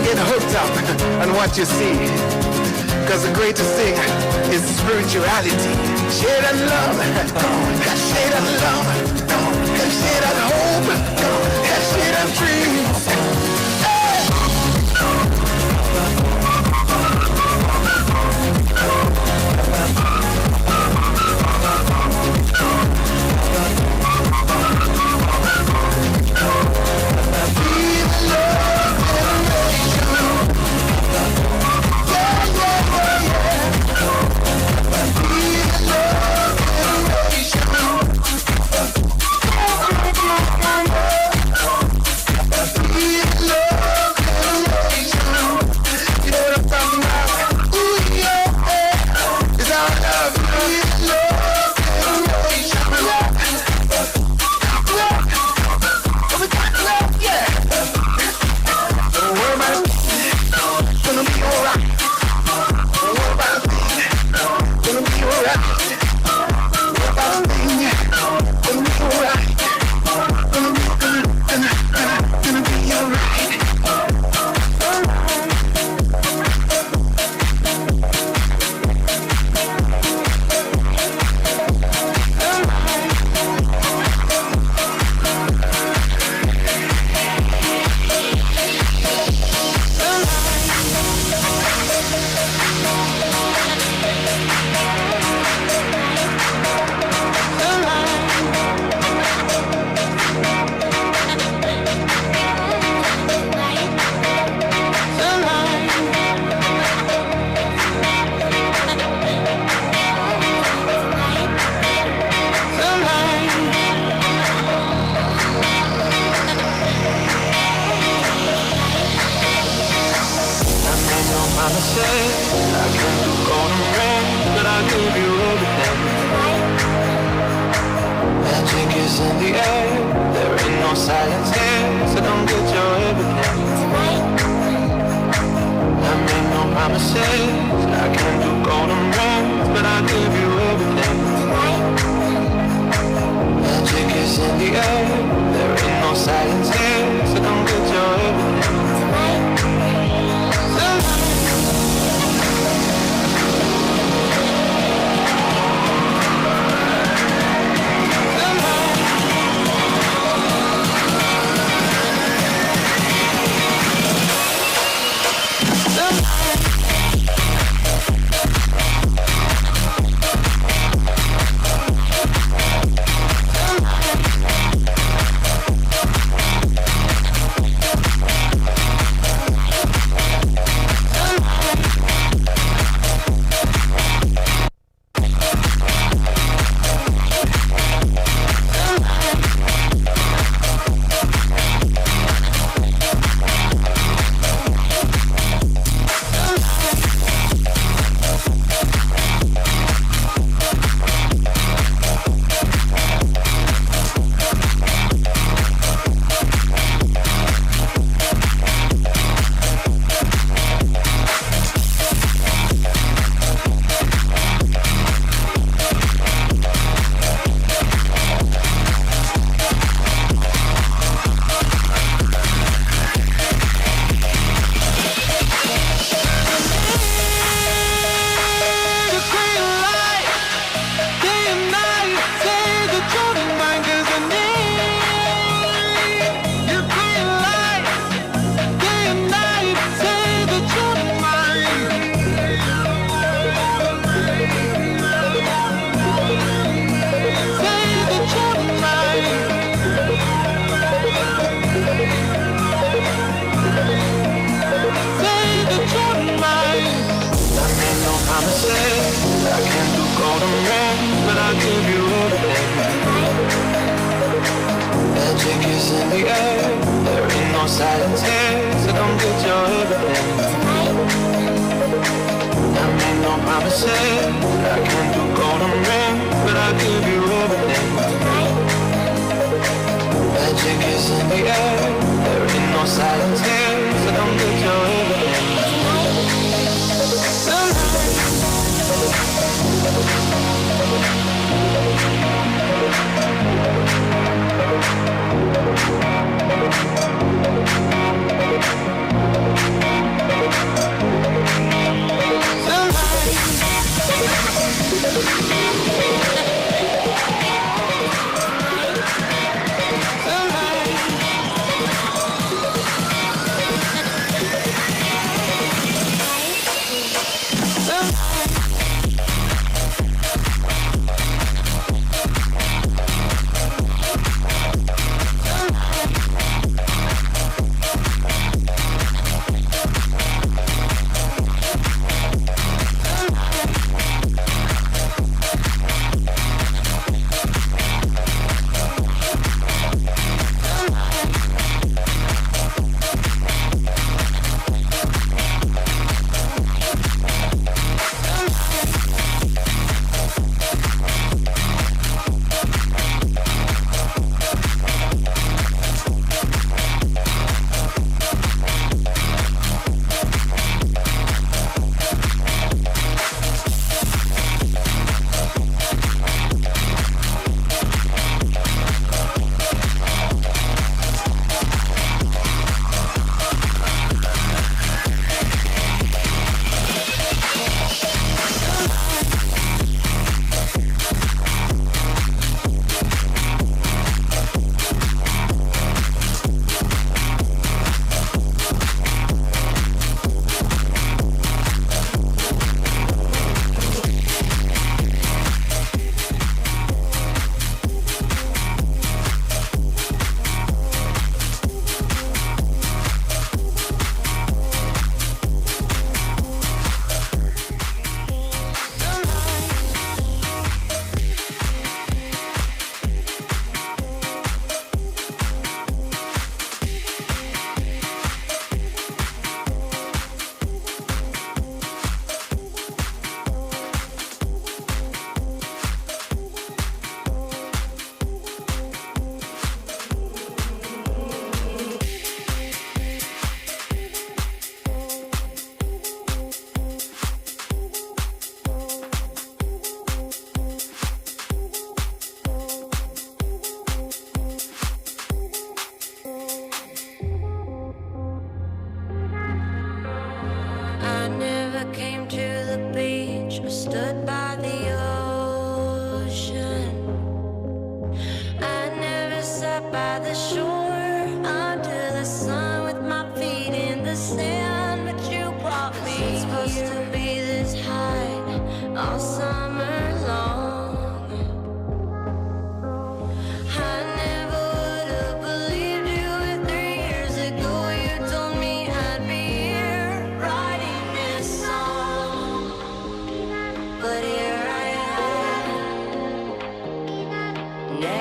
get hooked up on what you see. Cause the greatest thing is spirituality. Share that love, share that love, share that hope, share that dreams.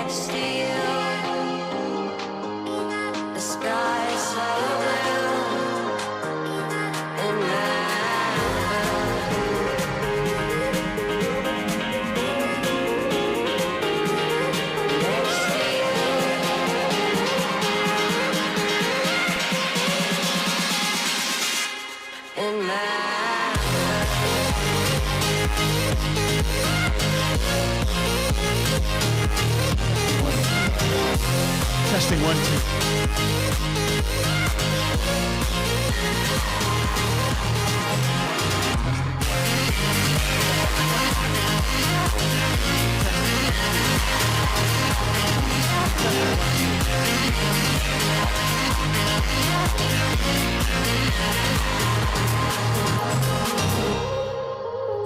next to you. The sky's so blue and Testing 1, 2.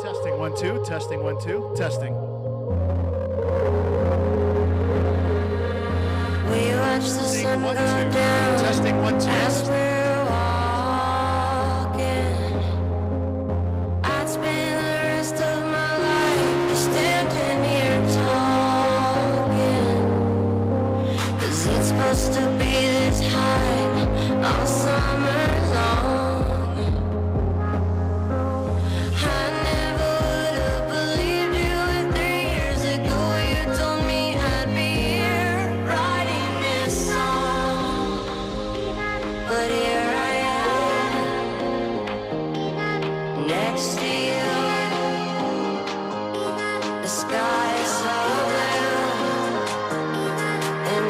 Testing 1, 2. Testing 1, 2. Testing. we watch the sun go down Testing 1, 2. as we're walking. I'd spend the rest of my life just standing here talking. 'Cause it's supposed to be this high all summer long. I never would have believed you if 3 years ago you told me I'd be here writing this song. But here I am, next to you. The sky's so blue and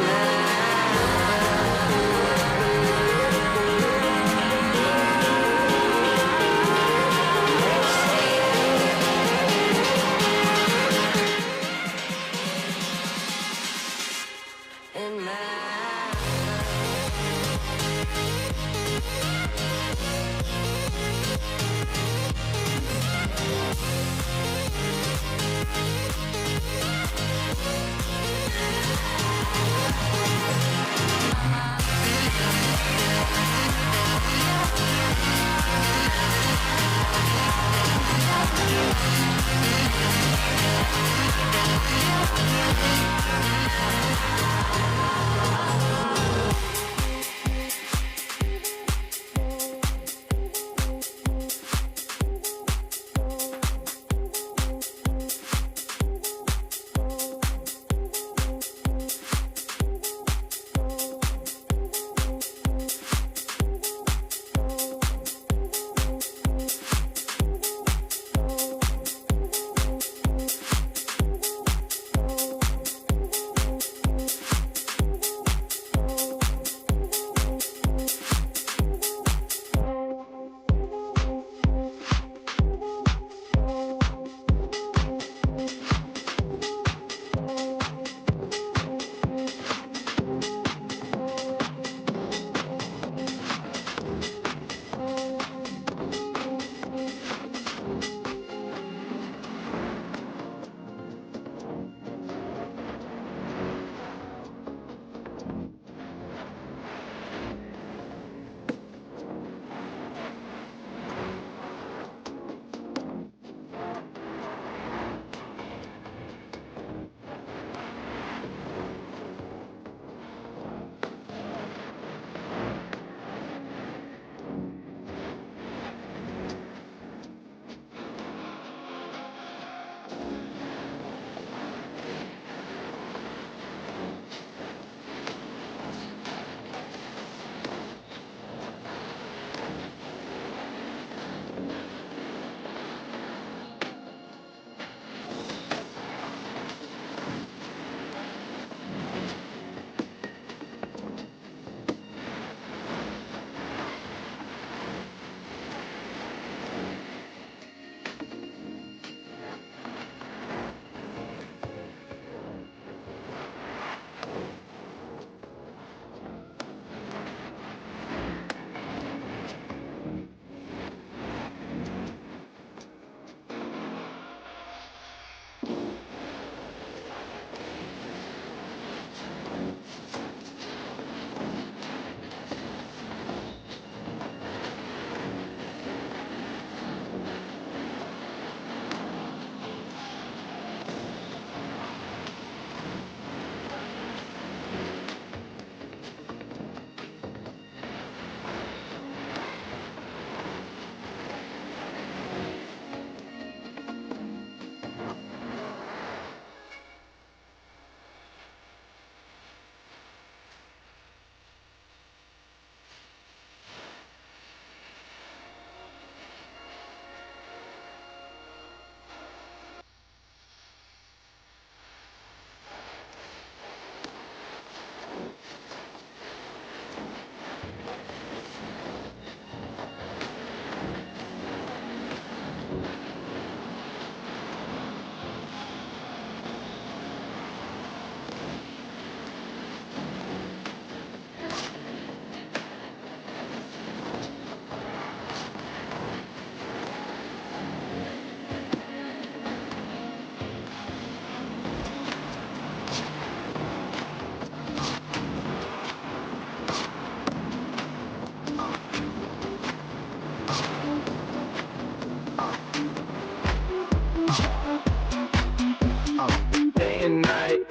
night.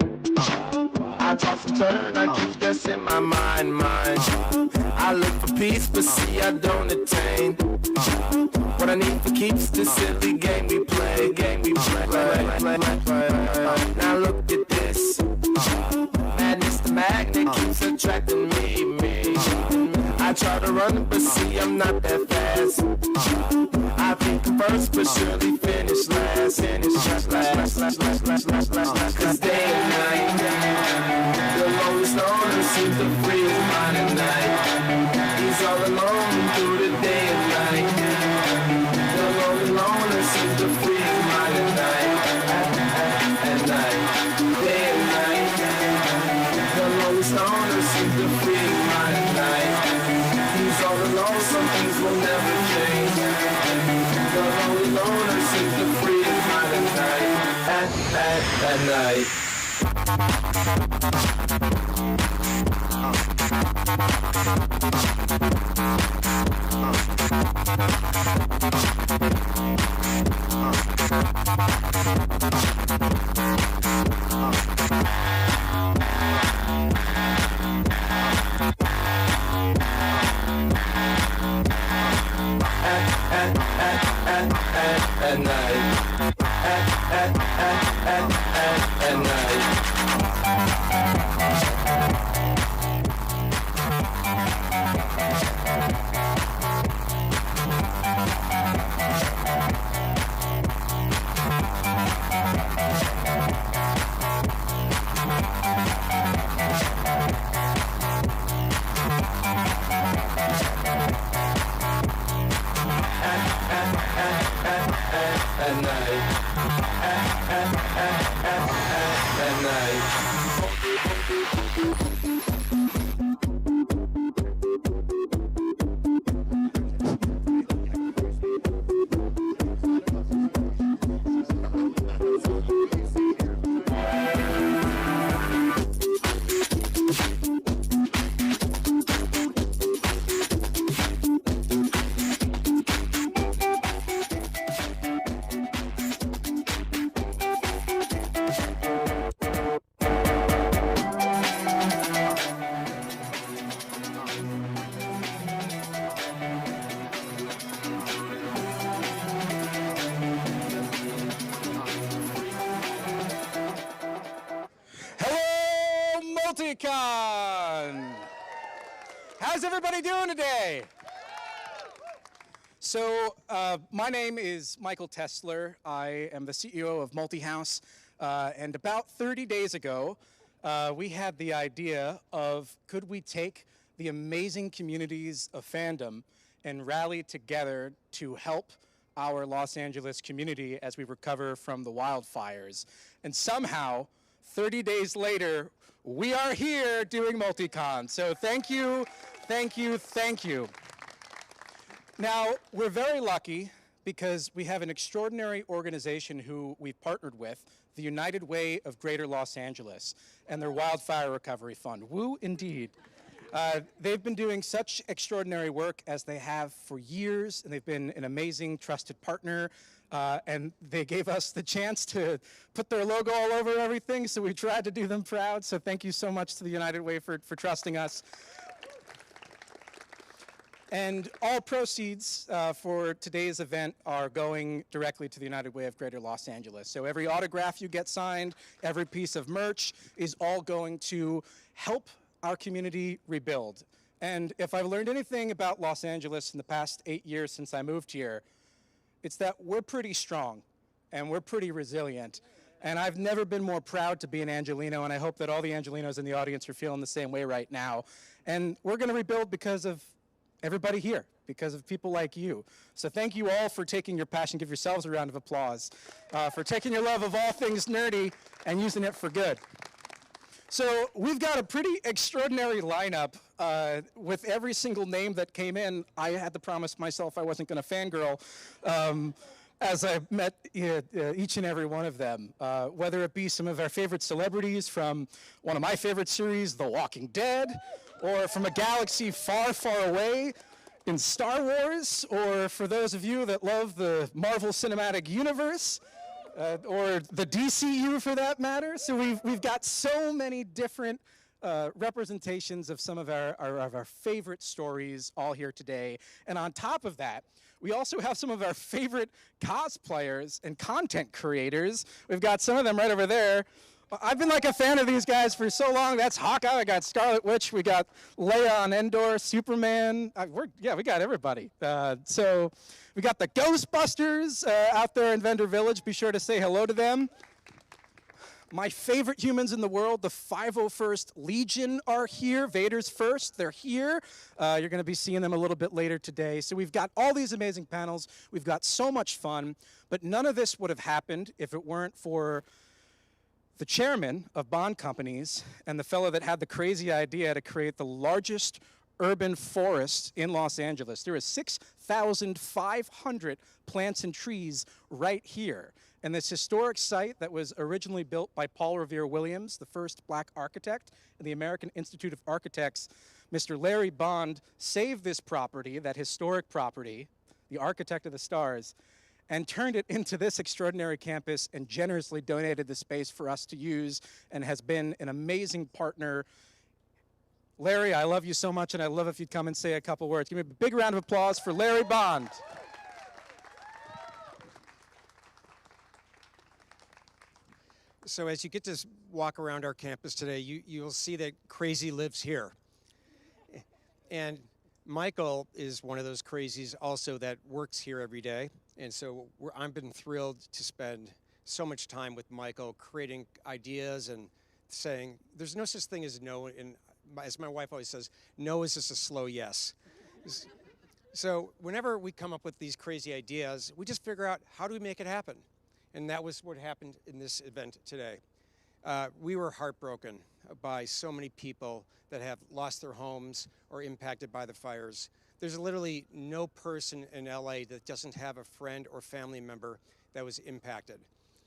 I toss and turn, I keep stress in my mind. I look for peace, but see I don't attain. What I need for keeps this silly game we play. Now look at this. Madness, the magnet keeps attracting me. I try to run, but see I'm not that fast. I think I'm first, but surely finish last. Cause day and night, the lowest loner seems to free his mind at night. He's all alone through the day and night. The lowest loner seems to free his mind at night. At night, day and night. The lowest loner seems to free his mind at night. He's all alone, some things will never change. The lonely loner seems to free his mind at night. At night. At night. At night. At night. At night. MultiCon! How's everybody doing today? So, my name is Michael Tessler. I am the CEO of MultiHouse. And about 30 days ago, we had the idea of could we take the amazing communities of fandom and rally together to help our Los Angeles community as we recover from the wildfires. And somehow, 30 days later, we are here doing MultiCon. So thank you, thank you, thank you. Now, we're very lucky because we have an extraordinary organization who we've partnered with, the United Way of Greater Los Angeles, and their Wildfire Recovery Fund. Woo, indeed. They've been doing such extraordinary work as they have for years, and they've been an amazing, trusted partner. And they gave us the chance to put their logo all over everything, so we tried to do them proud. So thank you so much to the United Way for trusting us. And all proceeds for today's event are going directly to the United Way of Greater Los Angeles. So every autograph you get signed, every piece of merch is all going to help our community rebuild. And if I've learned anything about Los Angeles in the past 8 years since I moved here, it's that we're pretty strong and we're pretty resilient. And I've never been more proud to be an Angelino, and I hope that all the Angelinos in the audience are feeling the same way right now. And we're gonna rebuild because of everybody here, because of people like you. So thank you all for taking your passion, give yourselves a round of applause, for taking your love of all things nerdy and using it for good. So we've got a pretty extraordinary lineup with every single name that came in. I had to promise myself I wasn't going to fangirl as I met each and every one of them, whether it be some of our favorite celebrities from one of my favorite series, The Walking Dead, or from a galaxy far, far away in Star Wars, or for those of you that love the Marvel Cinematic Universe, or the DCU for that matter. So we've got so many different representations of some of our favorite stories all here today. And on top of that, we also have some of our favorite cosplayers and content creators. We've got some of them right over there. I've been like a fan of these guys for so long. That's Hawkeye, we got Scarlet Witch, we got Leia on Endor, Superman. We got everybody. So we got the Ghostbusters out there in Vendor Village. Be sure to say hello to them. My favorite humans in the world, the 501st Legion, are here. Vader's First, they're here. You're going to be seeing them a little bit later today. So we've got all these amazing panels. We've got so much fun. But none of this would have happened if it weren't for the chairman of bond companies and the fellow that had the crazy idea to create the largest urban forest in Los Angeles. There is 6,500 plants and trees right here. And this historic site that was originally built by Paul Revere Williams, the first black architect in the American Institute of Architects, Mr. Larry Bond saved this property, that historic property, the architect of the stars, and turned it into this extraordinary campus and generously donated the space for us to use and has been an amazing partner. Larry, I love you so much, and I'd love if you'd come and say a couple words. Give me a big round of applause for Larry Bond. So as you get to walk around our campus today, you'll see that KayCee lives here. And Michael is one of those crazies also that works here every day. And so I've been thrilled to spend so much time with Michael creating ideas and saying, there's no such thing as no, and as my wife always says, no is just a slow yes. So whenever we come up with these crazy ideas, we just figure out how do we make it happen? And that was what happened in this event today. We were heartbroken by so many people that have lost their homes or impacted by the fires. There's literally no person in LA that doesn't have a friend or family member that was impacted.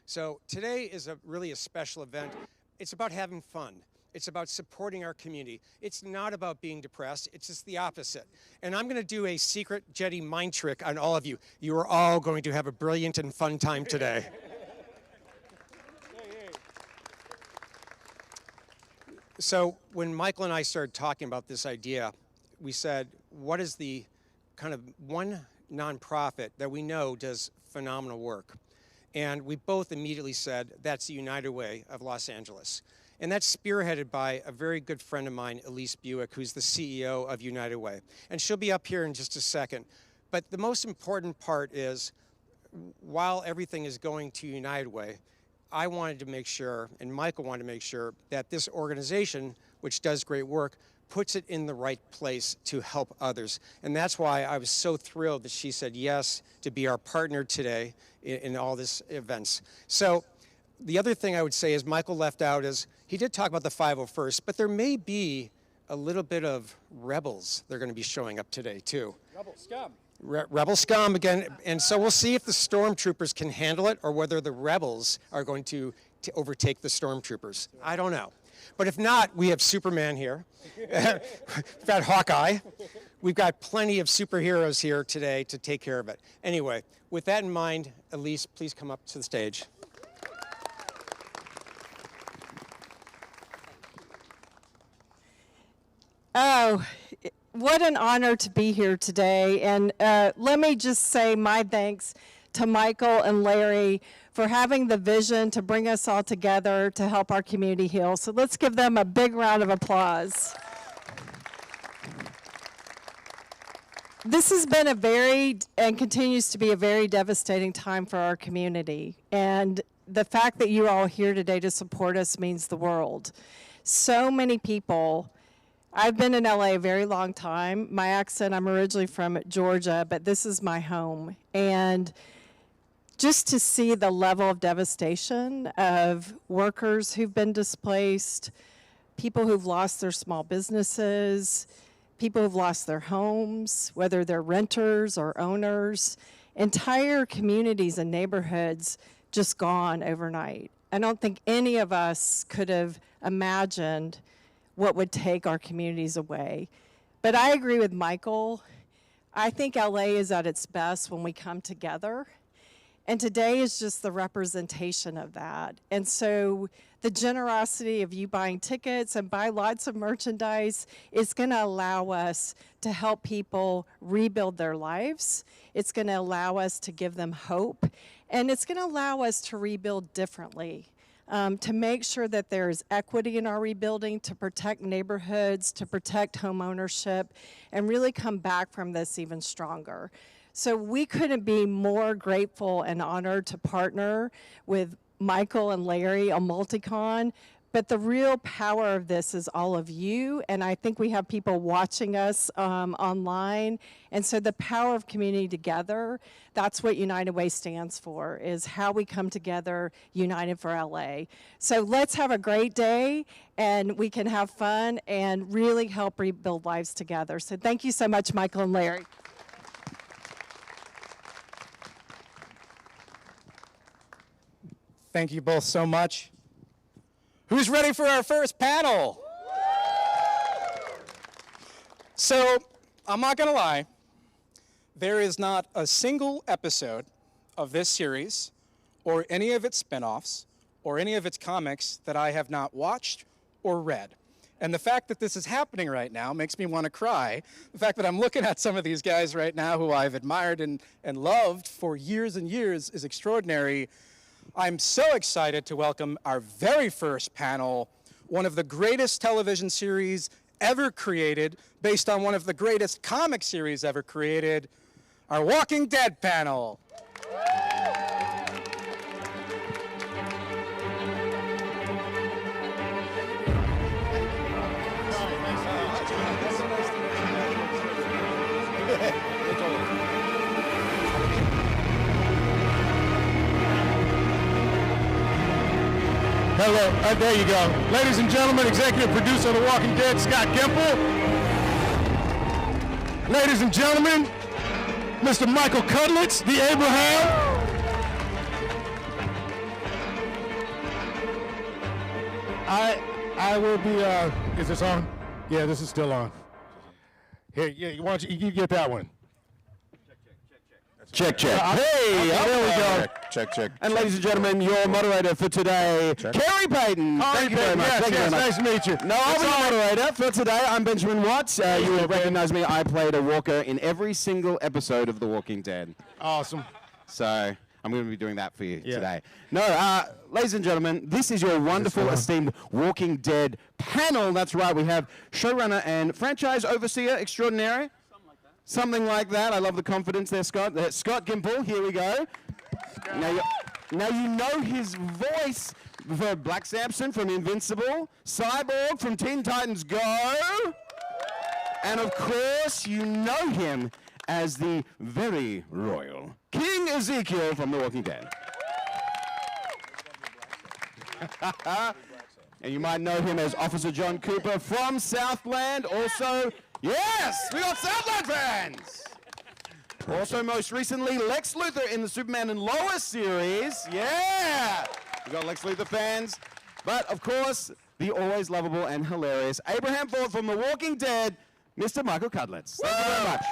So today is really a special event. It's about having fun. It's about supporting our community. It's not about being depressed. It's just the opposite. And I'm going to do a secret Jedi mind trick on all of you. You are all going to have a brilliant and fun time today. So when Michael and I started talking about this idea, we said, what is the kind of one nonprofit that we know does phenomenal work? And we both immediately said, that's the United Way of Los Angeles. And that's spearheaded by a very good friend of mine, Elise Buick, who's the CEO of United Way. And she'll be up here in just a second. But the most important part is, while everything is going to United Way, I wanted to make sure, and Michael wanted to make sure, that this organization, which does great work, puts it in the right place to help others. And that's why I was so thrilled that she said yes to be our partner today in all these events. So the other thing I would say is Michael left out is, he did talk about the 501st, but there may be a little bit of rebels that are going to be showing up today too. Rebel scum. Rebel scum again, and so we'll see if the stormtroopers can handle it or whether the rebels are going to overtake the stormtroopers. I don't know. But if not, we have Superman here. We've got Hawkeye. We've got plenty of superheroes here today to take care of it. Anyway, with that in mind, Elise, please come up to the stage. Oh, what an honor to be here today. And let me just say my thanks to Michael and Larry for having the vision to bring us all together to help our community heal. So let's give them a big round of applause. This has been and continues to be a very devastating time for our community. And the fact that you're all here today to support us means the world. So many people. I've been in LA a very long time. My accent, I'm originally from Georgia, but this is my home. And just to see the level of devastation of workers who've been displaced, people who've lost their small businesses, people who've lost their homes, whether they're renters or owners, entire communities and neighborhoods just gone overnight. I don't think any of us could have imagined what would take our communities away. But I agree with Michael. I think LA is at its best when we come together. And today is just the representation of that. And so the generosity of you buying tickets and buy lots of merchandise is going to allow us to help people rebuild their lives. It's going to allow us to give them hope. And it's going to allow us to rebuild differently, to make sure that there is equity in our rebuilding, to protect neighborhoods, to protect home ownership, and really come back from this even stronger. So we couldn't be more grateful and honored to partner with Michael and Larry on MultiCon, but the real power of this is all of you, and I think we have people watching us online, and so the power of community together, that's what United Way stands for, is how we come together united for LA. So let's have a great day, and we can have fun and really help rebuild lives together. So thank you so much, Michael and Larry. Thank you both so much. Who's ready for our first panel? So, I'm not gonna lie, there is not a single episode of this series, or any of its spin-offs, or any of its comics that I have not watched or read. And the fact that this is happening right now makes me want to cry. The fact that I'm looking at some of these guys right now who I've admired and loved for years and years is extraordinary. I'm so excited to welcome our very first panel, one of the greatest television series ever created, based on one of the greatest comic series ever created, our Walking Dead panel. Hello, there you go. Ladies and gentlemen, executive producer of The Walking Dead, Scott Gimple. Ladies and gentlemen, Mr. Michael Cudlitz, the Abraham. I will be, is this on? Yeah, this is still on. Here, yeah, why don't you get that one? Check. Hey, there we go. Check. And ladies and gentlemen, your moderator for today, Khary Payton. Thank you very much. Yes, Thank you very much. nice to meet you. No, I'll be the moderator for today. I'm Benjamin Watts. You will recognize me. I played a walker in every single episode of The Walking Dead. Awesome. So I'm going to be doing that for you today. No, ladies and gentlemen, this is your wonderful, esteemed Walking Dead panel. That's right. We have showrunner and franchise overseer extraordinary. Something like that. I love the confidence there, Scott. Scott Gimple, here we go. Now you know his voice for Black Samson from Invincible, Cyborg from Teen Titans Go, and of course you know him as the very royal King Ezekiel from The Walking Dead. And you might know him as Officer John Cooper from Southland, also. Yes, we got Southland fans. Also, most recently, Lex Luthor in the Superman and Lois series. Yeah, we got Lex Luthor fans. But of course, the always lovable and hilarious Abraham Ford from The Walking Dead, Mr. Michael Cudlitz. Thank you very much.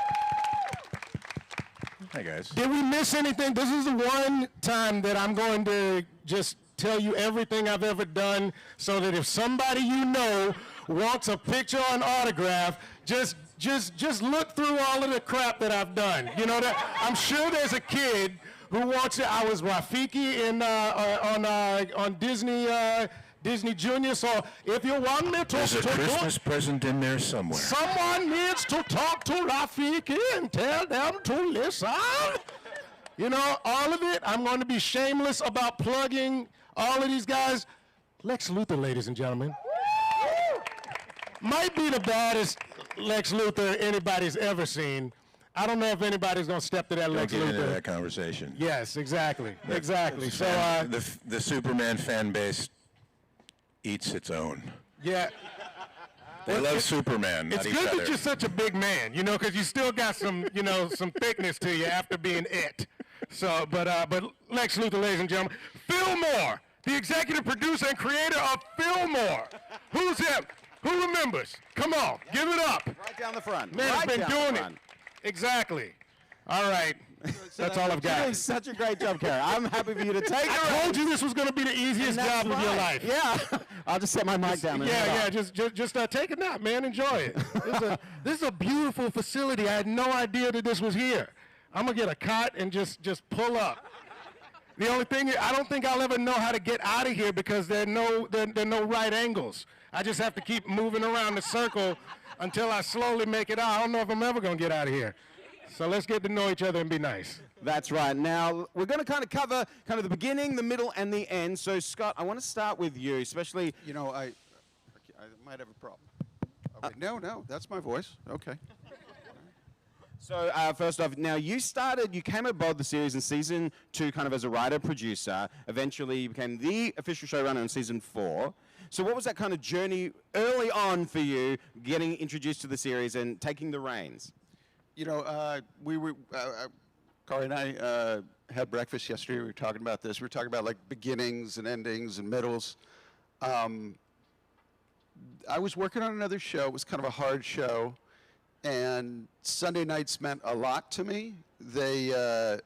Hey guys. Did we miss anything? This is the one time that I'm going to just tell you everything I've ever done, so that if somebody you know wants a picture or an autograph, just look through all of the crap that I've done. You know that I'm sure there's a kid who wants it. I was Rafiki in on Disney Junior. So if you want me to, there's a Christmas present in there somewhere. Someone needs to talk to Rafiki and tell them to listen. You know, all of it. I'm going to be shameless about plugging all of these guys. Lex Luthor, ladies and gentlemen, might be the baddest Lex Luthor anybody's ever seen. I don't know if anybody's going to step to that Lex Luthor. Get into that conversation. Yes, exactly. Exactly. So the Superman fan base eats its own. Yeah. They love Superman, not It's each good other. that you're such a big man, you know, because you still got some, you know, some thickness to you after being it. So, but Lex Luthor, ladies and gentlemen, Fillmore, the executive producer and creator of Fillmore. Who's him? Who remembers? Come on, give it up. Right down the front. Man has right been down doing the it. front. Exactly. All right. That's all I've got. You're doing such a great job, Khary. I'm happy for you to take I told you this was going to be the easiest job of your life. Yeah. I'll just set my mic down. Just take a nap, man. Enjoy it. This is a beautiful facility. I had no idea that this was here. I'm going to get a cot and just pull up. The only thing is, I don't think I'll ever know how to get out of here because there are no right angles. I just have to keep moving around the circle until I slowly make it out. I don't know if I'm ever going to get out of here. So let's get to know each other and be nice. That's right. Now, we're going to kind of cover the beginning, the middle, and the end. So, Scott, I want to start with you, especially... You know, I might have a problem. Okay. No, that's my voice. Okay. So, first off, now you came aboard the series in season 2 kind of as a writer-producer. Eventually, you became the official showrunner in season 4. So what was that kind of journey early on for you, getting introduced to the series and taking the reins? You know, we were, Khary and I had breakfast yesterday. We were talking about this. We were talking about like beginnings and endings and middles. I was working on another show. It was kind of a hard show. And Sunday nights meant a lot to me. It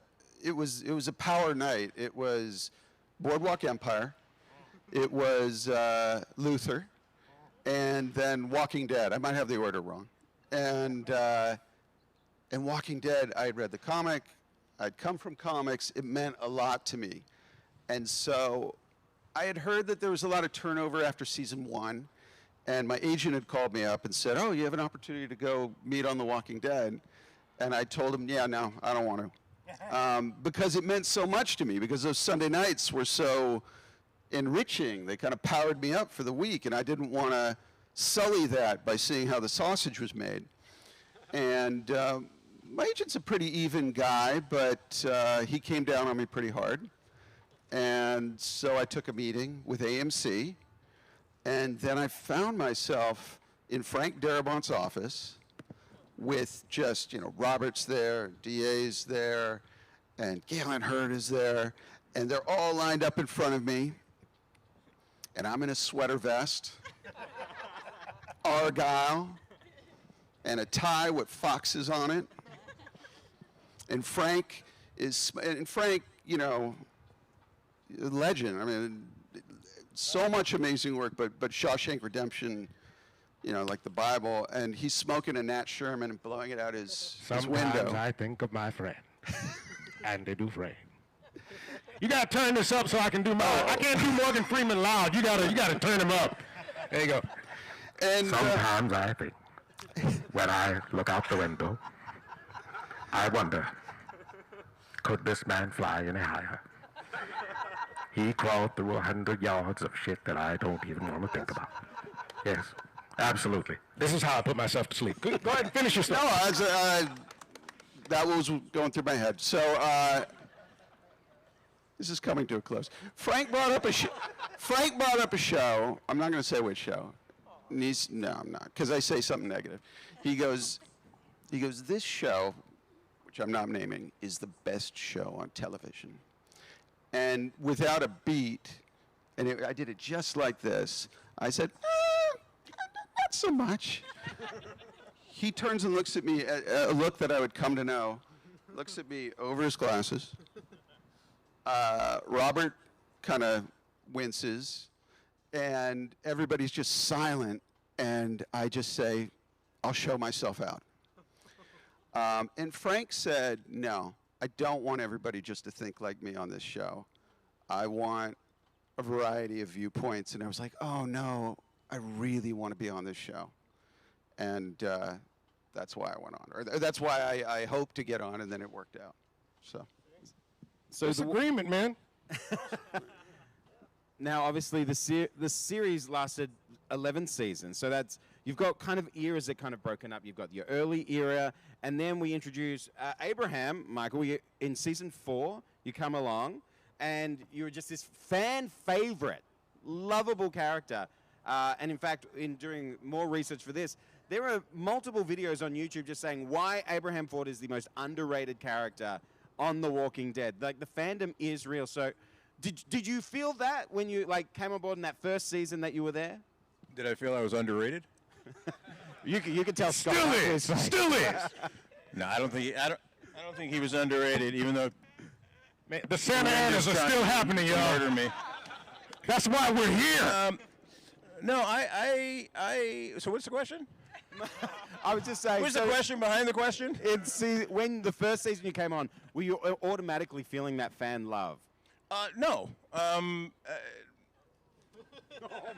was a power night. It was Boardwalk Empire. It was Luther. And then Walking Dead. I might have the order wrong. And Walking Dead, I had read the comic. I'd come from comics. It meant a lot to me. And so I had heard that there was a lot of turnover after season 1. And my agent had called me up and said, oh, you have an opportunity to go meet on The Walking Dead. And I told him, yeah, no, I don't want to. Because it meant so much to me, because those Sunday nights were so enriching. They kind of powered me up for the week, and I didn't want to sully that by seeing how the sausage was made. And my agent's a pretty even guy, but he came down on me pretty hard. And so I took a meeting with AMC. And then I found myself in Frank Darabont's office with just, you know, Robert's there, DA's there, and Galen Hurd is there, and they're all lined up in front of me. And I'm in a sweater vest, Argyle, and a tie with foxes on it. And Frank, you know, a legend. I mean, so much amazing work, but Shawshank Redemption, you know, like the Bible, and he's smoking a Nat Sherman and blowing it out his window. Sometimes I think of my friend, Andy Dufresne. You gotta turn this up so I can do I can't do Morgan Freeman loud. You gotta turn him up. There you go. And sometimes I think, when I look out the window, I wonder, could this man fly any higher? He crawled through 100 yards of shit that I don't even want to think about. Yes, absolutely. This is how I put myself to sleep. Go ahead and finish your stuff. No, that was going through my head. So this is coming to a close. Frank brought up a show. I'm not going to say which show. No, I'm not, because I say something negative. He goes, this show, which I'm not naming, is the best show on television. And without a beat, and I did it just like this, I said, not so much. He turns and looks at me, a look that I would come to know, looks at me over his glasses. Robert kind of winces, and everybody's just silent, and I just say, I'll show myself out. And Frank said, no. I don't want everybody just to think like me on this show. I want a variety of viewpoints. And I was like, oh, no, I really want to be on this show. And that's why I went on. Or that's why I hoped to get on, and then it worked out. So it's agreement, man. Now, obviously, the series lasted 11 seasons. So you've got kind of eras that kind of broken up. You've got your early era, and then we introduce Abraham, Michael. In season 4, you come along, and you're just this fan favorite, lovable character. And in fact, in doing more research for this, there are multiple videos on YouTube just saying why Abraham Ford is the most underrated character on The Walking Dead. Like, the fandom is real. So did you feel that when you came aboard in that first season that you were there? Did I feel I was underrated? You can tell Scott. Still is. No, I don't think. I don't think he was underrated, even though Man, the Santa Anas are still happening, y'all. murder me. That's why we're here. No, so what's the question? I was just saying. What's the question behind the question? When the first season you came on, were you automatically feeling that fan love? No. Oh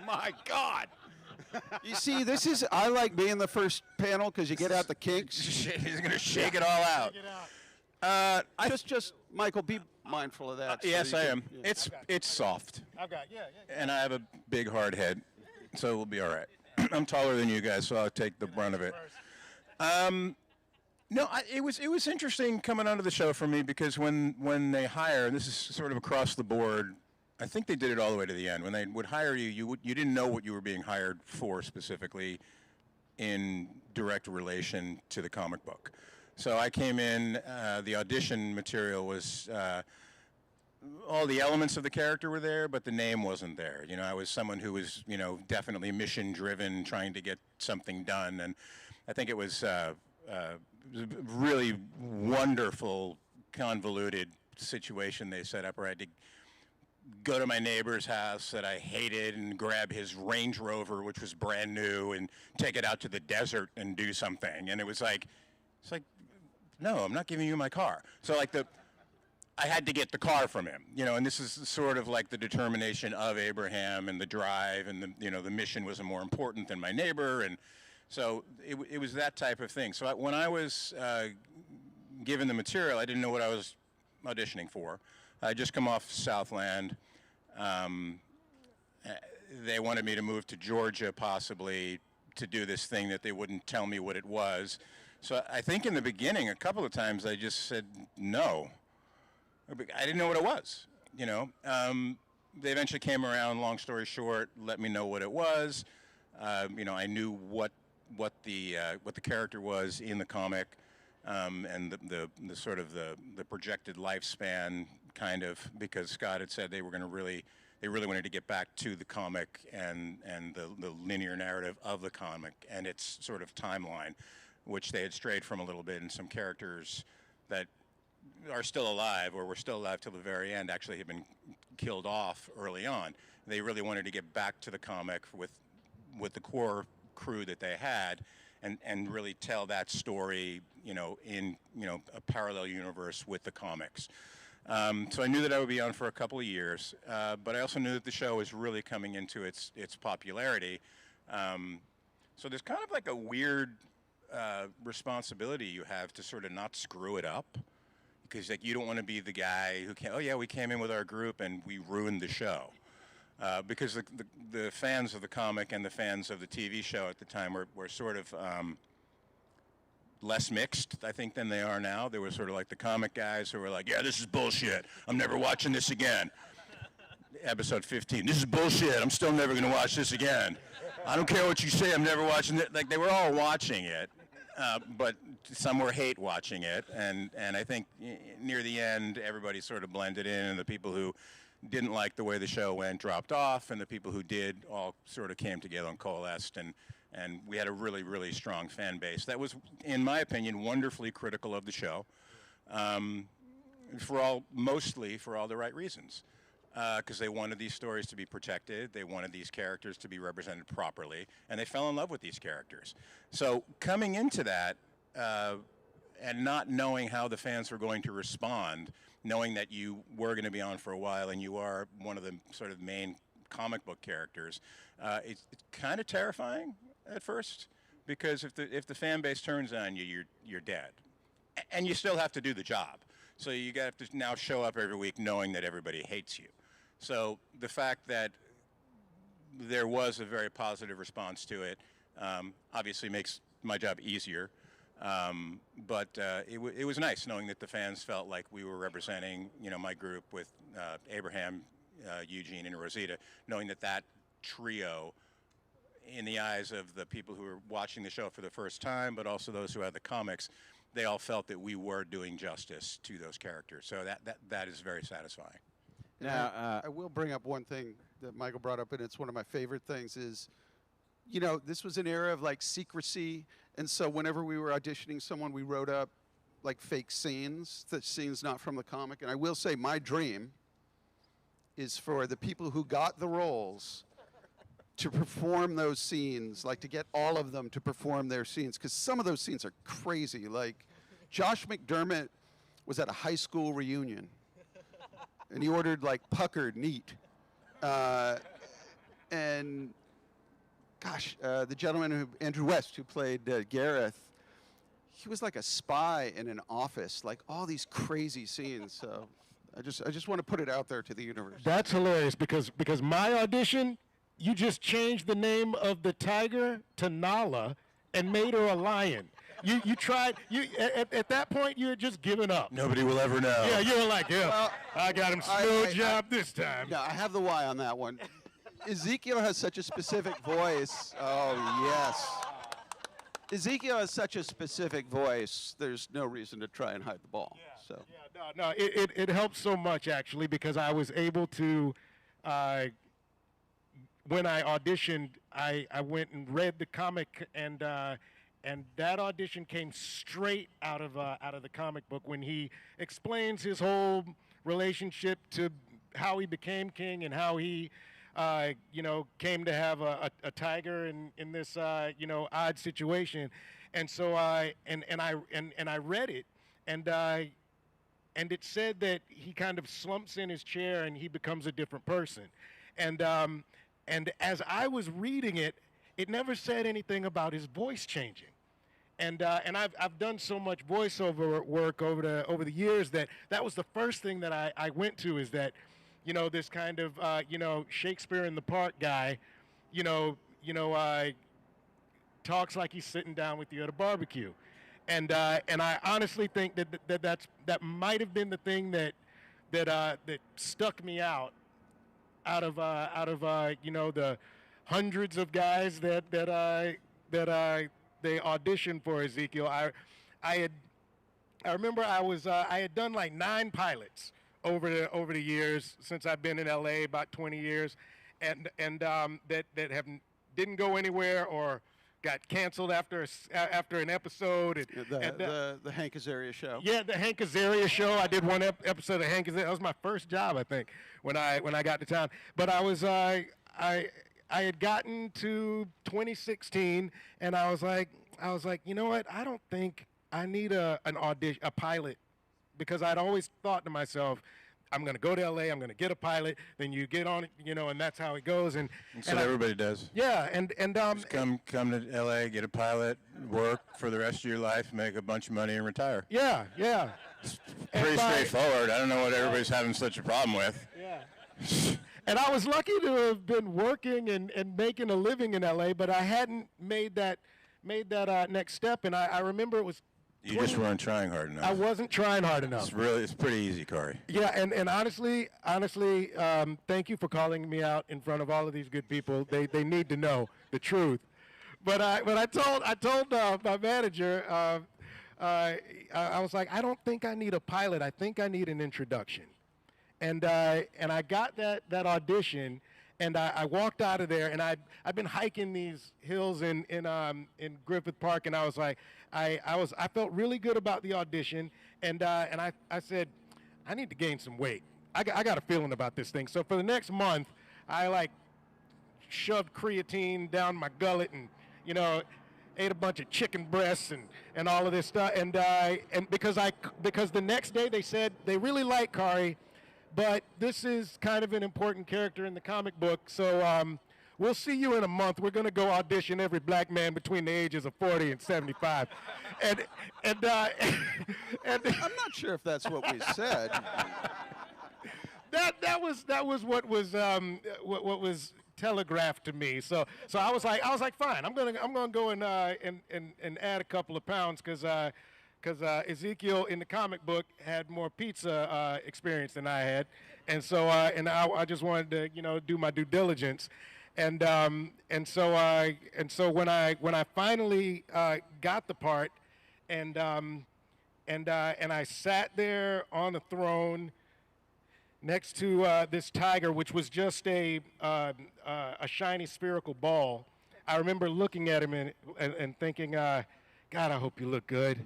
my God! You see, I like being the first panel because you get out the kinks. He's gonna shake it all out. Just Michael, be mindful of that. so Yes, you I can- am. yeah. It's soft, I've got, and I have a big hard head, so we'll be all right. I'm taller than you guys, so I'll take the brunt of it. No, it was interesting coming onto the show for me because when they hire, and this is sort of across the board, I think they did it all the way to the end. When they would hire you, you didn't know what you were being hired for specifically in direct relation to the comic book. So I came in, the audition material was, all the elements of the character were there, but the name wasn't there. You know, I was someone who was, definitely mission driven, trying to get something done. And I think it was a really wonderful, convoluted situation they set up where I had to go to my neighbor's house that I hated and grab his Range Rover, which was brand new, and take it out to the desert and do something. And it's like, no, I'm not giving you my car. So I had to get the car from him, and this is sort of like the determination of Abraham and the drive, and the mission was more important than my neighbor, and so it was that type of thing. So when I was given the material, I didn't know what I was auditioning for. I just come off Southland. They wanted me to move to Georgia possibly to do this thing that they wouldn't tell me what it was. So I think in the beginning, a couple of times I just said no. I didn't know what it was, They eventually came around, long story short, let me know what it was. I knew what the character was in the comic, and the sort of the projected lifespan, kind of, because Scott had said they really wanted to get back to the comic and the linear narrative of the comic and its sort of timeline, which they had strayed from a little bit, and some characters that are still alive or were still alive till the very end actually had been killed off early on. They really wanted to get back to the comic with the core crew that they had and really tell that story, in a parallel universe with the comics. So I knew that I would be on for a couple of years, but I also knew that the show was really coming into its popularity. So there's kind of like a weird responsibility you have to sort of not screw it up, because you don't want to be the guy who we came in with our group and we ruined the show. Because the fans of the comic and the fans of the TV show at the time were sort of less mixed, I think, than they are now. They were sort of like the comic guys who were like, yeah, this is bullshit. I'm never watching this again. Episode 15, this is bullshit. I'm still never going to watch this again. I don't care what you say. I'm never watching it. They were all watching it, but some were hate watching it. And I think near the end, everybody sort of blended in, and the people who didn't like the way the show went dropped off, and the people who did all sort of came together and coalesced, and we had a really, really strong fan base that was, in my opinion, wonderfully critical of the show, mostly for all the right reasons, because they wanted these stories to be protected, they wanted these characters to be represented properly, and they fell in love with these characters. So coming into that, and not knowing how the fans were going to respond, knowing that you were going to be on for a while and you are one of the sort of main comic book characters, it's kind of terrifying at first, because if the fan base turns on you, you're dead, and you still have to do the job. So you have to now show up every week knowing that everybody hates you. So the fact that there was a very positive response to it obviously makes my job easier. But it was nice knowing that the fans felt like we were representing, my group with Abraham, Eugene, and Rosita, knowing that trio, in the eyes of the people who were watching the show for the first time, but also those who had the comics, they all felt that we were doing justice to those characters. So that is very satisfying. Now, I will bring up one thing that Michael brought up, and it's one of my favorite things is, this was an era of secrecy, and so whenever we were auditioning someone, we wrote up like fake scenes, the scenes not from the comic. And I will say my dream is for the people who got the roles to perform those scenes, like to get all of them to perform their scenes, because some of those scenes are crazy. Like Josh McDermott was at a high school reunion, and he ordered like puckered neat. And gosh, the gentleman, Andrew West, who played Gareth, he was like a spy in an office, like all these crazy scenes. So I just want to put it out there to the universe. That's hilarious because my audition, you just changed the name of the tiger to Nala and made her a lion. You tried, at that point, you had just given up. Nobody will ever know. Yeah, you were like, yeah, Well, I got him smooth job this time. No, I have the why on that one. Ezekiel has such a specific voice. Oh, yes. Ezekiel has such a specific voice, there's no reason to try and hide the ball. So. Yeah, no, it helps so much, actually, because I was able to, when I auditioned, I went and read the comic, and that audition came straight out of the comic book when he explains his whole relationship to how he became king and how he, came to have a tiger in this, odd situation, and so I read it, and it said that he kind of slumps in his chair and he becomes a different person, and as I was reading it, it never said anything about his voice changing. And I've done so much voiceover work over the years that was the first thing that I went to, is that, this kind of, Shakespeare in the Park guy, talks like he's sitting down with you at a barbecue. And I honestly think that might have been the thing that stuck me out of the hundreds of guys that they auditioned for Ezekiel. I remember I had done like 9 pilots over the years since I've been in LA, about 20 years, and that didn't go anywhere or got canceled after an episode. The Hank Azaria show. Yeah, the Hank Azaria show. I did one episode of Hank Azaria. That was my first job, I think, when I got to town. But I had gotten to 2016, and I was like, you know what? I don't think I need an audition, a pilot, because I'd always thought to myself, I'm going to go to LA, I'm going to get a pilot, then you get on it, and that's how it goes. And that's what everybody does. Yeah, and just come to LA, get a pilot, work for the rest of your life, make a bunch of money, and retire. Yeah. It's pretty straightforward. I don't know what everybody's having such a problem with. Yeah. And I was lucky to have been working and making a living in LA, but I hadn't made that next step. And I remember it was. You just weren't trying hard enough. I wasn't trying hard enough. It's pretty easy, Khary. Yeah, and honestly, thank you for calling me out in front of all of these good people. They need to know the truth. But I told my manager, I was like, I don't think I need a pilot. I think I need an introduction. And I got that audition, and I walked out of there, and I've been hiking these hills in Griffith Park, and I was like, I felt really good about the audition, and I said, I need to gain some weight. I got a feeling about this thing. So for the next month, I shoved creatine down my gullet, and ate a bunch of chicken breasts and all of this stuff, and because the next day they said they really like Khary, but this is kind of an important character in the comic book, so we'll see you in a month. We're going to go audition every black man between the ages of 40 and 75. And I'm not sure if that's what we said. That was what was telegraphed to me. So I was like, fine. I'm gonna go and add a couple of pounds because Ezekiel in the comic book had more pizza experience than I had, and so I just wanted to do my due diligence, and so when I finally got the part, and I sat there on the throne next to this tiger, which was just a shiny spherical ball. I remember looking at him and thinking, God, I hope you look good.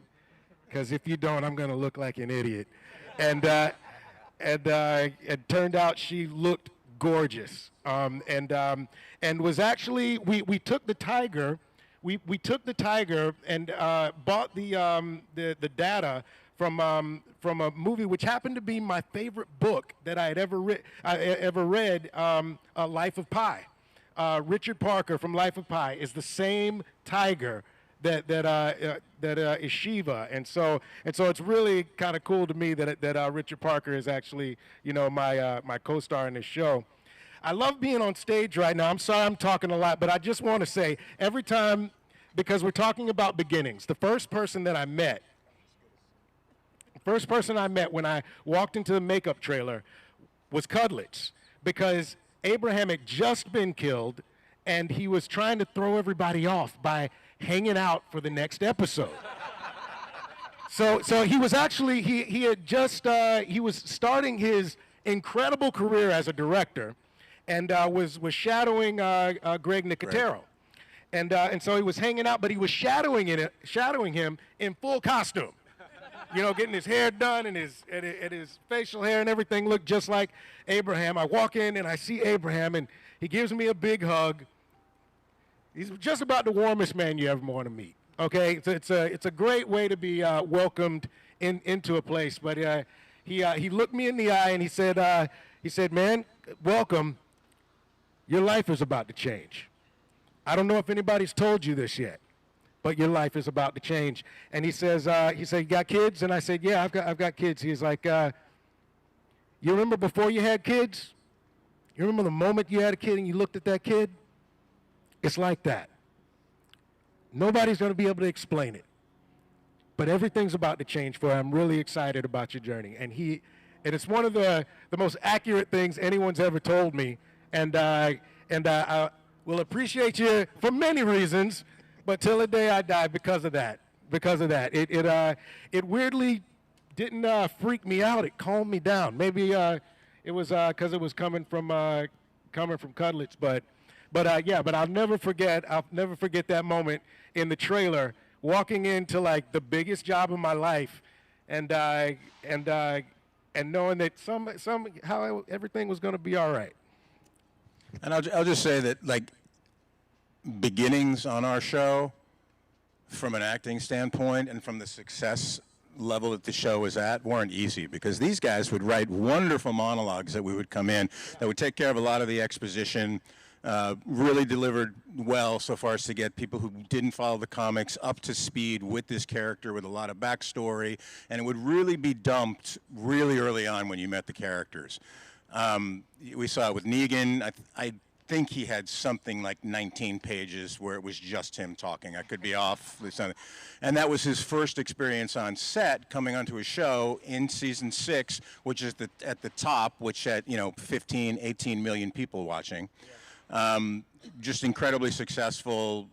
because if you don't, I'm going to look like an idiot. And it turned out she looked gorgeous. And was actually, we took the tiger, we took the tiger and bought the data from a movie which happened to be my favorite book that I had ever read, Life of Pi. Richard Parker from Life of Pi is the same tiger that is Shiva, and so it's really kind of cool to me that Richard Parker is actually, you know, my co-star in this show. I love being on stage right now. I'm sorry I'm talking a lot, but I just want to say every time, because we're talking about beginnings, the first person I met when I walked into the makeup trailer was Cudlitz, because Abraham had just been killed, and he was trying to throw everybody off by hanging out for the next episode. So he was actually, he had just, he was starting his incredible career as a director, and was shadowing Greg Nicotero. And so he was hanging out, but he was shadowing him in full costume. You know, getting his hair done and his facial hair and everything looked just like Abraham. I walk in and I see Abraham, and he gives me a big hug. He's just about the warmest man you ever want to meet. Okay, it's a great way to be welcomed into a place. But he looked me in the eye and he said, "Man, welcome. Your life is about to change. I don't know if anybody's told you this yet, but your life is about to change." And he said, "You got kids?" And I said, "Yeah, I've got kids." He's like, "You remember before you had kids? You remember the moment you had a kid and you looked at that kid? It's like that. Nobody's going to be able to explain it, but everything's about to change for you. I'm really excited about your journey." And it's one of the most accurate things anyone's ever told me. And I will appreciate you for many reasons, but till the day I die because of that. It weirdly didn't freak me out. It calmed me down. Maybe it was because it was coming from Cudlitz, but I'll never forget that moment in the trailer, walking into like the biggest job of my life, and knowing that somehow everything was going to be all right. And I'll just say that, like, beginnings on our show, from an acting standpoint and from the success level that the show was at, weren't easy, because these guys would write wonderful monologues that we would come in that would take care of a lot of the exposition, really delivered well so far as to get people who didn't follow the comics up to speed with this character with a lot of backstory, and it would really be dumped really early on when you met the characters. We saw it with Negan. I think he had something like 19 pages where it was just him talking. I could be off. And that was his first experience on set, coming onto a show in season 6, which is at the top, which had 15, 18 million people watching. Just incredibly successful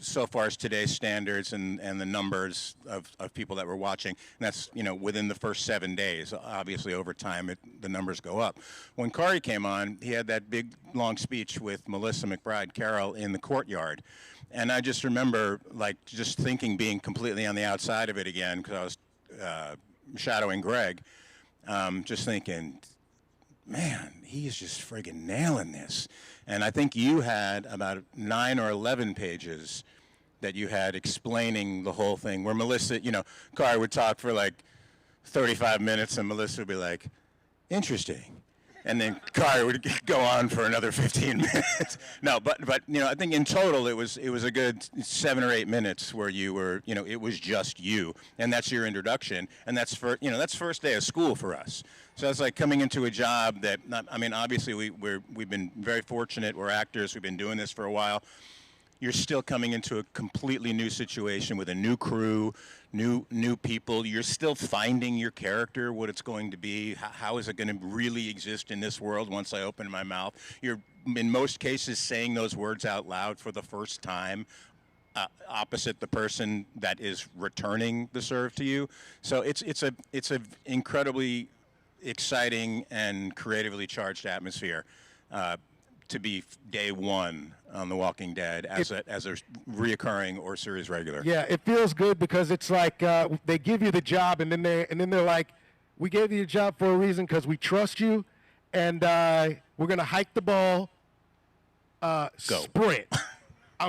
so far as today's standards and the numbers of people that were watching. And that's, within the first 7 days. Obviously, over time, the numbers go up. When Khary came on, he had that big, long speech with Melissa McBride Carroll in the courtyard. And I just remember, just thinking, being completely on the outside of it again, because I was shadowing Greg, just thinking, man, he's just friggin' nailing this. And I think you had about 9 or 11 pages that you had explaining the whole thing, where Melissa, Khary would talk for like 35 minutes, and Melissa would be like, interesting. And then Khary would go on for another 15 minutes. No, but I think in total it was a good 7 or 8 minutes where you were, it was just you, and that's your introduction, and that's that's first day of school for us. So it's like coming into a job that, obviously we've been very fortunate. We're actors. We've been doing this for a while. You're still coming into a completely new situation with a new crew, new people. You're still finding your character, what it's going to be. How is it going to really exist in this world once I open my mouth? You're, in most cases, saying those words out loud for the first time, opposite the person that is returning the serve to you. So it's a incredibly exciting and creatively charged atmosphere. to be day one on The Walking Dead as a reoccurring or series regular? Yeah, it feels good because it's like they give you the job, and then they're like, "We gave you the job for a reason because we trust you, and we're gonna hike the ball, sprint.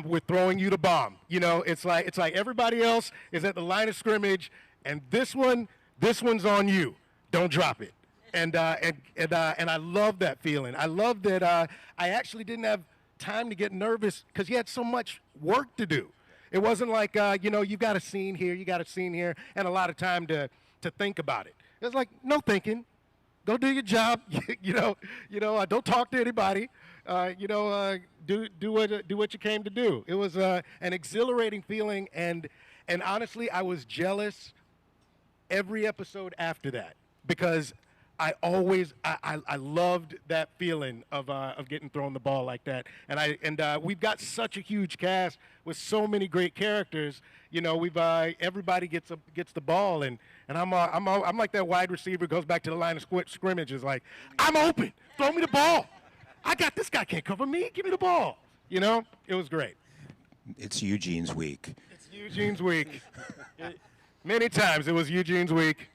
We're throwing you the bomb." You know, it's like everybody else is at the line of scrimmage, and this one's on you. Don't drop it. And I love that feeling. I love that I actually didn't have time to get nervous because you had so much work to do. It wasn't like, you got a scene here, you got a scene here, and a lot of time to think about it. It was like, no thinking. Go do your job. Don't talk to anybody. Do what you came to do. It was an exhilarating feeling, and honestly, I was jealous every episode after that because I loved that feeling of getting thrown the ball like that, and we've got such a huge cast with so many great characters. You know, everybody gets the ball, and I'm like that wide receiver goes back to the line of scrimmage is like, I'm open, throw me the ball. I got this guy can't cover me. Give me the ball. You know, it was great. It's Eugene's week. It's Eugene's week. Many times it was Eugene's week.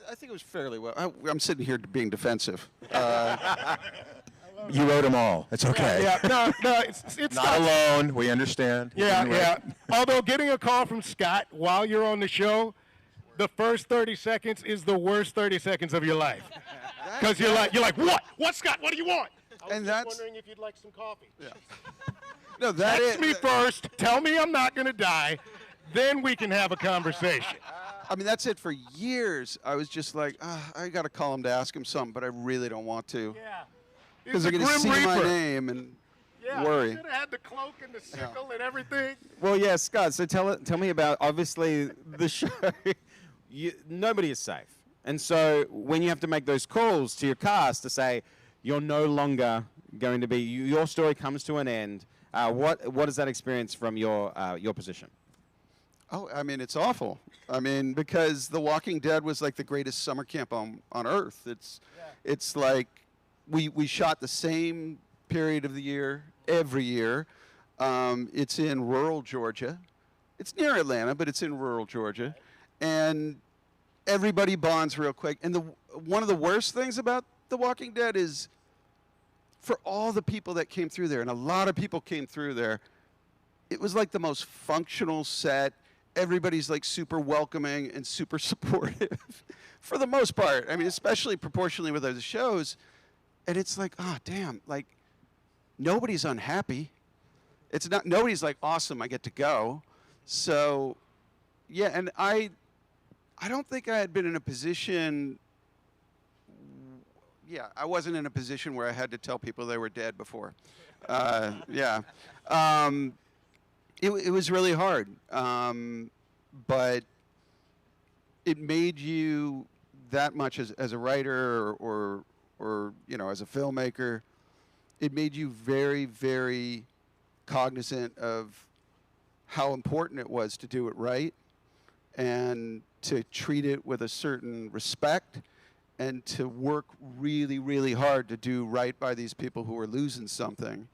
I think it was fairly well. I'm sitting here being defensive. You wrote them all. It's okay. Yeah. No, it's not alone. We understand. Yeah. Although getting a call from Scott while you're on the show, the first 30 seconds is the worst 30 seconds of your life. Because you're like, what? What, Scott? What do you want? I was just wondering if you'd like some coffee. Yeah. No, text me first. Tell me I'm not going to die. Then we can have a conversation. I mean, that's it for years. I was just like, I got to call him to ask him something, but I really don't want to. Yeah. Because they're going to see my name and worry. You should have had the cloak and the sickle and everything. Well, yeah, Scott, so tell me about, obviously, the show. Nobody is safe. And so when you have to make those calls to your cast to say, you're no longer going to be, your story comes to an end, what is that experience from your position? Oh, I mean, it's awful. I mean, because The Walking Dead was like the greatest summer camp on Earth. It's like we shot the same period of the year every year. It's in rural Georgia. It's near Atlanta, but it's in rural Georgia. And everybody bonds real quick. And one of the worst things about The Walking Dead is for all the people that came through there, and a lot of people came through there, it was like the most functional set. Everybody's like super welcoming and super supportive for the most part. I mean, especially proportionally with other shows. And it's like, oh, damn, like nobody's unhappy. Nobody's like, awesome, I get to go. So, yeah, and I don't think I had been in a position, I wasn't in a position where I had to tell people they were dead before. It was really hard, but it made you that much as a writer or as a filmmaker. It made you very, very cognizant of how important it was to do it right and to treat it with a certain respect and to work really, really hard to do right by these people who were losing something.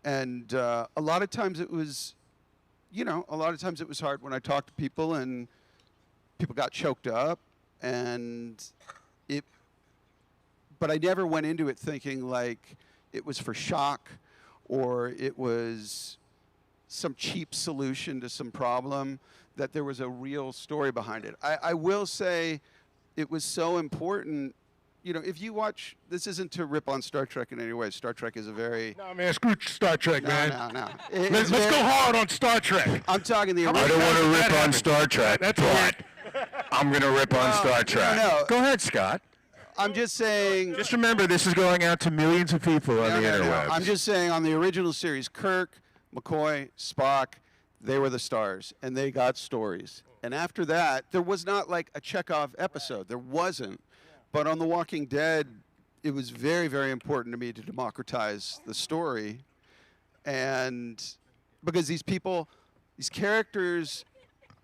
And a lot of times it was hard when I talked to people and people got choked up but I never went into it thinking like it was for shock or it was some cheap solution to some problem, that there was a real story behind it. I will say it was so important. You know, if you watch, this isn't to rip on Star Trek in any way. Star Trek is a very... No, man, screw Star Trek, man. No. Let's go hard on Star Trek. I'm talking the I don't want to rip on Star Trek, That's but right. I'm going to rip on Star Trek. No. Go ahead, Scott. I'm just saying... Just remember, this is going out to millions of people on the interwebs. I'm just saying on the original series, Kirk, McCoy, Spock, they were the stars, and they got stories. And after that, there was not like a Chekhov episode. There wasn't. But on The Walking Dead, it was very, very important to me to democratize the story. And because these characters,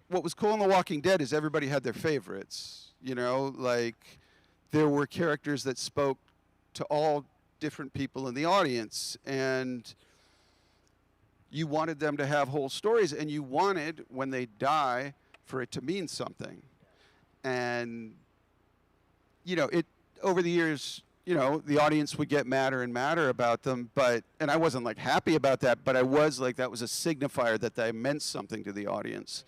what was cool in The Walking Dead is everybody had their favorites. You know, like there were characters that spoke to all different people in the audience, and you wanted them to have whole stories, and you wanted, when they die, for it to mean something. And, you know, over the years, you know, the audience would get madder and madder about them, and I wasn't like happy about that, but I was like, that was a signifier that they meant something to the audience.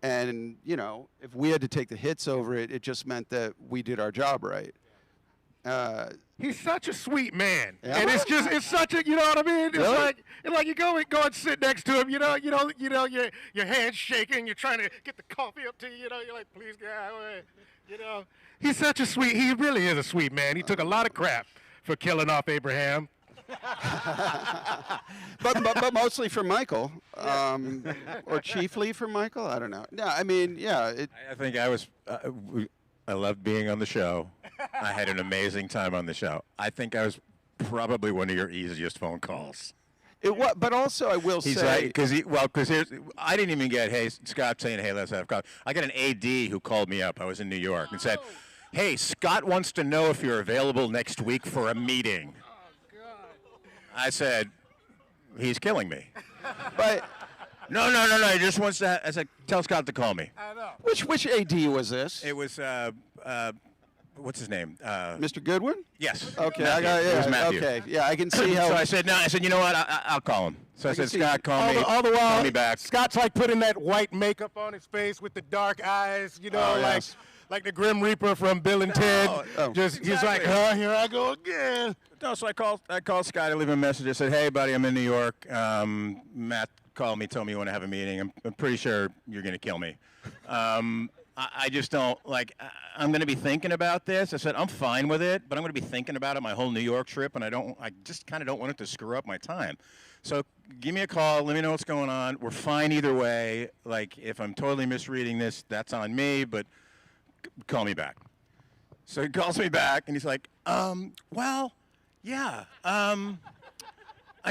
And, you know, if we had to take the hits over it, it just meant that we did our job right. He's such a sweet man, Yeah. and it's such a, you know what I mean? Really? It's like you go and sit next to him, you know, your hand's shaking, you're trying to get the coffee up to you, you know, you're like, please get out of the way, you know. He's such a sweet, he really is a sweet man. He took a lot of crap for killing off Abraham. but mostly for Michael, or chiefly for Michael. I don't know. No, I mean, yeah. I think I was. I loved being on the show. I had an amazing time on the show. I think I was probably one of your easiest phone calls. It was, but also I will He's say, like, because I didn't even get, hey, Scott saying, hey, let's have coffee. I got an AD who called me up. I was in New York and said, hey, Scott wants to know if you're available next week for a meeting. I said, he's killing me. but No. He just wants to. I said, tell Scott to call me. I know. which AD was this? It was what's his name? Mr. Goodwin? Yes. Okay, Matthew. It was Matthew. okay, yeah, I can see how. So I said, no. I said, you know what? I'll call him. So I can said, see- Scott, call me. All the while, Call me back. Scott's like putting that white makeup on his face with the dark eyes, you know, Oh, yes. like the Grim Reaper from Bill and Ted. Oh. He's like, huh, here I go again. No, so I called Scott. I leave him a message. I said, hey, buddy, I'm in New York. Matt called me, told me you want to have a meeting. I'm pretty sure you're going to kill me. I just don't, like, I'm going to be thinking about this. I said, I'm fine with it, but I'm going to be thinking about it my whole New York trip, and I just kind of don't want it to screw up my time. So give me a call. Let me know what's going on. We're fine either way. Like, if I'm totally misreading this, that's on me, but call me back. So he calls me back, and he's like, well, yeah. I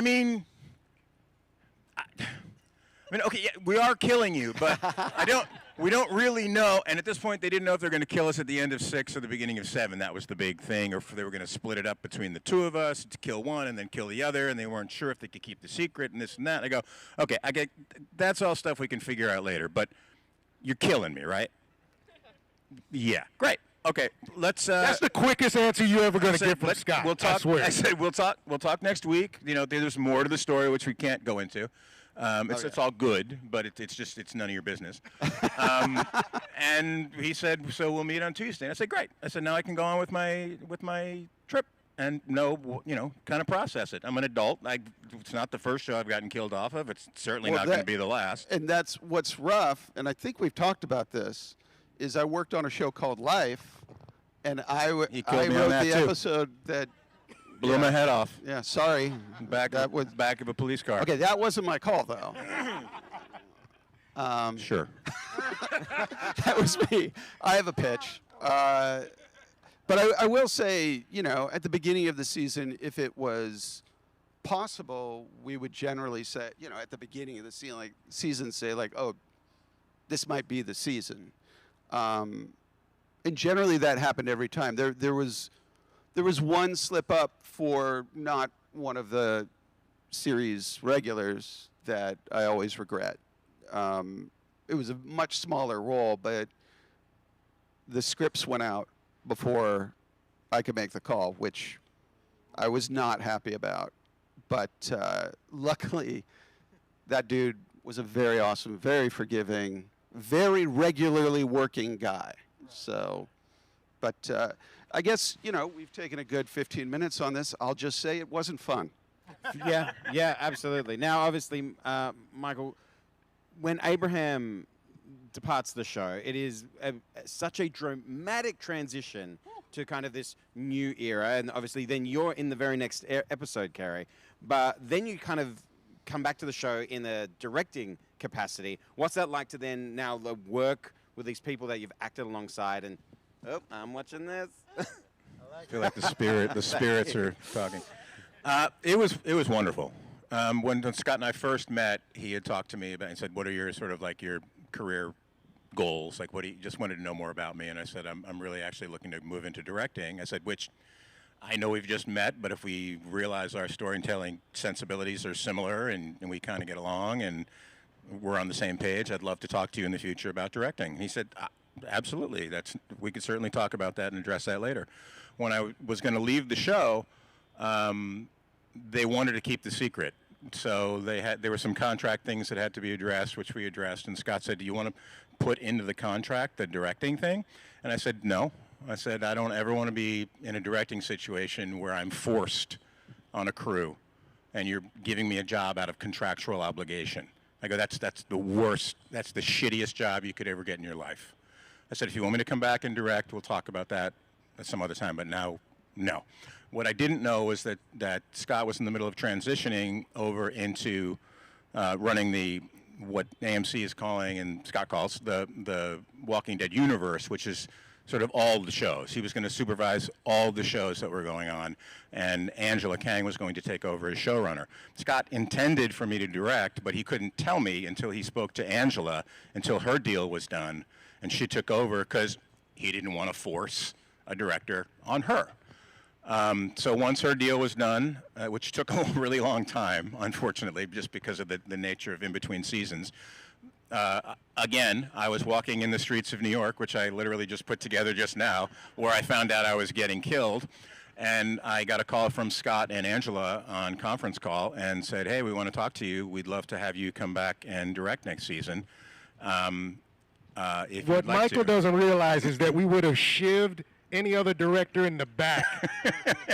mean, okay, yeah, we are killing you, but we don't really know. And at this point, they didn't know if they were going to kill us at the end of 6 or the beginning of 7. That was the big thing, or if they were going to split it up between the two of us to kill one and then kill the other, and they weren't sure if they could keep the secret and this and that. And I go, okay, that's all stuff we can figure out later, but you're killing me, right? Yeah, great. Okay, let's. That's the quickest answer you're ever going to get from Scott. We'll talk. I swear. I said we'll talk. We'll talk next week. You know, there's more to the story which we can't go into. It's all good, but it's none of your business. And he said, so we'll meet on Tuesday. And I said, great. I said, now I can go on with my trip and kind of process it. I'm an adult. It's not the first show I've gotten killed off of. It's certainly not going to be the last. And that's what's rough, and I think we've talked about this, is I worked on a show called Life, and I wrote me on that the too. episode that Blew my head off. Yeah, sorry. Back of a police car. Okay, that wasn't my call though. Sure. That was me. I have a pitch. But I will say, at the beginning of the season, if it was possible, we would generally say, at the beginning of the season, say like, oh, this might be the season. And generally that happened every time. There was one slip up for not one of the series regulars that I always regret. It was a much smaller role, but the scripts went out before I could make the call, which I was not happy about. But luckily, that dude was a very awesome, very forgiving, very regularly working guy. So, but I guess, we've taken a good 15 minutes on this. I'll just say it wasn't fun. Yeah, absolutely. Now, obviously, Michael, when Abraham departs the show, it is such a dramatic transition to kind of this new era, and obviously then you're in the very next episode, Khary, but then you kind of come back to the show in a directing capacity. What's that like to then now work with these people that you've acted alongside and, oh, I'm watching this. I feel like the spirits are talking. It was wonderful. When Scott and I first met, he had talked to me about and said, "What are your sort of like your career goals? Like, what do you just wanted to know more about me?" And I said, "I'm really actually looking to move into directing." I said, "Which I know we've just met, but if we realize our storytelling sensibilities are similar and we kind of get along and we're on the same page, I'd love to talk to you in the future about directing. He said, absolutely. We could certainly talk about that and address that later. When I was going to leave the show, they wanted to keep the secret. So there were some contract things that had to be addressed, which we addressed. And Scott said, do you want to put into the contract the directing thing? And I said, no. I said, I don't ever want to be in a directing situation where I'm forced on a crew and you're giving me a job out of contractual obligation. I go, that's the worst, that's the shittiest job you could ever get in your life. I said, if you want me to come back and direct, we'll talk about that at some other time, but now, no. What I didn't know was that Scott was in the middle of transitioning over into running what AMC is calling, and Scott calls, the Walking Dead universe, which is sort of all the shows. He was going to supervise all the shows that were going on, and Angela Kang was going to take over as showrunner. Scott intended for me to direct, but he couldn't tell me until he spoke to Angela, until her deal was done, and she took over because he didn't want to force a director on her. So once her deal was done, which took a really long time, unfortunately, just because of the nature of in-between seasons, again, I was walking in the streets of New York, which I literally just put together just now, where I found out I was getting killed. And I got a call from Scott and Angela on conference call and said, hey, we want to talk to you. We'd love to have you come back and direct next season. What Michael doesn't realize is that we would have shivved any other director in the back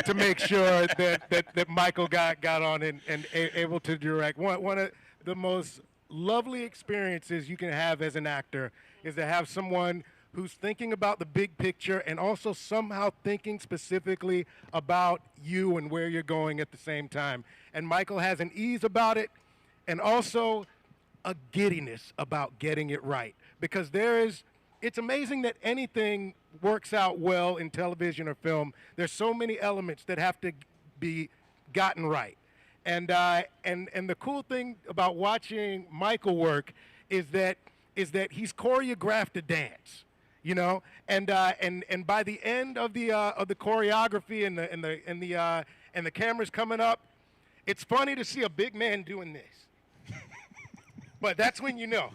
to make sure that Michael got on and able to direct. One of the most lovely experiences you can have as an actor is to have someone who's thinking about the big picture and also somehow thinking specifically about you and where you're going at the same time. And Michael has an ease about it and also a giddiness about getting it right, because it's amazing that anything works out well in television or film. There's so many elements that have to be gotten right. And the cool thing about watching Michael work is that he's choreographed a dance, you know, and by the end of the choreography and the cameras coming up, it's funny to see a big man doing this. But that's when you know.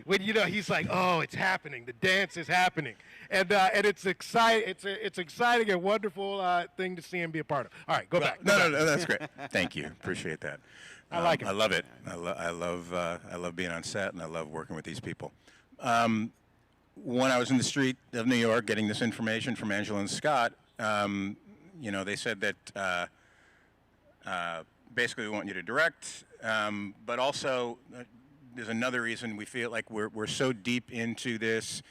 When you know he's like, oh, it's happening. The dance is happening, and it's exciting. It's exciting and wonderful thing to see him be a part of. All right, go back. No, that's great. Thank you. Appreciate that. I like it. I love it. I love being on set, and I love working with these people. When I was in the street of New York getting this information from Angela and Scott, they said that basically we want you to direct, but also. There's another reason we feel like we're so deep into this.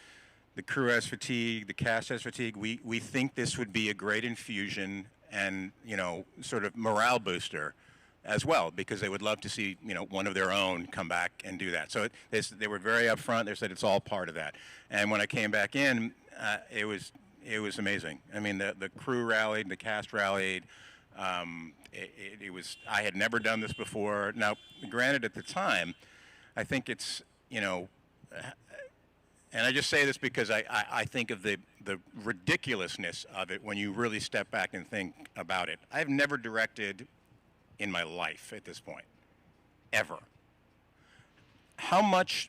The crew has fatigue, the cast has fatigue. We think this would be a great infusion and, sort of morale booster as well, because they would love to see, one of their own come back and do that. So they were very upfront. They said it's all part of that. And when I came back in, it was amazing. I mean, the crew rallied, the cast rallied. It was, I had never done this before. Now, granted, at the time, I think it's, and I just say this because I think of the ridiculousness of it when you really step back and think about it. I've never directed in my life at this point, ever. How much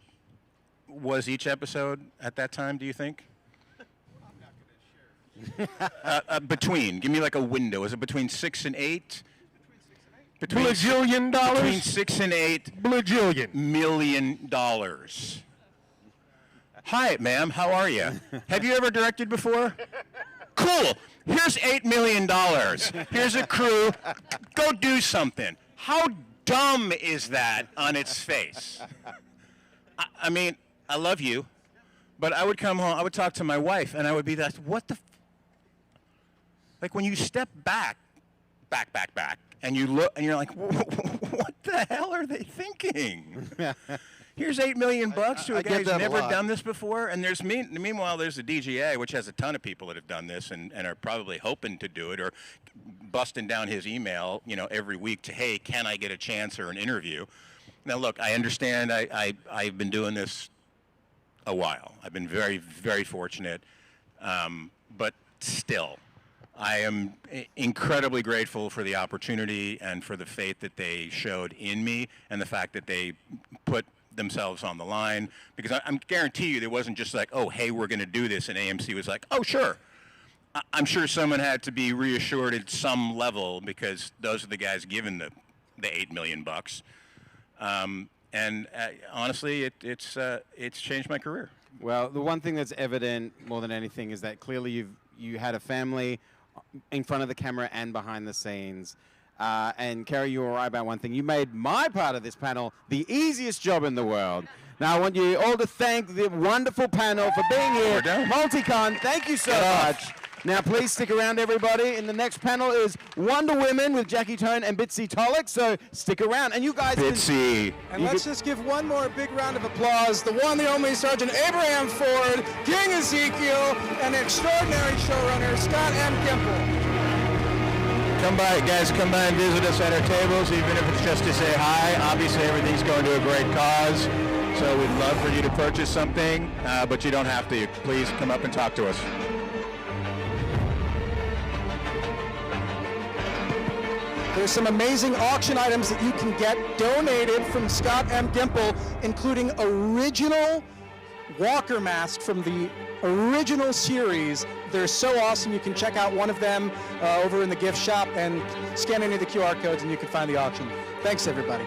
was each episode at that time, do you think? I'm not going to share. Between, give me like a window. Is it between 6 and 8? $1 dollars? Between $6 and $8 million. Hi, ma'am. How are you? Have you ever directed before? Cool. Here's $8 million. Here's a crew. Go do something. How dumb is that on its face? I mean, I love you, but I would come home, I would talk to my wife, and I would be like, what the like when you step back, and you look, and you're like, what the hell are they thinking? Here's $8 million to a guy who's never done this before, and meanwhile there's the DGA, which has a ton of people that have done this and are probably hoping to do it or busting down his email, every week to, hey, can I get a chance or an interview? Now look, I understand. I've been doing this a while. I've been very, very fortunate, but still. I am incredibly grateful for the opportunity and for the faith that they showed in me and the fact that they put themselves on the line, because I'm guarantee you there wasn't just like, oh, hey, we're going to do this, and AMC was like, oh, sure. I'm sure someone had to be reassured at some level, because those are the guys given the $8 million bucks. Honestly, it's changed my career. Well, the one thing that's evident more than anything is that clearly you had a family in front of the camera and behind the scenes. And Khary, you were right about one thing. You made my part of this panel the easiest job in the world. Now, I want you all to thank the wonderful panel for being here. MultiCon, thank you so much. Now, please stick around, everybody. In the next panel is Wonder Women with Jackie Tohn and Bitsie Tulloch. So stick around. And you guys Bitsie. And let's just give one more big round of applause. The one, the only Sergeant Abraham Ford, King Ezekiel, and extraordinary showrunner, Scott M. Gimple. Come by, guys, come by and visit us at our tables, even if it's just to say hi. Obviously, everything's going to a great cause. So we'd love for you to purchase something, but you don't have to. Please come up and talk to us. There's some amazing auction items that you can get donated from Scott M. Gimple, including original Walker masks from the original series. They're so awesome. You can check out one of them over in the gift shop and scan any of the QR codes and you can find the auction. Thanks, everybody.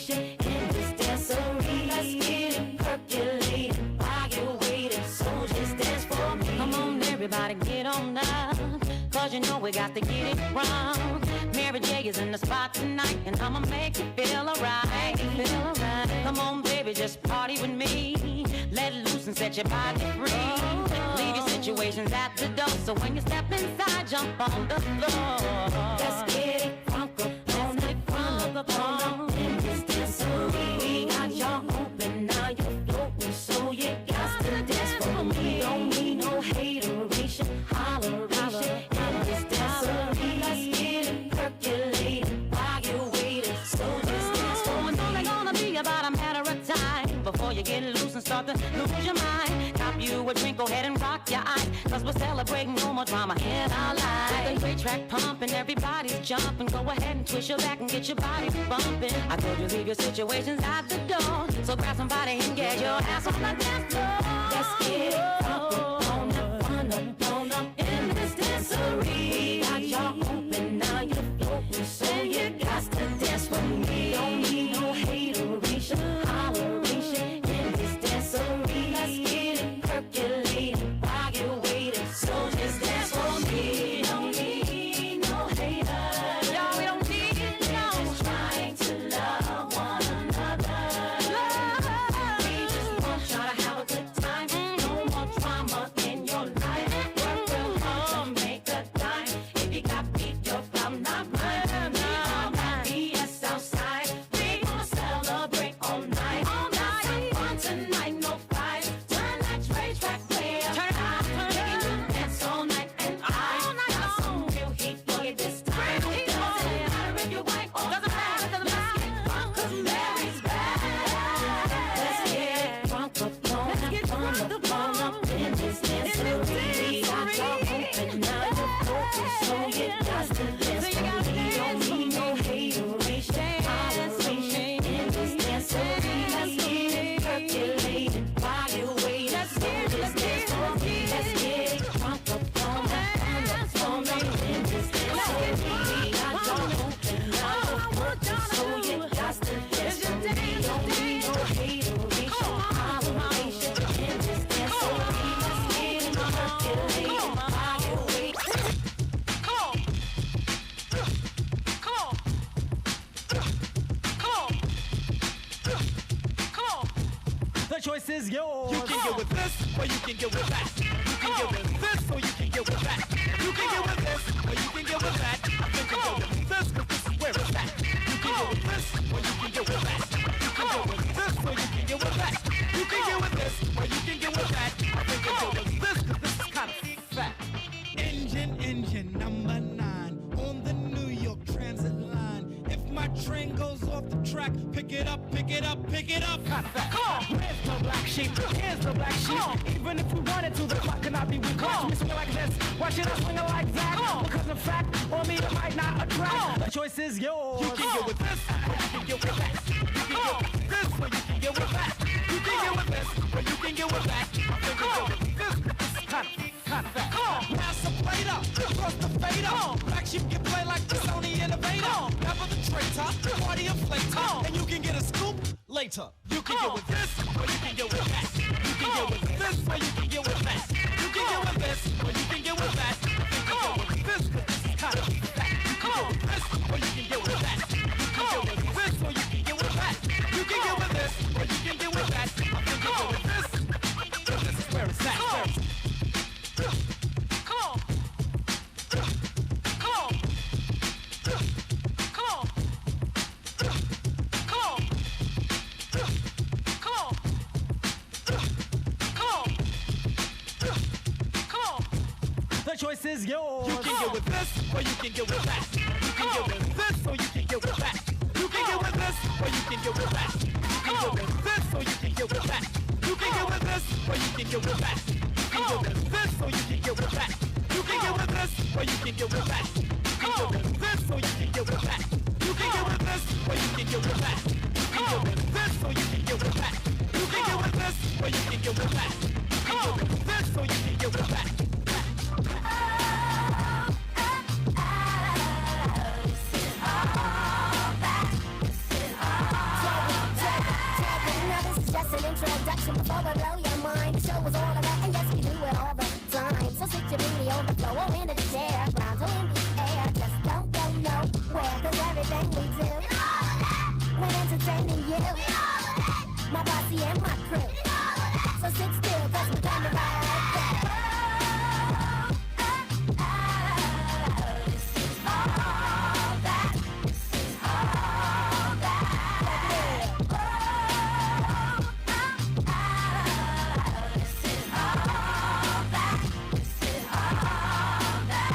holleration in this dancery. Let's get it percolating while you're waiting. So just dance for me. Come on, everybody, get on up. Cause you know we got to get it wrong. Mary J is in the spot tonight, and I'ma make you feel alright. Come on, baby, just party with me. Let loose and set your body free. Leave your situations at the door, so when you step inside, jump on the floor. Let's get it crunk up on in this dancery. We got y'all open, now you're floating, so you got to dance for me. Don't need no hateration, holleration in this dancery. Let's get it percolating while you're waiting, so just dance for me. It's only gonna be about a matter of time before you get loose and start to lose your mind. Cop you a drink, go ahead and rock your eyes, cause we're celebrating no more drama in our lives. With the great track pumping, everybody's jumping. Go ahead and twist your back and get your body bumping. I told you leave your situations at the door, so grab somebody and get your ass on the dance floor. Let's get it up in this dancery. We got y'all open, now you're floating, so you got to dance with me. Don't need no hateration, holleration in this dancery. Let's get it percolating while you're waiting, so just dance for me. Don't need no haters, y'all, we don't need no. Just trying to love one another. We just want y'all to have a good time. No more drama in your life. Work real hard to make a dime. If you got beat, your problem not mine. We all got BS outside. We gonna celebrate all night. Have some fun tonight, no fights. Turn that track way up high. Making you dance all night, and I got some real heat for you this time. Doesn't matter if you're white or black. Let's get drunk 'cause Mary's back. Let's get drunk up in this dancery. We got y'all open, now you're floating, so you got to dance for me. Don't need no hateration, holleration in this dancery. Let's get it percolating while you're waiting, so just dance for me. Let's get it drunk up in this dancery. We got y'all open, now you're floating, so you got to dance for me. Don't need no hateration, holleration in this dancery. Let's get it percolating while you're waiting. The choice is yours. You can get with this, or you can get with that. You can get with this, or you can get with that. You can get with this, or you can get with that. I think you can get with this, cause this is where it's at. You can get with this, or you can get with that. You can get with this, or you can get with that. You can get with this, or you can get with that. I think you can get with this, cause this is kind of fat. Engine number 9 on the New York Transit line. If my train goes off the track, pick it up, pick it up, pick it up. Kind of fat. Come on, where's the black sheep? Here's the black sheep. Even if we wanted to, the clock cannot be weak. Watch me swing like this. Why should I swing it like that? Because in fact, on me it might not attract. The choice is yours. You can get with this, or you can get with that. You can get with this, or you can get with that. You can get with this, or you can get with that. I think you get with this, this is kind of fat. Pass the plate up, cross the fader. Black sheep can play like the Sony Innovator. Never the traitor, party inflator. And you can get a scoop later. You can get with this, or you can get with that. You can get with this, or you can get with that. You can get with this, or you can get with that. I think you get with this, cause this is kind of fat. You can get with this, or you can get with that. You can get with this, or you can get with that. You can get with this, or you can get with that. I think you get with this, cause this is where it's at. The choice is yours. You can get with this, or you can get with that. You can get with this, or you can get with that. You can get with this, or you can get with that. You can get with this, or you can get with that. You can get with this, or you can get with that. You can get with this, or you can get with that. You can get with this, or you can get with that. You can get with this, or you can get with that. You can get with this, or you can get with that. You can get with this, or you can get with that. You can get with this, or you can get with that. You can get with this, or you can get with that. This is all that. This is all. action before I blow your mind. The show was all of that, and yes, we do it all the time. So sit your booty on the floor or into the chair, ground or in the air. Just don't go nowhere, 'cause everything we do, we're entertaining you, my posse and my crew. So sit still, 'cause we're coming right back. This is all that. This is all that. This is all that. This is all that.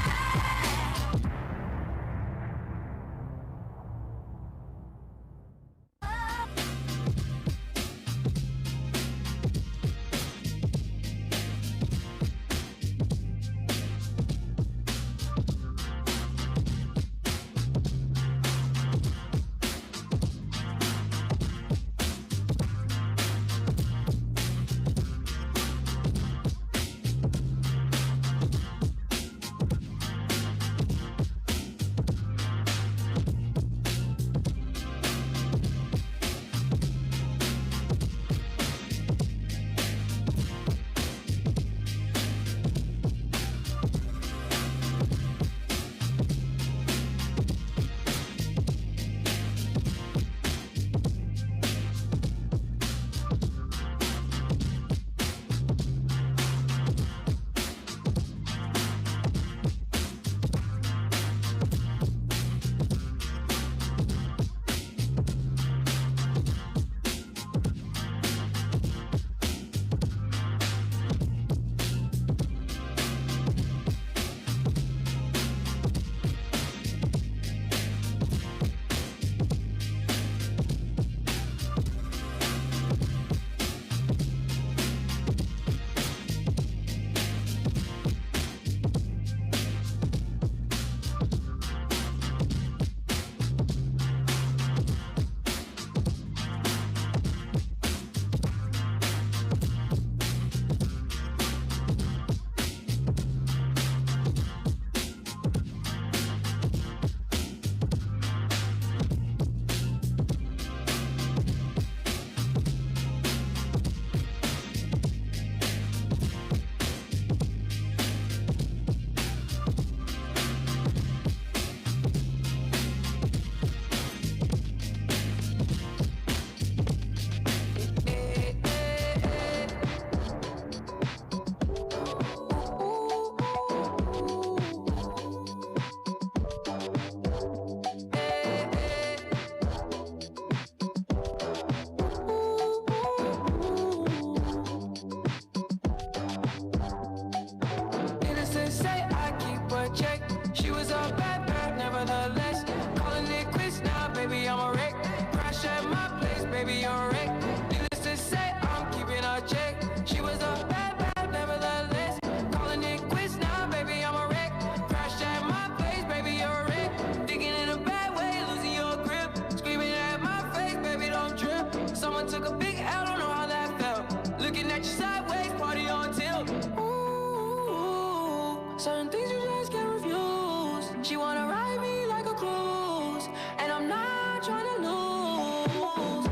Certain things you just can't refuse. She wanna ride me like a cruise, and I'm not trying to lose.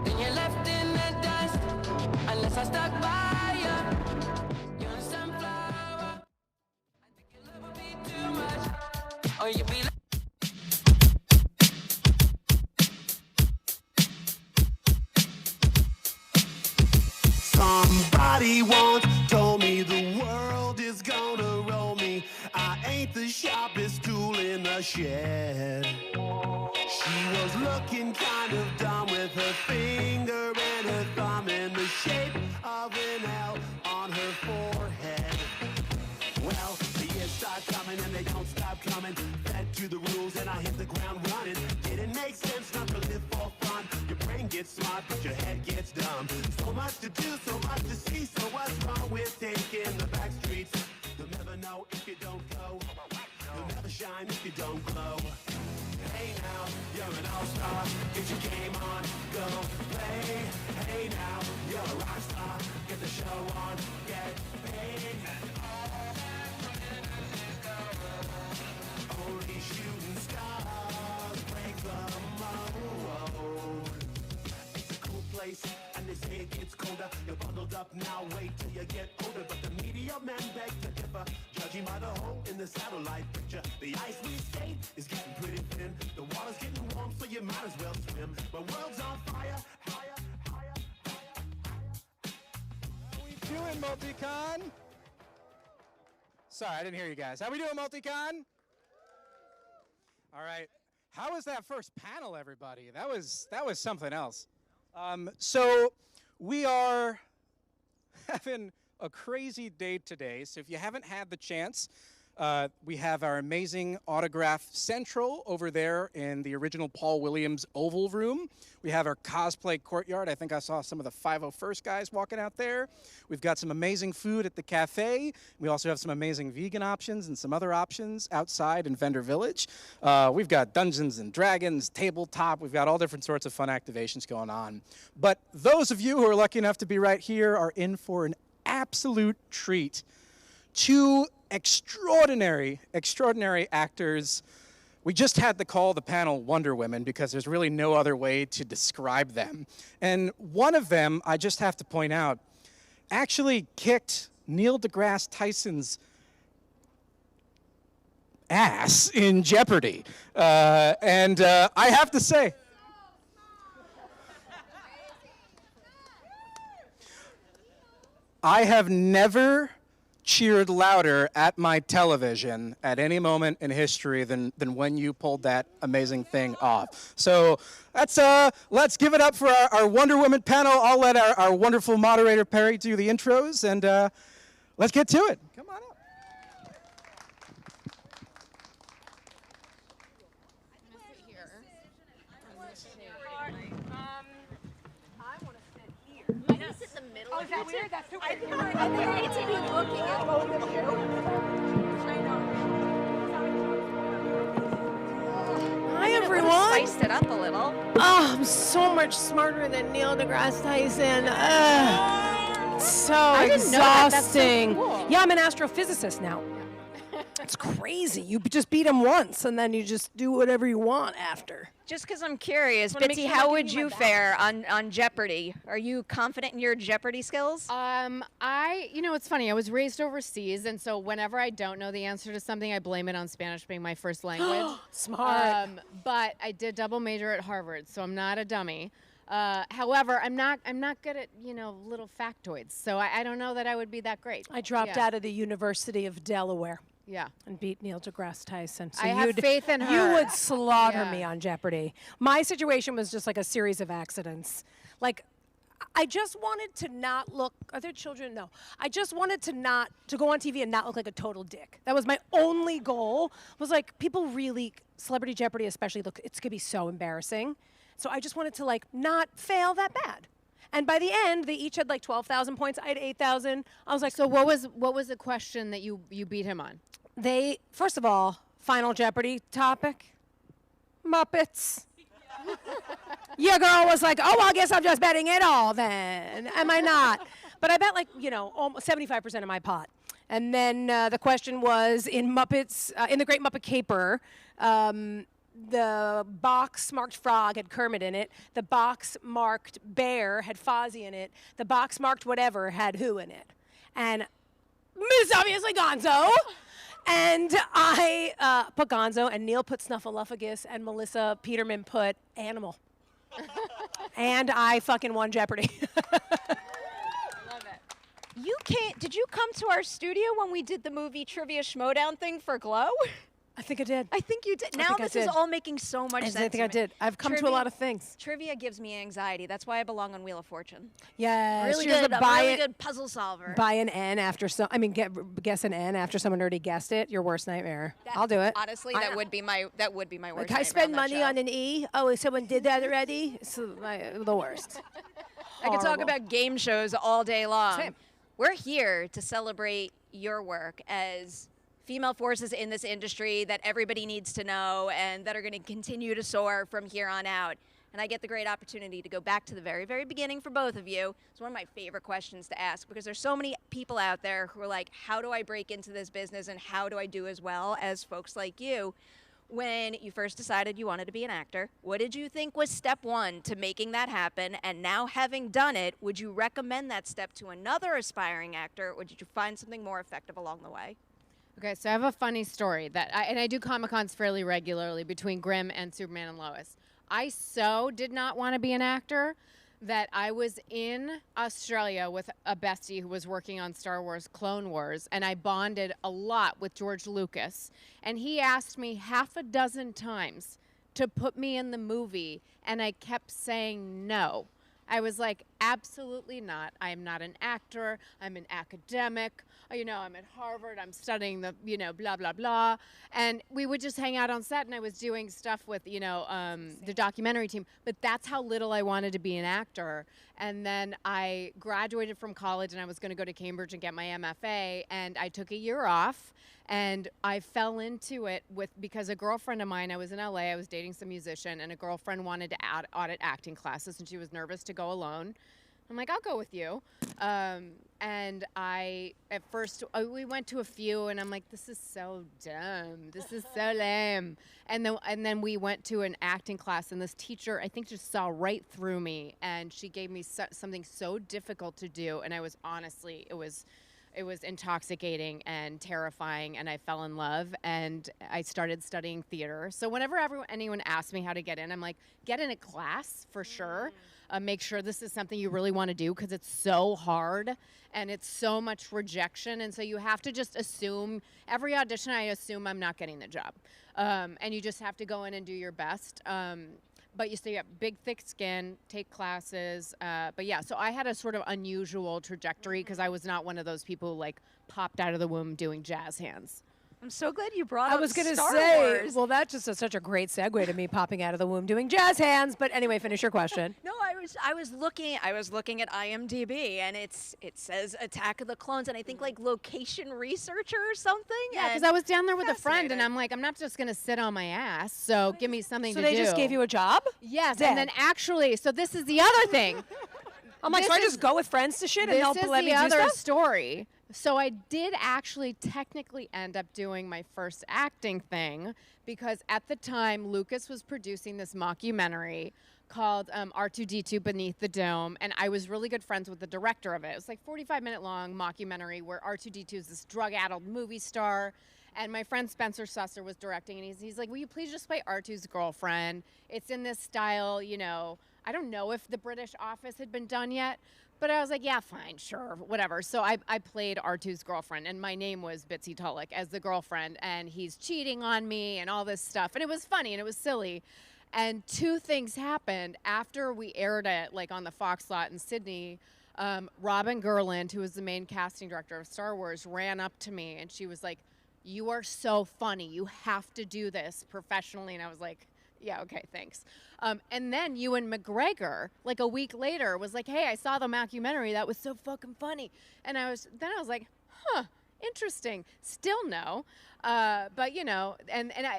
Then you're left in the dust, unless I stuck by you. You're a sunflower. I think your love would be too much, or you'd be. Somebody once told me the world is gonna roll me. I ain't the sharpest tool in the shed. She was looking kind of dumb with her finger and her thumb in the shape of an L on her forehead. Well, the years start coming and they don't stop coming. Fed to the rules and I hit the ground running. Didn't make sense not to live for fun. Your brain gets smart but your head gets dumb. So much to do, so much to see. So what's wrong with taking the back streets? You'll never know if you don't go. You'll never shine if you don't glow. Hey now, you're an all-star. Get your game on, go play. Hey now, you're a rock star. Get the show on, get paid. Only shooting stars break the mold. It's a cool place, and they say it gets colder. now wait till you get older. But the media men beg to differ, judging by the hole in the satellite picture. The ice we skate is getting pretty thin. The water's getting warm, so you might as well swim. My world's on fire, higher, higher. How we doing, MultiCon? Sorry, I didn't hear you guys. How we doing, MultiCon? All right. How was that first panel, everybody? That was something else. So we are having a crazy day today. So if you haven't had the chance, we have our amazing autograph central over there in the original Paul Williams Oval Room. We have our cosplay courtyard. I think I saw some of the 501st guys walking out there. We've got some amazing food at the cafe. We also have some amazing vegan options and some other options outside in Vendor Village. We've got Dungeons and Dragons, tabletop. We've got all different sorts of fun activations going on. But those of you who are lucky enough to be right here are in for an absolute treat. Two extraordinary actors. We just had to call the panel Wonder Women because there's really no other way to describe them. And one of them, I just have to point out, actually kicked Neil deGrasse Tyson's ass in Jeopardy. I have to say, I have never cheered louder at my television at any moment in history than when you pulled that amazing thing off. So let's give it up for our Wonder Woman panel. I'll let our wonderful moderator Perri do the intros, and let's get to it. Come on up. Oh, is that weird? That's too weird. I think I need to be looking at both of you. I know. Hi, everyone. Spiced it up a little. Oh, I'm so much smarter than Neil deGrasse Tyson. It's so exhausting. Cool. Yeah, I'm an astrophysicist now. It's crazy. You just beat him once, and then you just do whatever you want after. Just because I'm curious, Bitsie, how would you fare on Jeopardy? Are you confident in your Jeopardy skills? It's funny. I was raised overseas, and so whenever I don't know the answer to something, I blame it on Spanish being my first language. Smart. But I did double major at Harvard, so I'm not a dummy. However, I'm not good at little factoids, so I don't know that I would be that great. I dropped out of the University of Delaware. Yeah. And beat Neil deGrasse Tyson. So I have faith in her. You would slaughter me on Jeopardy. My situation was just like a series of accidents. Like, I just wanted to not look, are there children? No. I just wanted to go on TV and not look like a total dick. That was my only goal, was like, people really, Celebrity Jeopardy especially, look, it's gonna be so embarrassing. So I just wanted to like not fail that bad. And by the end, they each had like 12,000 points. I had 8,000. I was like, so what was the question that you beat him on? They, first of all, Final Jeopardy topic, Muppets. Your girl was like, oh, well, I guess I'm just betting it all then. Am I not? But I bet like, almost 75% of my pot. And then the question was in Muppets, in the Great Muppet Caper, the box marked Frog had Kermit in it. The box marked Bear had Fozzie in it. The box marked whatever had who in it. And Miss obviously Gonzo. And I put Gonzo, and Neil put Snuffleupagus, and Melissa Peterman put Animal. And I fucking won Jeopardy. Love it. Did you come to our studio when we did the movie Trivia Schmodown thing for Glow? I think I did. I think you did. Now this is all making so much sense. I think I did. I've come to a lot of things. Trivia gives me anxiety. That's why I belong on Wheel of Fortune. Yeah, really good puzzle solver. Buy an N after guess an N after someone already guessed it. Your worst nightmare. I'll do it. Honestly, that would be my worst nightmare. Can I spend money on an E? Oh, someone did that already? It's the worst. I could talk about game shows all day long. Same. We're here to celebrate your work as female forces in this industry that everybody needs to know and that are going to continue to soar from here on out. And I get the great opportunity to go back to the very, very beginning for both of you. It's one of my favorite questions to ask because there's so many people out there who are like, how do I break into this business and how do I do as well as folks like you? when you first decided you wanted to be an actor, what did you think was step one to making that happen? And now having done it, would you recommend that step to another aspiring actor, or did you find something more effective along the way? Okay, so I have a funny story and I do Comic-Cons fairly regularly between Grimm and Superman and Lois. I so did not want to be an actor that I was in Australia with a bestie who was working on Star Wars Clone Wars, and I bonded a lot with George Lucas. And he asked me half a dozen times to put me in the movie, and I kept saying no. I was like, absolutely not. I am not an actor. I'm an academic. You know, I'm at Harvard. I'm studying the, you know, blah, blah, blah. And we would just hang out on set, and I was doing stuff with, you know, the documentary team. But that's how little I wanted to be an actor. And then I graduated from college, and I was going to go to Cambridge and get my MFA. And I took a year off, and I fell into it because a girlfriend of mine, I was in LA, I was dating some musician, and a girlfriend wanted to audit acting classes, and she was nervous to go alone. I'm like, I'll go with you. And at first, we went to a few, and I'm like, this is so dumb. This is so lame. And then we went to an acting class, and this teacher, I think, just saw right through me, and she gave me something so difficult to do, and I was honestly, it was intoxicating and terrifying, and I fell in love, and I started studying theater. So whenever anyone asks me how to get in, I'm like, get in a class for sure. Make sure this is something you really want to do, because it's so hard and it's so much rejection. And so you have to just assume, every audition I assume I'm not getting the job. And you just have to go in and do your best. But you still have big, thick skin, take classes. But yeah, so I had a sort of unusual trajectory, because I was not one of those people who like popped out of the womb doing jazz hands. I'm so glad you brought up I was going to Star say, Wars. well, that's just such a great segue to me popping out of the womb doing jazz hands. But anyway, finish your question. No, I was looking at IMDb, and it says Attack of the Clones, and I think like location researcher or something. Yeah, because I was down there with a friend, and I'm like, I'm not just going to sit on my ass, so give me something to do. So they just gave you a job? Yes, Dead. and then actually, so this is the other thing. I'm like, so I just go with friends to shit and they'll let me do stuff? This is the other story. So I did actually technically end up doing my first acting thing, because at the time, Lucas was producing this mockumentary called R2-D2 Beneath the Dome, and I was really good friends with the director of it. It was like 45-minute long mockumentary where R2-D2 is this drug-addled movie star, and my friend Spencer Susser was directing, and he's like, will you please just play R2's girlfriend? It's in this style, you know, I don't know if The British Office had been done yet, but I was like, yeah, fine, sure, whatever. So I played R2's girlfriend, and my name was Bitsie Tulloch as the girlfriend, and he's cheating on me and all this stuff. And it was funny, and it was silly. And two things happened after we aired it, like on the Fox lot in Sydney. Robin Gerland, who was the main casting director of Star Wars, ran up to me, and she was like, you are so funny. You have to do this professionally. And I was like, yeah, okay, thanks. And then Ewan McGregor, like a week later, was like, hey, I saw the mockumentary. That was so fucking funny. And I was like, huh, interesting. Still no. But, you know,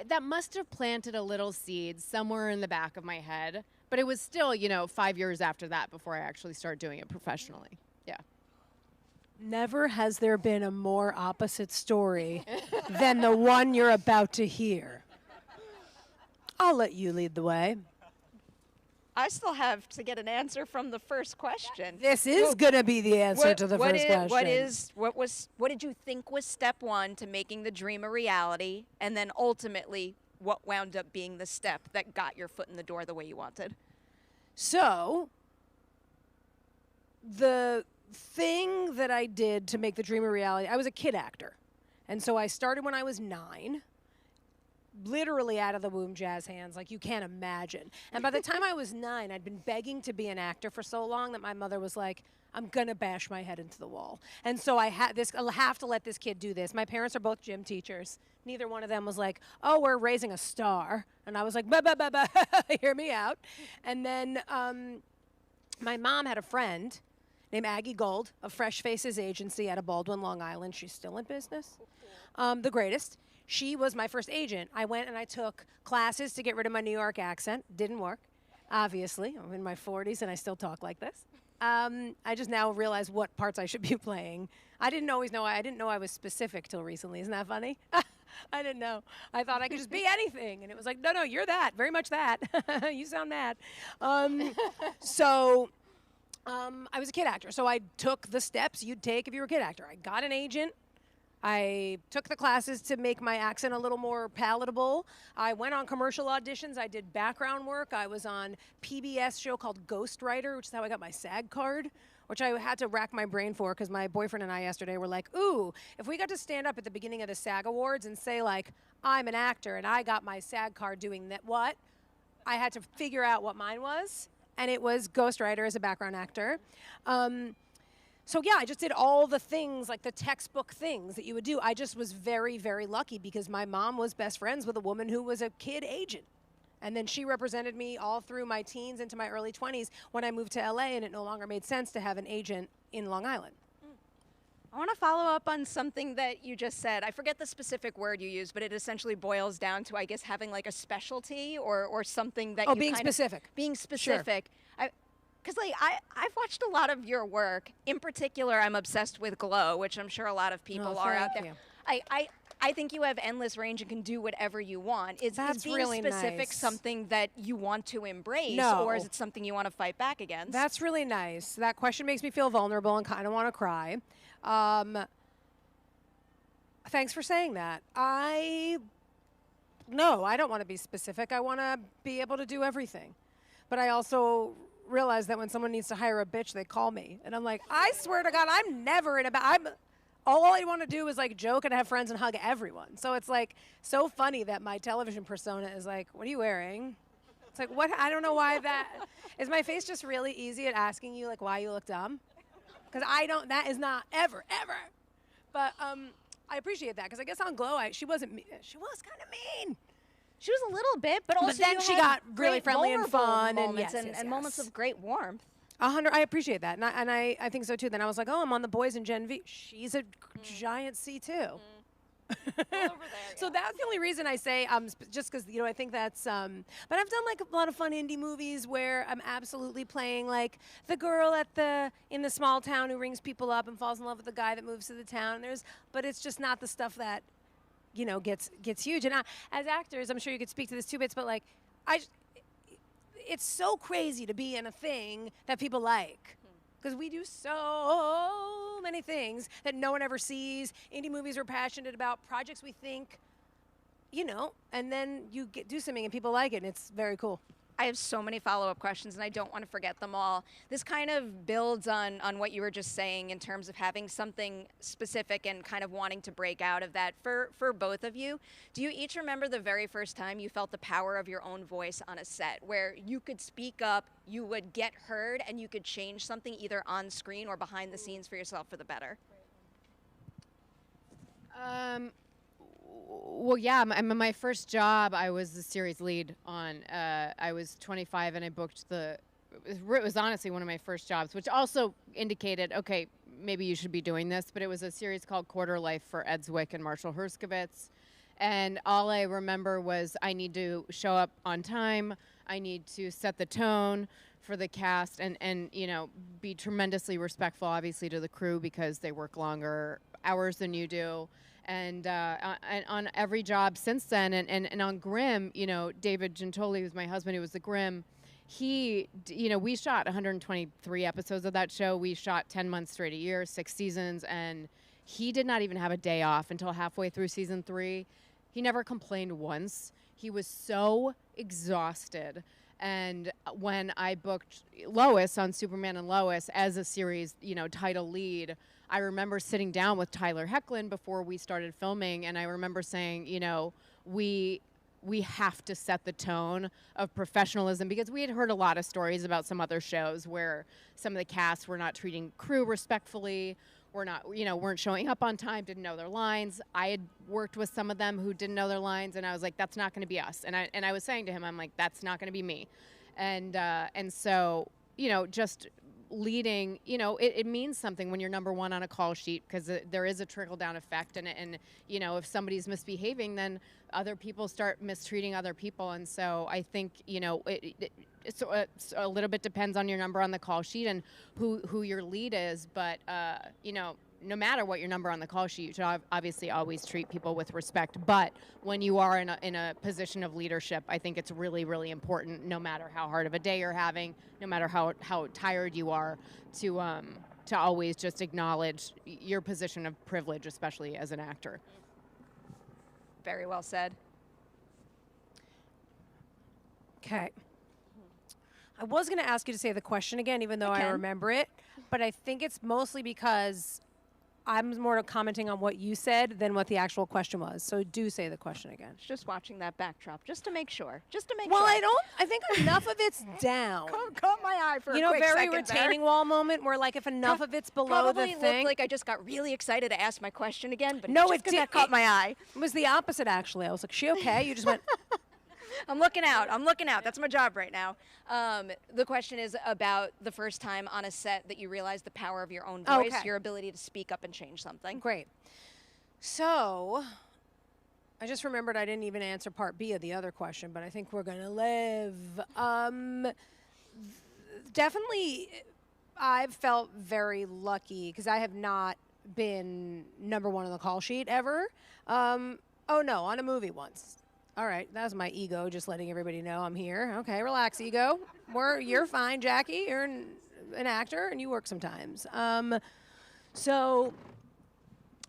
that must have planted a little seed somewhere in the back of my head. But it was still, you know, 5 years after that before I actually started doing it professionally. Yeah. Never has there been a more opposite story than the one you're about to hear. I'll let you lead the way. I still have to get an answer from the first question. This is going to be the answer to the first question. What did you think was step one to making the dream a reality, and then ultimately what wound up being the step that got your foot in the door the way you wanted? So, the thing that I did to make the dream a reality, I was a kid actor. And so I started when I was 9. Literally out of the womb jazz hands, like you can't imagine. And by the time I was 9, I'd been begging to be an actor for so long that my mother was like, I'm gonna bash my head into the wall. And so I'll have to let this kid do this. My parents are both gym teachers. Neither one of them was like, oh, we're raising a star. And I was like, bah, bah, bah, bah, hear me out. And then my mom had a friend named Aggie Gold of Fresh Faces Agency out of Baldwin, Long Island. She's still in business. The greatest. She was my first agent. I went and I took classes to get rid of my New York accent. Didn't work, obviously. I'm in my 40s and I still talk like this. I just now realize what parts I should be playing. I didn't know I was specific till recently. Isn't that funny? I didn't know. I thought I could just be anything. And it was like, no, you're that. Very much that. You sound mad. So I was a kid actor. So I took the steps you'd take if you were a kid actor. I got an agent. I took the classes to make my accent a little more palatable. I went on commercial auditions. I did background work. I was on PBS show called Ghostwriter, which is how I got my SAG card, which I had to rack my brain for because my boyfriend and I yesterday were like, ooh, if we got to stand up at the beginning of the SAG Awards and say, like, I'm an actor and I got my SAG card doing that, what? I had to figure out what mine was, and it was Ghostwriter as a background actor. So yeah, I just did all the things, like the textbook things that you would do. I just was very, very lucky because my mom was best friends with a woman who was a kid agent. And then she represented me all through my teens into my early 20s when I moved to LA, and it no longer made sense to have an agent in Long Island. I want to follow up on something that you just said. I forget the specific word you used, but it essentially boils down to, I guess, having like a specialty or something that being specific. Being specific. Sure. Because like I've watched a lot of your work. In particular, I'm obsessed with Glow, which I'm sure a lot of people are out there. I think you have endless range and can do whatever you want. Is being really specific nice. something that you want to embrace, No. or is it something you want to fight back against? That's really nice. That question makes me feel vulnerable and kind of want to cry. Thanks for saying that. No, I don't want to be specific. I want to be able to do everything. But I also realize that when someone needs to hire a bitch, they call me. And I'm like, I swear to God, I'm never in a all I want to do is like joke and have friends and hug everyone. So it's like so funny that my television persona is like, what are you wearing? It's like, what? I don't know why that. Is my face just really easy at asking you like why you look dumb? Because that is not ever. But I appreciate that because I guess on Glow, she wasn't she was kind of mean. She was a little bit, but also then you she had got really great friendly and vulnerable fun moments and yes, and moments of great warmth. 100. I appreciate that, and I think so too. Then I was like, oh, I'm on The Boys and Gen V. She's a giant C too. So that's the only reason I say just because I think that's. But I've done like a lot of fun indie movies where I'm absolutely playing like the girl in the small town who rings people up and falls in love with the guy that moves to the town. But it's just not the stuff that gets huge. And as actors, I'm sure you could speak to this too, Bits, but like it's so crazy to be in a thing that people like. Because we do so many things that no one ever sees. Indie movies we're passionate about, projects we think, and then you do something and people like it, and it's very cool. I have so many follow-up questions, and I don't want to forget them all. This kind of builds on what you were just saying in terms of having something specific and kind of wanting to break out of that for both of you. Do you each remember the very first time you felt the power of your own voice on a set, where you could speak up, you would get heard, and you could change something either on screen or behind the scenes for yourself for the better? Well, yeah, my first job, I was the series lead on. I was 25 and I booked it was honestly one of my first jobs, which also indicated, okay, maybe you should be doing this. But it was a series called Quarter Life for Ed Zwick and Marshall Herskovitz. And all I remember was I need to show up on time. I need to set the tone for the cast and be tremendously respectful, obviously, to the crew because they work longer hours than you do. And on every job since then, and on Grimm, David Gentoli, who's my husband, who was the Grimm, we shot 123 episodes of that show. We shot 10 months straight a year, 6 seasons, and he did not even have a day off until halfway through season 3. He never complained once. He was so exhausted. And when I booked Lois on Superman and Lois as a series, title lead, I remember sitting down with Tyler Hoechlin before we started filming, and I remember saying, we have to set the tone of professionalism, because we had heard a lot of stories about some other shows where some of the casts were not treating crew respectfully, weren't showing up on time, didn't know their lines. I had worked with some of them who didn't know their lines, and I was like, that's not going to be us. And I was saying to him, I'm like, that's not going to be me. And so, just leading, it means something when you're number one on a call sheet, because there is a trickle-down effect, and if somebody's misbehaving, then other people start mistreating other people. And so I think, it's a little bit depends on your number on the call sheet and who your lead is, but no matter what your number on the call sheet, you should obviously always treat people with respect. But when you are in a position of leadership, I think it's really, really important, no matter how hard of a day you're having, no matter how tired you are, to always just acknowledge your position of privilege, especially as an actor. Very well said. Okay. I was going to ask you to say the question again, even though I remember it, but I think it's mostly because I'm more commenting on what you said than what the actual question was. So do say the question again. Just watching that backdrop, just to make sure. Well, I think enough of it's down. Caught my eye for a quick very second retaining there. wall moment where, like, if enough of it's below Probably the thing. looked like I just got really excited to ask my question again, but No, just it 'cause did. that caught my eye. It was the opposite, actually. I was like, she okay? You just went. I'm looking out. That's my job right now. The question is about the first time on a set that you realized the power of your own voice, Okay. your ability to speak up and change something. Great. So, I just remembered I didn't even answer part B of the other question, but I think we're going to live. Definitely, I've felt very lucky because I have not been number one on the call sheet ever. Oh, no, on a movie once. All right, that was my ego, just letting everybody know I'm here. Okay, relax, ego. You're fine, Jackie. You're an actor, and you work sometimes. So,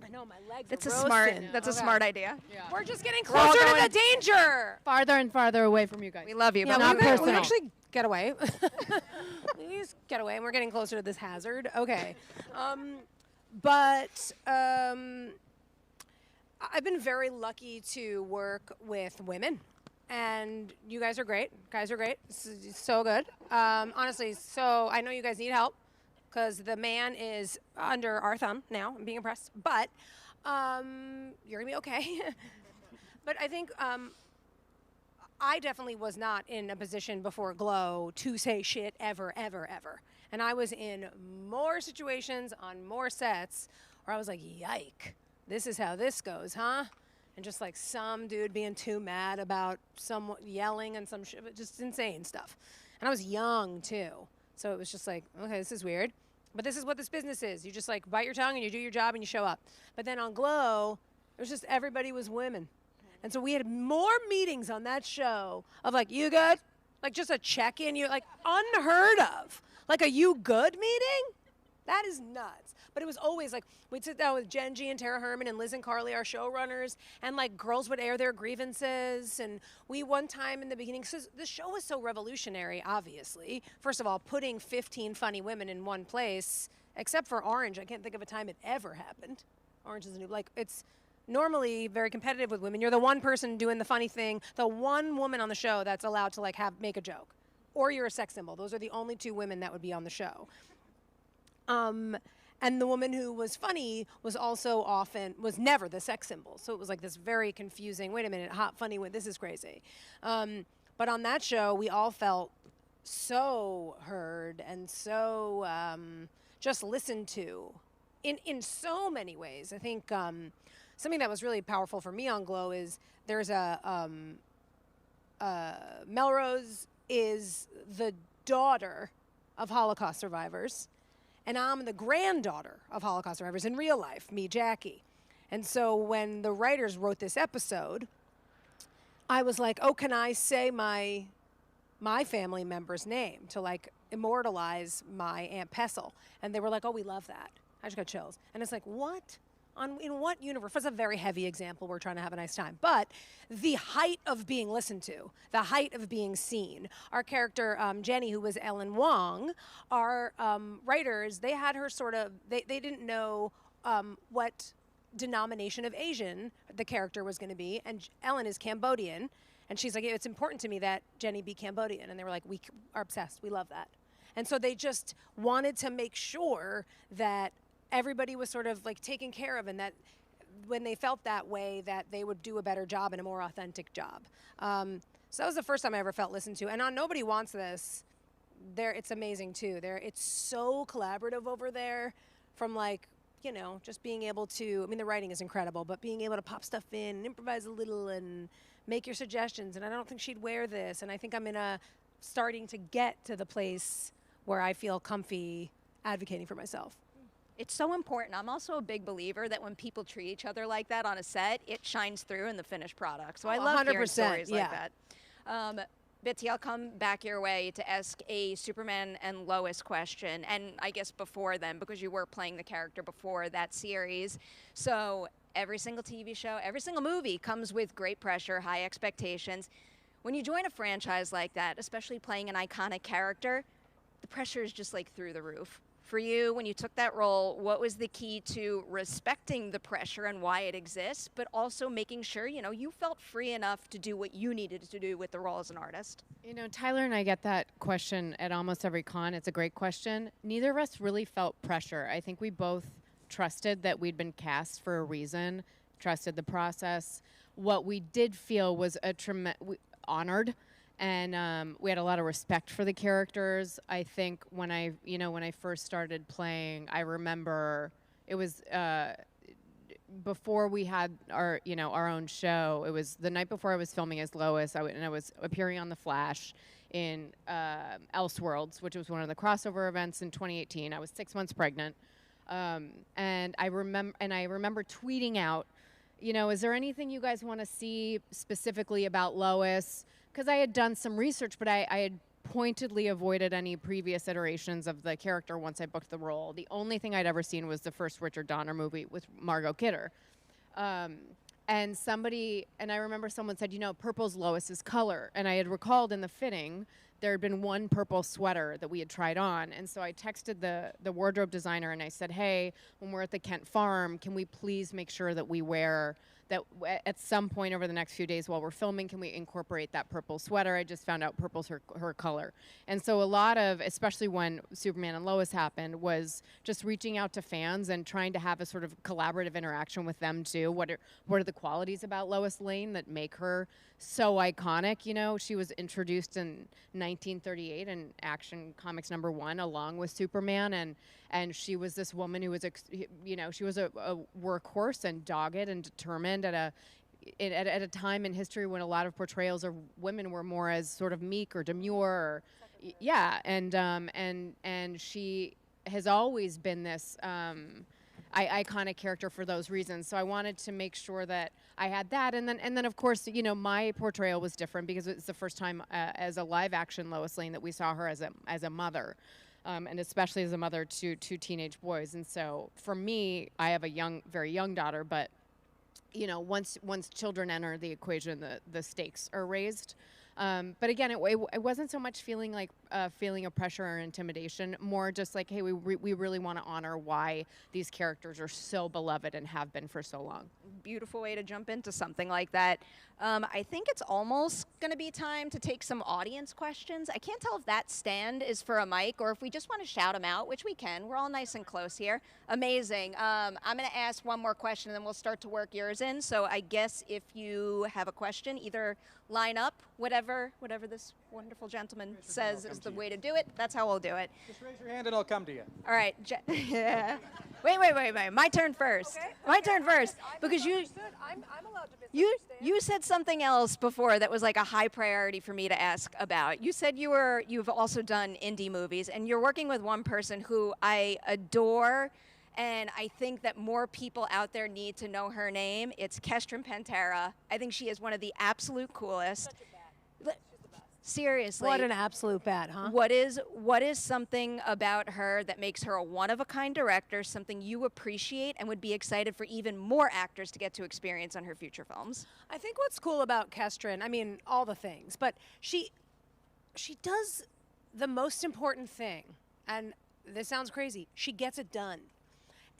I know my legs That's are a roasting. smart. That's a smart idea. We're just getting We're all closer to going- the danger. Farther and farther away from you guys. We love you, Yeah, but not we personal. actually get away. We just get away, and we're getting closer to this hazard. Okay. I've been very lucky to work with women, and you guys are great. Guys are great. So good. Honestly, so I know you guys need help because the man is under our thumb now. I'm being impressed, but you're gonna be okay. But I think I definitely was not in a position before Glow to say shit ever, ever, ever. And I was in more situations on more sets where I was like, yike. This is how this goes, huh? And just like some dude being too mad about someone yelling and some shit, just insane stuff. And I was young too. So it was just like, okay, this is weird. But this is what this business is. You just like bite your tongue and you do your job and you show up. But then on Glow, it was just everybody was women. And so we had more meetings on that show of like, you good? Like just a check-in, you're like unheard of. Like a you good meeting? That is nuts. But it was always like, we'd sit down with Jen G and Tara Herman and Liz and Carly, our showrunners, and like girls would air their grievances. And we one time in the beginning, so the show was so revolutionary, obviously. First of all, putting 15 funny women in one place, except for Orange. I can't think of a time it ever happened. Orange is a new, like it's normally very competitive with women. You're the one person doing the funny thing, the one woman on the show that's allowed to like make a joke. Or you're a sex symbol. Those are the only two women that would be on the show. And the woman who was funny was also was never the sex symbol. So it was like this very confusing, wait a minute, hot, funny, this is crazy. But on that show, we all felt so heard and so just listened to in so many ways. I think something that was really powerful for me on Glow is there's Melrose is the daughter of Holocaust survivors. And I'm the granddaughter of Holocaust survivors in real life, me, Jackie. And so when the writers wrote this episode, I was like, oh, can I say my family member's name to like immortalize my Aunt Pessel? And they were like, oh, we love that. I just got chills. And it's like, what? In what universe? That's a very heavy example. We're trying to have a nice time. But the height of being listened to, the height of being seen. Our character, Jenny, who was Ellen Wong, our writers, they had her sort of, they didn't know what denomination of Asian the character was going to be. And Ellen is Cambodian. And she's like, it's important to me that Jenny be Cambodian. And they were like, we are obsessed. We love that. And so they just wanted to make sure that everybody was sort of like taken care of, and that when they felt that way, that they would do a better job and a more authentic job. So that was the first time I ever felt listened to. And on Nobody Wants This, it's amazing too. It's so collaborative over there, from like, you know, just being able to, I mean, the writing is incredible, but being able to pop stuff in and improvise a little and make your suggestions. And I don't think she'd wear this. And I think I'm starting to get to the place where I feel comfy advocating for myself. It's so important. I'm also a big believer that when people treat each other like that on a set, it shines through in the finished product. So I love hearing 100%, stories like yeah. that. Bitsie, I'll come back your way to ask a Superman and Lois question, and I guess before then, because you were playing the character before that series. So every single TV show, every single movie comes with great pressure, high expectations. When you join a franchise like that, especially playing an iconic character, the pressure is just like through the roof. For you, when you took that role, what was the key to respecting the pressure and why it exists, but also making sure, you felt free enough to do what you needed to do with the role as an artist? Tyler and I get that question at almost every con. It's a great question. Neither of us really felt pressure. I think we both trusted that we'd been cast for a reason, trusted the process. What we did feel was honored. And we had a lot of respect for the characters. I think when I first started playing, I remember it was before we had our own show. It was the night before I was filming as Lois, and I was appearing on The Flash in Elseworlds, which was one of the crossover events in 2018. I was 6 months pregnant, and I remember tweeting out, is there anything you guys want to see specifically about Lois? Because I had done some research, but I had pointedly avoided any previous iterations of the character once I booked the role. The only thing I'd ever seen was the first Richard Donner movie with Margot Kidder. And I remember someone said, purple's Lois's color. And I had recalled in the fitting, there had been one purple sweater that we had tried on. And so I texted the wardrobe designer and I said, hey, when we're at the Kent farm, can we please make sure that we wear that at some point over the next few days while we're filming, can we incorporate that purple sweater? I just found out purple's her color. And so a lot of, especially when Superman and Lois happened, was just reaching out to fans and trying to have a sort of collaborative interaction with them too. What are the qualities about Lois Lane that make her so iconic? She was introduced in 1938 in Action Comics #1 along with Superman, and she was this woman who was, she was a workhorse and dogged and determined at a time in history when a lot of portrayals of women were more as sort of meek or demure, and she has always been this iconic character for those reasons. So I wanted to make sure that I had that, and then of course my portrayal was different because it's the first time as a live action Lois Lane that we saw her as a mother. And especially as a mother to two teenage boys. And so for me, I have a very young daughter, but once children enter the equation, the stakes are raised. But again, it wasn't so much feeling like feeling of pressure or intimidation, more just like, hey, we really want to honor why these characters are so beloved and have been for so long. Beautiful way to jump into something like that. I think it's almost going to be time to take some audience questions. I can't tell if that stand is for a mic or if we just want to shout them out, which we can. We're all nice and close here. Amazing. I'm going to ask one more question and then we'll start to work yours in. So I guess if you have a question, either line up, whatever this wonderful gentleman says is the way to do it. That's how we'll do it. Just raise your hand and I'll come to you. All right. Yeah. Wait. My turn first. Okay. My turn first. Because I'm allowed to you said something else before that was like a high priority for me to ask about. You said you've also done indie movies and you're working with one person who I adore, and I think that more people out there need to know her name. It's Kestrin Pantera. I think she is one of the absolute coolest. Such a bat. Seriously. What an absolute bat, huh? What is something about her that makes her a one-of-a-kind director, something you appreciate and would be excited for even more actors to get to experience on her future films? I think what's cool about Kestrin, I mean, all the things, but she does the most important thing, and this sounds crazy, she gets it done.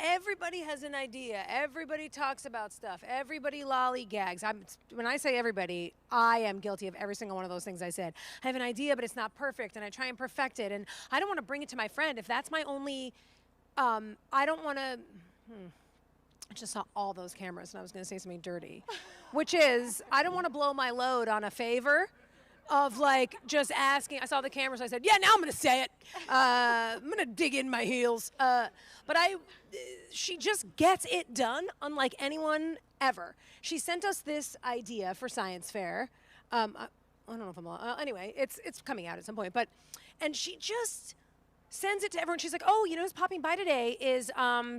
Everybody has an idea. Everybody talks about stuff. Everybody lollygags. When I say everybody, I am guilty of every single one of those things I said. I have an idea, but it's not perfect, and I try and perfect it, and I don't want to bring it to my friend. If that's my only, I don't want to, I just saw all those cameras, and I was going to say something dirty, which is, I don't want to blow my load on a favor of like just asking. I saw the camera, so I said, yeah, now I'm going to say it. I'm going to dig in my heels. But she just gets it done unlike anyone ever. She sent us this idea for Science Fair. I don't know if I'm, anyway, it's coming out at some point. And she just sends it to everyone. She's like, oh, you know who's popping by today is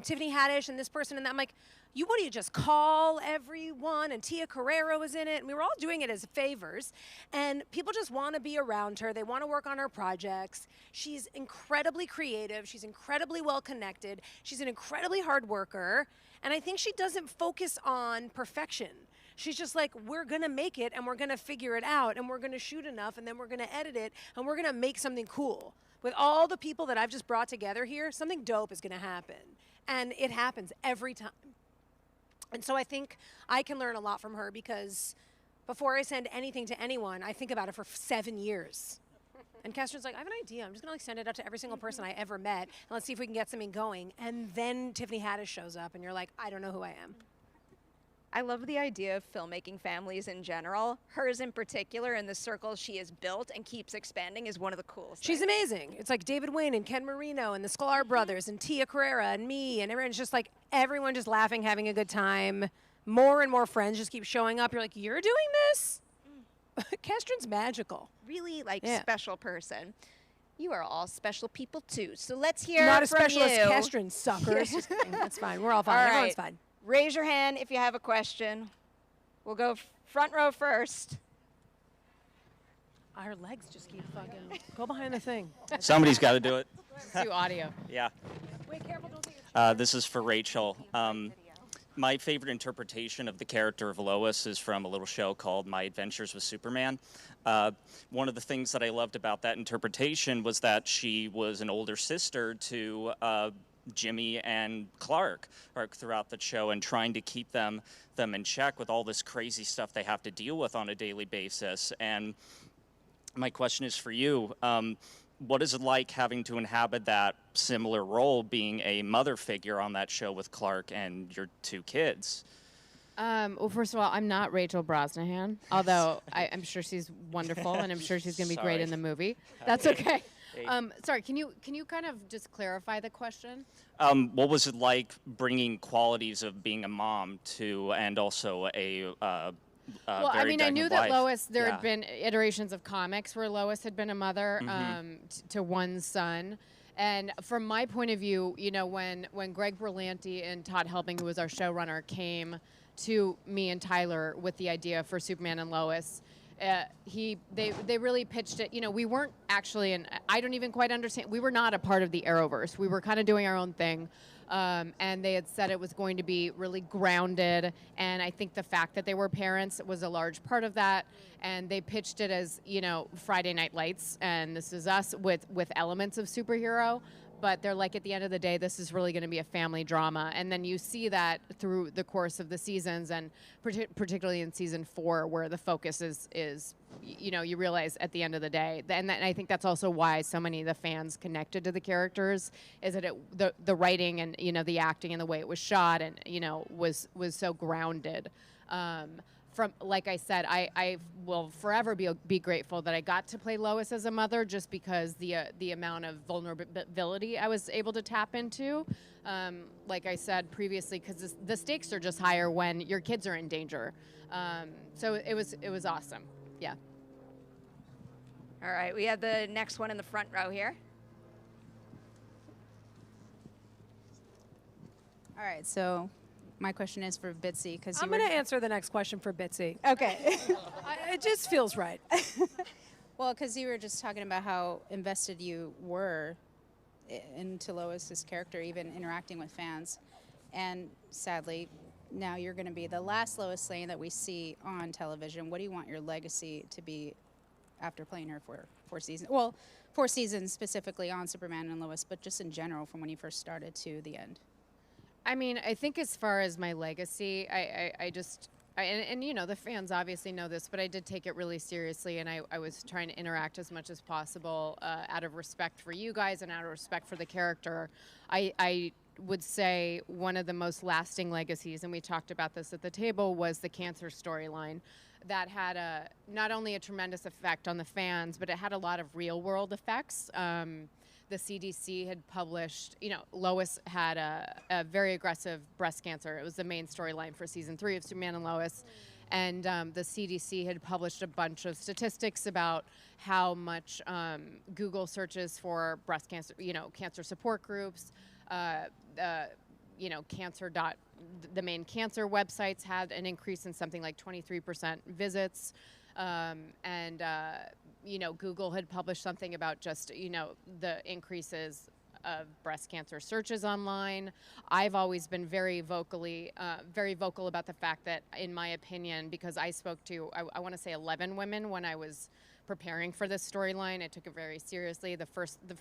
Tiffany Haddish and this person and that. I'm like, what do you just call everyone? And Tia Carrera was in it. And we were all doing it as favors. And people just want to be around her. They want to work on her projects. She's incredibly creative. She's incredibly well connected. She's an incredibly hard worker. And I think she doesn't focus on perfection. She's just like, we're going to make it and we're going to figure it out and we're going to shoot enough and then we're going to edit it and we're going to make something cool. With all the people that I've just brought together here, something dope is going to happen. And it happens every time. And so I think I can learn a lot from her because before I send anything to anyone, I think about it for 7 years. And Catherine's like, I have an idea. I'm just going to send it out to every single person I ever met. And let's see if we can get something going. And then Tiffany Haddish shows up and you're like, I don't know who I am. I love the idea of filmmaking families in general. Hers in particular, and the circle she has built and keeps expanding is one of the coolest. She's amazing. It's like David Wayne and Ken Marino and the Sklar brothers and Tia Carrera and me and everyone's just like, everyone just laughing, having a good time. More and more friends just keep showing up. You're like, you're doing this? Catherine's magical. Really special person. You are all special people too. So let's hear Not as from special as you. Catherine, suckers. Just kidding. That's fine. We're all fine. All Everyone's right. fine. Raise your hand if you have a question. We'll go front row first. Our legs just keep fucking. Go behind the thing. Somebody's got to do it. Let's do audio. Yeah. Wait, careful, don't get This is for Rachel. My favorite interpretation of the character of Lois is from a little show called My Adventures with Superman. One of the things that I loved about that interpretation was that she was an older sister to Jimmy and Clark throughout the show, and trying to keep them in check with all this crazy stuff they have to deal with on a daily basis. And my question is for you. What is it like having to inhabit that similar role, being a mother figure on that show with Clark and your 2 kids? Well, first of all, I'm not Rachel Brosnahan, although I'm sure she's wonderful and I'm sure she's going to be great in the movie. That's okay. Sorry, can you kind of just clarify the question? What was it like bringing qualities of being a mom to, and also a well, I mean, I knew that wife? Lois, there had been iterations of comics where Lois had been a mother to one son. And from my point of view, you know, when Greg Berlanti and Todd Helbing, who was our showrunner, came to me and Tyler with the idea for Superman and Lois, they really pitched it. You know, we weren't actually, and I don't even quite understand, we were not a part of the Arrowverse. We were kind of doing our own thing. And they had said it was going to be really grounded. And I think the fact that they were parents was a large part of that. And they pitched it as, you know, Friday Night Lights. And this is us with elements of superhero. But they're like, at the end of the day, this is really going to be a family drama. And then you see that through the course of the seasons, and particularly in season 4, where the focus is, you know, you realize at the end of the day, and I think that's also why so many of the fans connected to the characters, is that the writing and, you know, the acting and the way it was shot and, you know, was so grounded. From, like I said, I will forever be grateful that I got to play Lois as a mother, just because the amount of vulnerability I was able to tap into. Like I said previously, because the stakes are just higher when your kids are in danger. So it was awesome. Yeah. All right, we have the next one in the front row here. All right, so my question is for Bitsie, because I'm going to answer the next question for Bitsie. Okay. It just feels right. Well, because you were just talking about how invested you were into Lois's character, even interacting with fans. And sadly, now you're going to be the last Lois Lane that we see on television. What do you want your legacy to be after playing her for 4 seasons? Well, 4 seasons specifically on Superman and Lois, but just in general from when you first started to the end. I mean, I think as far as my legacy, and you know, the fans obviously know this, but I did take it really seriously, and I was trying to interact as much as possible out of respect for you guys and out of respect for the character. I would say one of the most lasting legacies, and we talked about this at the table, was the cancer storyline. That had not only a tremendous effect on the fans, but it had a lot of real-world effects. The CDC had published, you know, Lois had a very aggressive breast cancer. It was the main storyline for season 3 of Superman and Lois. And the CDC had published a bunch of statistics about how much Google searches for breast cancer, cancer support groups, the main cancer websites had an increase in something like 23% visits. Google had published something about just, the increases of breast cancer searches online. I've always been very vocal about the fact that, in my opinion, because I spoke to, I want to say 11 women when I was preparing for this storyline. I took it very seriously. The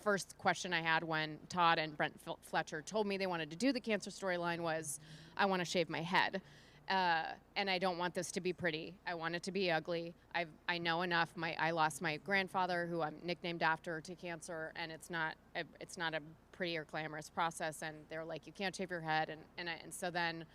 first question I had when Todd and Brent Fletcher told me they wanted to do the cancer storyline was, I want to shave my head. And I don't want this to be pretty. I want it to be ugly. I know enough. I lost my grandfather, who I'm nicknamed after, to cancer, and it's not a pretty or glamorous process. And they're like, you can't shave your head. And so then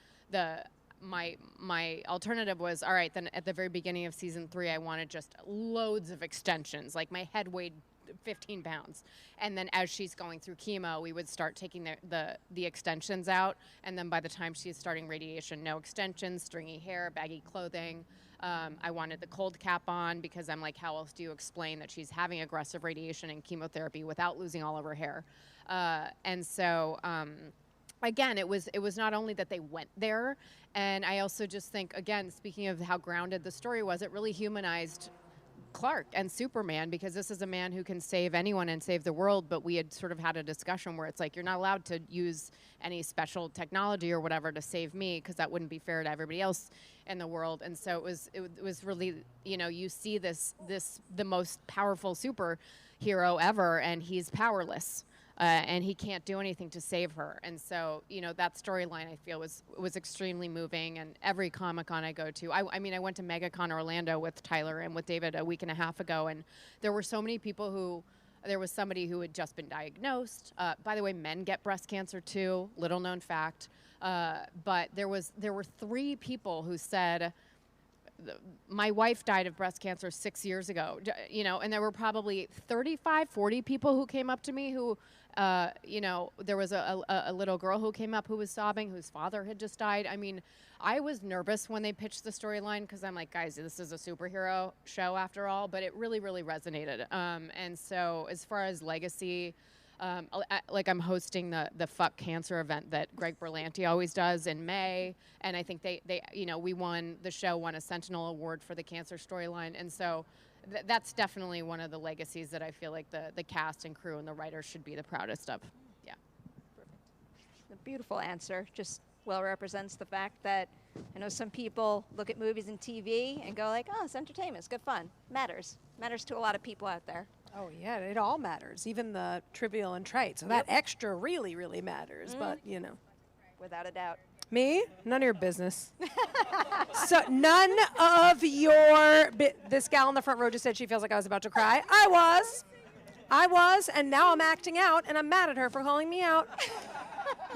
my alternative was, all right, then at the very beginning of season 3, I wanted just loads of extensions. Like, my head weighed 15 pounds. And then as she's going through chemo, we would start taking the extensions out. And then by the time she's starting radiation, no extensions, stringy hair, baggy clothing. I wanted the cold cap on because I'm like, how else do you explain that she's having aggressive radiation and chemotherapy without losing all of her hair? Again, it was not only that they went there, and I also just think, again, speaking of how grounded the story was, it really humanized Clark and Superman, because this is a man who can save anyone and save the world, but we had sort of had a discussion where it's like, you're not allowed to use any special technology or whatever to save me, because that wouldn't be fair to everybody else in the world. And so it was really, you see the most powerful superhero ever, and he's powerless. And he can't do anything to save her. And so, that storyline, I feel, was extremely moving. And every Comic-Con I go to, I went to MegaCon Orlando with Tyler and with David a week and a half ago, and there were so many people there was somebody who had just been diagnosed. By the way, men get breast cancer too, little known fact. But there were 3 people who said, my wife died of breast cancer 6 years ago, and there were probably 35, 40 people who came up to me who, there was a little girl who came up who was sobbing, whose father had just died. I mean, I was nervous when they pitched the storyline, because I'm like, guys, this is a superhero show after all, but it really, really resonated. And so as far as legacy, I'm hosting the Fuck Cancer event that Greg Berlanti always does in May, and I think the show won a Sentinel Award for the cancer storyline, and so that's definitely one of the legacies that I feel like the cast and crew and the writers should be the proudest of. Yeah. A beautiful answer. Just well represents the fact that I know some people look at movies and TV and go like, oh, it's entertainment, it's good fun. Matters to a lot of people out there. Oh, yeah, it all matters, even the trivial and trite. So that extra really, really matters, but, Without a doubt. Me? None of your business. So none of your... This gal in the front row just said she feels like I was about to cry. I was, and now I'm acting out, and I'm mad at her for calling me out.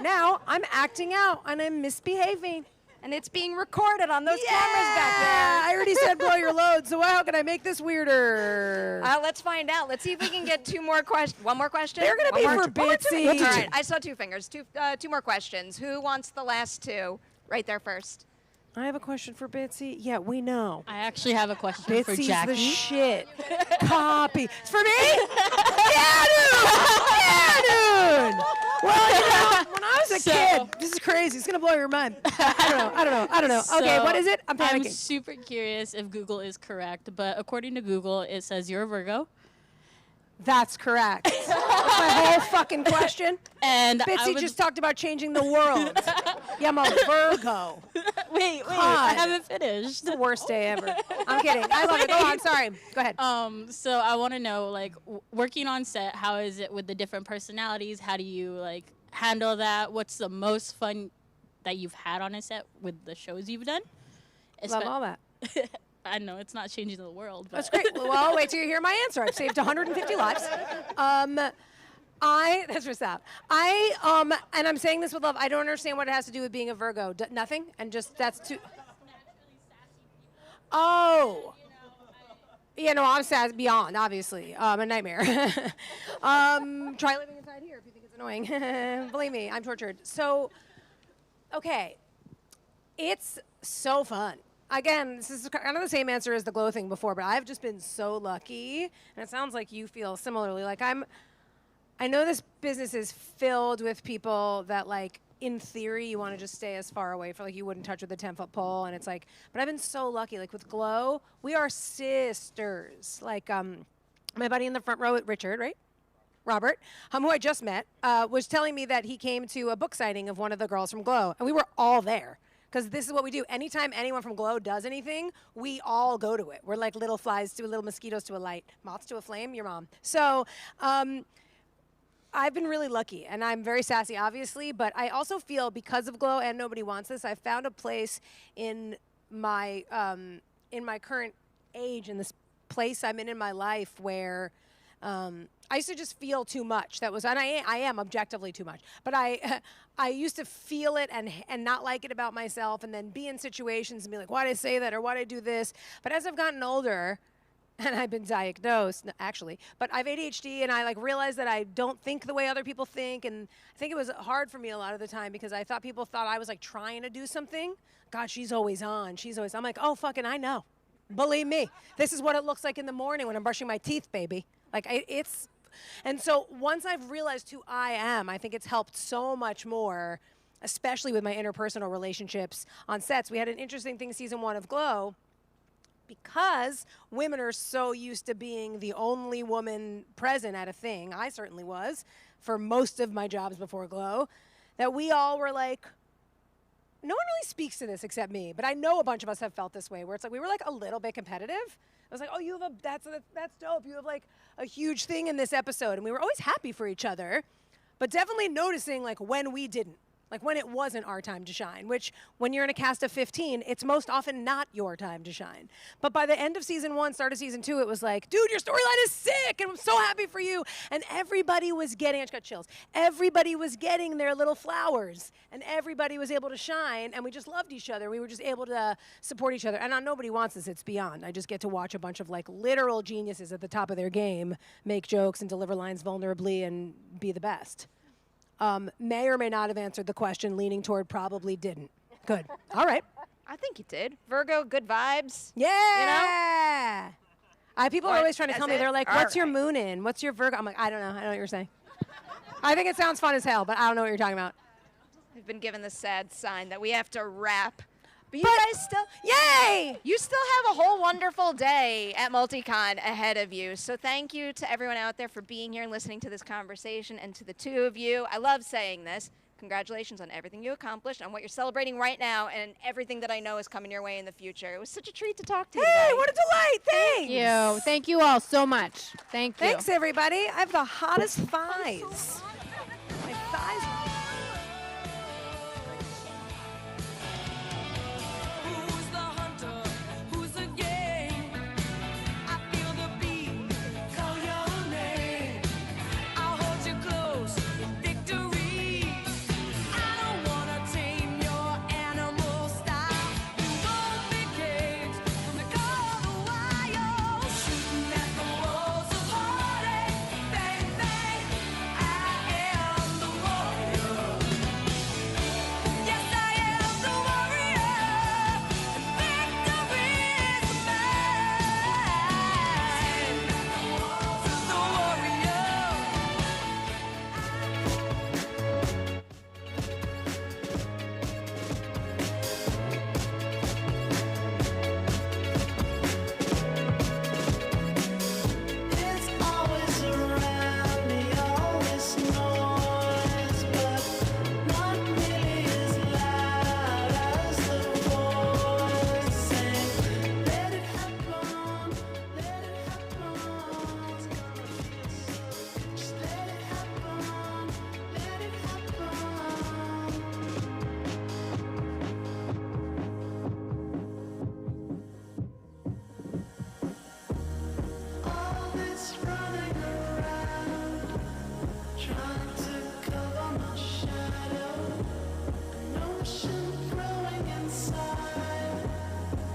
Now I'm acting out, and I'm misbehaving. And it's being recorded on those cameras back there. I already said blow your load, so how can I make this weirder? Let's find out. Let's see if we can get 2 more questions. One more question? They're going to be for Bitsie. All right, I saw 2 fingers. 2 more questions. Who wants the last 2? Right there first. I have a question for Bitsie. Yeah, we know. I actually have a question for Bitsie's Jackie. the shit. Copy. It's for me? Yeah, dude! Yeah, dude! Well, when I was a kid, this is crazy. It's going to blow your mind. I don't know. Okay, what is it? I'm panicking. I'm super curious if Google is correct, but according to Google, it says you're a Virgo. That's correct. That's my whole fucking question. And Bitsie just talked about changing the world. Yeah, I'm a Virgo. Wait, I haven't finished. It's the worst day ever. I'm kidding. I love it. Go on. Sorry. Go ahead. So I want to know, working on set, how is it with the different personalities? How do you, handle that? What's the most fun that you've had on a set with the shows you've done? Love all that. I know it's not changing the world. But That's great. Well, wait till you hear my answer. I've saved 150 lives. That's for Seth. And I'm saying this with love. I don't understand what it has to do with being a Virgo. Nothing? And just, that's too. Oh. Yeah, no, I'm sad beyond, obviously. A nightmare. Try living inside here if you think it's annoying. Believe me, I'm tortured. So, okay. It's so fun. again, this is kind of the same answer as the glow thing before, but I've just been so lucky, and it sounds like you feel similarly. Like I know this business is filled with people that like, in theory, you want to just stay as far away from, like you wouldn't touch with a 10-foot pole, and it's like, but I've been so lucky. Like with Glow, we are sisters. Like my buddy in the front row, Richard, right? Robert, who I just met, was telling me that he came to a book signing of one of the girls from Glow, and we were all there. Because this is what we do. Anytime anyone from Glow does anything, we all go to it. We're like little flies to little mosquitoes to a light, moths to a flame, your mom. So I've been really lucky, and I'm very sassy, obviously, but I also feel because of Glow and Nobody Wants This, I found a place in my current age, in this place I'm in my life where I used to just feel too much. That was, and I am objectively too much. But I used to feel it and not like it about myself, and then be in situations and be like, why did I say that, or why did I do this? But as I've gotten older, and I've been diagnosed, actually, but I have ADHD, and I like realized that I don't think the way other people think, and I think it was hard for me a lot of the time because I thought people thought I was like trying to do something. God, she's always on. I'm like, oh, fucking, I know. Believe me, this is what it looks like in the morning when I'm brushing my teeth, baby. Like it's. And so once I've realized who I am, I think it's helped so much more, especially with my interpersonal relationships on sets. We had an interesting thing season 1 of Glow, because women are so used to being the only woman present at a thing, I certainly was, for most of my jobs before Glow, that we all were like, no one really speaks to this except me, but I know a bunch of us have felt this way, where it's like we were like a little bit competitive. I was like, oh, you have that's dope. You have like a huge thing in this episode. And we were always happy for each other, but definitely noticing like when we didn't, like when it wasn't our time to shine, which when you're in a cast of 15, it's most often not your time to shine. But by the end of season 1, start of season 2, it was like, dude, your storyline is sick, and I'm so happy for you. And everybody was getting, I just got chills, everybody was getting their little flowers, and everybody was able to shine, and we just loved each other. We were just able to support each other. And on Nobody Wants This, it's beyond. I just get to watch a bunch of like literal geniuses at the top of their game make jokes and deliver lines vulnerably and be the best. May or may not have answered the question, leaning toward probably didn't. Good. All right. I think you did. Virgo, good vibes. Yeah. You know? People are always trying to tell me, they're like, what's your moon in? What's your Virgo? I'm like, I don't know. I don't know what you're saying. I think it sounds fun as hell, but I don't know what you're talking about. I've been given the sad sign that we have to wrap. But you guys still, yay! You still have a whole wonderful day at MultiCon ahead of you. So thank you to everyone out there for being here and listening to this conversation, and to the two of you. I love saying this. Congratulations on everything you accomplished, on what you're celebrating right now, and everything that I know is coming your way in the future. It was such a treat to talk to you today. Hey, what a delight. Thanks. Thank you. Thank you all so much. Thank you. Thanks, everybody. I have the hottest thighs. My thighs are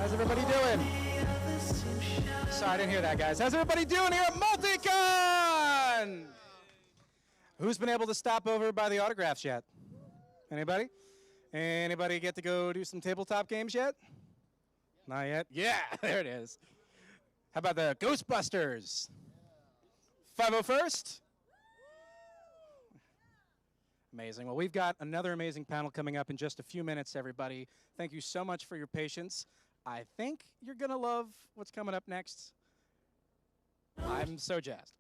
How's everybody doing? Sorry, I didn't hear that, guys. How's everybody doing here at MultiCon? Who's been able to stop over by the autographs yet? Anybody? Anybody get to go do some tabletop games yet? Not yet? Yeah, there it is. How about the Ghostbusters? 501st? Amazing. Well, we've got another amazing panel coming up in just a few minutes, everybody. Thank you so much for your patience. I think you're going to love what's coming up next. I'm so jazzed.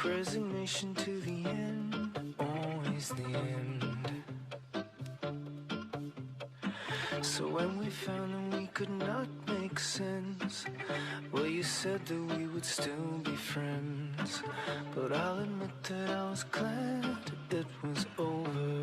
Resignation to the end, always the end. So when we found that we could not make sense, well, you said that we would still be friends. But I'll admit that I was glad it was over.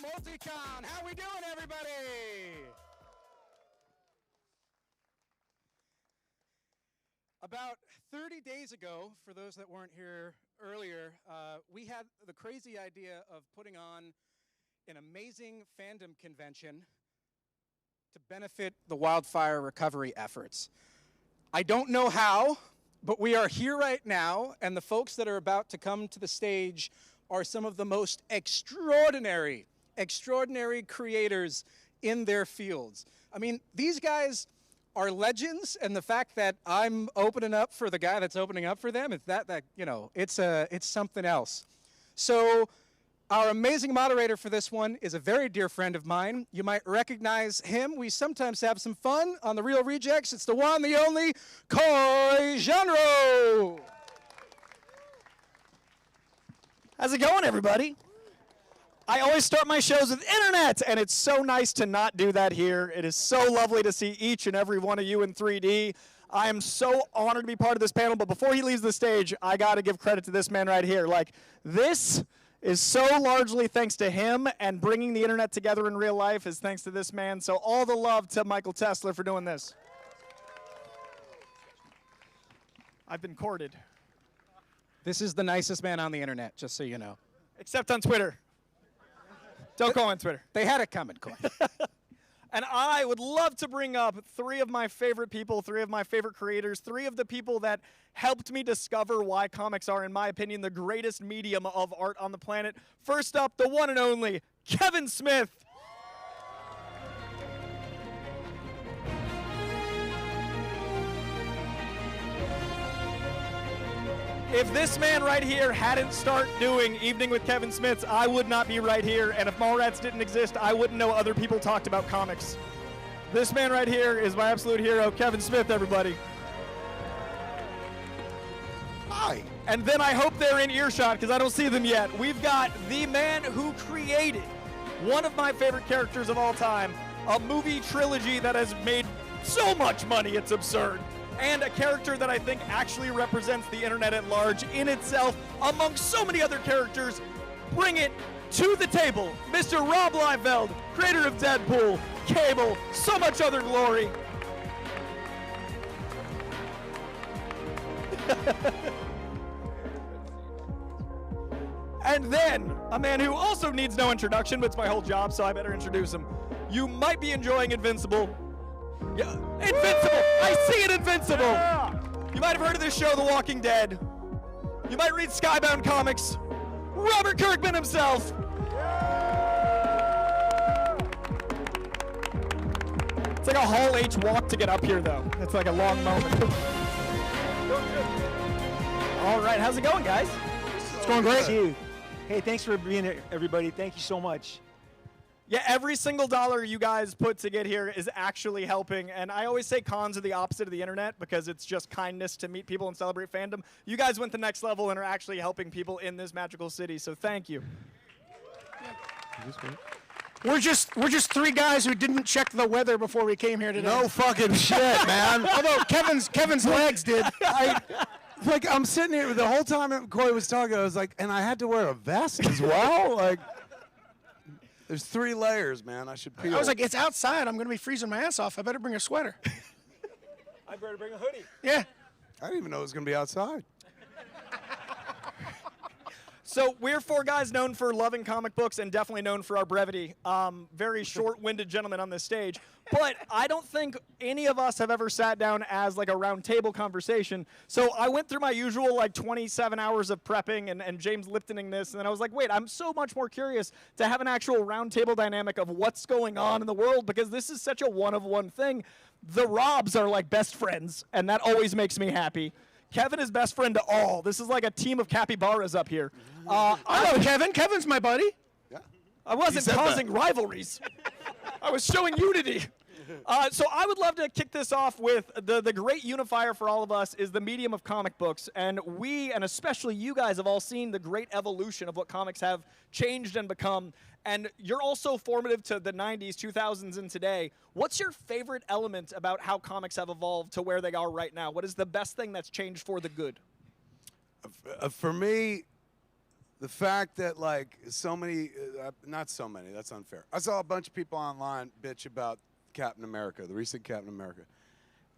MultiCon. How we doing, everybody? About 30 days ago, for those that weren't here earlier, we had the crazy idea of putting on an amazing fandom convention to benefit the Wildfire Recovery efforts. I don't know how, but we are here right now, and the folks that are about to come to the stage are some of the most extraordinary creators in their fields. I mean, these guys are legends, and the fact that I'm opening up for the guy that's opening up for them, it's something else. So our amazing moderator for this one is a very dear friend of mine. You might recognize him. We sometimes have some fun on The Real Rejects. It's the one, the only, Jandreau. How's it going, everybody? I always start my shows with internet, and it's so nice to not do that here. It is so lovely to see each and every one of you in 3D. I am so honored to be part of this panel, but before he leaves the stage, I got to give credit to this man right here. Like, this is so largely thanks to him, and bringing the internet together in real life is thanks to this man. So all the love to Michael Tessler for doing this. I've been courted. This is the nicest man on the internet, just so you know. Except on Twitter. Don't go on Twitter. They had it coming, Coy. And I would love to bring up three of my favorite people, three of my favorite creators, three of the people that helped me discover why comics are, in my opinion, the greatest medium of art on the planet. First up, the one and only Kevin Smith. If this man right here hadn't started doing Evening with Kevin Smiths, I would not be right here. And if Mallrats didn't exist, I wouldn't know other people talked about comics. This man right here is my absolute hero, Kevin Smith, everybody. Hi. And then I hope they're in earshot because I don't see them yet. We've got the man who created one of my favorite characters of all time, a movie trilogy that has made so much money, it's absurd. And a character that I think actually represents the internet at large in itself, amongst so many other characters. Bring it to the table, Mr. Rob Liefeld, creator of Deadpool, Cable, so much other glory. And then, a man who also needs no introduction, but it's my whole job, so I better introduce him. You might be enjoying Invincible. Yeah, Invincible! I see it, Invincible! Yeah. You might have heard of this show, The Walking Dead. You might read Skybound comics. Robert Kirkman himself! Yeah. It's like a Hall H walk to get up here, though. It's like a long moment. All right, how's it going, guys? It's going great. Hey, thanks for being here, everybody. Thank you so much. Yeah, every single dollar you guys put to get here is actually helping. And I always say cons are the opposite of the internet because it's just kindness to meet people and celebrate fandom. You guys went the next level and are actually helping people in this magical city, so thank you. We're just three guys who didn't check the weather before we came here today. No fucking shit, man. Although Kevin's legs did. I'm sitting here the whole time Coy was talking. I was like, and I had to wear a vest as well. Like, there's 3 layers, man. I should peel. I was like, it's outside. I'm going to be freezing my ass off. I better bring a sweater. I better bring a hoodie. Yeah. I didn't even know it was going to be outside. So we're 4 guys known for loving comic books and definitely known for our brevity. Very short-winded gentlemen on this stage. But I don't think any of us have ever sat down as like a round table conversation. So I went through my usual like 27 hours of prepping and James Liptoning this, and then I was like, wait, I'm so much more curious to have an actual round table dynamic of what's going on in the world because this is such a one-of-one thing. The Robs are like best friends, and that always makes me happy. Kevin is best friend to all. This is like a team of capybaras up here. I know Kevin. Kevin's my buddy. Yeah. I wasn't causing rivalries. I was showing unity. So I would love to kick this off with the great unifier for all of us is the medium of comic books. And we, and especially you guys, have all seen the great evolution of what comics have changed and become. And you're also formative to the 90s, 2000s, and today. What's your favorite element about how comics have evolved to where they are right now? What is the best thing that's changed for the good? For me, the fact that like so many, not so many, that's unfair. I saw a bunch of people online bitch about Captain America, the recent Captain America.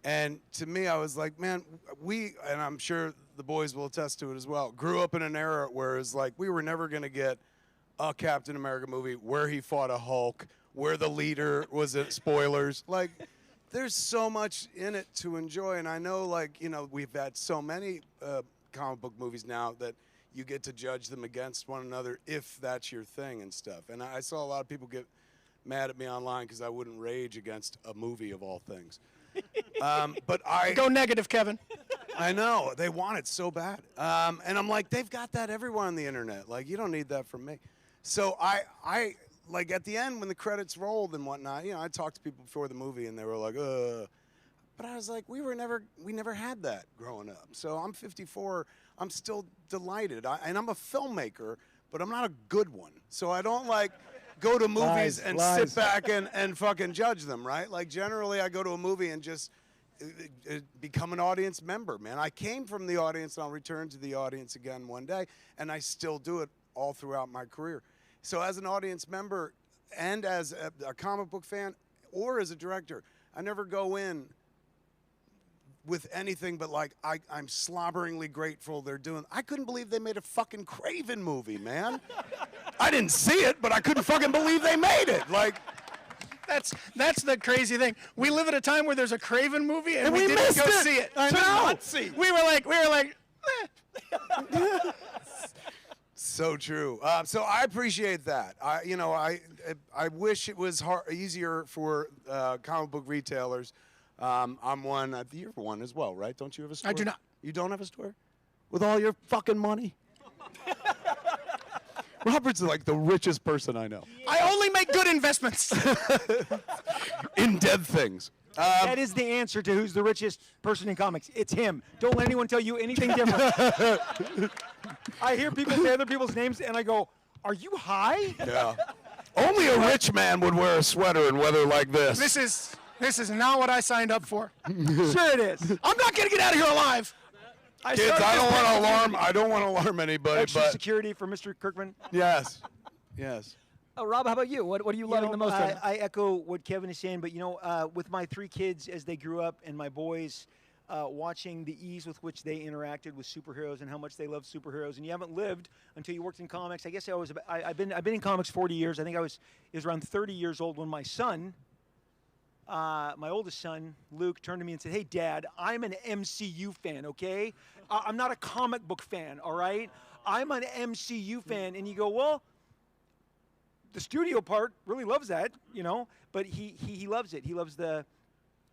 And to me, I was like, man, we, and I'm sure the boys will attest to it as well, grew up in an era where it's like we were never going to get a Captain America movie where he fought a Hulk, where the leader was at spoilers. Like, there's so much in it to enjoy. And I know, like, you know, we've had so many comic book movies now that you get to judge them against one another if that's your thing and stuff. And I saw a lot of people get mad at me online because I wouldn't rage against a movie of all things. But I go negative, Kevin. I know they want it so bad, and I'm like, they've got that everywhere on the internet. Like, you don't need that from me. So I like at the end when the credits rolled and whatnot. You know, I talked to people before the movie, and they were like, But I was like, we never had that growing up. So I'm 54. I'm still delighted, and I'm a filmmaker, but I'm not a good one. So I don't like go to movies and sit back and fucking judge them, right? Like generally I go to a movie and just become an audience member, man. I came from the audience and I'll return to the audience again one day, and I still do it all throughout my career. So as an audience member and as a comic book fan or as a director, I never go in with anything but like I'm slobberingly grateful they're doing. I couldn't believe they made a fucking Craven movie, man. I didn't see it, but I couldn't fucking believe they made it. Like, that's the crazy thing. We live at a time where there's a Craven movie and we didn't missed go it. see it. I know. Not see. We were like. So true. So I appreciate that. I wish it was easier for comic book retailers. I'm one. You're one as well, right? Don't you have a store? I do not. You don't have a store? With all your fucking money? Robert's like the richest person I know. I only make good investments. In dead things. That is the answer to who's the richest person in comics. It's him. Don't let anyone tell you anything different. I hear people say other people's names, and I go, are you high? Yeah. Only a rich man would wear a sweater in weather like this. This is not what I signed up for. Sure it is. I'm not going to get out of here alive. Kids, I don't want to alarm anybody, Extra but security for Mr. Kirkman. Yes. Rob, how about you? What are you loving the most? right now? I echo what Kevin is saying, but with my 3 kids as they grew up and my boys watching the ease with which they interacted with superheroes and how much they love superheroes, and you haven't lived until you worked in comics. I guess I've been in comics 40 years. I think it was around 30 years old when my son, my oldest son, Luke, turned to me and said, hey, Dad, I'm an MCU fan, okay? I'm not a comic book fan, all right? I'm an MCU fan. And you go, well, the studio part really loves that, but he loves it. He loves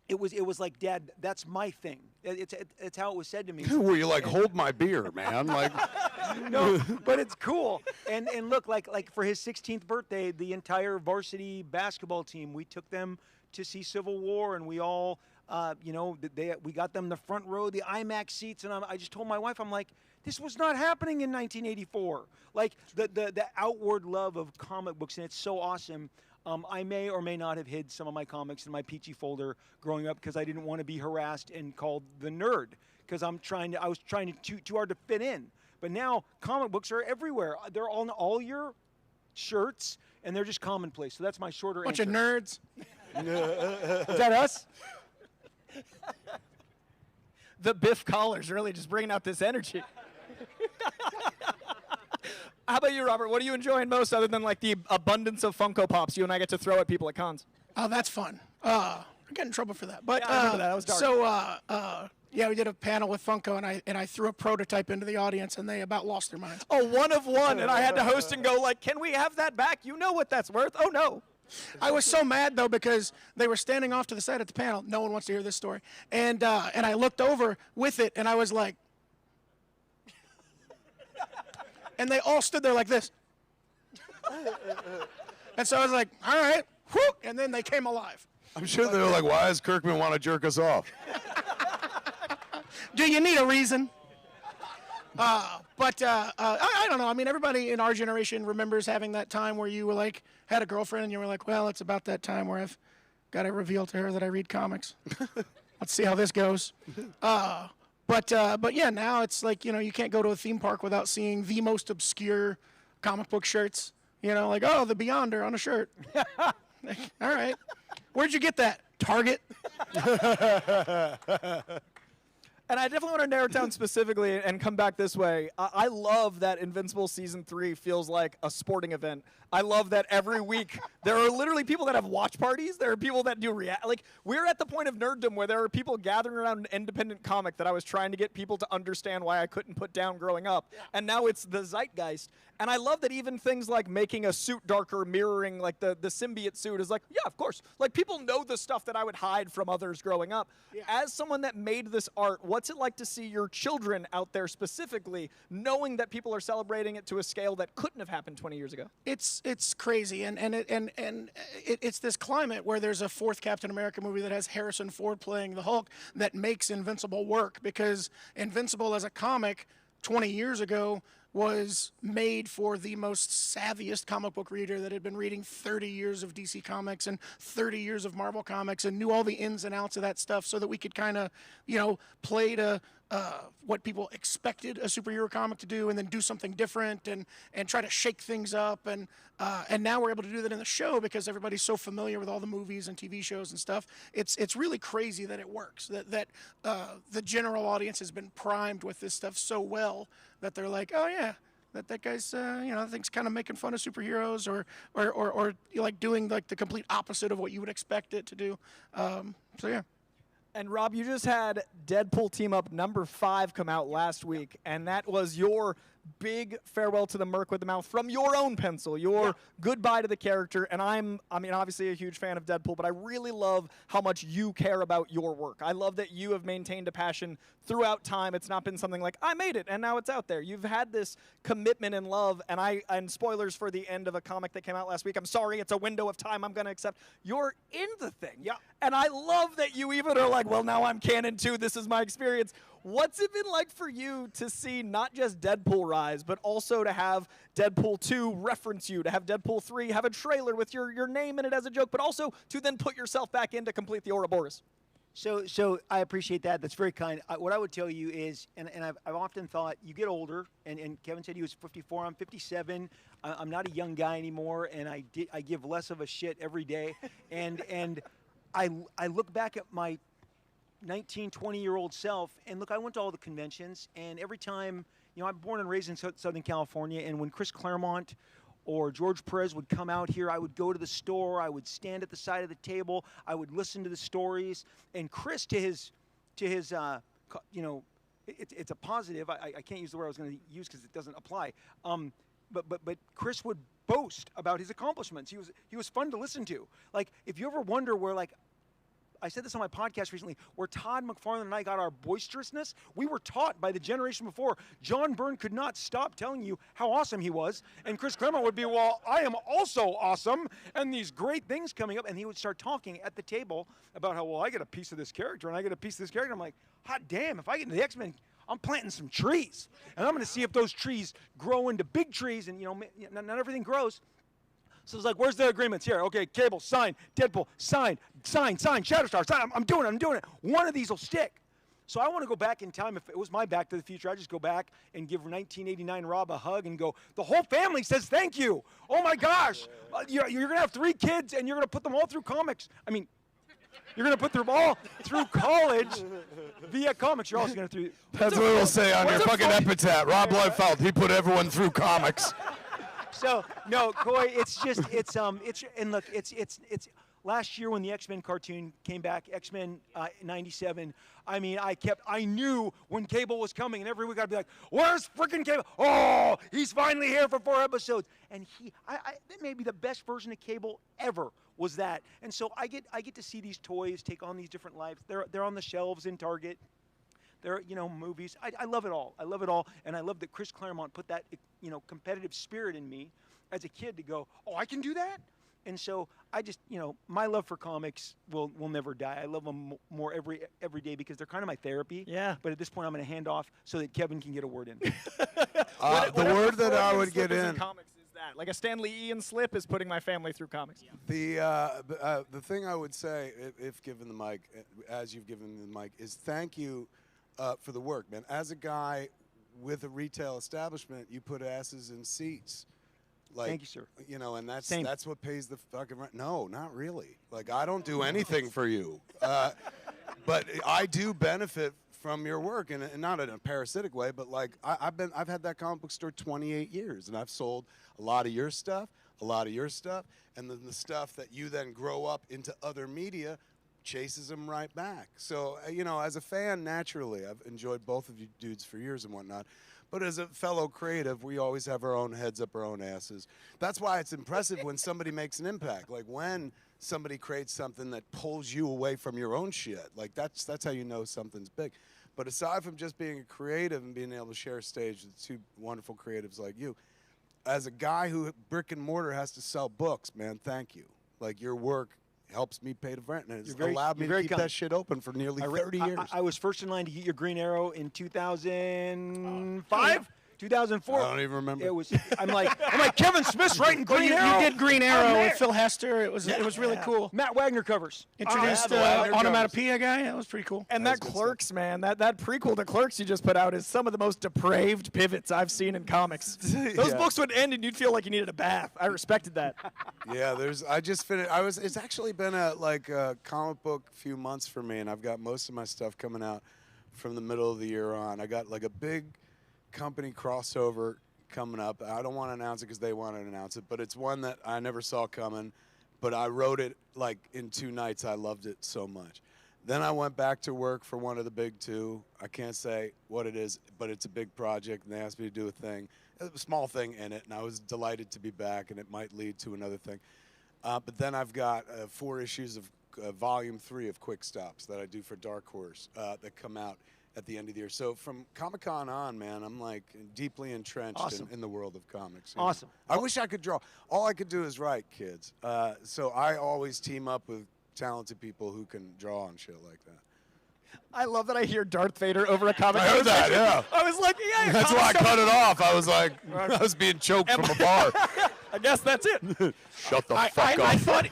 it was like, Dad, that's my thing. It's how it was said to me. Were you like, hold my beer, man? Like, no, but it's cool. And look, like for his 16th birthday, the entire varsity basketball team, we took them to see Civil War, and we all, we got them the front row, the IMAX seats, and I just told my wife, I'm like, this was not happening in 1984. Like the outward love of comic books, and it's so awesome. I may or may not have hid some of my comics in my peachy folder growing up because I didn't want to be harassed and called the nerd because I was trying too hard to fit in. But now comic books are everywhere. They're on all your shirts, and they're just commonplace. So that's my shorter Bunch answer. of nerds. Is that us? The Biff collars really just bringing out this energy. How about you, Robert? What are you enjoying most other than like the abundance of Funko Pops you and I get to throw at people at cons? Oh, that's fun. I get in trouble for that. But Yeah, I remember that. That was dark. So, we did a panel with Funko, and I threw a prototype into the audience, and they about lost their minds. Oh, 1 of 1, and I had to host and go like, can we have that back? You know what that's worth. Oh, no. I was so mad, though, because they were standing off to the side at the panel. No one wants to hear this story. And I looked over with it, and I was like, and they all stood there like this. And so I was like, all right, whoo, and then they came alive. I'm sure they were like, why does Kirkman want to jerk us off? Do you need a reason? I don't know. I mean, everybody in our generation remembers having that time where you were like, had a girlfriend and you were like, well, it's about that time where I've got to reveal to her that I read comics. Let's see how this goes. But yeah, now it's like, you can't go to a theme park without seeing the most obscure comic book shirts. Like, oh, the Beyonder on a shirt. All right. Where'd you get that? Target? And I definitely want to narrow it down specifically and come back this way. I love that Invincible Season 3 feels like a sporting event. I love that every week there are literally people that have watch parties. There are people that do like, we're at the point of nerddom where there are people gathering around an independent comic that I was trying to get people to understand why I couldn't put down growing up. And now it's the zeitgeist. And I love that even things like making a suit darker, mirroring like the symbiote suit is like, yeah, of course. Like, people know the stuff that I would hide from others growing up. Yeah. As someone that made this art, what's it like to see your children out there specifically knowing that people are celebrating it to a scale that couldn't have happened 20 years ago? It's crazy, and it's this climate where there's a fourth Captain America movie that has Harrison Ford playing the Hulk that makes Invincible work, because Invincible as a comic 20 years ago was made for the most savviest comic book reader that had been reading 30 years of DC Comics and 30 years of Marvel Comics and knew all the ins and outs of that stuff, so that we could kind of, play to what people expected a superhero comic to do, and then do something different and try to shake things up. And now we're able to do that in the show because everybody's so familiar with all the movies and TV shows and stuff. It's really crazy that it works, that the general audience has been primed with this stuff so well that they're like, oh yeah, that guy's I think's kind of making fun of superheroes or like doing like the complete opposite of what you would expect it to do. So yeah. And Rob, you just had Deadpool Team Up #5 come out last week, and that was your big farewell to the Merc with the Mouth from your own pencil, your goodbye to the character. And I'm obviously a huge fan of Deadpool, but I really love how much you care about your work. I love that you have maintained a passion throughout time. It's not been something like, I made it and now it's out there. You've had this commitment and love, and spoilers for the end of a comic that came out last week. I'm sorry, it's a window of time I'm going to accept. You're in the thing. Yeah. And I love that you even are like, well, now I'm canon too. This is my experience. What's it been like for you to see not just Deadpool rise, but also to have Deadpool 2 reference you, to have Deadpool 3 have a trailer with your name in it as a joke, but also to then put yourself back in to complete the Ouroboros? So I appreciate that. That's very kind. What I would tell you is, and I've often thought, you get older, and Kevin said he was 54. I'm 57. I'm not a young guy anymore, and I give less of a shit every day. and I look back at my 19, 20-year-old self, and look, I went to all the conventions, and every time, I'm born and raised in Southern California, and when Chris Claremont or George Perez would come out here, I would go to the store, I would stand at the side of the table, I would listen to the stories, and Chris, to his it's a positive, I can't use the word I was going to use because it doesn't apply, but Chris would boast about his accomplishments. He was fun to listen to. Like, if you ever wonder where, like, I said this on my podcast recently, where Todd McFarlane and I got our boisterousness, we were taught by the generation before. John Byrne could not stop telling you how awesome he was, and Chris Claremont would be, well, I am also awesome, and these great things coming up, and he would start talking at the table about how, well, I get a piece of this character, and I get a piece of this character. I'm like, hot damn, if I get into the X-Men, I'm planting some trees, and I'm going to see if those trees grow into big trees, and, not everything grows. So it's like, where's the agreements? Here, okay, Cable, sign. Deadpool, sign. Shatterstar, sign. I'm doing it. One of these will stick. So I want to go back in time. If it was my Back to the Future, I'd just go back and give 1989 Rob a hug and go, the whole family says thank you. Oh, my gosh. You're going to have 3 kids, and you're going to put them all through comics. I mean, you're going to put them all through college via comics. You're also going to That's what it'll say on your fucking epitaph. Rob Liefeld, he put everyone through comics. So no, Coy, it's last year when the X-Men cartoon came back, X-Men '97. I mean, I knew when Cable was coming, and every week I'd be like, "Where's freaking Cable? Oh, he's finally here for 4 episodes." And that may be the best version of Cable ever. Was that? And so I get to see these toys take on these different lives. They're on the shelves in Target. There are, movies. I love it all. And I love that Chris Claremont put that, competitive spirit in me as a kid to go, oh, I can do that? And so I just, my love for comics will never die. I love them more every day because they're kind of my therapy. Yeah. But at this point, I'm going to hand off so that Kevin can get a word in. The word that I would get in. Comics is that. Like a Stan Lee Ian slip is putting my family through comics. Yeah. The thing I would say, if given the mic, as you've given the mic, is thank you for the work, man. As a guy with a retail establishment, you put asses in seats. Like, Thank you, sir. You know, and that's Same. that's what pays the fucking rent. No, not really. Like, I don't do anything for you, but I do benefit from your work, and not in a parasitic way, but like I've had that comic book store 28 years, and I've sold a lot of your stuff, and then the stuff that you then grow up into other media chases them right back. So, you know, as a fan, naturally, I've enjoyed both of you dudes for years and whatnot. But as a fellow creative, we always have our own heads up our own asses. That's why it's impressive when somebody makes an impact. Like when somebody creates something that pulls you away from your own shit. Like that's how you know something's big. But aside from just being a creative and being able to share a stage with two wonderful creatives like you, as a guy who brick and mortar has to sell books, man, thank you. Like your work helps me pay the rent, and it's allowed me to keep that shit open for nearly 30 years. I was first in line to get your Green Arrow in 2005. 2004. I don't even remember. It was. I'm like Kevin Smith's writing Green you Arrow. did Green Arrow with Phil Hester. It was really cool. Matt Wagner covers. Introduced Onomatopoeia guy. That was pretty cool. And that Clerks, man, that prequel to Clerks you just put out is some of the most depraved pivots I've seen in comics. Those books would end and you'd feel like you needed a bath. I respected that. Yeah, I just finished. It's actually been a comic book few months for me, and I've got most of my stuff coming out from the middle of the year on. I got like a big company crossover coming up. I don't want to announce it because they want to announce it, but it's one that I never saw coming, but I wrote it like in 2 nights. I loved it so much. Then I went back to work for one of the big two. I can't say what it is, but it's a big project, and they asked me to do a thing, a small thing in it, and I was delighted to be back, and it might lead to another thing. But then I've got 4 issues of Volume 3 of Quick Stops that I do for Dark Horse that come out at the end of the year. So from Comic-Con on, man, I'm like deeply entrenched in the world of comics. You know? Awesome. I wish I could draw. All I could do is write, kids. So I always team up with talented people who can draw and shit like that. I love that I hear Darth Vader over a comic. I heard that, yeah. I was like, yeah. That's why I cut it off. I was like, I was being choked from a bar. I guess that's it. Shut the fuck up. I thought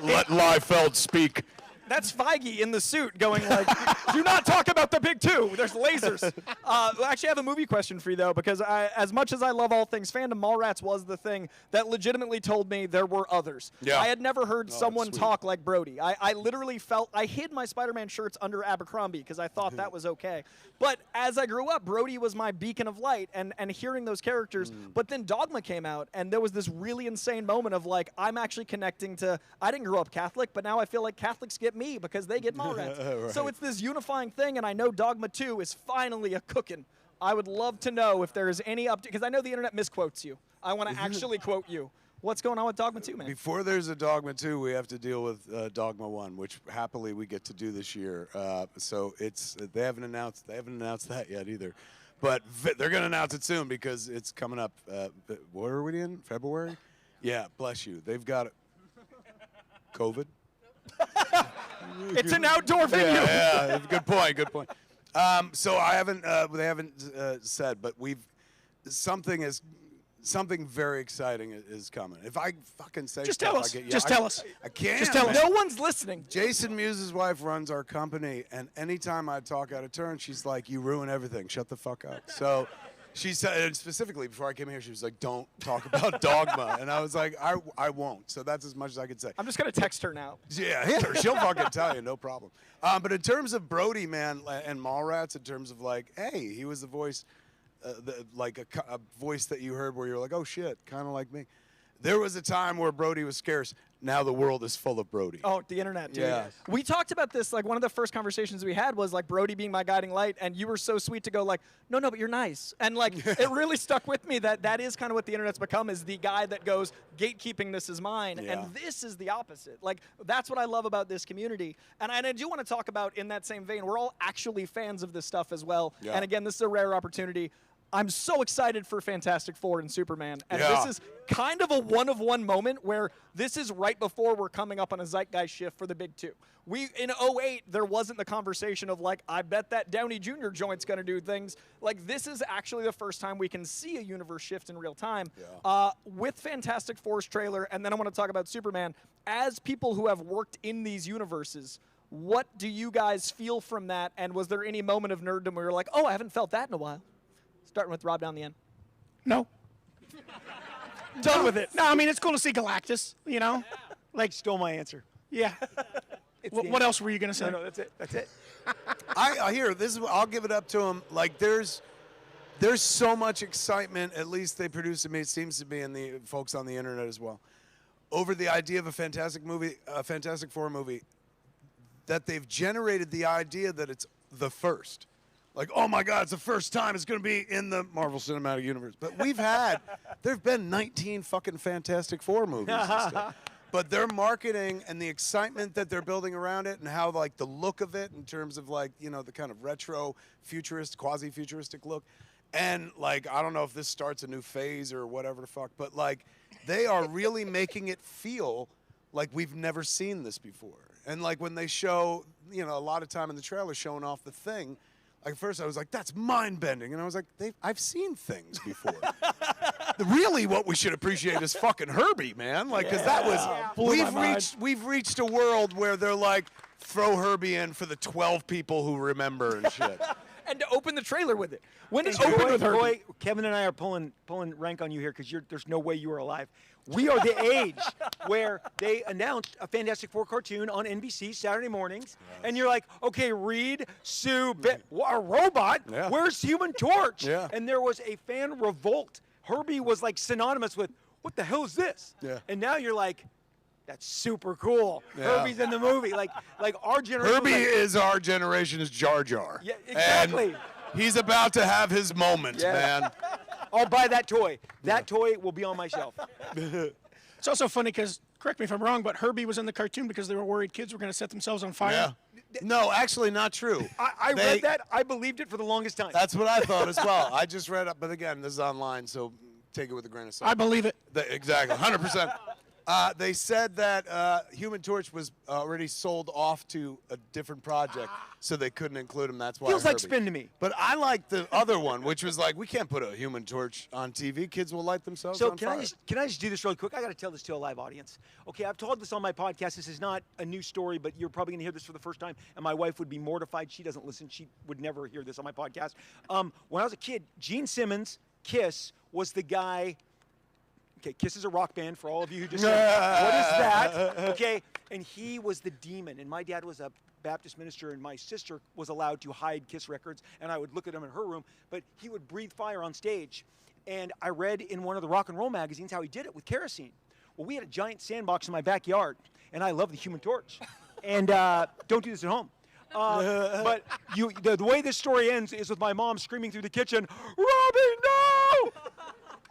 Let Liefeld speak. That's Feige in the suit going like, do not talk about the big two. There's lasers. Actually, I have a movie question for you, though, because as much as I love all things fandom, Mallrats was the thing that legitimately told me there were others. Yeah. I had never heard someone talk like Brody. I literally felt, I hid my Spider-Man shirts under Abercrombie because I thought that was okay. But as I grew up, Brody was my beacon of light, and hearing those characters. But then Dogma came out, and there was this really insane moment of like, I'm actually connecting to, I didn't grow up Catholic, but now I feel like Catholics get me because they get Mallrats. Right. So it's this unifying thing, and I know Dogma 2 is finally a cooking. I would love to know if there is any update, because I know the internet misquotes you. I want to actually quote you. What's going on with Dogma 2, man? Before there's a Dogma 2, we have to deal with Dogma 1, which happily we get to do this year. So it's they haven't announced that yet either. But they're going to announce it soon because it's coming up. What are we in? February? Yeah, bless you. They've got COVID. It's an outdoor venue. Yeah, good point. So I haven't. They haven't said, but something very exciting is coming. If I fucking say Just stuff, tell us. I get, Just tell us. I can't. Just tell us. No one's listening. Jason Muse's wife runs our company, and anytime I talk out of turn, she's like, "You ruin everything. Shut the fuck up." So. She said, and specifically before I came here, she was like, "Don't talk about Dogma," and I was like, "I won't." So that's as much as I could say. I'm just gonna text her now. Yeah, hit her. She'll fucking tell you, no problem. But in terms of Brody, man, and Mallrats, in terms of like, hey, he was the voice, a voice that you heard where you're like, oh shit, kind of like me. There was a time where Brody was scarce. Now the world is full of Brody. Oh, the internet, dude. Yeah. We talked about this, like one of the first conversations we had was like Brody being my guiding light, and you were so sweet to go like, no, but you're nice. And like, it really stuck with me that is kind of what the internet's become, is the guy that goes, gatekeeping, this is mine. Yeah. And this is the opposite. Like, that's what I love about this community. And I do want to talk about, in that same vein, we're all actually fans of this stuff as well. Yeah. And again, this is a rare opportunity. I'm so excited for Fantastic Four and Superman. And Yeah. this is kind of a one-of-one moment where this is right before we're coming up on a zeitgeist shift for the big two. In 2008, there wasn't the conversation of like, I bet that Downey Jr. joint's going to do things. Like, this is actually the first time we can see a universe shift in real time. Yeah. With Fantastic Four's trailer, and then I want to talk about Superman, as people who have worked in these universes, What do you guys feel from that? And was there any moment of nerddom where you're like, oh, I haven't felt that in a while? Starting with Rob down the end. No. Done with it. No, I mean, it's cool to see Galactus, you know? Like, stole my answer. Yeah. What else were you going to say? No, that's it. That's it. I hear this. I'll give it up to him. Like there's so much excitement. At least they produce it. It seems to be in the folks on the internet as well, over the idea of a Fantastic Four movie, that they've generated the idea that it's the first. Like, oh my God, it's the first time it's going to be in the Marvel Cinematic Universe. But there've been 19 fucking Fantastic Four movies and stuff. But their marketing and the excitement that they're building around it and how, like, the look of it in terms of, like, you know, the kind of retro, futurist, quasi-futuristic look. And, like, I don't know if this starts a new phase or whatever the fuck, but, like, they are really making it feel like we've never seen this before. And, like, when they show, you know, a lot of time in the trailer showing off the Thing, like, first I was like, that's mind-bending. And I was like, I've seen things before. Really what we should appreciate is fucking Herbie, man. Like, because that was, we've reached a world where they're like, throw Herbie in for the 12 people who remember and shit. And to open the trailer with it. When does Joy, open with Herbie? Joy, Kevin and I are pulling rank on you here because there's no way you are alive. We are the age where they announced a Fantastic Four cartoon on NBC Saturday mornings, and you're like, okay, Reed, Sue, a robot, where's Human Torch? Yeah. And there was a fan revolt. Herbie was like synonymous with, what the hell is this? Yeah. And now you're like, that's super cool. Yeah. Herbie's in the movie. Like our generation. Herbie is our generation's Jar Jar. Yeah, exactly. And he's about to have his moment, man. I'll buy that toy. That toy will be on my shelf. It's also funny because, correct me if I'm wrong, but Herbie was in the cartoon because they were worried kids were going to set themselves on fire. Yeah. No, actually not true. I read that. I believed it for the longest time. That's what I thought as well. I just read it, but again, this is online, so take it with a grain of salt. I believe it. Exactly, 100%. They said that Human Torch was already sold off to a different project, so they couldn't include him. That's why. Feels like Herbie. spin to me. But I like the other one, which was like, we can't put a Human Torch on TV. Kids will light themselves So on can fire. I just do this really quick? I got to tell this to a live audience. Okay, I've told this on my podcast. This is not a new story, but you're probably going to hear this for the first time, and my wife would be mortified. She doesn't listen. She would never hear this on my podcast. When I was a kid, Gene Simmons, Kiss, was the guy. Okay, Kiss is a rock band for all of you who just said, what is that? Okay, and he was the demon, and my dad was a Baptist minister, and my sister was allowed to hide Kiss records, and I would look at him in her room, but he would breathe fire on stage. And I read in one of the rock and roll magazines how he did it with kerosene. Well, we had a giant sandbox in my backyard, and I love the Human Torch. And don't do this at home. But the way this story ends is with my mom screaming through the kitchen, Robbie, no!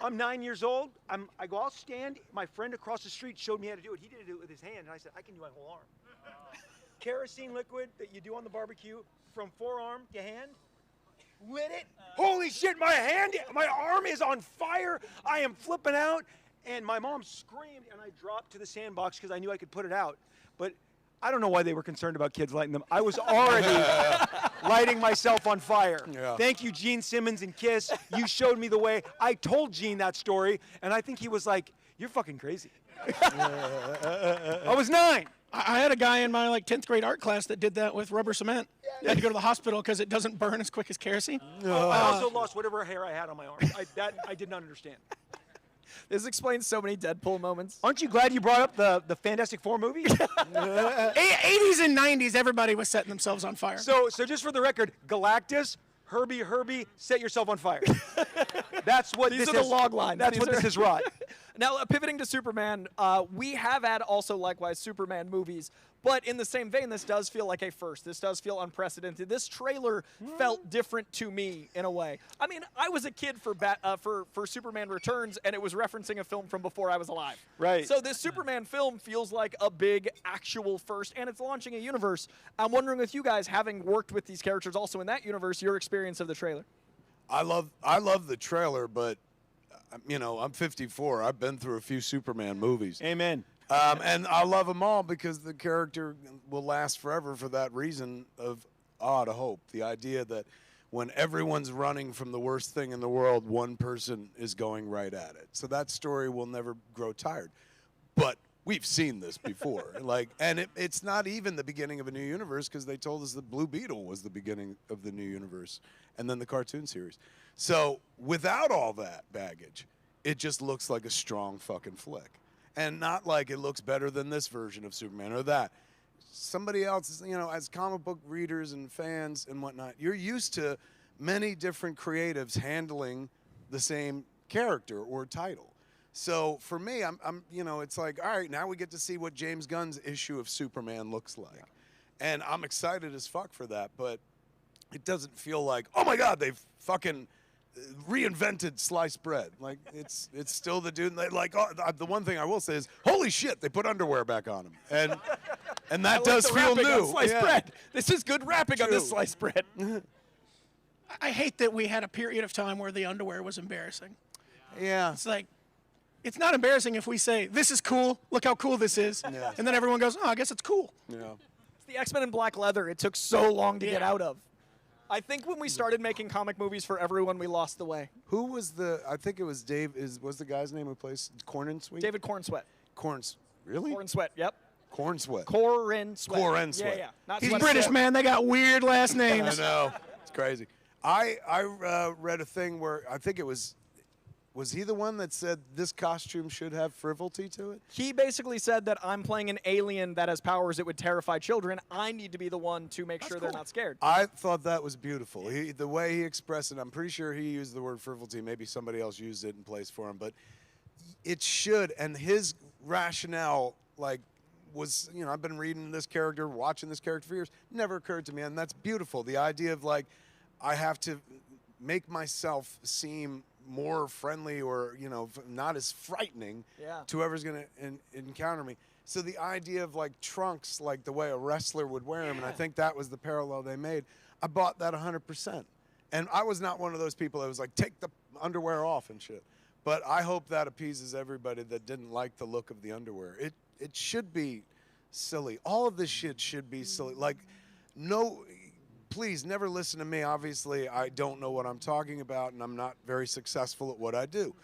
I'm 9 years old. I go, I'll stand. My friend across the street showed me how to do it. He did it with his hand, and I said, I can do my whole arm. Kerosene liquid that you do on the barbecue from forearm to hand. Lit it. Holy shit, my arm is on fire. I am flipping out. And my mom screamed, and I dropped to the sandbox because I knew I could put it out. But I don't know why they were concerned about kids lighting them. I was already lighting myself on fire. Yeah. Thank you, Gene Simmons and Kiss. You showed me the way. I told Gene that story, and I think he was like, you're fucking crazy. I was 9. I had a guy in my 10th grade art class that did that with rubber cement. He had to go to the hospital because it doesn't burn as quick as kerosene. I also lost whatever hair I had on my arm. I did not understand. This explains so many Deadpool moments. Aren't you glad you brought up the Fantastic Four movie? 80s and 90s, everybody was setting themselves on fire. So just for the record, Galactus, Herbie, set yourself on fire. That's what These this are the is. log lines. That's what this is, Rod. Now, pivoting to Superman, we have had also likewise Superman movies, but in the same vein, this does feel like a first. This does feel unprecedented. This trailer felt different to me in a way. I mean, I was a kid for Superman Returns, and it was referencing a film from before I was alive. Right. So this Superman film feels like a big actual first, and it's launching a universe. I'm wondering with you guys, having worked with these characters also in that universe, your experience of the trailer. I love the trailer, but you know, I'm 54. I've been through a few Superman movies. Amen. And I love them all because the character will last forever for that reason of to hope. The idea that when everyone's running from the worst thing in the world, one person is going right at it. So that story will never grow tired. But we've seen this before. Like, and it's not even the beginning of a new universe because they told us that Blue Beetle was the beginning of the new universe, and then the cartoon series. So without all that baggage, it just looks like a strong fucking flick, and not like it looks better than this version of Superman or that. Somebody else, you know, as comic book readers and fans and whatnot, you're used to many different creatives handling the same character or title. So for me, I'm you know, it's like, all right, now we get to see what James Gunn's issue of Superman looks like. And I'm excited as fuck for that, but it doesn't feel like, oh my God, they've fucking reinvented sliced bread. Like, it's still the dude. Like, the one thing I will say is, holy shit, they put underwear back on him, and that does feel new. Sliced bread. This is good wrapping on this True. sliced bread. I hate that we had a period of time where the underwear was embarrassing. Yeah. It's like, it's not embarrassing if we say, this is cool, look how cool this is, Yeah. and then everyone goes, oh, I guess it's cool. Yeah. It's the X-Men in black leather. It took so long to get out of. I think when we started making comic movies for everyone, we lost the way. Who was I think it was Dave, was the guy's name who plays Cornsweet? David Cornsweat. Really? Cornsweat, yep. Cornsweat. Cornsweat. Cornsweat. Yeah, yeah. Not He's sweat. British, man. They got weird last names. I know. It's crazy. I read a thing where I think it was he the one that said this costume should have frivolity to it? He basically said that I'm playing an alien that has powers that would terrify children. I need to be the one to make sure they're not scared. I thought that was beautiful. The way he expressed it, I'm pretty sure he used the word frivolity. Maybe somebody else used it in place for him, but it should. And his rationale, like, was, you know, I've been reading this character, watching this character for years. Never occurred to me, and that's beautiful. The idea of, like, I have to make myself seem more friendly or, you know, not as frightening to whoever's going to encounter me. So the idea of, like, trunks, like the way a wrestler would wear them, and I think that was the parallel they made. I bought that 100%. And I was not one of those people that was like, take the underwear off and shit. But I hope that appeases everybody that didn't like the look of the underwear. It should be silly. All of this shit should be silly. Like, no... Please never listen to me. Obviously, I don't know what I'm talking about, and I'm not very successful at what I do.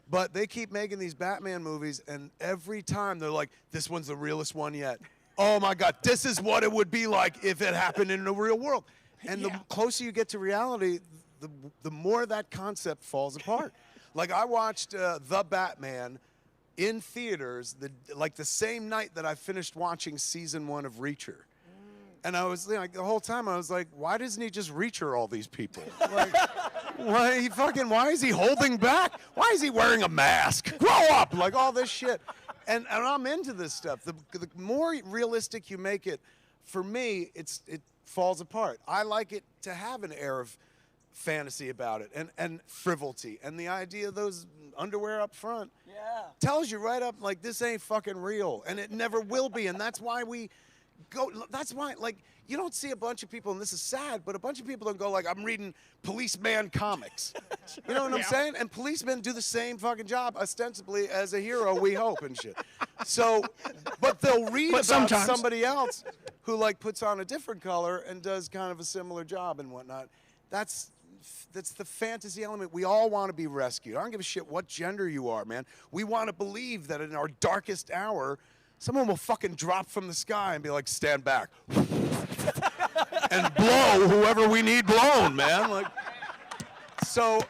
But they keep making these Batman movies, and every time they're like, this one's the realest one yet. Oh, my God, this is what it would be like if it happened in the real world. And the closer you get to reality, the more that concept falls apart. Like, I watched The Batman in theaters like the same night that I finished watching season 1 of Reacher. And I was like, the whole time I was like, why doesn't he just Reacher all these people? Like, why is he holding back? Why is he wearing a mask? Grow up! Like, all this shit. And I'm into this stuff. The more realistic you make it, for me, it falls apart. I like it to have an air of fantasy about it and frivolity. And the idea of those underwear up front tells you right up, like, this ain't fucking real. And it never will be. And that's why that's why, like, you don't see a bunch of people, and this is sad, but a bunch of people don't go like, I'm reading Policeman comics. You know what I'm saying? And policemen do the same fucking job, ostensibly, as a hero, we hope, and shit. So, but they'll read about somebody else who, like, puts on a different color and does kind of a similar job and whatnot. That's the fantasy element. We all want to be rescued. I don't give a shit what gender you are, man. We want to believe that in our darkest hour, someone will fucking drop from the sky and be like, stand back. And blow whoever we need blown, man. Like, so.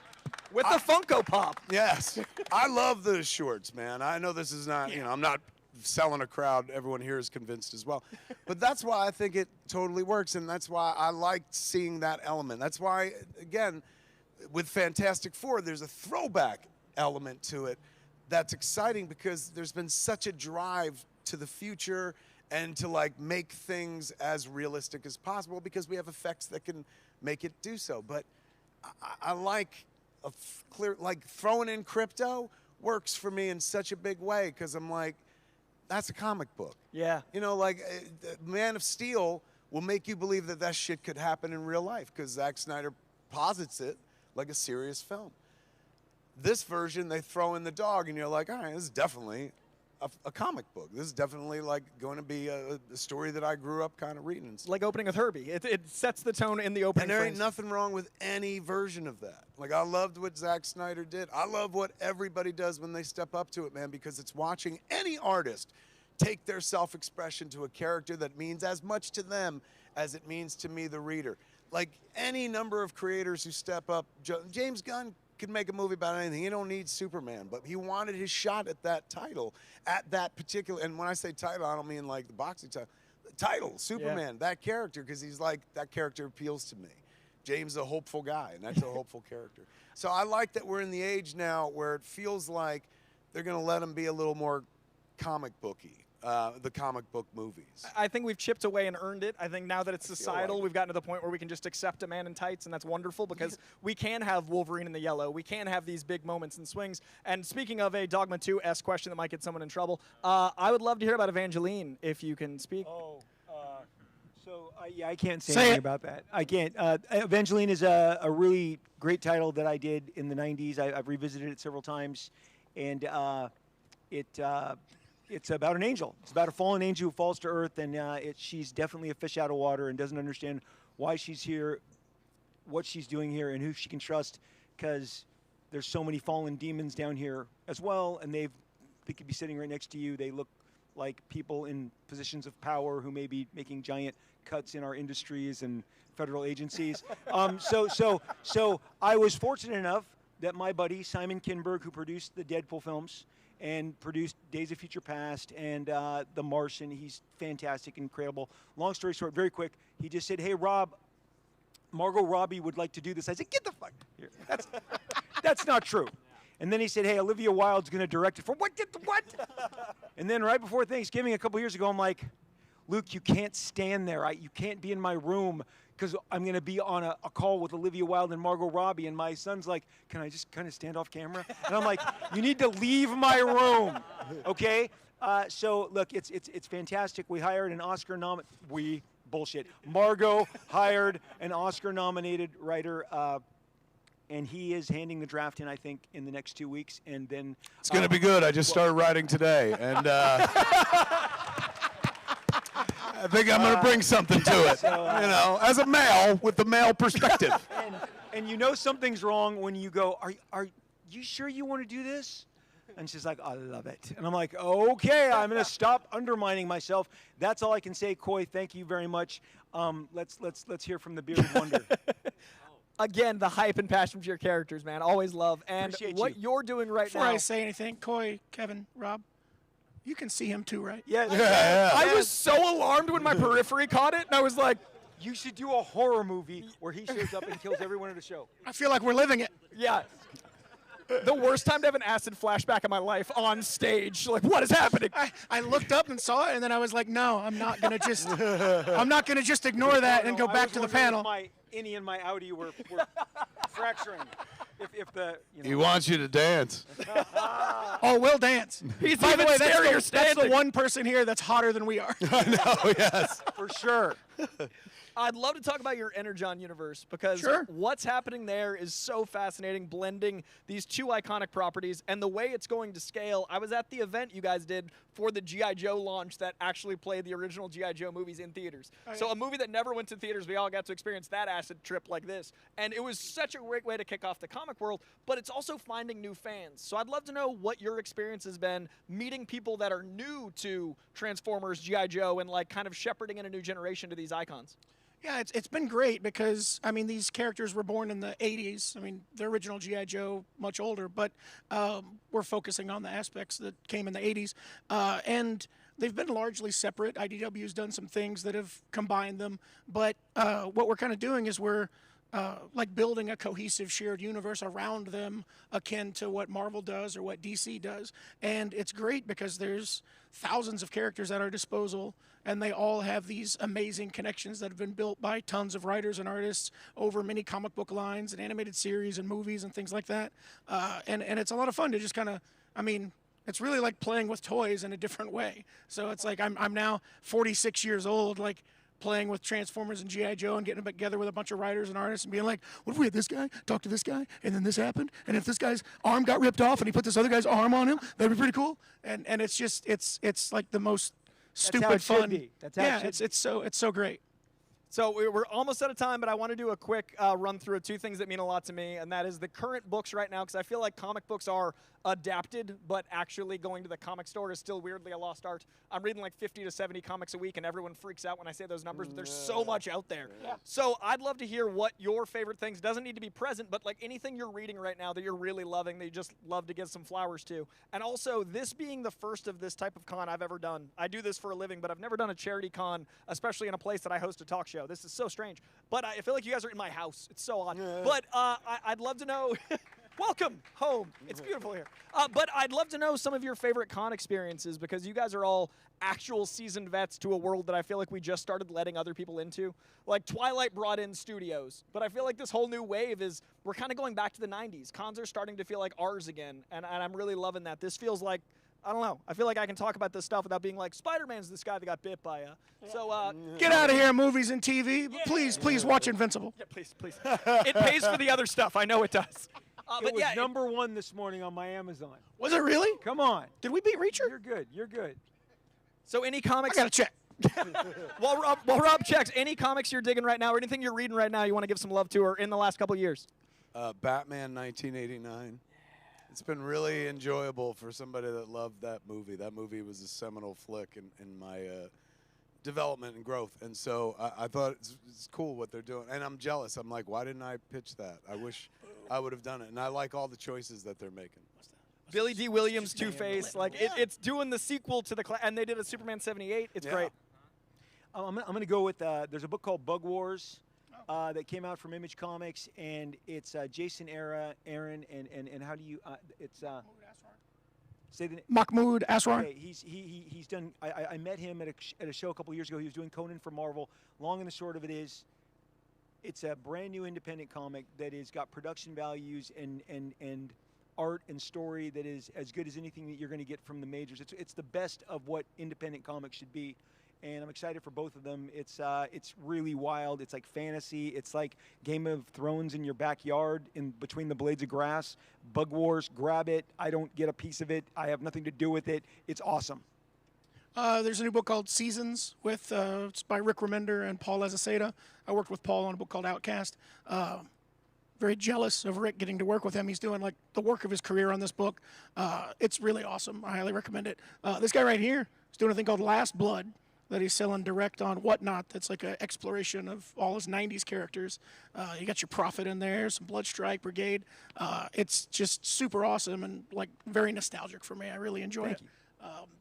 With the Funko Pop. Yes. I love those shorts, man. I know this is not, you know, I'm not selling a crowd. Everyone here is convinced as well. But that's why I think it totally works, and that's why I liked seeing that element. That's why, again, with Fantastic Four, there's a throwback element to it that's exciting because there's been such a drive to the future and to, like, make things as realistic as possible because we have effects that can make it do so. But I like a clear, like, throwing in crypto works for me in such a big way because I'm like, that's a comic book. Yeah. You know, like, Man of Steel will make you believe that shit could happen in real life because Zack Snyder posits it like a serious film. This version, they throw in the dog, and you're like, all right, this is definitely a comic book. This is definitely, like, going to be a story that I grew up kind of reading. Like opening with Herbie. It sets the tone in the opening. And there frames. ain't nothing wrong with any version of that. Like, I loved what Zack Snyder did. I love what everybody does when they step up to it, man, because it's watching any artist take their self-expression to a character that means as much to them as it means to me, the reader. Like any number of creators who step up, James Gunn could make a movie about anything. He don't need Superman, but he wanted his shot at that title, at that particular, and when I say title, I don't mean like the boxing title. The title, Superman, that character, because he's like, that character appeals to me. James is a hopeful guy, and that's a hopeful character. So I like that we're in the age now where it feels like they're going to let him be a little more comic booky. The comic book movies. I think we've chipped away and earned it. I think now that it's societal, we've gotten to the point where we can just accept a man in tights, and that's wonderful because we can have Wolverine in the yellow. We can have these big moments and swings. And speaking of a Dogma 2-esque question that might get someone in trouble, I would love to hear about Evangeline, if you can speak. Yeah, I can't say anything about that. I can't. Evangeline is a really great title that I did in the 90s. I've revisited it several times, and it's about an angel. It's about a fallen angel who falls to earth, and she's definitely a fish out of water and doesn't understand why she's here, what she's doing here, and who she can trust, because there's so many fallen demons down here as well, and they could be sitting right next to you. They look like people in positions of power who may be making giant cuts in our industries and federal agencies. So I was fortunate enough that my buddy Simon Kinberg, who produced the Deadpool films and produced Days of Future Past and The Martian, he's fantastic, incredible. Long story short, very quick, he just said, "Hey, Rob, Margot Robbie would like to do this." I said, "Get the fuck here. That's not true." And then he said, "Hey, Olivia Wilde's going to direct it for what? And then right before Thanksgiving a couple years ago, I'm like, "Luke, you can't stand there. You can't be in my room because I'm going to be on a call with Olivia Wilde and Margot Robbie." And my son's like, "Can I just kind of stand off camera?" And I'm like, "You need to leave my room, okay?" So look, it's fantastic. We hired an Margot hired an Oscar-nominated writer. And he is handing the draft in, I think, in the next 2 weeks, and then It's going to be good. I just started writing today, and I think I'm going to bring something to it. As a male with the male perspective. And you know something's wrong when you go, "Are you sure you want to do this?" And she's like, "I love it." And I'm like, "Okay, I'm going to stop undermining myself." That's all I can say. Coy, thank you very much. Let's hear from the Bearded Wonder. Again, the hype and passion for your characters, man. Always love. And Appreciate what you. you're doing right Before now. I say anything, Coy, Kevin, Rob, you can see him too, right? Yeah. I was so alarmed when my periphery caught it, and I was like, "You should do a horror movie where he shows up and kills everyone at the show." I feel like we're living it. yeah. The worst time to have an acid flashback of my life on stage. Like, what is happening? I looked up and saw it, and then I was like, "No, I'm not gonna just ignore that and go back to the panel." My innie and my outie were fracturing. If the He wants you to dance. Oh, we'll dance. He's By the even way, scarier that's the standing. one person here that's hotter than we are. I know, yes. for sure. I'd love to talk about your Energon universe because Sure. what's happening there is so fascinating, blending these two iconic properties and the way it's going to scale. I was at the event you guys did for the G.I. Joe launch that actually played the original G.I. Joe movies in theaters. So a movie that never went to theaters, we all got to experience that acid trip like this. And it was such a great way to kick off the comic world, but it's also finding new fans. So I'd love to know what your experience has been meeting people that are new to Transformers, G.I. Joe, and like kind of shepherding in a new generation to these icons. Yeah, it's been great because, I mean, these characters were born in the 80s. I mean, the original G.I. Joe, much older, but we're focusing on the aspects that came in the 80s. And they've been largely separate. IDW's done some things that have combined them. But what we're kind of doing is we're like building a cohesive shared universe around them akin to what Marvel does or what DC does. And it's great because there's thousands of characters at our disposal, and they all have these amazing connections that have been built by tons of writers and artists over many comic book lines and animated series and movies and things like that. And it's a lot of fun to just kind of, I mean, it's really like playing with toys in a different way. So it's like I'm now 46 years old, like playing with Transformers and G.I. Joe and getting together with a bunch of writers and artists and being like, what if we had this guy talk to this guy and then this happened? And if this guy's arm got ripped off and he put this other guy's arm on him, that'd be pretty cool. And it's just, it's like the most stupid how it should fun. be. That's how it yeah, should it's so great. So we're almost out of time, but I want to do a quick run through of two things that mean a lot to me, and that is the current books right now, because I feel like comic books are adapted, but actually going to the comic store is still weirdly a lost art. I'm reading like 50 to 70 comics a week, and everyone freaks out when I say those numbers, but there's so much out there. Yeah. So I'd love to hear what your favorite things, doesn't need to be present, but like anything you're reading right now that you're really loving, that you just love to give some flowers to. And also, this being the first of this type of con I've ever done. I do this for a living, but I've never done a charity con, especially in a place that I host a talk show. This is so strange. But I feel like you guys are in my house. It's so odd. Yeah. But I'd love to know... Welcome home. It's beautiful here. But I'd love to know some of your favorite con experiences, because you guys are all actual seasoned vets to a world that I feel like we just started letting other people into. Like Twilight brought in studios, but I feel like this whole new wave is we're kind of going back to the 90s. Cons are starting to feel like ours again, and I'm really loving that. This feels like, I don't know, I feel like I can talk about this stuff without being like, Spider-Man's this guy that got bit by a... So, get out of here, movies and TV. Yeah. Please watch Invincible. Yeah, please. It pays for the other stuff. I know it does. It was #1 this morning on my Amazon. Was it really? Come on. Did we beat Reacher? You're good. So any comics... I gotta check. while Rob checks, any comics you're digging right now, or anything you're reading right now you want to give some love to, or in the last couple of years? Batman 1989. It's been really enjoyable for somebody that loved that movie. That movie was a seminal flick in my development and growth. And so I thought it's cool what they're doing. And I'm jealous. I'm like, why didn't I pitch that? I wish I would have done it. And I like all the choices that they're making. Billy D. Williams, Two-Face, like it's doing the sequel to the and they did a Superman 78. It's great. I'm going to go with there's a book called Bug Wars that came out from Image Comics, and it's Jason Aaron and how do you it's say the name. Mahmoud Asrar. Okay, he's done. I met him at a show a couple years ago. He was doing Conan for Marvel. Long and the short of it is, it's a brand new independent comic that has got production values and art and story that is as good as anything that you're going to get from the majors. It's the best of what independent comics should be, and I'm excited for both of them. It's really wild. It's like fantasy. It's like Game of Thrones in your backyard, in between the blades of grass. Bug Wars, grab it. I don't get a piece of it. I have nothing to do with it. It's awesome. There's a new book called Seasons with it's by Rick Remender and Paul Azaceta. I worked with Paul on a book called Outcast. Very jealous of Rick getting to work with him. He's doing like the work of his career on this book. It's really awesome. I highly recommend it. This guy right here is doing a thing called Last Blood that he's selling direct on Whatnot. That's like an exploration of all his 90s characters. You got your Prophet in there, some Bloodstrike Brigade. It's just super awesome and like very nostalgic for me. I really enjoy it.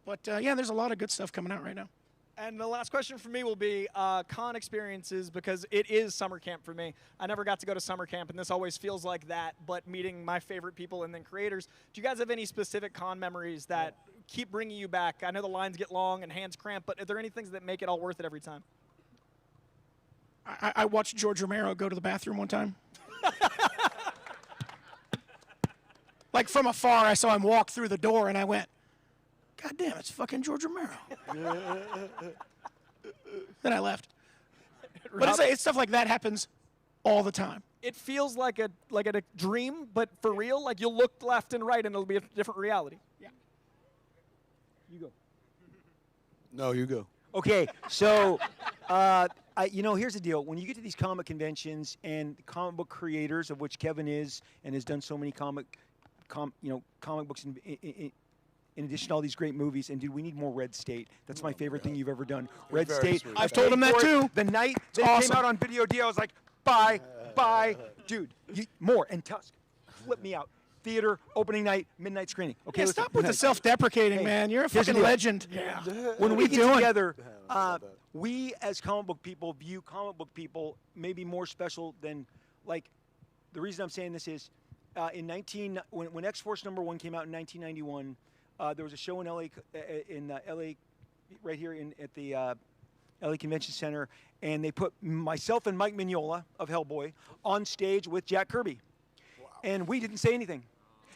But yeah, there's a lot of good stuff coming out right now. And the last question for me will be con experiences, because it is summer camp for me. I never got to go to summer camp, and this always feels like that, but meeting my favorite people and then creators. Do you guys have any specific con memories that keep bringing you back? I know the lines get long and hands cramp, but are there any things that make it all worth it every time? I watched George Romero go to the bathroom one time. Like from afar, I saw him walk through the door, and I went, God damn, it's fucking George Romero. Then I left. But it's stuff like that happens all the time. It feels like a dream, but for real. Like you'll look left and right, and it'll be a different reality. Yeah. You go. No, you go. Okay, so here's the deal. When you get to these comic conventions and comic book creators, of which Kevin is and has done so many comic books in addition to all these great movies, and dude, we need more Red State. That's my favorite thing you've ever done. Red State. Sweet. I've told him that too. The night that it came out on Video D, I was like, bye, dude. More and Tusk, flip me out. Theater opening night, midnight screening. Okay, yeah, stop with the self-deprecating, man. You're a fucking legend. Yeah. When we get together, we as comic book people view comic book people maybe more special than, like, the reason I'm saying this is, when X-Force #1 came out in 1991. There was a show in LA, right here at the LA Convention Center, and they put myself and Mike Mignola of Hellboy on stage with Jack Kirby. Wow. And we didn't say anything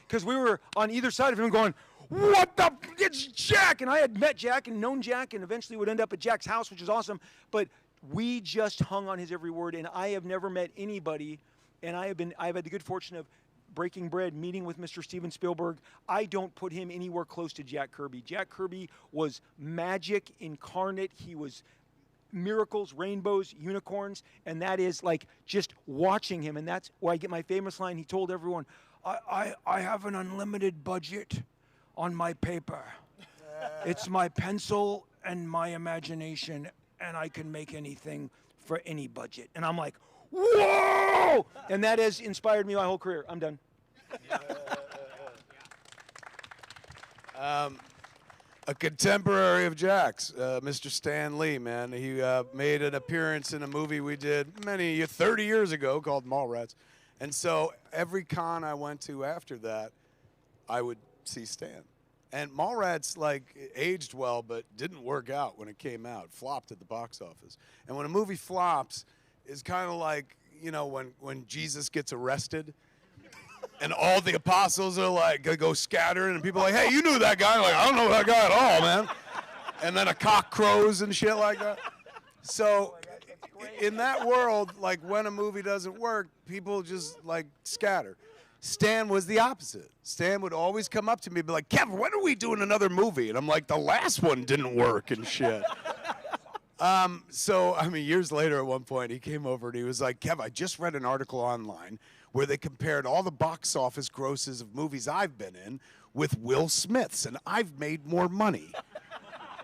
because we were on either side of him going, what the, it's Jack! And I had met Jack and known Jack and eventually would end up at Jack's house, which is awesome. But we just hung on his every word, and I have never met anybody, and I've had the good fortune of breaking bread, meeting with Mr. Steven Spielberg. I don't put him anywhere close to Jack Kirby. Jack Kirby was magic incarnate. He was miracles, rainbows, unicorns, and that is like just watching him. And that's where I get my famous line. He told everyone, I have an unlimited budget on my paper. It's my pencil and my imagination, and I can make anything for any budget. And I'm like, whoa! And that has inspired me my whole career. I'm done. A contemporary of Jack's, Mr. Stan Lee, man. He made an appearance in a movie we did 30 years ago called Mallrats. And so every con I went to after that, I would see Stan. And Mallrats, like, aged well, but didn't work out when it came out. It flopped at the box office. And when a movie flops, it's kind of like, you know, when Jesus gets arrested and all the apostles are like, go scattering, and people are like, hey, you knew that guy. Like, I don't know that guy at all, man. And then a cock crows and shit like that. So in that world, like, when a movie doesn't work, people just, like, scatter. Stan was the opposite. Stan would always come up to me and be like, Kev, when are we doing another movie? And I'm like, the last one didn't work and shit. So, I mean, years later at one point, he came over and he was like, Kev, I just read an article online where they compared all the box office grosses of movies I've been in with Will Smith's, and I've made more money.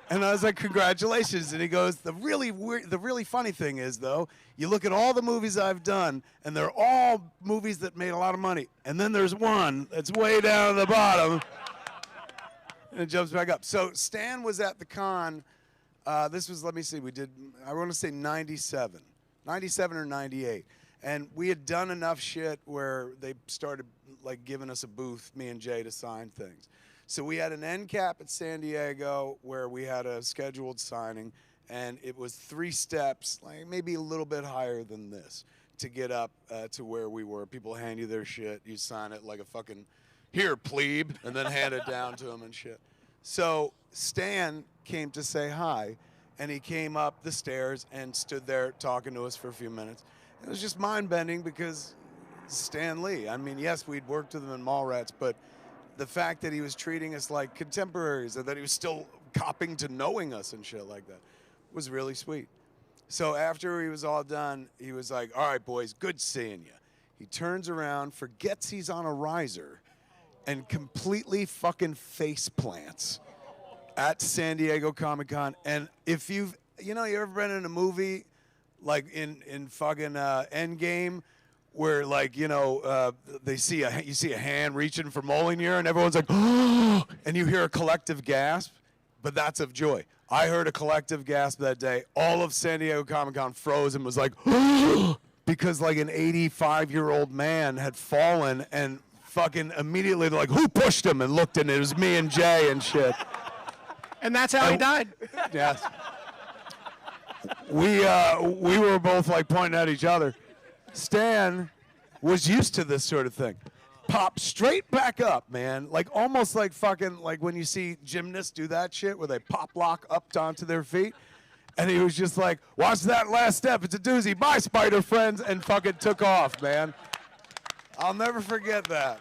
And I was like, congratulations. And he goes, the really funny thing is, though, you look at all the movies I've done, and they're all movies that made a lot of money. And then there's one that's way down at the bottom, and it jumps back up. So Stan was at the con. This was, let me see, we did, I want to say 97 or 98. And we had done enough shit where they started, like, giving us a booth, me and Jay, to sign things. So we had an end cap at San Diego where we had a scheduled signing, and it was 3 steps, like maybe a little bit higher than this, to get up to where we were. People hand you their shit, you sign it like a fucking, here, plebe, and then hand it down to them and shit. So Stan came to say hi, and he came up the stairs and stood there talking to us for a few minutes. It was just mind-bending because Stan Lee. I mean, yes, we'd worked with him in Mallrats, but the fact that he was treating us like contemporaries and that he was still copping to knowing us and shit like that was really sweet. So after he was all done, he was like, all right, boys, good seeing you. He turns around, forgets he's on a riser, and completely fucking face plants at San Diego Comic-Con. And if you ever been in a movie like in fucking Endgame, where, like, you know, you see a hand reaching for Mjolnir, and everyone's like, oh, and you hear a collective gasp, but that's of joy. I heard a collective gasp that day. All of San Diego Comic-Con froze and was like, oh, because, like, an 85-year-old man had fallen, and fucking immediately they're like, who pushed him? And looked, and it was me and Jay and shit. And that's how he died. Yes. We were both, like, pointing at each other. Stan was used to this sort of thing. Pop straight back up, man. Like, almost like fucking, like when you see gymnasts do that shit where they pop lock up onto their feet. And he was just like, watch that last step. It's a doozy. Bye, spider friends. And fucking took off, man. I'll never forget that.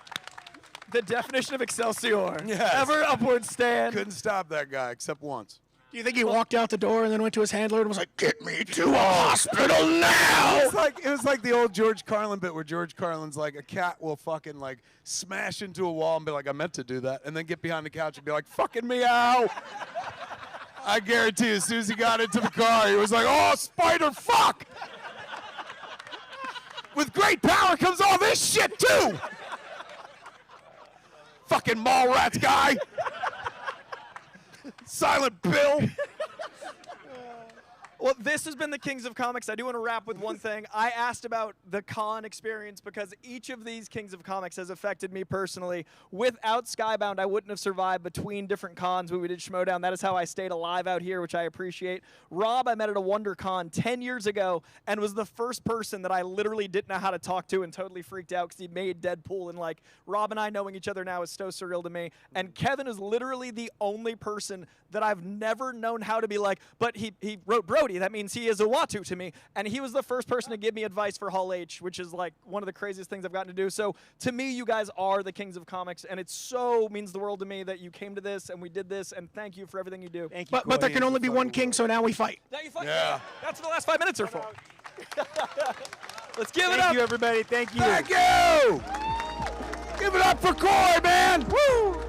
The definition of Excelsior. Yes. Ever upward stand. Couldn't stop that guy except once. Do you think he walked out the door and then went to his handler and was like, get me to a hospital now? It was like the old George Carlin bit where George Carlin's like, a cat will fucking, like, smash into a wall and be like, I meant to do that, and then get behind the couch and be like, fucking meow. I guarantee as soon as he got into the car, he was like, oh, spider, fuck. With great power comes all this shit, too. Fucking Mallrats guy. Silent Bill. Well, this has been the Kings of Comics. I do want to wrap with one thing. I asked about the con experience because each of these Kings of Comics has affected me personally. Without Skybound, I wouldn't have survived between different cons when we did Schmodown. That is how I stayed alive out here, which I appreciate. Rob, I met at a WonderCon 10 years ago and was the first person that I literally didn't know how to talk to and totally freaked out because he made Deadpool. And, like, Rob and I knowing each other now is so surreal to me. And Kevin is literally the only person that I've never known how to be like, but he wrote Bro coyote. That means he is a Watu to me. And he was the first person to give me advice for Hall H, which is like one of the craziest things I've gotten to do. So to me, you guys are the kings of comics, and it so means the world to me that you came to this and we did this, and thank you for everything you do. Thank you. But there can only be one king, so now we fight. Now you fight. Yeah. That's what the last 5 minutes are for. Let's give it up. Thank you, everybody. Thank you. Thank you! Give it up for Corey, man! Woo!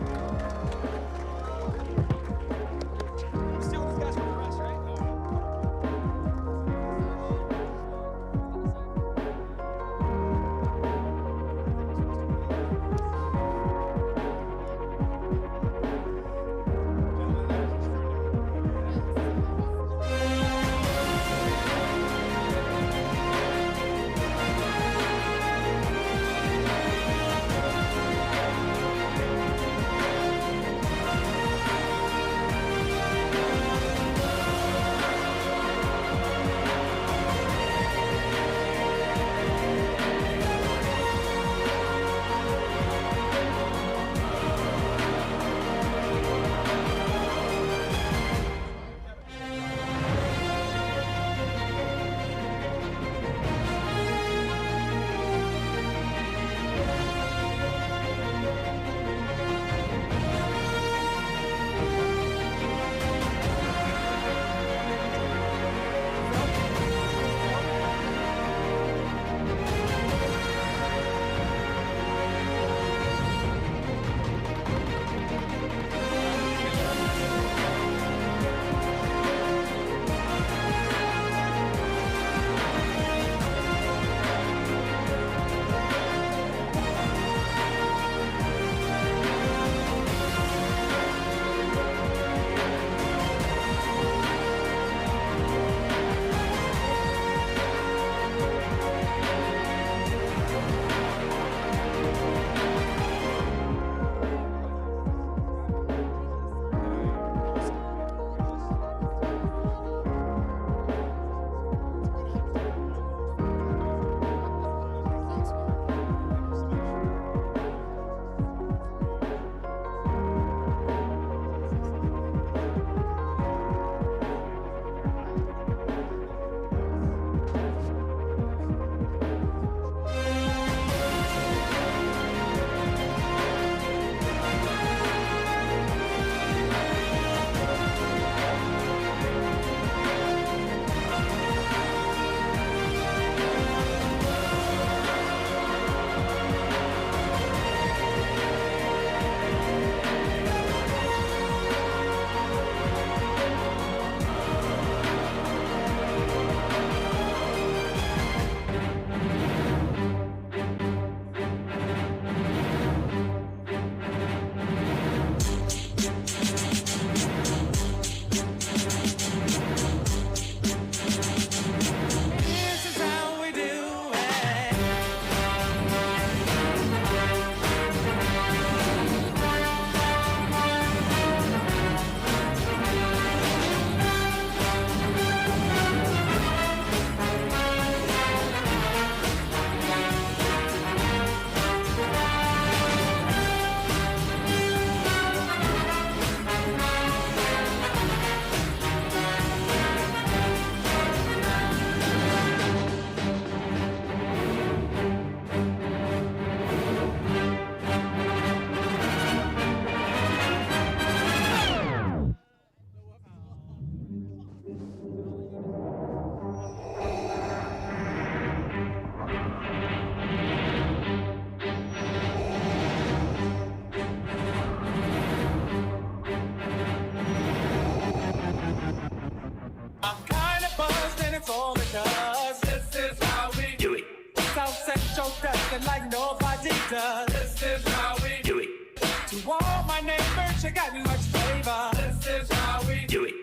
Like nobody does. This is how we do it. To all my neighbors, you got much flavor. This is how we do it.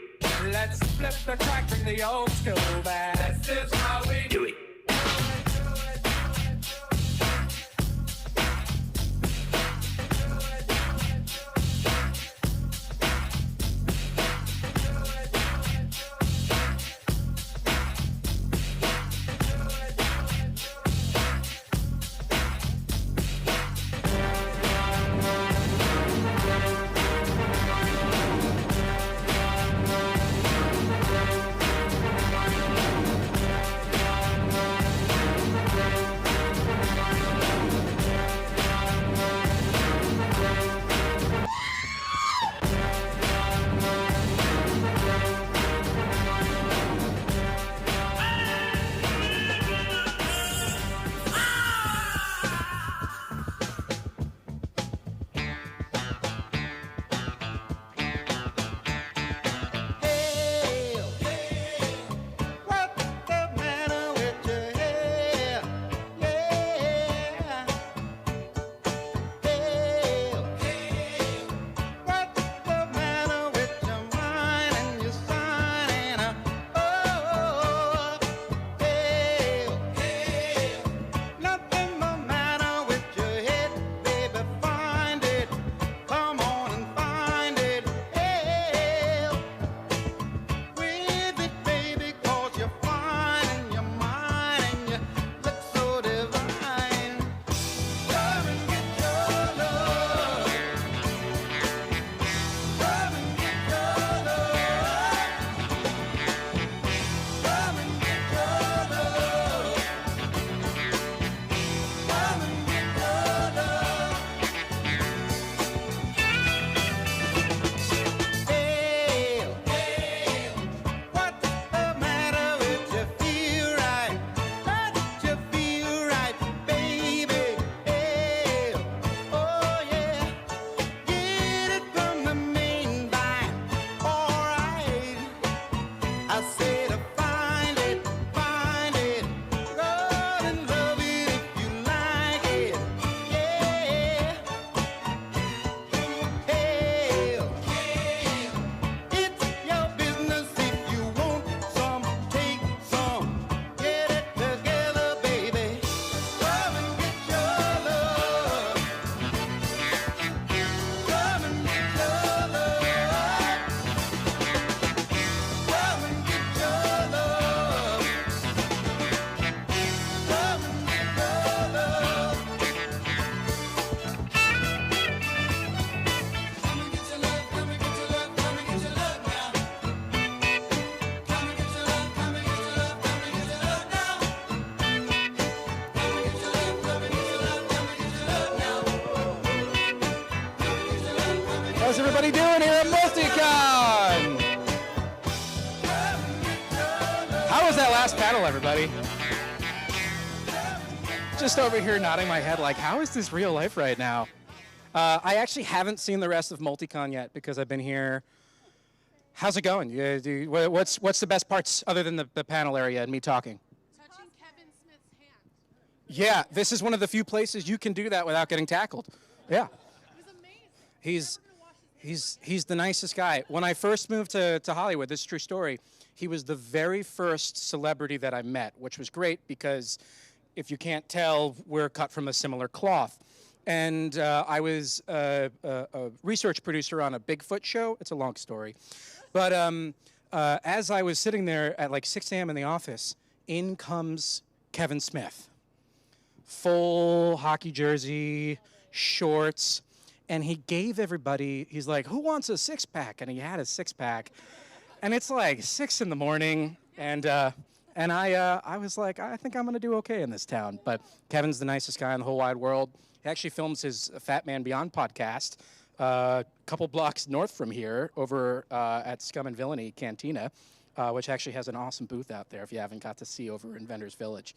Let's flip the track, bring the old school back. This is how we do it. How's everybody doing here at MultiCon? How was that last panel, everybody? Just over here nodding my head like, how is this real life right now? I actually haven't seen the rest of MultiCon yet because I've been here. How's it going? What's the best parts other than the panel area and me talking? Touching Kevin Smith's hand. Yeah, this is one of the few places you can do that without getting tackled. Yeah. It was amazing. He's the nicest guy. When I first moved to Hollywood, this is a true story, he was the very first celebrity that I met, which was great because if you can't tell, we're cut from a similar cloth. And I was a research producer on a Bigfoot show. It's a long story. But as I was sitting there at like 6 a.m. in the office, in comes Kevin Smith. Full hockey jersey, shorts. And he gave everybody, he's like, who wants a six-pack? And he had a six-pack. And it's like 6 in the morning. And I was like, I think I'm going to do okay in this town. But Kevin's the nicest guy in the whole wide world. He actually films his Fat Man Beyond podcast a couple blocks north from here over at Scum and Villainy Cantina, which actually has an awesome booth out there if you haven't got to see over in Vendors Village.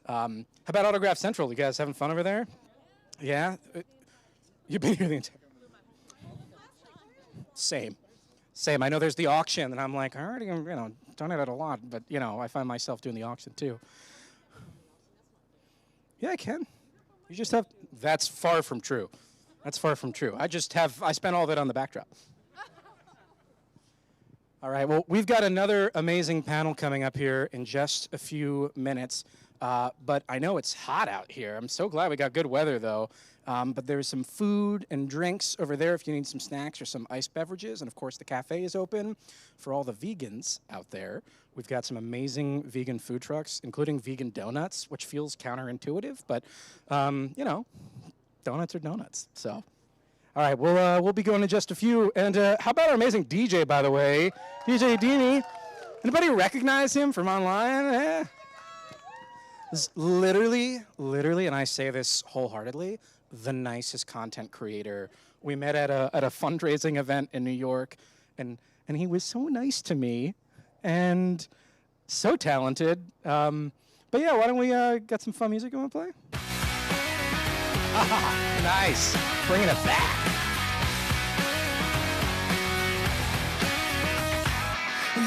How about Autograph Central? You guys having fun over there? Yeah? You've been here the entire... Same. I know there's the auction, and I'm like, I already, done it a lot, but, I find myself doing the auction, too. Yeah, I can. You just have... That's far from true. That's far from true. I spent all of it on the backdrop. All right, well, we've got another amazing panel coming up here in just a few minutes, but I know it's hot out here. I'm so glad we got good weather, though. But there's some food and drinks over there if you need some snacks or some iced beverages. And, of course, the cafe is open for all the vegans out there. We've got some amazing vegan food trucks, including vegan donuts, which feels counterintuitive. But, donuts are donuts. So, all right, we'll be going in just a few. And how about our amazing DJ, by the way, DJ Dini? Anybody recognize him from online? Is literally, and I say this wholeheartedly, the nicest content creator. We met at a fundraising event in New York, and he was so nice to me and so talented. But yeah, why don't we get some fun music you want to play? Nice, bringing it back.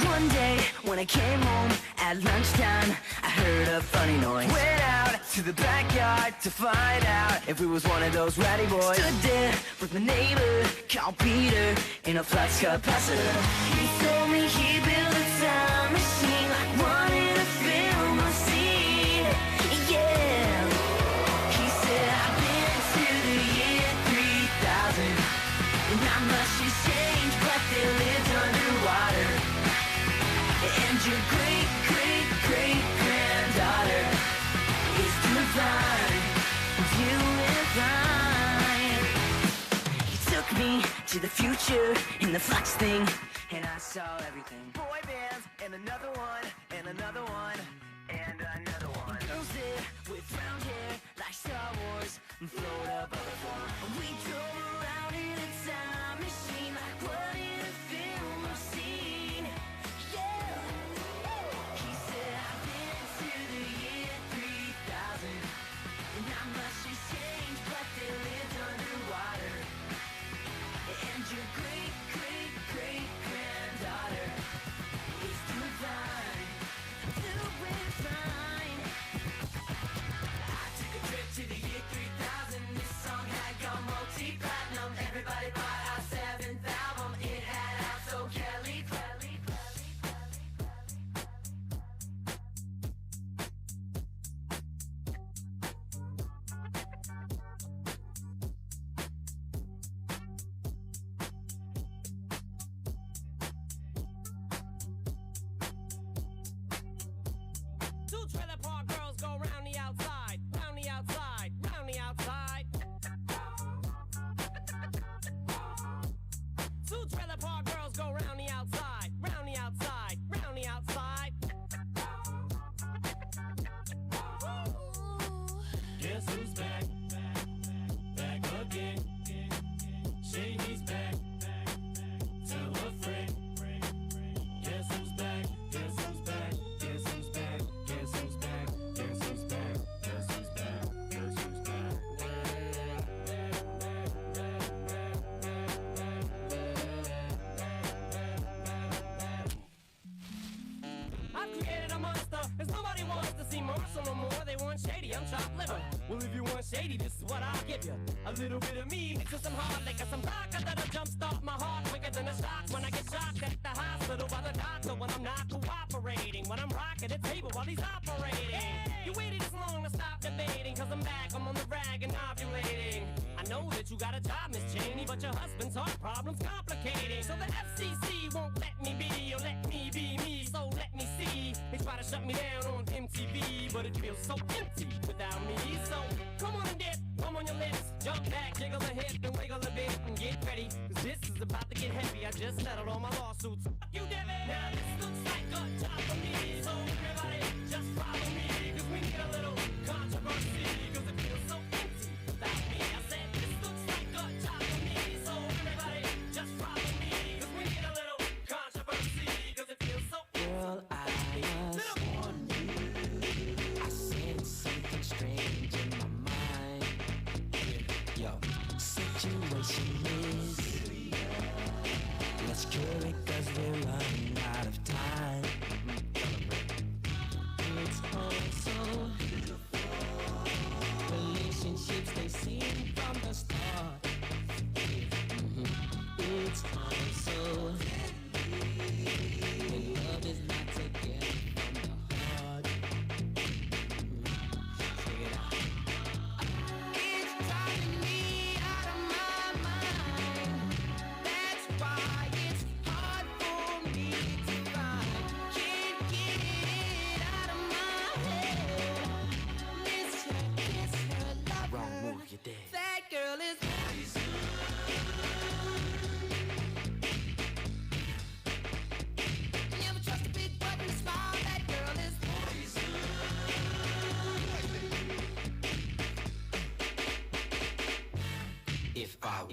One day when I came home at lunchtime, I heard a funny noise. Went out to the backyard to find out if we was one of those ratty boys. Stood there with my neighbor called Peter in a flux capacitor. He told me he built a time machine like one in a film I've seen. Yeah. He said I've been to the year 3000 and not much has changed, but they lived underwater. And your great-great-great-granddaughter is doing fine, doing fine. He took me to the future in the flux thing, and I saw everything. Boy bands, and another one, and another one, and another one. Girls there with round hair like Star Wars, and float above the floor. We drove around in a time machine like what in a film I've seen. shady, this is what I'll give you. A little bit of me mixed with some hard liquor, some vodka that'll jumpstart my heart quicker than a shock when I get shocked at the hospital by the doctor when I'm not cooperating, when I'm rocking the table while he's operating. Hey! You waited this long to stop debating, cause I'm back, I'm on the rag and ovulating. I know that you got a job, Miss Cheney, but your husband's heart problem's complicating. So the FCC won't let me be, or let me be me, so let me see. They try to shut me down on MTV, but it feels so empty without me. So come on and dip, come on your lips, jump back, jiggle a hip and wiggle a bit and get ready, cause this is about to get heavy. I just settled all my lawsuits. Fuck you, Devin. Now this looks like a job for me, so everybody just follow me, cause we need a little controversy, cause it feels so empty without me. I said this looks like a job for me, so everybody just follow me, cause we need a little controversy, cause it feels so empty. Girl, I was on you. I sense something strange in my mind. Yo, situation is, let's cure it cause we're running out of time. It's all so beautiful. Relationships they seem from the start. It's all so and love is not taken from the heart. Check it out. It's driving me out of my mind. That's why it's hard for me to find. Can't get it out of my head. Miss her, love Wrong her. move, you're dead. That girl is poison. Never trust a big button smile. That girl is poison. If I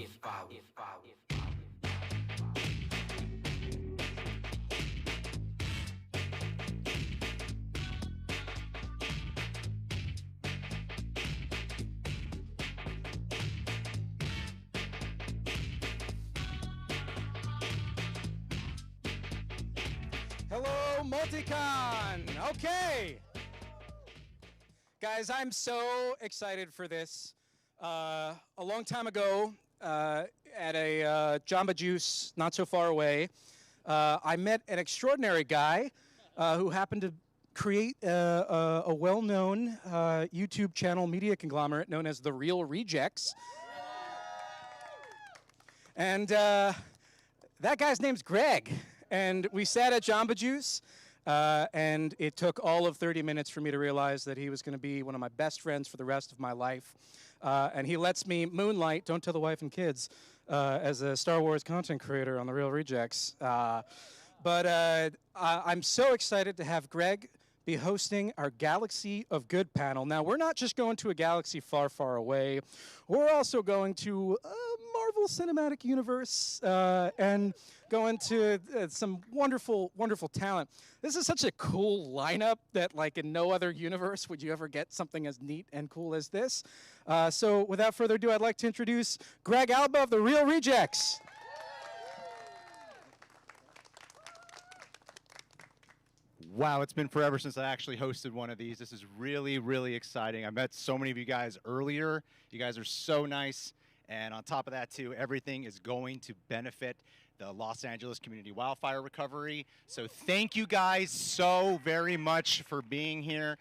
Hello, MultiCon. Okay. Guys, I'm so excited for this. A long time ago, at a Jamba Juice not so far away, I met an extraordinary guy who happened to create a well-known YouTube channel media conglomerate known as The Real Rejects. And that guy's name's Greg. And we sat at Jamba Juice, and it took all of 30 minutes for me to realize that he was going to be one of my best friends for the rest of my life. And he lets me moonlight, don't tell the wife and kids, as a Star Wars content creator on The Real Rejects. But I'm so excited to have Greg be hosting our Galaxy of Good panel. Now, we're not just going to a galaxy far, far away. We're also going to Marvel Cinematic Universe and going to some wonderful, wonderful talent. This is such a cool lineup that, like, in no other universe would you ever get something as neat and cool as this. So without further ado, I'd like to introduce Greg Alba of The Real Rejects. Wow, it's been forever since I actually hosted one of these. This is really, really exciting. I met so many of you guys earlier. You guys are so nice. And on top of that, too, everything is going to benefit the Los Angeles community wildfire recovery. So thank you guys so very much for being here.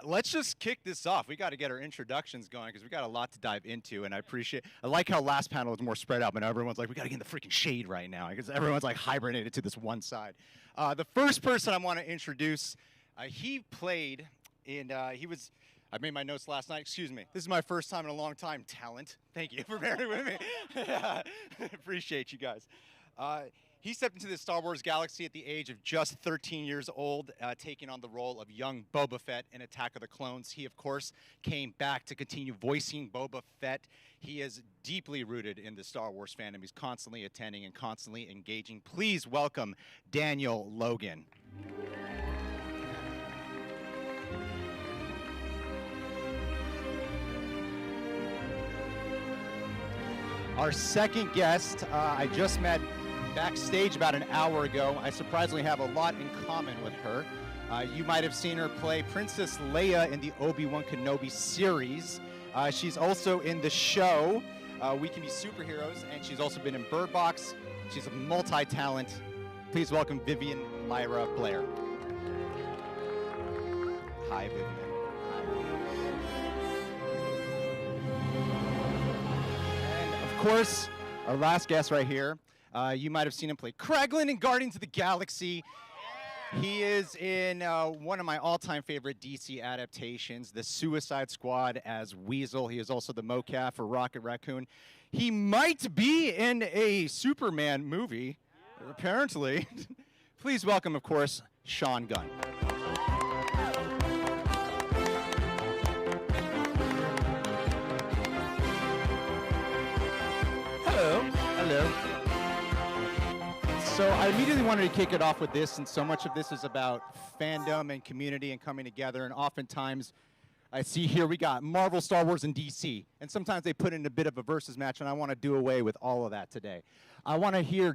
Let's just kick this off. We got to get our introductions going because we got a lot to dive into, and I like how last panel was more spread out, but now everyone's like, we got to get in the freaking shade right now because everyone's like hibernated to this one side. The first person I want to introduce, he played in, I made my notes last night. Excuse me. This is my first time in a long time. Talent. Thank you for bearing with me. Appreciate you guys. He stepped into the Star Wars galaxy at the age of just 13 years old, taking on the role of young Boba Fett in Attack of the Clones. He, of course, came back to continue voicing Boba Fett. He is deeply rooted in the Star Wars fandom. He's constantly attending and constantly engaging. Please welcome Daniel Logan. Our second guest, I just met backstage about an hour ago. I surprisingly have a lot in common with her. You might have seen her play Princess Leia in the Obi-Wan Kenobi series. She's also in the show We Can Be Superheroes, and she's also been in Bird Box. She's a multi-talent. Please welcome Vivien, Lyra, Blair. Hi, Vivien. And of course, our last guest right here. You might have seen him play Kraglin in Guardians of the Galaxy. He is in one of my all-time favorite DC adaptations, The Suicide Squad as Weasel. He is also the mocap for Rocket Raccoon. He might be in a Superman movie, apparently. Please welcome, of course, Sean Gunn. Hello. Hello. So I immediately wanted to kick it off with this, and so much of this is about fandom and community and coming together, and oftentimes I see here we got Marvel, Star Wars, and DC, and sometimes they put in a bit of a versus match, and I want to do away with all of that today. I want to hear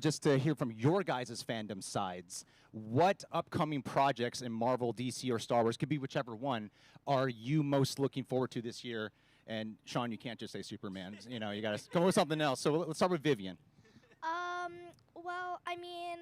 from your guys' fandom sides, what upcoming projects in Marvel, DC, or Star Wars, could be whichever one, are you most looking forward to this year? And Sean, you can't just say Superman. You know, you got to come up with something else. So let's start with Vivien. Well, I mean,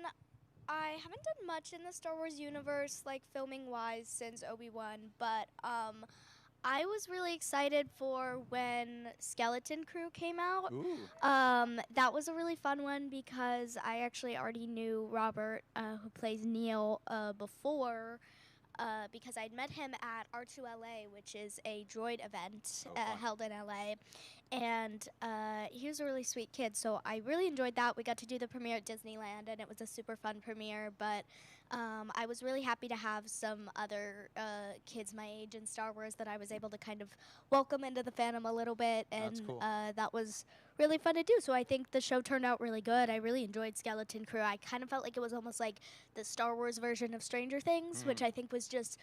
I haven't done much in the Star Wars universe, like filming-wise, since Obi-Wan, but I was really excited for when Skeleton Crew came out. That was a really fun one because I actually already knew Robert, who plays Neil, before, because I'd met him at R2LA, which is a droid event held in LA. And he was a really sweet kid, so I really enjoyed that. We got to do the premiere at Disneyland, and it was a super fun premiere. But I was really happy to have some other kids my age in Star Wars that I was able to kind of welcome into the fandom a little bit, and that was really fun to do. So I think the show turned out really good. I really enjoyed Skeleton Crew. I kind of felt like it was almost like the Star Wars version of Stranger Things, which I think was just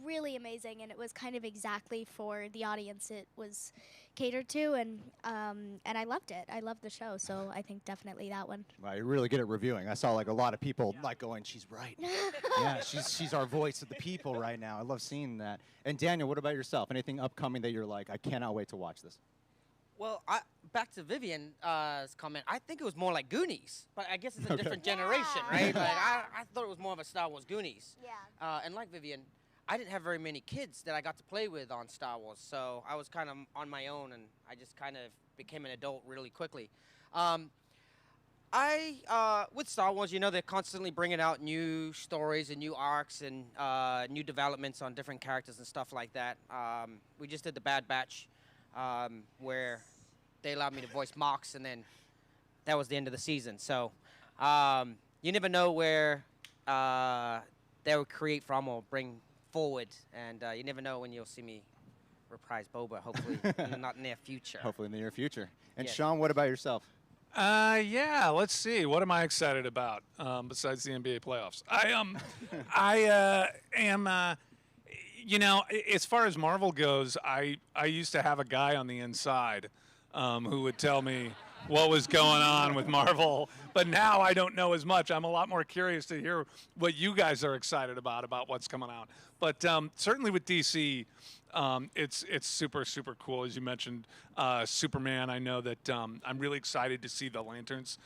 really amazing, and it was kind of exactly for the audience it was catered to, and I loved it. I loved the show, so I think definitely that one. Wow, you're really good at reviewing. I saw like a lot of people like going, she's right. Yeah, she's our voice of the people right now. I love seeing that. And Daniel, what about yourself? Anything upcoming that you're like, I cannot wait to watch this? Well, back to Vivien's comment, I think it was more like Goonies, but I guess it's a different generation, right? Like I thought it was more of a Star Wars Goonies. Yeah. And like Vivien, I didn't have very many kids that I got to play with on Star Wars, so I was kind of on my own, and I just kind of became an adult really quickly. With Star Wars, you know, they're constantly bringing out new stories and new arcs and new developments on different characters and stuff like that. We just did the Bad Batch, where they allowed me to voice Mox, and then that was the end of the season. So you never know where they will create from or bring forward, and you never know when you'll see me reprise Boba, hopefully in the not near future. Hopefully in the near future. And Yes. Sean, what about yourself? Yeah, let's see. What am I excited about besides the NBA playoffs? I am, you know, as far as Marvel goes, I used to have a guy on the inside who would tell me what was going on with Marvel, but now I don't know as much. I'm a lot more curious to hear what you guys are excited about what's coming out. But certainly with DC, it's super, super cool. As you mentioned, Superman, I know that I'm really excited to see the Lanterns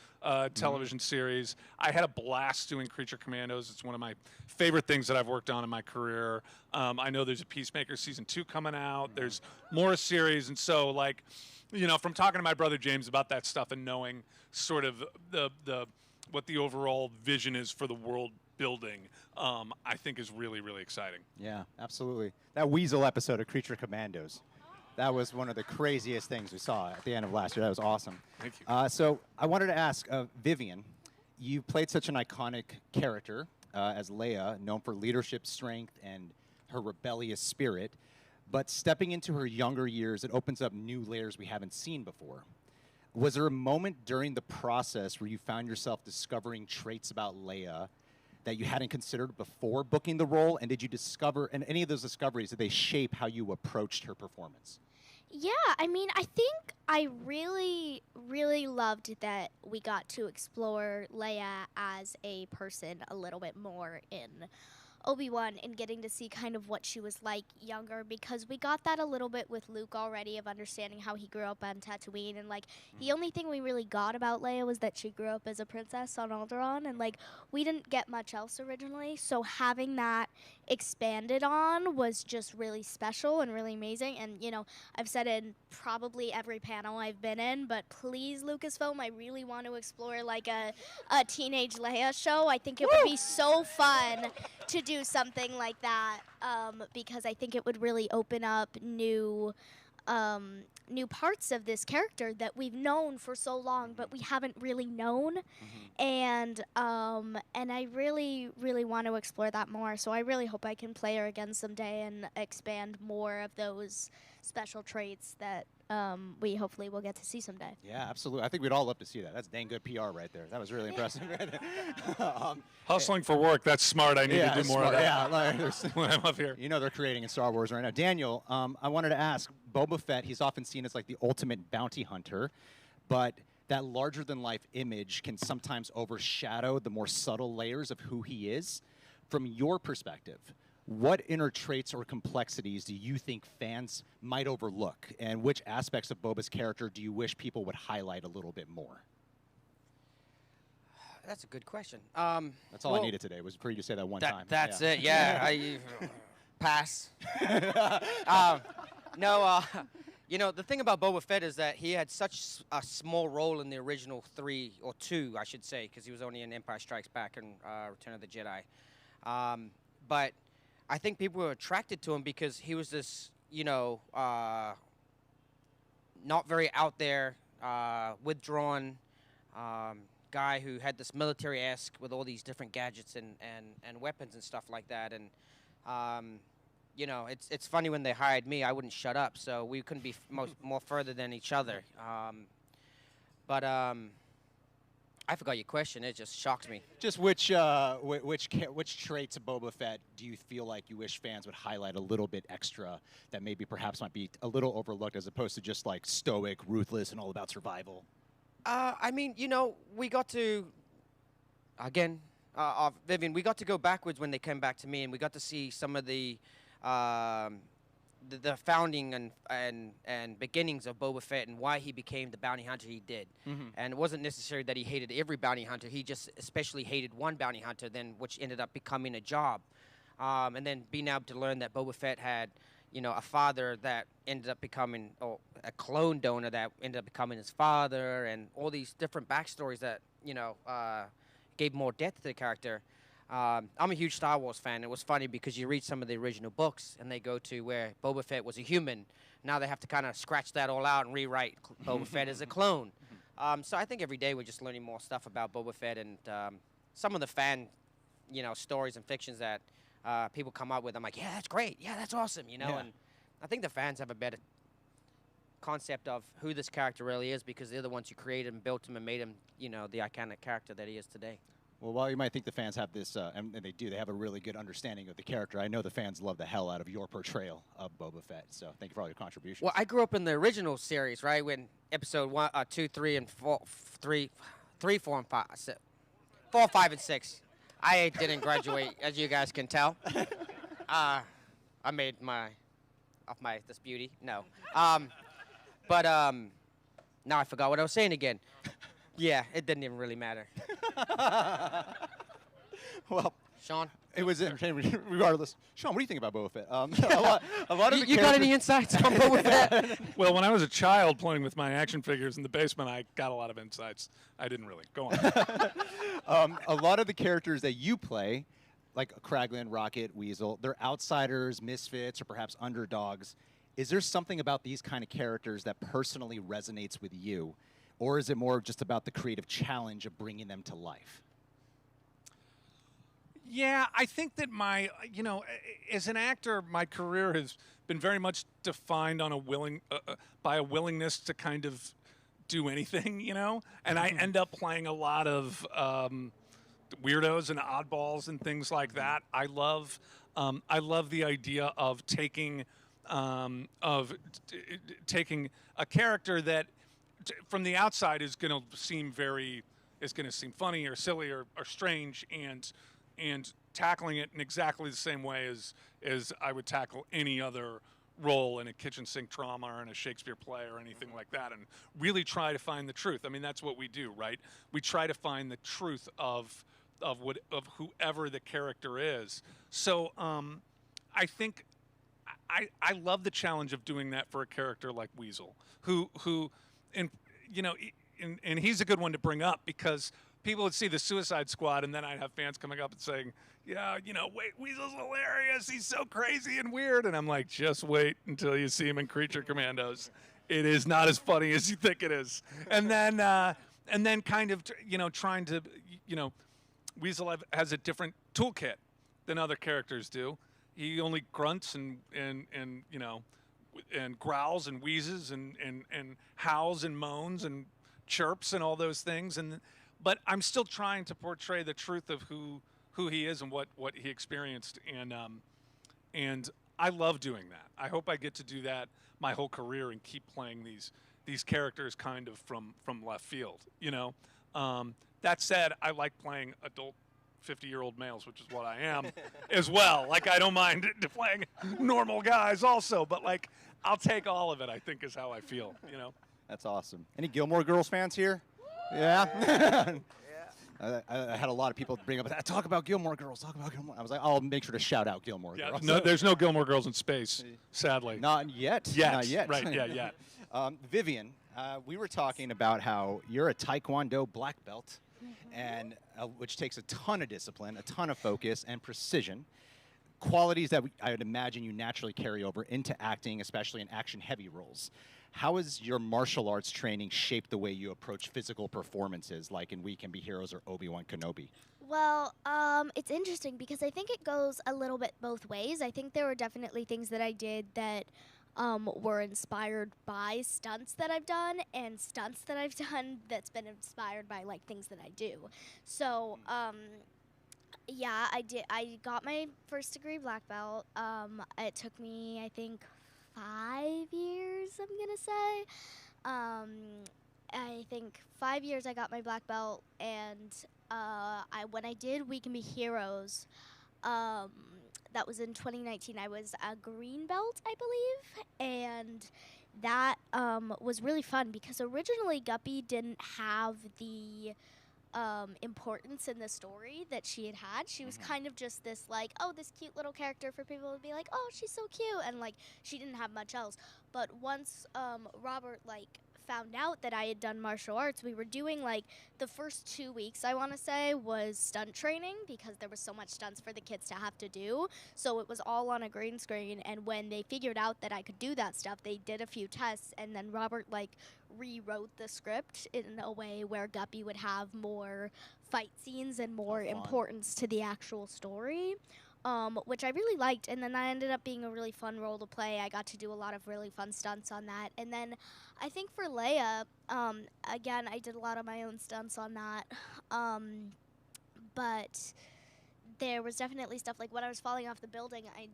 television series. I had a blast doing Creature Commandos. It's one of my favorite things that I've worked on in my career. I know there's a Peacemaker season 2 coming out. There's more series, and so like, you know, from talking to my brother James about that stuff and knowing sort of the what the overall vision is for the world building, I think is really, really exciting. Yeah, absolutely. That Weasel episode of Creature Commandos, that was one of the craziest things we saw at the end of last year. That was awesome. Thank you. So I wanted to ask, Vivien, you played such an iconic character as Leia, known for leadership, strength, and her rebellious spirit. But stepping into her younger years, it opens up new layers we haven't seen before. Was there a moment during the process where you found yourself discovering traits about Leia that you hadn't considered before booking the role? And did you discover, and any of those discoveries, did they shape how you approached her performance? Yeah, I mean, I think I really, really loved that we got to explore Leia as a person a little bit more in Obi-Wan and getting to see kind of what she was like younger, because we got that a little bit with Luke already, of understanding how he grew up on Tatooine, and like the only thing we really got about Leia was that she grew up as a princess on Alderaan, and like we didn't get much else originally, so having that expanded on was just really special and really amazing. And you know, I've said in probably every panel I've been in, but please, Lucasfilm, I really want to explore like a teenage Leia show. I think it would be so fun to do something like that, because I think it would really open up new parts of this character that we've known for so long, but we haven't really known. And I really, really want to explore that more. So I really hope I can play her again someday and expand more of those special traits that we hopefully will get to see someday. Yeah, absolutely. I think we'd all love to see that. That's dang good PR right there. That was really impressive. Right there. Hustling for work, that's smart. I need to do more of that. Yeah, when I'm up here. You know they're creating in Star Wars right now. Daniel, I wanted to ask, Boba Fett, he's often seen as like the ultimate bounty hunter, but that larger-than-life image can sometimes overshadow the more subtle layers of who he is. From your perspective, what inner traits or complexities do you think fans might overlook, and which aspects of Boba's character do you wish people would highlight a little bit more? That's a good question. That's all I needed today, was for you to say that one time. That's it, yeah. I pass. You know, the thing about Boba Fett is that he had such a small role in the original 3, or 2, I should say, because he was only in Empire Strikes Back and Return of the Jedi. But I think people were attracted to him because he was this, you know, not very out there, withdrawn guy who had this military-esque with all these different gadgets and weapons and stuff like that. And you know, it's funny, when they hired me, I wouldn't shut up, so we couldn't be more further than each other. But I forgot your question. It just shocks me. Just which traits of Boba Fett do you feel like you wish fans would highlight a little bit extra, that maybe perhaps might be a little overlooked, as opposed to just like stoic, ruthless, and all about survival? I mean, you know, we got to, again, Vivien, we got to go backwards when they came back to me, and we got to see some of the founding and beginnings of Boba Fett and why he became the bounty hunter he did. And it wasn't necessary that he hated every bounty hunter. He just especially hated one bounty hunter, which ended up becoming a job. And then being able to learn that Boba Fett had, you know, a father that ended up becoming, or a clone donor that ended up becoming his father, and all these different backstories that, you know, gave more depth to the character. I'm a huge Star Wars fan. It was funny because you read some of the original books and they go to where Boba Fett was a human. Now they have to kind of scratch that all out and rewrite Boba Fett as a clone. So I think every day we're just learning more stuff about Boba Fett, and some of the fan, you know, stories and fictions that people come up with. I'm like, yeah, that's great. Yeah, that's awesome. You know, and I think the fans have a better concept of who this character really is, because they're the ones who created him, built him, and made him, you know, the iconic character that he is today. Well, while you might think the fans have this, and they do, they have a really good understanding of the character, I know the fans love the hell out of your portrayal of Boba Fett, so thank you for all your contributions. Well, I grew up in the original series, right, when episode 1, 2, 3, and 4, 3, 4, and 5, 4, 5, and 6. I didn't graduate, as you guys can tell. I made off this beauty. No. But now I forgot what I was saying again. Yeah, it didn't even really matter. Well, Sean? It was entertaining regardless. Sean, what do you think about Boba Fett? A lot of you got any insights on Boba Fett? Well, when I was a child playing with my action figures in the basement, I got a lot of insights. I didn't really. Go on. A lot of the characters that you play, like Kraglin, Rocket, Weasel, they're outsiders, misfits, or perhaps underdogs. Is there something about these kind of characters that personally resonates with you? Or is it more just about the creative challenge of bringing them to life? Yeah, I think that you know, as an actor, my career has been very much defined on by a willingness to kind of do anything, you know? And I end up playing a lot of weirdos and oddballs and things like that. I love the idea of taking a character that from the outside is going to seem funny or silly or strange, and tackling it in exactly the same way as I would tackle any other role in a kitchen sink drama or in a Shakespeare play or anything like that, and really try to find the truth. I mean, that's what we do, right? We try to find the truth of whoever the character is. So I think I love the challenge of doing that for a character like Weasel, who and you know, and he's a good one to bring up because people would see the Suicide Squad, and then I'd have fans coming up and saying, yeah, you know, wait, Weasel's hilarious. He's so crazy and weird. And I'm like, just wait until you see him in Creature Commandos. It is not as funny as you think it is. And then kind of, you know, trying to, you know, Weasel has a different toolkit than other characters do. He only grunts and you know, and growls and wheezes and howls and moans and chirps and all those things. But I'm still trying to portray the truth of who he is and what he experienced, and I love doing that. I hope I get to do that my whole career and keep playing these characters kind of from left field, you know. That said, I like playing adult 50-year-old males, which is what I am as well. Like, I don't mind playing normal guys also, but like, I'll take all of it, I think, is how I feel, you know. That's awesome. Any Gilmore Girls fans here? Yeah. I had a lot of people bring up, talk about Gilmore Girls, talk about Gilmore. I was like, I'll make sure to shout out Gilmore Girls. No, there's no Gilmore Girls in space, sadly. Not yet. Not yet. Right, yeah. Vivien, we were talking about how you're a Taekwondo black belt, and which takes a ton of discipline, a ton of focus, and precision. Qualities that I would imagine you naturally carry over into acting, especially in action-heavy roles. How has your martial arts training shaped the way you approach physical performances, like in We Can Be Heroes or Obi-Wan Kenobi? Well, it's interesting because I think it goes a little bit both ways. I think there were definitely things that I did that were inspired by stunts that I've done, and stunts that I've done that's been inspired by like things that I do. So, yeah, I got my first degree black belt. It took me, I think, 5 years, I'm gonna say. I think 5 years I got my black belt, and when I did We Can Be Heroes, that was in 2019. I was a green belt, I believe, and that was really fun because originally Guppy didn't have the importance in the story that she had. She was kind of just this like, oh, this cute little character for people to be like, oh, she's so cute, and like she didn't have much else. But once Robert like found out that I had done martial arts, we were doing like the first 2 weeks, I want to say, was stunt training because there was so much stunts for the kids to have to do. So it was all on a green screen, and when they figured out that I could do that stuff, they did a few tests, and then Robert like rewrote the script in a way where Guppy would have more fight scenes and more importance to the actual story. Which I really liked, and then that ended up being a really fun role to play. I got to do a lot of really fun stunts on that. And then I think for Leia, again, I did a lot of my own stunts on that. But there was definitely stuff like when I was falling off the building, I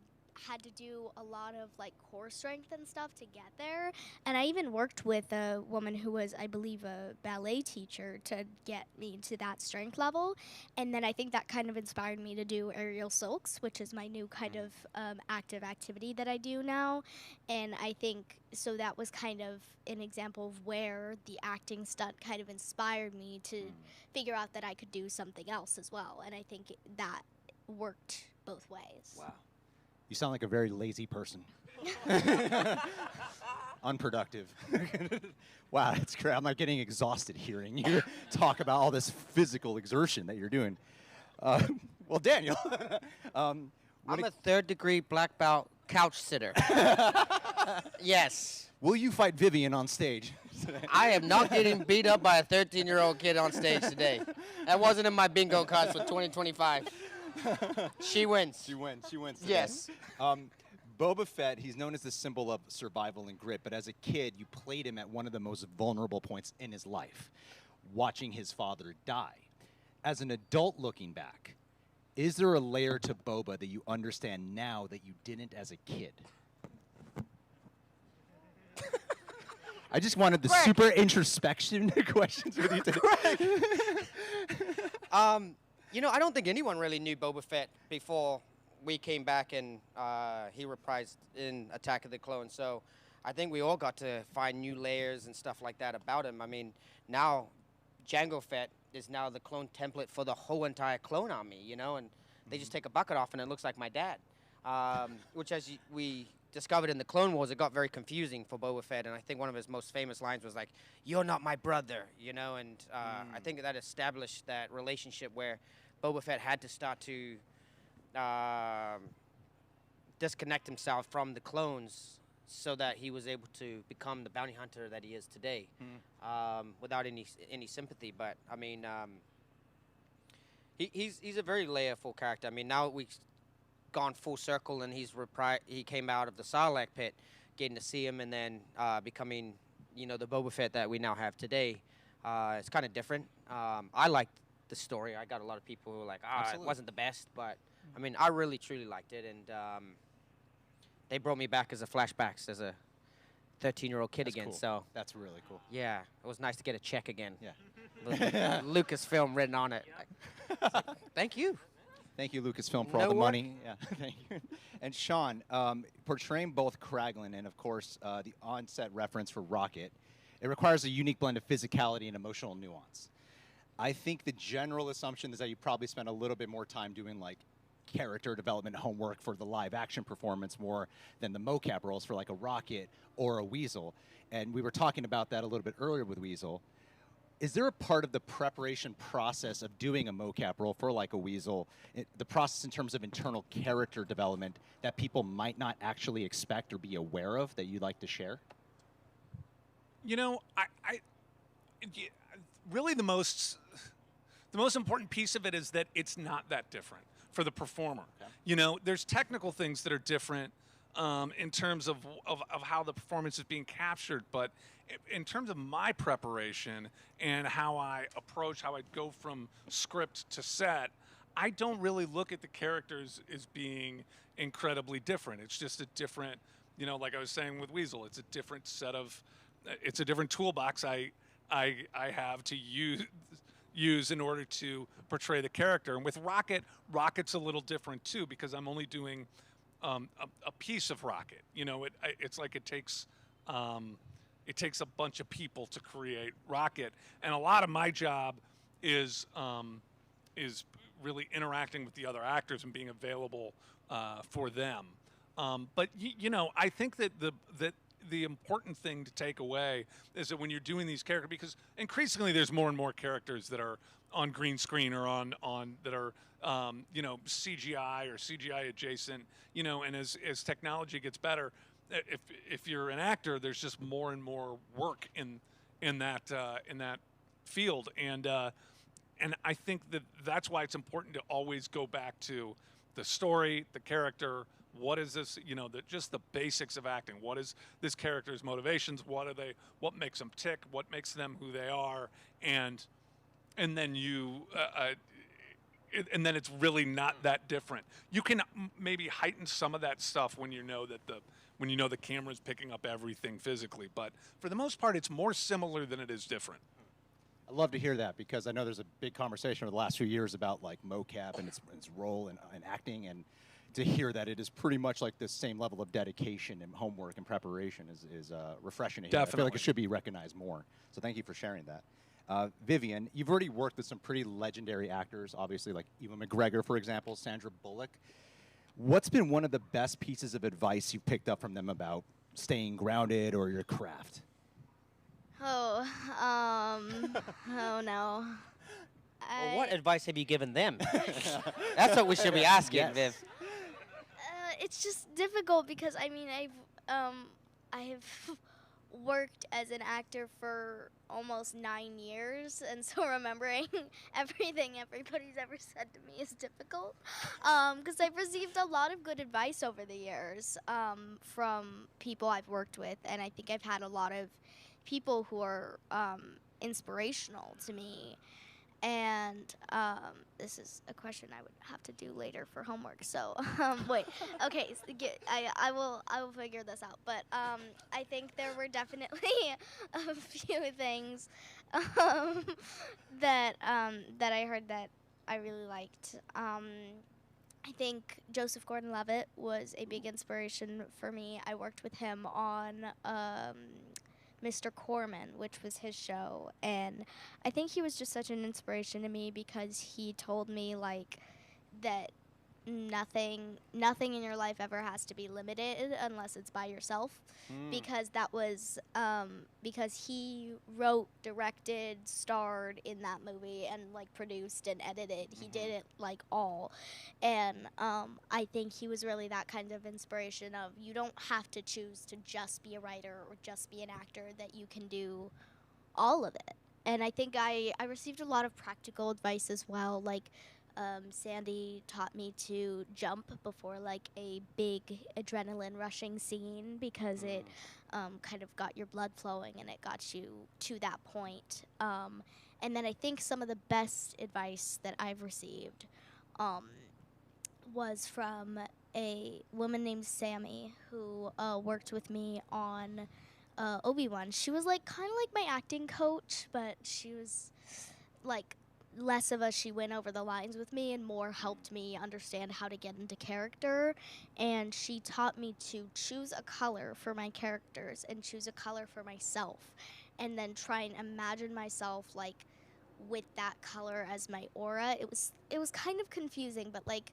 had to do a lot of like core strength and stuff to get there. And I even worked with a woman who was, I believe, a ballet teacher to get me to that strength level. And then I think that kind of inspired me to do aerial silks, which is my new kind of active activity that I do now. And I think, so that was kind of an example of where the acting stunt kind of inspired me to figure out that I could do something else as well. And I think that worked both ways. Wow. You sound like a very lazy person. Unproductive. Wow, that's great. I'm not getting exhausted hearing you talk about all this physical exertion that you're doing. Well, Daniel. I'm a third-degree black belt couch sitter. Yes. Will you fight Vivien on stage? I am not getting beat up by a 13-year-old kid on stage today. That wasn't in my bingo cards for 2025. She wins. She wins today. Yes. Boba Fett, he's known as the symbol of survival and grit, but as a kid, you played him at one of the most vulnerable points in his life, watching his father die. As an adult looking back, is there a layer to Boba that you understand now that you didn't as a kid? I just wanted the super introspection questions with you today. You know, I don't think anyone really knew Boba Fett before we came back and he reprised in Attack of the Clones. So I think we all got to find new layers and stuff like that about him. I mean, now Jango Fett is now the clone template for the whole entire clone army, you know, and they just take a bucket off and it looks like my dad. Which, as we discovered in the Clone Wars, it got very confusing for Boba Fett, and I think one of his most famous lines was like, "You're not my brother," you know, and I think that established that relationship where Boba Fett had to start to disconnect himself from the clones so that he was able to become the bounty hunter that he is today, without any sympathy. But I mean, he's a very layerful character. I mean, now we've gone full circle, and he came out of the Sarlacc pit, getting to see him, and then becoming, you know, the Boba Fett that we now have today. It's kind of different. I liked the story. I got a lot of people who were like, it wasn't the best, but I mean, I really truly liked it, and they brought me back as a flashbacks as a 13-year-old kid again. Cool. So that's really cool. Yeah, it was nice to get a check again. Yeah. Lucasfilm written on it. Like, thank you. Thank you, Lucasfilm, for all the money. Yeah, thank you. And Sean, portraying both Kraglin and, of course, the on-set reference for Rocket, it requires a unique blend of physicality and emotional nuance. I think the general assumption is that you probably spent a little bit more time doing, like, character development homework for the live-action performance more than the mocap roles for, like, a Rocket or a Weasel. And we were talking about that a little bit earlier with Weasel. Is there a part of the preparation process of doing a mocap role for like a Weasel, the process in terms of internal character development that people might not actually expect or be aware of that you'd like to share? You know, really the most important piece of it is that it's not that different for the performer. Okay. You know, there's technical things that are different in terms of how the performance is being captured, but in terms of my preparation and how I approach, how I go from script to set, I don't really look at the characters as being incredibly different. It's just a different, you know, like I was saying with Weasel, it's a different set of, it's a different toolbox I have to use in order to portray the character. And with Rocket's a little different too, because I'm only doing a piece of Rocket. You know, it's like it takes a bunch of people to create Rocket, and a lot of my job is really interacting with the other actors and being available for them. But you know, I think that the important thing to take away is that when you're doing these characters, because increasingly there's more and more characters that are on green screen or on that are you know, CGI or CGI adjacent, you know, and as technology gets better, if you're an actor, there's just more and more work in that field, and I think that's why it's important to always go back to the story, the character. What is this? You know, just the basics of acting. What is this character's motivations? What are they? What makes them tick? What makes them who they are? And then and then it's really not that different. You can maybe heighten some of that stuff when you know that the camera's picking up everything physically. But for the most part, it's more similar than it is different. I love to hear that, because I know there's a big conversation over the last few years about like mocap and its role in acting, and to hear that it is pretty much like the same level of dedication and homework and preparation is refreshing to hear. Definitely. I feel like it should be recognized more. So thank you for sharing that. Vivien, you've already worked with some pretty legendary actors, obviously, like Ewan McGregor, for example, Sandra Bullock. What's been one of the best pieces of advice you've picked up from them about staying grounded or your craft? Oh no. Well, what advice have you given them? That's what we should be asking, Yes. Viv. It's just difficult because I mean I've worked as an actor for almost 9 years, and so remembering everything everybody's ever said to me is difficult, because I've received a lot of good advice over the years from people I've worked with, and I think I've had a lot of people who are inspirational to me. And this is a question I would have to do later for homework. So wait, okay, so I will figure this out. But I think there were definitely a few things that I heard that I really liked. I think Joseph Gordon-Levitt was a big inspiration for me. I worked with him on Mr. Corman, which was his show, and I think he was just such an inspiration to me because he told me like that nothing in your life ever has to be limited unless it's by yourself, because that was because he wrote, directed, starred in that movie, and like produced and edited. He did it like all, and I think he was really that kind of inspiration of you don't have to choose to just be a writer or just be an actor, that you can do all of it. And I think I received a lot of practical advice as well, like Sandy taught me to jump before like a big adrenaline rushing scene, because it kind of got your blood flowing and it got you to that point. And then I think some of the best advice that I've received was from a woman named Sammy who worked with me on Obi-Wan. She was like kind of like my acting coach, but she was like less of a she went over the lines with me and more helped me understand how to get into character. And she taught me to choose a color for my characters and choose a color for myself, and then try and imagine myself like with that color as my aura. It was kind of confusing, but like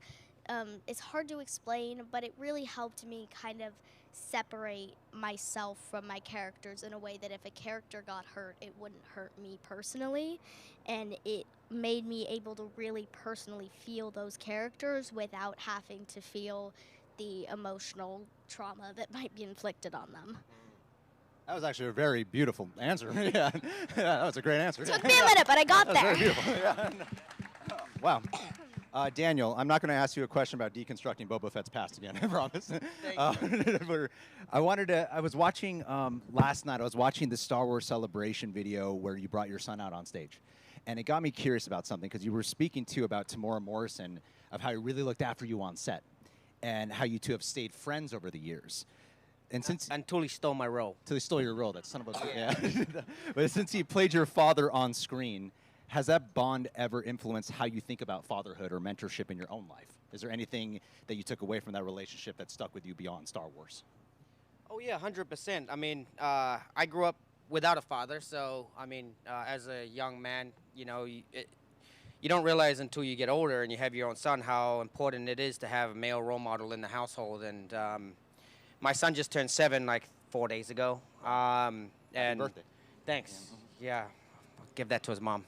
it's hard to explain, but it really helped me kind of separate myself from my characters in a way that if a character got hurt, it wouldn't hurt me personally, and it made me able to really personally feel those characters without having to feel the emotional trauma that might be inflicted on them. That was actually a very beautiful answer. Yeah, that was a great answer. Took me a minute, but I got that was there. Very beautiful. Yeah. Wow. Daniel, I'm not going to ask you a question about deconstructing Boba Fett's past again, I promise. I was watching, last night, I was watching the Star Wars Celebration video where you brought your son out on stage. And it got me curious about something, because you were speaking, too, about Tamora Morrison, of how he really looked after you on set, and how you two have stayed friends over the years. And since until he stole my role. Until he stole your role, that son of a... Yeah. But since he played your father on screen, has that bond ever influenced how you think about fatherhood or mentorship in your own life? Is there anything that you took away from that relationship that stuck with you beyond Star Wars? Oh, yeah, 100%. I mean, I grew up without a father, so, I mean, as a young man, you know, you don't realize until you get older and you have your own son how important it is to have a male role model in the household. And my son just turned 7 like 4 days ago. Happy birthday. Thanks. Yeah, I'll give that to his mom.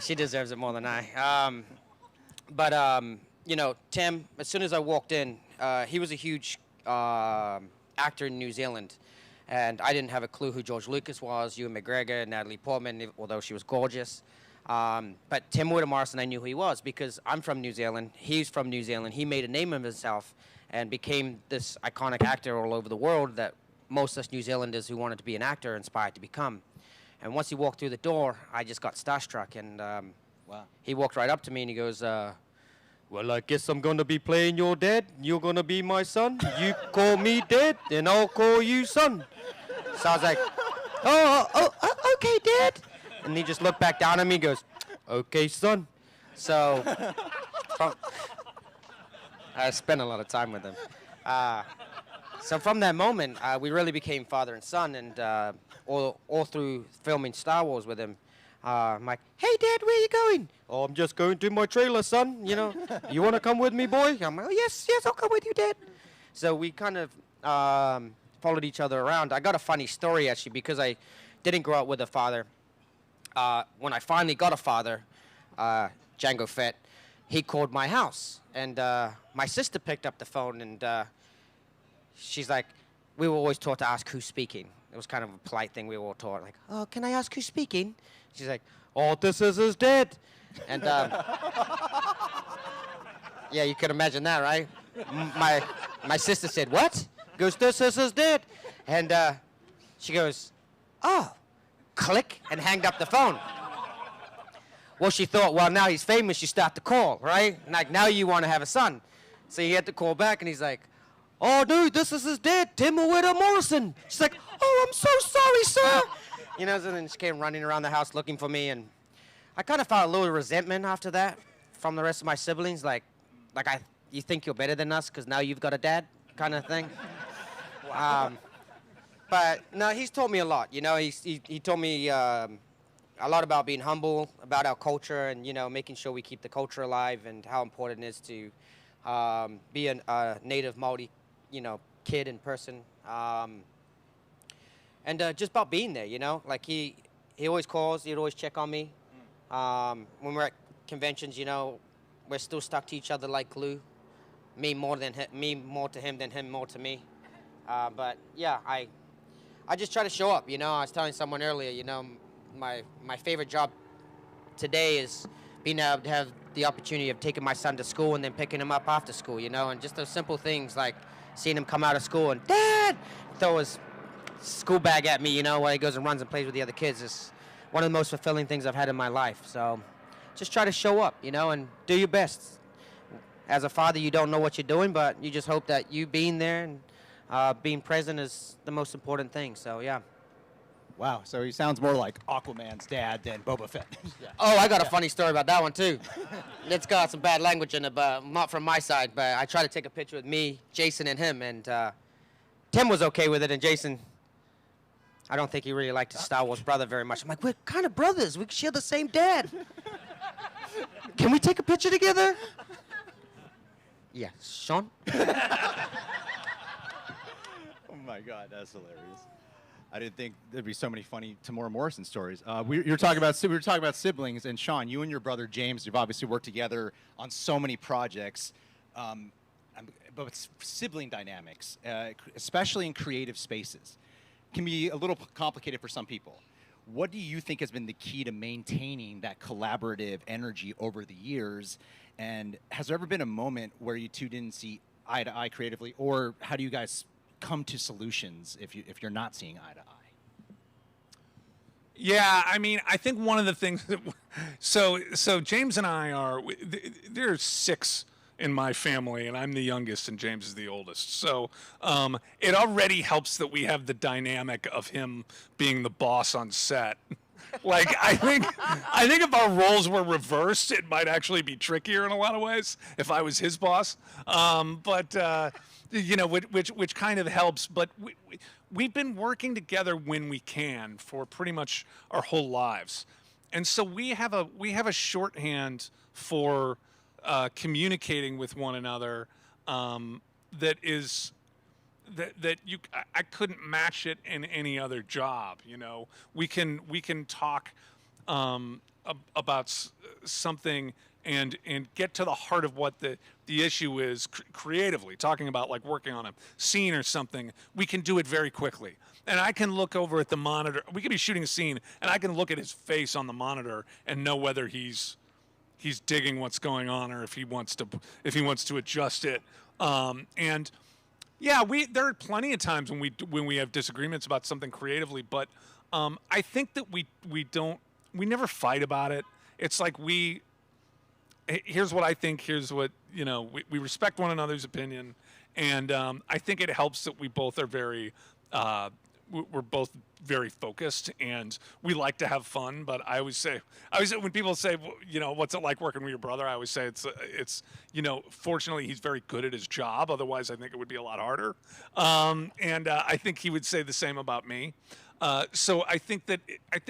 She deserves it more than I. You know, Tim, as soon as I walked in, he was a huge actor in New Zealand. And I didn't have a clue who George Lucas was, Ewan McGregor, Natalie Portman, although she was gorgeous. But Tim Morrison, I knew who he was because I'm from New Zealand. He's from New Zealand. He made a name of himself and became this iconic actor all over the world that most of us New Zealanders who wanted to be an actor inspired to become. And once he walked through the door, I just got starstruck. And wow. He walked right up to me and he goes, well, I guess I'm going to be playing your dad. You're going to be my son. You call me dad, and I'll call you son. So I was like, okay, Dad. And he just looked back down at me and goes, okay, son. So I spent a lot of time with him. So from that moment, we really became father and son, and all through filming Star Wars with him, I'm like, hey, Dad, where you going? Oh, I'm just going to my trailer, son. You know, you want to come with me, boy? I'm like, oh, yes, I'll come with you, Dad. So we kind of followed each other around. I got a funny story, actually, because I didn't grow up with a father. When I finally got a father, Jango Fett, he called my house. And my sister picked up the phone, and she's like, we were always taught to ask who's speaking. It was kind of a polite thing we were all taught, like, oh, can I ask who's speaking? She's like, oh, this is his dad. And yeah, you can imagine that, right? My sister said, what? Goes, this is his dad. And she goes, oh, click, and hanged up the phone. Well, she thought, well, now he's famous, you start to call, right? Like, now you want to have a son. So he had to call back, and he's like, oh, dude, this is his dad, Tim Morrison. She's like, oh, I'm so sorry, sir. You know, so then she came running around the house looking for me, and I kind of felt a little resentment after that from the rest of my siblings, like you think you're better than us because now you've got a dad, kind of thing. But no, he's taught me a lot. You know, he told me a lot about being humble, about our culture, and making sure we keep the culture alive, and how important it is to be a native Maori, kid in person, and just about being there. Like he always calls, he'd always check on me. When we're at conventions, we're still stuck to each other like glue. Me more to him than him more to me. But yeah, I just try to show up. I was telling someone earlier, my favorite job today is being able to have the opportunity of taking my son to school and then picking him up after school, and just those simple things like seeing him come out of school and Dad throw his school bag at me, while he goes and runs and plays with the other kids is one of the most fulfilling things I've had in my life. So just try to show up, and do your best. As a father, you don't know what you're doing, but you just hope that you being there and being present is the most important thing. So yeah. Wow, so he sounds more like Aquaman's dad than Boba Fett. Yeah. Oh, I got a funny story about that one too. It's got some bad language in it, but not from my side. But I tried to take a picture with me, Jason, and him, and Tim was okay with it, and Jason, I don't think he really liked his Star Wars brother very much. I'm like, we're kind of brothers. We share the same dad. Can we take a picture together? Yeah, Sean? Oh my God, that's hilarious. I didn't think there'd be so many funny Tamora Morrison stories. We were talking about siblings, and Sean, you and your brother James, you've obviously worked together on so many projects. But it's sibling dynamics, especially in creative spaces, can be a little complicated for some people. What do you think has been the key to maintaining that collaborative energy over the years? And has there ever been a moment where you two didn't see eye to eye creatively, or how do you guys come to solutions if you're not seeing eye to eye? Yeah, I mean, I think one of the things that so James and I there's 6 in my family, and I'm the youngest, and James is the oldest. So it already helps that we have the dynamic of him being the boss on set. Like, I think if our roles were reversed, it might actually be trickier in a lot of ways if I was his boss. Which kind of helps. But we've been working together when we can for pretty much our whole lives, and so we have a shorthand for communicating with one another that I couldn't match it in any other job. We can talk about something and get to the heart of what the issue is creatively. Talking about like working on a scene or something, we can do it very quickly. And I can look over at the monitor. We could be shooting a scene, and I can look at his face on the monitor and know whether he's digging what's going on or if he wants to adjust it. And yeah, there are plenty of times when we have disagreements about something creatively, but I think that we never fight about it. It's like here's what I think, here's what, we respect one another's opinion, and I think it helps that we both are we're both very focused, and we like to have fun. But I always say when people say, what's it like working with your brother? I always say it's fortunately he's very good at his job. Otherwise, I think it would be a lot harder. And I think he would say the same about me. So I think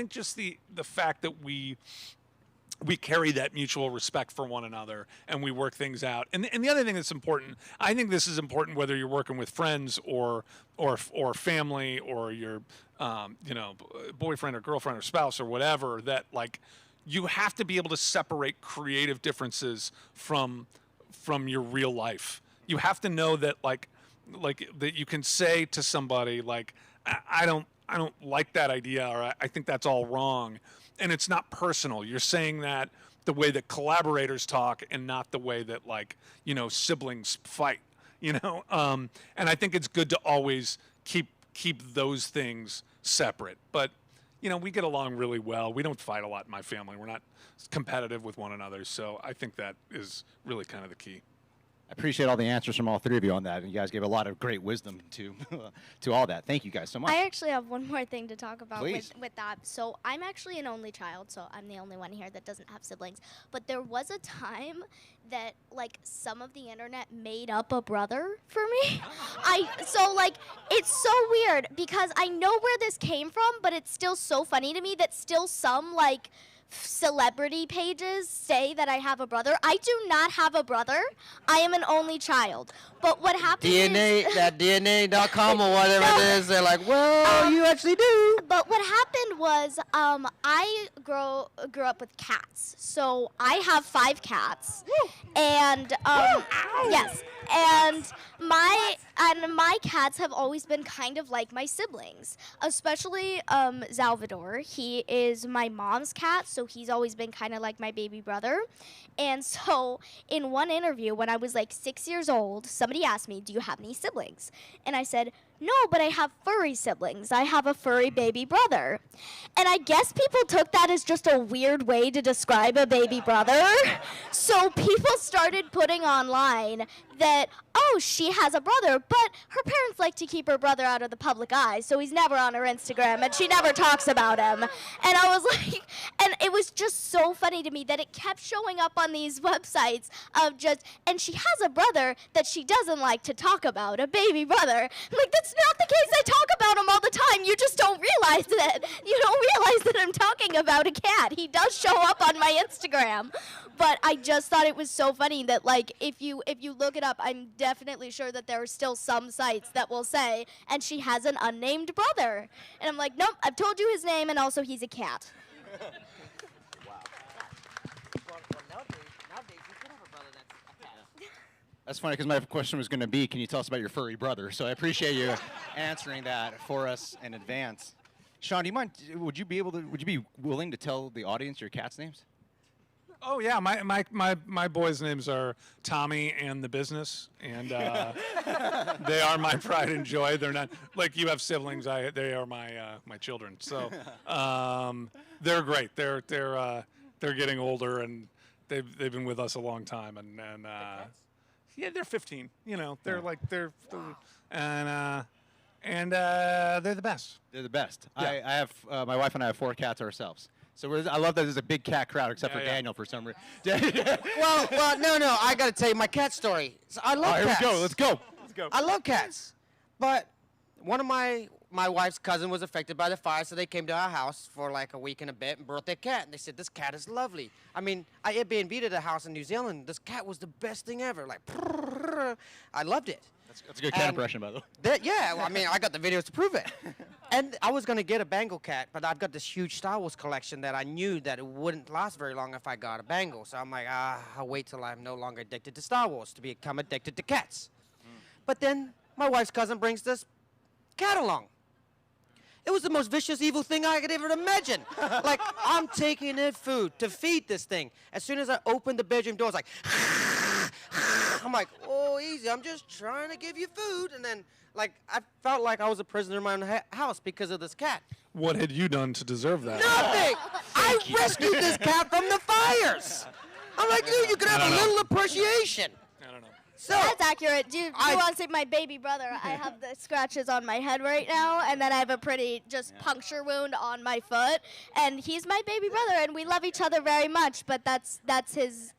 just the fact that we carry that mutual respect for one another, and we work things out. And the other thing that's important, I think this is important whether you're working with friends or family or your boyfriend or girlfriend or spouse or whatever, that like you have to be able to separate creative differences from your real life. You have to know that like that you can say to somebody like, I don't like that idea, or I think that's all wrong. And it's not personal. You're saying that the way that collaborators talk and not the way that siblings fight, and I think it's good to always keep those things separate. But, we get along really well. We don't fight a lot in my family. We're not competitive with one another. So I think that is really kind of the key. I appreciate all the answers from all three of you on that. And you guys gave a lot of great wisdom to to all that. Thank you guys so much. I actually have one more thing to talk about Please. with that. So I'm actually an only child, so I'm the only one here that doesn't have siblings. But there was a time that like some of the internet made up a brother for me. It's so weird because I know where this came from, but it's still so funny to me that still some like celebrity pages say that I have a brother. I do not have a brother. I am an only child. But what happened is that DNA.com or whatever it is, they're like, well, you actually do. But what happened was I grew up with cats. So I have 5 cats. And yes. And my cats have always been kind of like my siblings, especially Salvador. He is my mom's cat, so he's always been kind of like my baby brother. And so in one interview when I was like 6 years old, somebody asked me, do you have any siblings? And I said, no, but I have furry siblings. I have a furry baby brother. And I guess people took that as just a weird way to describe a baby brother. So people started putting online that, oh, she has a brother, but her parents like to keep her brother out of the public eye, so he's never on her Instagram, and she never talks about him. And I was like, and it was just so funny to me that it kept showing up on these websites of just, and she has a brother that she doesn't like to talk about, a baby brother. I'm like, that's not the case. I talk about him all the time. You just don't realize it. You don't realize that I'm talking about a cat. He does show up on my Instagram. But I just thought it was so funny that, like, if you look it up, I'm definitely sure that there are still some sites that will say, and she has an unnamed brother. And I'm like, nope, I've told you his name, and also he's a cat. That's funny because my question was going to be, can you tell us about your furry brother? So I appreciate you answering that for us in advance. Sean, do you mind? Would you be willing to tell the audience your cat's names? Oh yeah, my boys' names are Tommy and the Business, and they are my pride and joy. They're not like you have siblings. They are my children. So they're great. They're getting older, and they've been with us a long time, and yeah, they're 15. You know, they're like they're the best. They're the best. Yeah. I have my wife and I have 4 cats ourselves. So I love that there's a big cat crowd, except for Daniel for some reason. well, no, I got to tell you my cat story. So I love cats. Here we go. Let's go. I love cats, but one of my wife's cousin was affected by the fire, so they came to our house for like a week and a bit and brought their cat. And they said, this cat is lovely. I mean, I Airbnb'd a house in New Zealand. This cat was the best thing ever. Like, I loved it. That's a good cat impression, by the way. Yeah, I mean, I got the videos to prove it. And I was going to get a Bengal cat, but I've got this huge Star Wars collection that I knew that it wouldn't last very long if I got a Bengal. So I'm like, I'll wait till I'm no longer addicted to Star Wars to become addicted to cats. But then my wife's cousin brings this cat along. It was the most vicious, evil thing I could ever imagine. Like, I'm taking it food to feed this thing. As soon as I opened the bedroom door, it's like, I'm like, oh, easy. I'm just trying to give you food. And then, like, I felt like I was a prisoner in my own house because of this cat. What had you done to deserve that? Nothing. I rescued this cat from the fires. I'm like, dude, you could have a little appreciation. So that's accurate. Do you want to see my baby brother? I have the scratches on my head right now, and then I have a pretty just puncture wound on my foot. And he's my baby brother, and we love each other very much. But that's his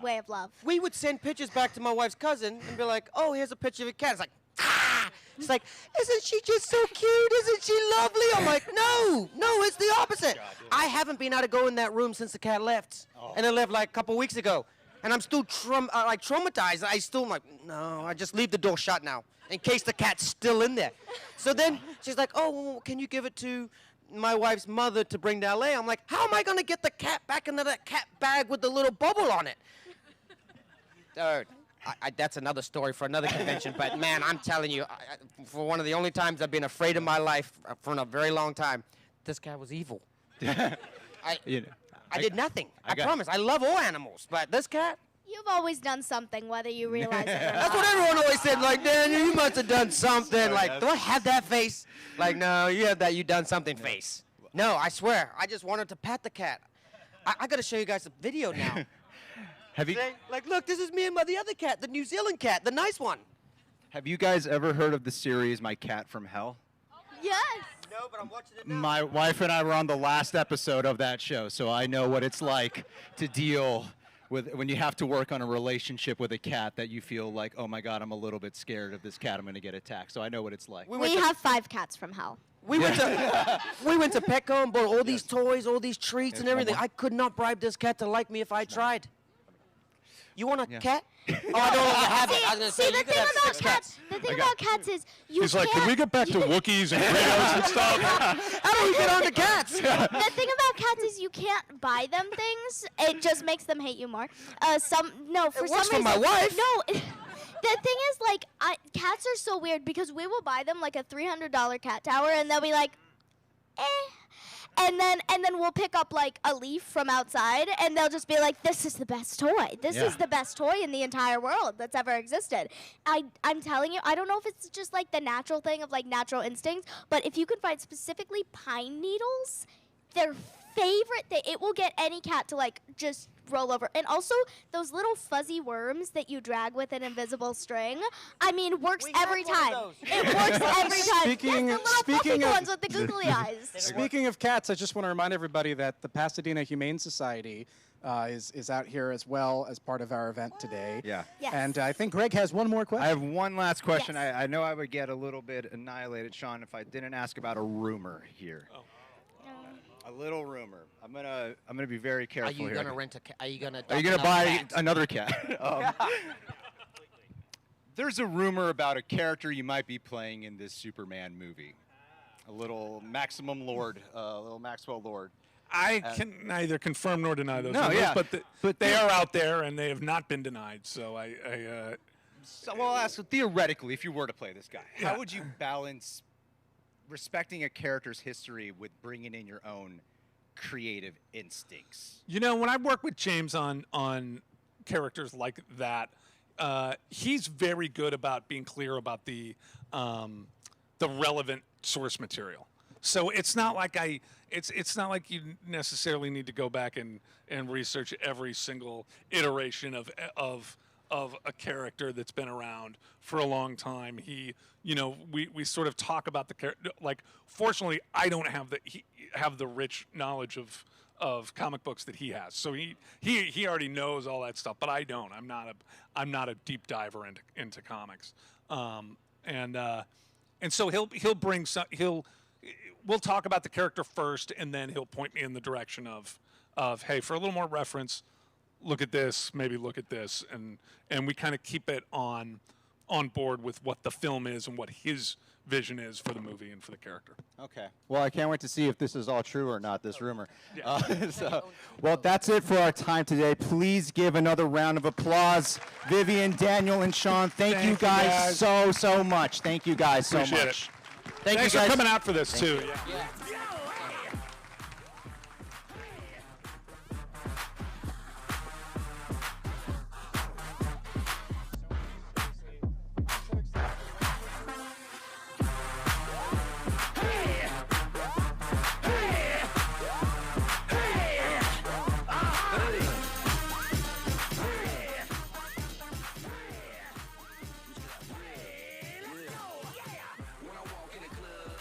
way of love. We would send pictures back to my wife's cousin and be like, "Oh, here's a picture of a cat." It's like, ah! It's like, isn't she just so cute? Isn't she lovely? I'm like, no, it's the opposite. I haven't been able to go in that room since the cat left, and it left like a couple weeks ago. And I'm still traumatized. I still like, no, I just leave the door shut now in case the cat's still in there. So then she's like, oh, well, can you give it to my wife's mother to bring to LA? I'm like, how am I going to get the cat back into that cat bag with the little bubble on it? Dude, that's another story for another convention. But, man, I'm telling you, for one of the only times I've been afraid in my life for a very long time, this cat was evil. I did nothing. I promise. I love all animals, but this cat? You've always done something, whether you realize it or not. That's what everyone always said. Like, Daniel, you must have done something. Like, do I have that face? Like, no, you have that you done something face. No, I swear. I just wanted to pat the cat. I got to show you guys a video now. Have you Say, like, look, this is me and the other cat, the New Zealand cat, the nice one. have you guys ever heard of the series My Cat from Hell? Yes. No, but I'm watching it now. My wife and I were on the last episode of that show, so I know what it's like to deal with when you have to work on a relationship with a cat that you feel like, oh my God, I'm a little bit scared of this cat. I'm going to get attacked. So I know what it's like. We have 5 cats from hell. We went to Petco and bought all these toys, all these treats and everything. I could not bribe this cat to like me if I tried. You want a cat? Oh, I no longer have it. I was going to say, you could have 6 cats. The thing about cats is you He's can't. like, can we get back to Wookiees and Fritos and stuff? How do we get on to cats? The thing about cats is you can't buy them things. It just makes them hate you more. For some works reason. for my wife. No. The thing is, like, cats are so weird because we will buy them like a $300 cat tower, and they'll be like, eh. And then we'll pick up like a leaf from outside, and they'll just be like, "This is the best toy. This is the best toy in the entire world that's ever existed." I'm telling you, I don't know if it's just like the natural thing of like natural instincts, but if you can find specifically pine needles, their favorite thing, it will get any cat to like just roll over. And also those little fuzzy worms that you drag with an invisible string, I mean, works every time. It works every time. Speaking- yes, the little speaking fluffy of- ones with the googly eyes. Speaking of cats, I just want to remind everybody that the Pasadena Humane Society is out here as well as part of our event today. Yeah. Yes. And I think Greg has one more question. I have one last question. I know I would get a little bit annihilated, Sean, if I didn't ask about a rumor here. Oh. A little rumor. I'm gonna be very careful Are you here. gonna rent a cat? Are you gonna buy another cat? There's a rumor about a character you might be playing in this Superman movie. A little Maximum Lord, little Maxwell Lord. I can neither confirm nor deny those No, rumors, yeah. but they are out there and they have not been denied. So So, well, I'll ask theoretically, if you were to play this guy, Yeah. how would you balance respecting a character's history with bringing in your own creative instincts? You know, when I work with James on characters like that, he's very good about being clear about the relevant source material. So it's not like it's not like you necessarily need to go back and research every single iteration of a character that's been around for a long time. We sort of talk about the character. Like, fortunately, I don't have the rich knowledge of comic books that he has. So he already knows all that stuff, but I don't. I'm not a deep diver into comics. And so he'll bring some. We'll talk about the character first, and then he'll point me in the direction of hey, for a little more reference, look at this, maybe look at this, and we kind of keep it on board with what the film is and what his vision is for the movie and for the character. Okay. Well, I can't wait to see if this is all true or not, this rumor. Yeah. Well, that's it for our time today. Please give another round of applause. Vivien, Daniel, and Sean, thank you guys so much. Thank you guys so Appreciate much. it. Thanks Thanks you guys for coming out for this, Thank too. you. Yeah. When I walk in the club,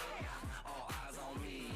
all eyes on me.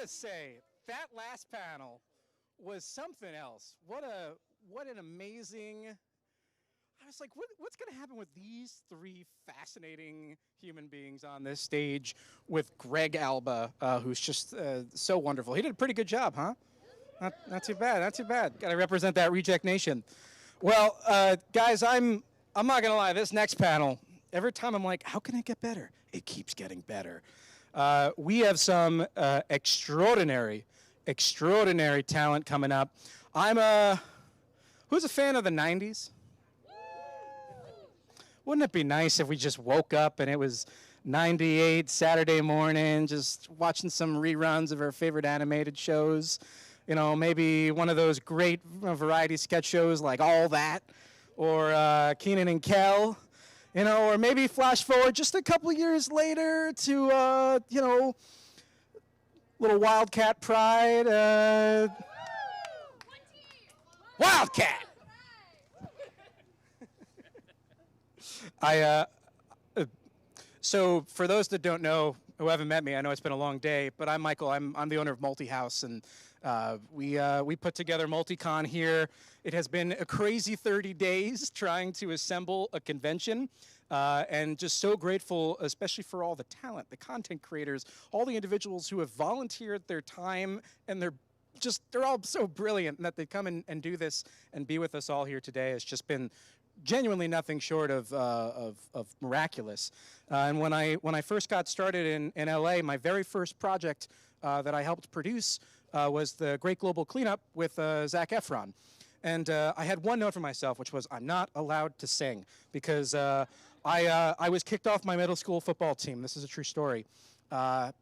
gotta say, that last panel was something else. What an amazing. I was like, what's going to happen with these three fascinating human beings on this stage with Greg Alba, who's just so wonderful. He did a pretty good job, huh? Not too bad, not too bad. Got to represent that Reject Nation. Well, guys, I'm not going to lie. This next panel, every time I'm like, how can it get better? It keeps getting better. We have some extraordinary talent coming up. Who's a fan of the 90s? Wouldn't it be nice if we just woke up and it was 98 Saturday morning, just watching some reruns of our favorite animated shows? You know, maybe one of those great variety sketch shows like All That, or Kenan and Kel, you know, or maybe flash forward just a couple years later to, you know, little Wildcat Pride. Wildcat! So for those that don't know, who haven't met me, I know it's been a long day, but I'm Michael. I'm the owner of Multi-House, and we put together MultiCon here. It has been a crazy 30 days trying to assemble a convention, and just so grateful, especially for all the talent, the content creators, all the individuals who have volunteered their time, and they're all so brilliant, and that they come and do this and be with us all here today. It's just been genuinely nothing short of miraculous. And when I first got started in LA, my very first project that I helped produce was the Great Global Cleanup with Zac Efron. And I had one note for myself, which was I'm not allowed to sing, because I was kicked off my middle school football team. This is a true story.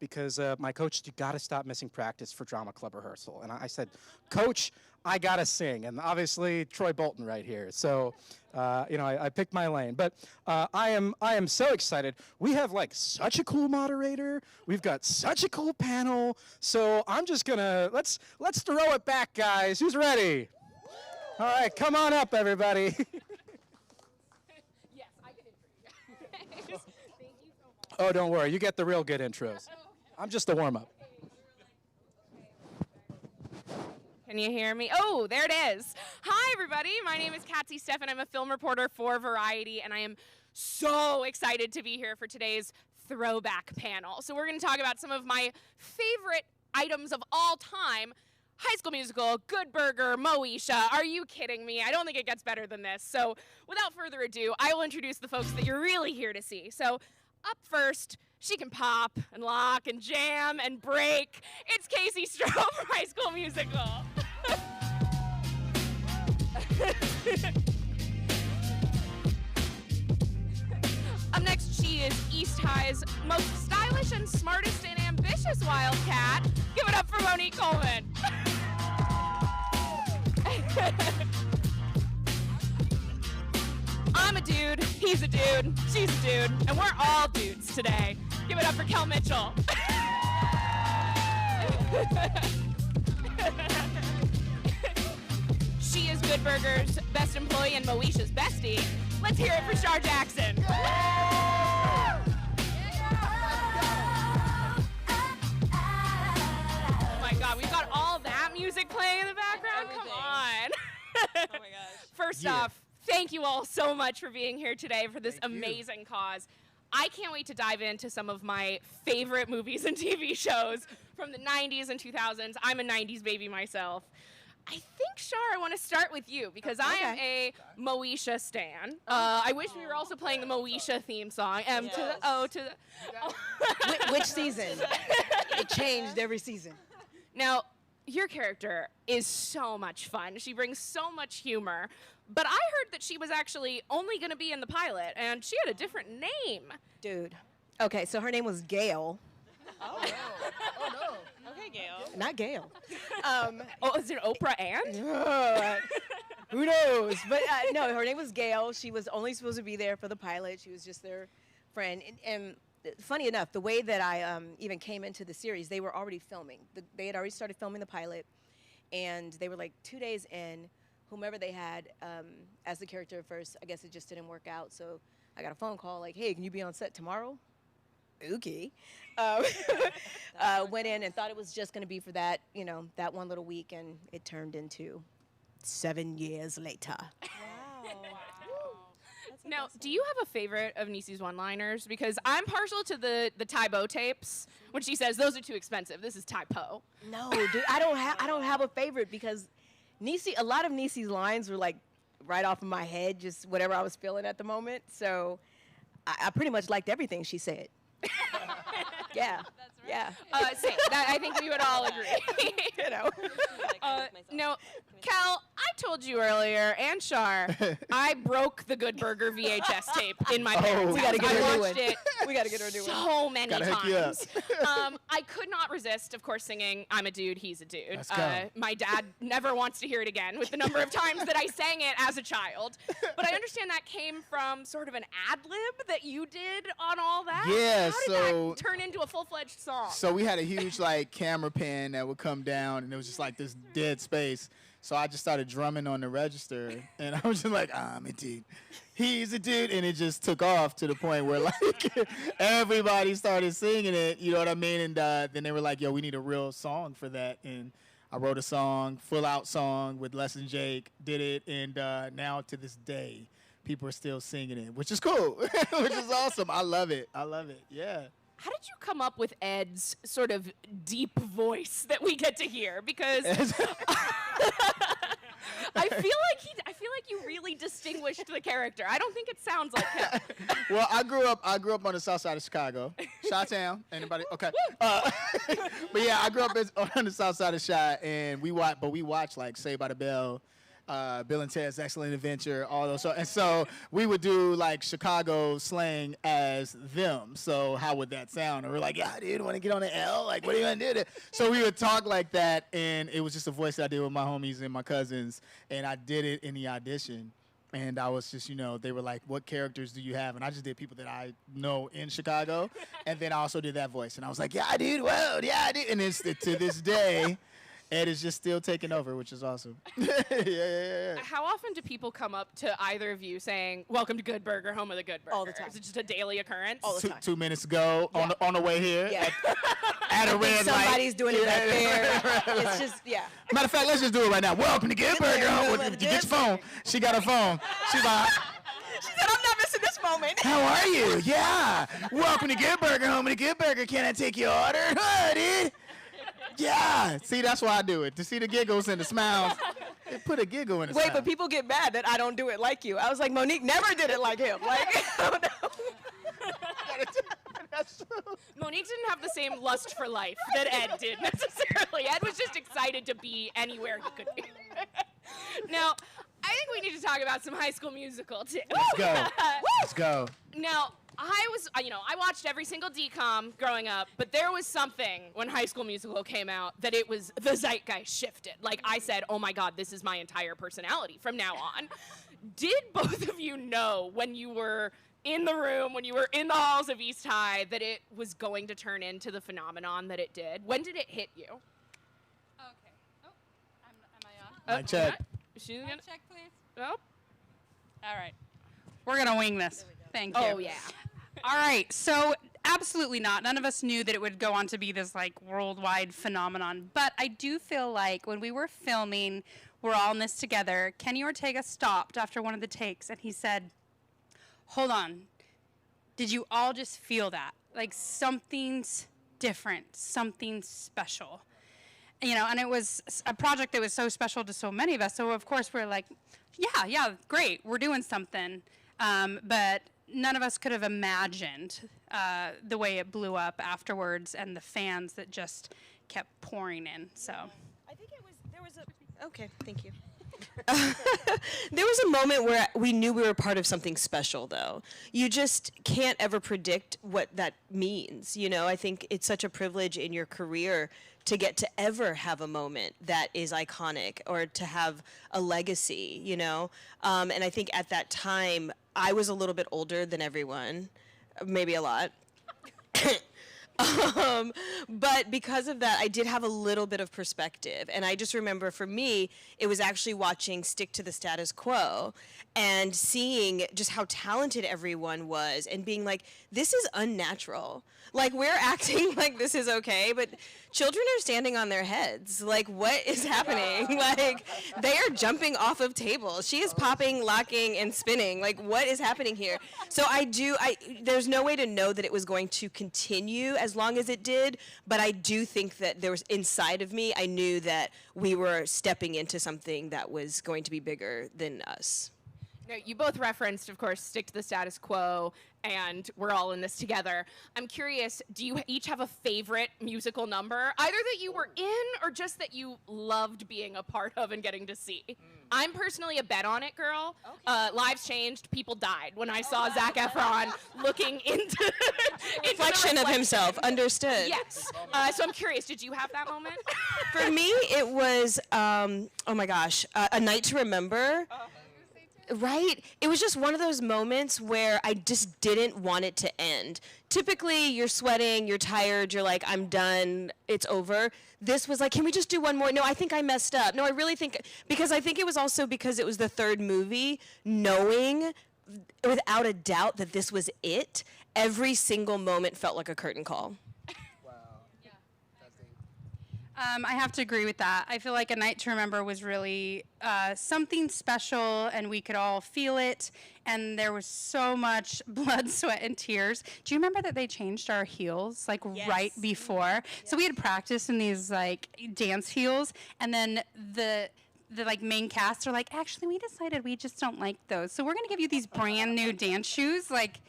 Because my coach said, you got to stop missing practice for drama club rehearsal. And I said, Coach, I got to sing. And obviously, Troy Bolton right here. So, you know, I picked my lane. But I am so excited. We have, like, such a cool moderator. We've got such a cool panel. So I'm just going to, let's throw it back, guys. Who's ready? All right, come on up, everybody. Yes, I can intro you. Thank you so much. Oh, don't worry. You get the real good intros. I'm just the warm-up. Can you hear me? Oh, there it is. Hi, everybody. My name is KayCee Seth, and I'm a film reporter for Variety, and I am so excited to be here for today's throwback panel. So we're going to talk about some of my favorite items of all time. High School Musical, Good Burger, Moesha. Are you kidding me? I don't think it gets better than this. So without further ado, I will introduce the folks that you're really here to see. So up first, she can pop and lock and jam and break. It's KayCee Stroh from High School Musical. Up next, she is East High's most stylish and smartest and ambitious Wildcat. Give it up for Monique Coleman. I'm a dude, he's a dude, she's a dude, and we're all dudes today. Give it up for Kel Mitchell. She is Good Burger's best employee and Moesha's bestie. Let's hear it for Shar Jackson. Oh my God, we've got all that music playing in the background? Everything. Come on. Oh my gosh. First off, thank you all so much for being here today for this amazing cause. I can't wait to dive into some of my favorite movies and TV shows from the 90s and 2000s. I'm a 90s baby myself. I think, Shar, I want to start with you because I am a Moesha stan. I wish we were also playing the Moesha theme song. To the O, to the O. Which season? It changed every season. Now, your character is so much fun. She brings so much humor. But I heard that she was actually only going to be in the pilot, and she had a different name. Dude. Okay, so her name was Gail. Oh, no. Oh, no. Okay, Gail. Not Gail. Is it Oprah Ann? Who knows? But no, her name was Gail. She was only supposed to be there for the pilot. She was just their friend. And funny enough, the way that I even came into the series, they were already filming. They had already started filming the pilot, and they were like 2 days in. Whomever they had as the character at first, I guess it just didn't work out. So I got a phone call like, hey, can you be on set tomorrow? okay. Went in and thought it was just going to be for that, that one little week, and it turned into 7 years later. Now, do you have a favorite of Niecy's one-liners? Because I'm partial to the Tybo tapes when she says those are too expensive. This is typo. No, dude, I don't have a favorite because a lot of Niecy's lines were like right off of my head, just whatever I was feeling at the moment. So I pretty much liked everything she said. Yeah. Yeah. Same. I think we would all agree. No, Cal, I told you earlier, and Shar, I broke the Good Burger VHS tape in my parents' we gotta house. get her I a new watched one. it We gotta get her a new one. so many Gotta hook you up. times. I could not resist, of course, singing "I'm a Dude, He's a Dude." Let's go. My dad never wants to hear it again with the number of times that I sang it as a child. But I understand that came from sort of an ad lib that you did on all that. Yeah, How did that turn into a full-fledged song? So we had a huge like camera pan that would come down, and it was just like this dead space. So I just started drumming on the register, and I was just like, I'm a dude. He's a dude, and it just took off to the point where like everybody started singing it. You know what I mean? And then they were like, "Yo, we need a real song for that." And I wrote a song, full-out song with Les and Jake. Did it, and now to this day, people are still singing it, which is cool, which is awesome. I love it. I love it. Yeah. How did you come up with Ed's sort of deep voice that we get to hear? Because I feel like you really distinguished the character. I don't think it sounds like him. Well, I grew up on the south side of Chicago, Chi-Town. Anybody? Okay. But yeah, I grew up on the south side of Chi, and we watched like Saved by the Bell, Bill and Ted's Excellent Adventure, all those. And so we would do like Chicago slang as them. So how would that sound? And we're like, yeah, dude, want to get on the L? Like, what are you gonna do? So we would talk like that, and it was just a voice that I did with my homies and my cousins, and I did it in the audition. And I was just, they were like, what characters do you have? And I just did people that I know in Chicago. And then I also did that voice. And I was like, yeah, dude, whoa, yeah, dude. And it's, to this day, Ed is just still taking over, which is awesome. Yeah. How often do people come up to either of you saying, "Welcome to Good Burger, home of the Good Burger"? All the time. Is it just a daily occurrence? All the time. 2 minutes ago, on the way here, Yeah. at a red light. Somebody's doing it back there. It's just, yeah. Matter of fact, let's just do it right now. Welcome to Good Burger, home. Get your phone. She got her phone. She's like, She said, I'm not missing this moment. how are you? Yeah. Welcome to Good Burger, home of the Good Burger. Can I take your order? Huh, dude? Yeah. See, that's why I do it. To see the giggles and the smiles. It put a giggle in the Wait, smile. but people get mad that I don't do it like you. I was like, Monique never did it like him. Like, I don't know. Monique didn't have the same lust for life that Ed did necessarily. Ed was just excited to be anywhere he could be. Now, I think we need to talk about some High School Musical too. Let's go. Let's go. Now, I watched every single DCOM growing up, but there was something when High School Musical came out that it was, the zeitgeist shifted. Like, I said, oh my God, this is my entire personality from now on. Did both of you know when you were in the room, when you were in the halls of East High, that it was going to turn into the phenomenon that it did? When did it hit you? Okay. Oh, am I on? Mic check. She's Mic gonna, check, please. oh. All right. We're going to wing this. Thank you. Oh, yeah. All right. So, absolutely not. None of us knew that it would go on to be this, like, worldwide phenomenon. But I do feel like when we were filming, we're all in this together, Kenny Ortega stopped after one of the takes, and he said, hold on. Did you all just feel that? Like, something's different. Something's special. And it was a project that was so special to so many of us. So, of course, we're like, yeah, great. We're doing something. But none of us could have imagined the way it blew up afterwards and the fans that just kept pouring in. So I think okay, thank you. There was a moment where we knew we were part of something special, though. You just can't ever predict what that means. I think it's such a privilege in your career to get to ever have a moment that is iconic or to have a legacy, And I think at that time, I was a little bit older than everyone, maybe a lot. But because of that, I did have a little bit of perspective. And I just remember for me, it was actually watching Stick to the Status Quo and seeing just how talented everyone was and being like, this is unnatural. Like, we're acting like this is okay, but children are standing on their heads. Like, what is happening? Like, they are jumping off of tables. She is popping, locking, and spinning. Like, what is happening here? So there's no way to know that it was going to continue as long as it did, but I do think that there was, inside of me, I knew that we were stepping into something that was going to be bigger than us. Now, you both referenced, of course, Stick to the Status Quo, and we're all in this together. I'm curious, do you each have a favorite musical number, either that you were in or just that you loved being a part of and getting to see? I'm personally a bet on it girl. Lives changed, people died when I saw Zac Efron looking into Reflection of himself, understood. Yes. So I'm curious, did you have that moment? For me, it was, oh my gosh, A Night to Remember. Right? It was just one of those moments where I just didn't want it to end. Typically, you're sweating, you're tired, you're like, I'm done, it's over. This was like, can we just do one more? No, I think I messed up. No, I really think, because I think it was also because it was the third movie, knowing without a doubt that this was it, every single moment felt like a curtain call. I have to agree with that. I feel like A Night to Remember was really something special, and we could all feel it, and there was so much blood, sweat, and tears. Do you remember that they changed our heels, like, right before? So we had practiced in these, like, dance heels, and then the like main cast are like, actually, we decided we just don't like those, so we're gonna give you these brand new dance shoes, like,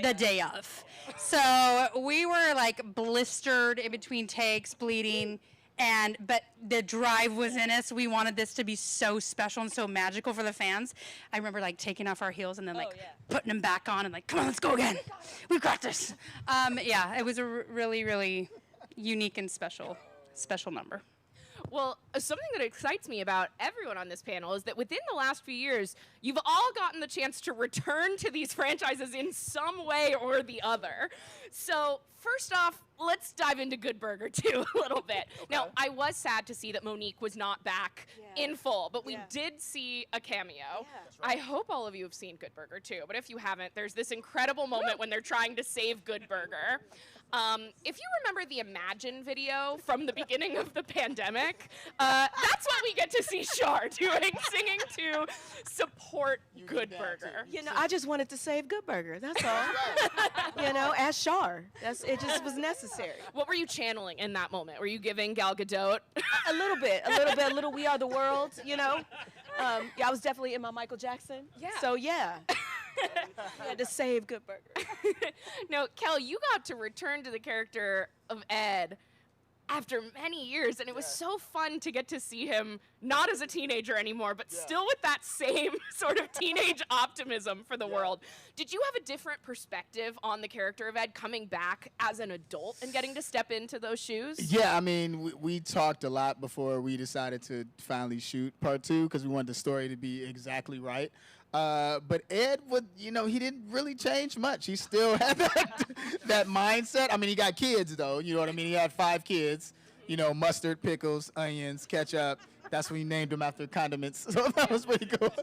the day of. So we were like blistered in between takes, bleeding, but the drive was in us. We wanted this to be so special and so magical for the fans. I remember like taking off our heels and then putting them back on and like, come on, let's go again. We've got this. Yeah, it was a really, really unique and special number. Well, something that excites me about everyone on this panel is that within the last few years, you've all gotten the chance to return to these franchises in some way or the other. So first off, let's dive into Good Burger 2 a little bit. Okay. Now, I was sad to see that Monique was not back in full, but we did see a cameo. Yeah. Right. I hope all of you have seen Good Burger 2, but if you haven't, there's this incredible moment when they're trying to save Good Burger. If you remember the Imagine video from the beginning of the pandemic, that's what we get to see Shar doing, singing to support Good Burger. You know, I just wanted to save Good Burger, that's all. You know, as Shar. It just was necessary. What were you channeling in that moment? Were you giving Gal Gadot? A little We Are the World, you know? Yeah, I was definitely in my Michael Jackson. Yeah. So, yeah. I had to save Good Burger. Now, Kel, you got to return to the character of Ed after many years, and it was so fun to get to see him not as a teenager anymore, but still with that same sort of teenage optimism for the world. Did you have a different perspective on the character of Ed coming back as an adult and getting to step into those shoes? Yeah, I mean, we talked a lot before we decided to finally shoot part 2 because we wanted the story to be exactly right. But Ed he didn't really change much. He still had that mindset. I mean, he got kids, though. You know what I mean? He had 5 kids. You know, mustard, pickles, onions, ketchup. That's when he named them after condiments. So that was pretty cool.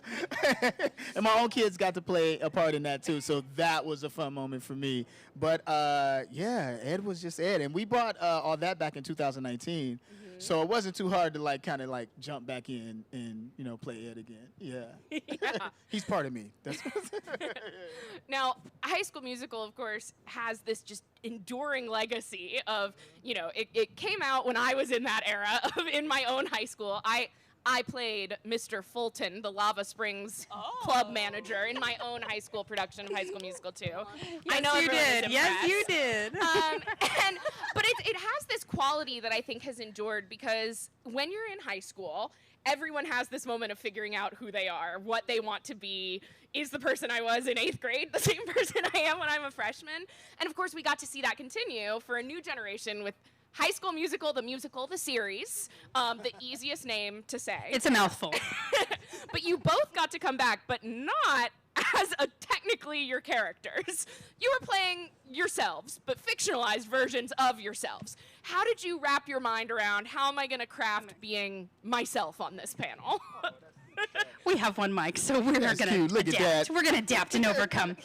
And my own kids got to play a part in that, too. So that was a fun moment for me. But, Ed was just Ed. And we brought all that back in 2019. So it wasn't too hard to kind of jump back in and play Ed again. Yeah. He's part of me. Now, High School Musical, of course, has this just enduring legacy of, it came out when I was in that era in my own high school. I played Mr. Fulton, the Lava Springs club manager, in my own high school production of High School Musical 2. Yes, I know you did. Yes, you did. But it has this quality that I think has endured because when you're in high school, everyone has this moment of figuring out who they are, what they want to be. Is the person I was in 8th grade the same person I am when I'm a freshman? And of course, we got to see that continue for a new generation with High School Musical, the series, the easiest name to say. It's a mouthful. But you both got to come back, but not as a technically technically your characters. You were playing yourselves, but fictionalized versions of yourselves. How did you wrap your mind around how am I going to craft being myself on this panel? We have one mic, so we're going to Look at adapt. that. We're going to adapt and overcome.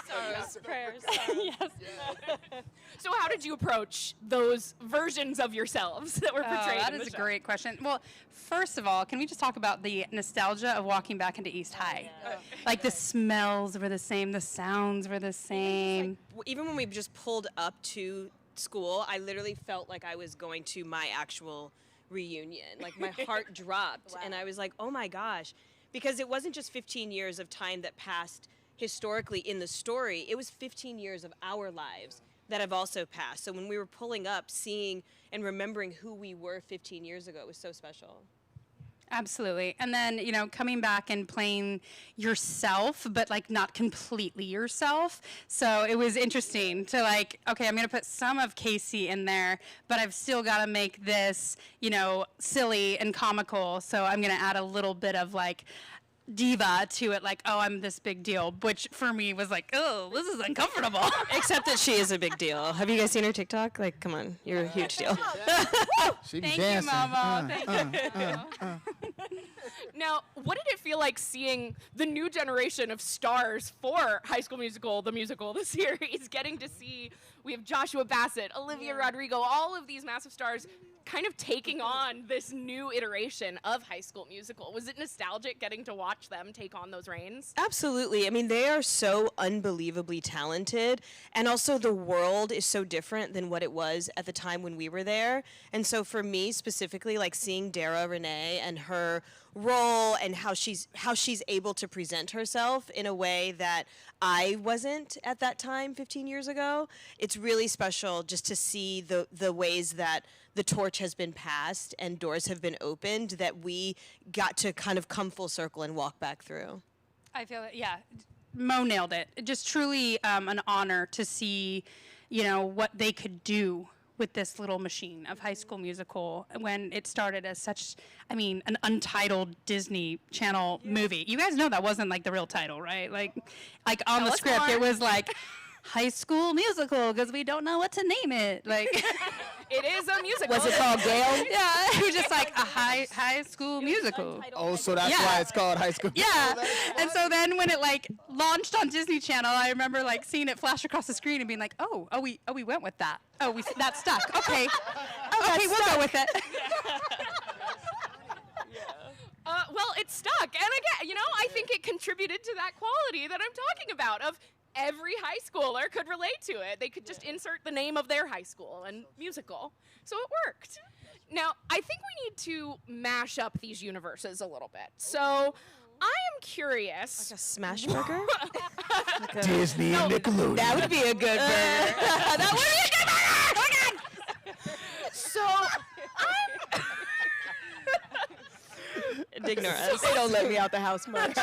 Sorrows, prayers. Yes. So how did you approach those versions of yourselves that were portrayed That in the is a show? great question. Well, first of all, can we just talk about the nostalgia of walking back into East High? Like the smells were the same, the sounds were the same. Even when we just pulled up to school, I literally felt like I was going to my actual reunion. Like my heart dropped, and I was like, oh my gosh. Because it wasn't just 15 years of time that passed historically in the story, it was 15 years of our lives that have also passed. So when we were pulling up, seeing and remembering who we were 15 years ago, it was so special. Absolutely. And then, you know, coming back and playing yourself, but like not completely yourself. So it was interesting to like, okay, I'm going to put some of KayCee in there, but I've still got to make this, you know, silly and comical. So I'm going to add a little bit of like diva to it, like, oh, I'm this big deal, which for me was like, oh, this is uncomfortable. Except that she is a big deal. Have you guys seen her TikTok? Like, come on, you're a huge deal. She be Thank dancing. you, Mama. Thank you. Now, what did it feel like seeing the new generation of stars for High School Musical, the series, getting to see, we have Joshua Bassett, Olivia Rodrigo, all of these massive stars kind of taking on this new iteration of High School Musical. Was it nostalgic getting to watch them take on those reins? Absolutely. I mean, they are so unbelievably talented, and also the world is so different than what it was at the time when we were there. And so for me specifically, like seeing Dara Renee and her role and how she's able to present herself in a way that I wasn't at that time 15 years ago, it's really special just to see the ways that the torch has been passed and doors have been opened that we got to kind of come full circle and walk back through. I feel it, yeah. Mo nailed it. Just truly an honor to see, you know, what they could do with this little machine of High School Musical when it started as such, I mean, an untitled Disney Channel movie. You guys know that wasn't like the real title, right? Like on Tell the us script, more. it was like High School Musical because we don't know what to name it. Like It is a musical. Was it called Gail? Yeah, it was just like a high school musical. Oh, so that's Yeah. why it's called High School. Yeah, and so then when it like launched on Disney Channel, I remember like seeing it flash across the screen and being like, oh, we went with that. Oh, that stuck. Okay, okay, we'll go with it. Well, it stuck. And again, you know, I think it contributed to that quality that I'm talking about of every high schooler could relate to it. They could just insert the name of their high school and musical. So it worked. Now, I think we need to mash up these universes a little bit. So I am curious. Like a smash burger? Disney and Nickelodeon. That would be a good burger. That would be a good burger! Oh, God! So I'm... Ignore us. They don't let me out the house much.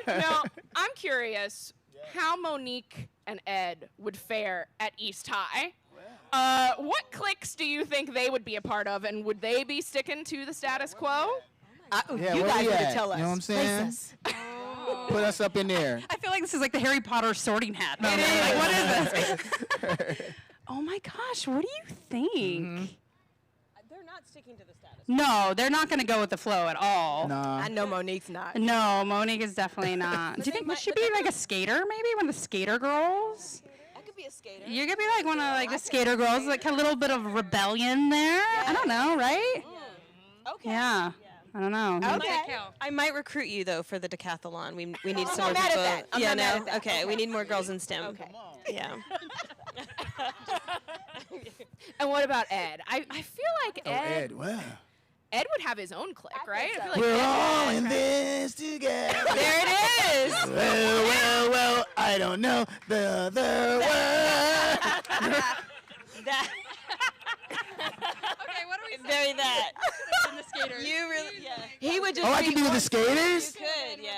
Now, I'm curious how Monique and Ed would fare at East High. What cliques do you think they would be a part of, and would they be sticking to the status quo? Yeah, you where guys we need to at? tell us. You know what I'm saying? Put us up in there. I feel like this is like the Harry Potter sorting hat. Like, what is this? Oh my gosh, what do you think? They're not sticking to the status. No, they're not going to go with the flow at all. I know Monique's not. No, Monique is definitely not. Do you think we should be like a skater, maybe? One of the skater girls? I could be a skater. You could be like one of like the skater girls, like a little bit of rebellion there. I don't know, right? Okay. Yeah. I don't know. Okay. I might recruit you though for the decathlon. We need I'm some more not mad at people. that. I'm yeah, not no. mad at that. Okay, we need more girls in STEM. Okay. Yeah. And what about Ed? I feel like Ed, well. Ed would have his own clique, right? I feel like We're Ed would all have in a this together. There it is. Well, I don't know the other word. That. Okay, what are we Very that. in the skaters? You really, yeah. He would just. Oh, I be can be with the one- skaters? You could, yeah.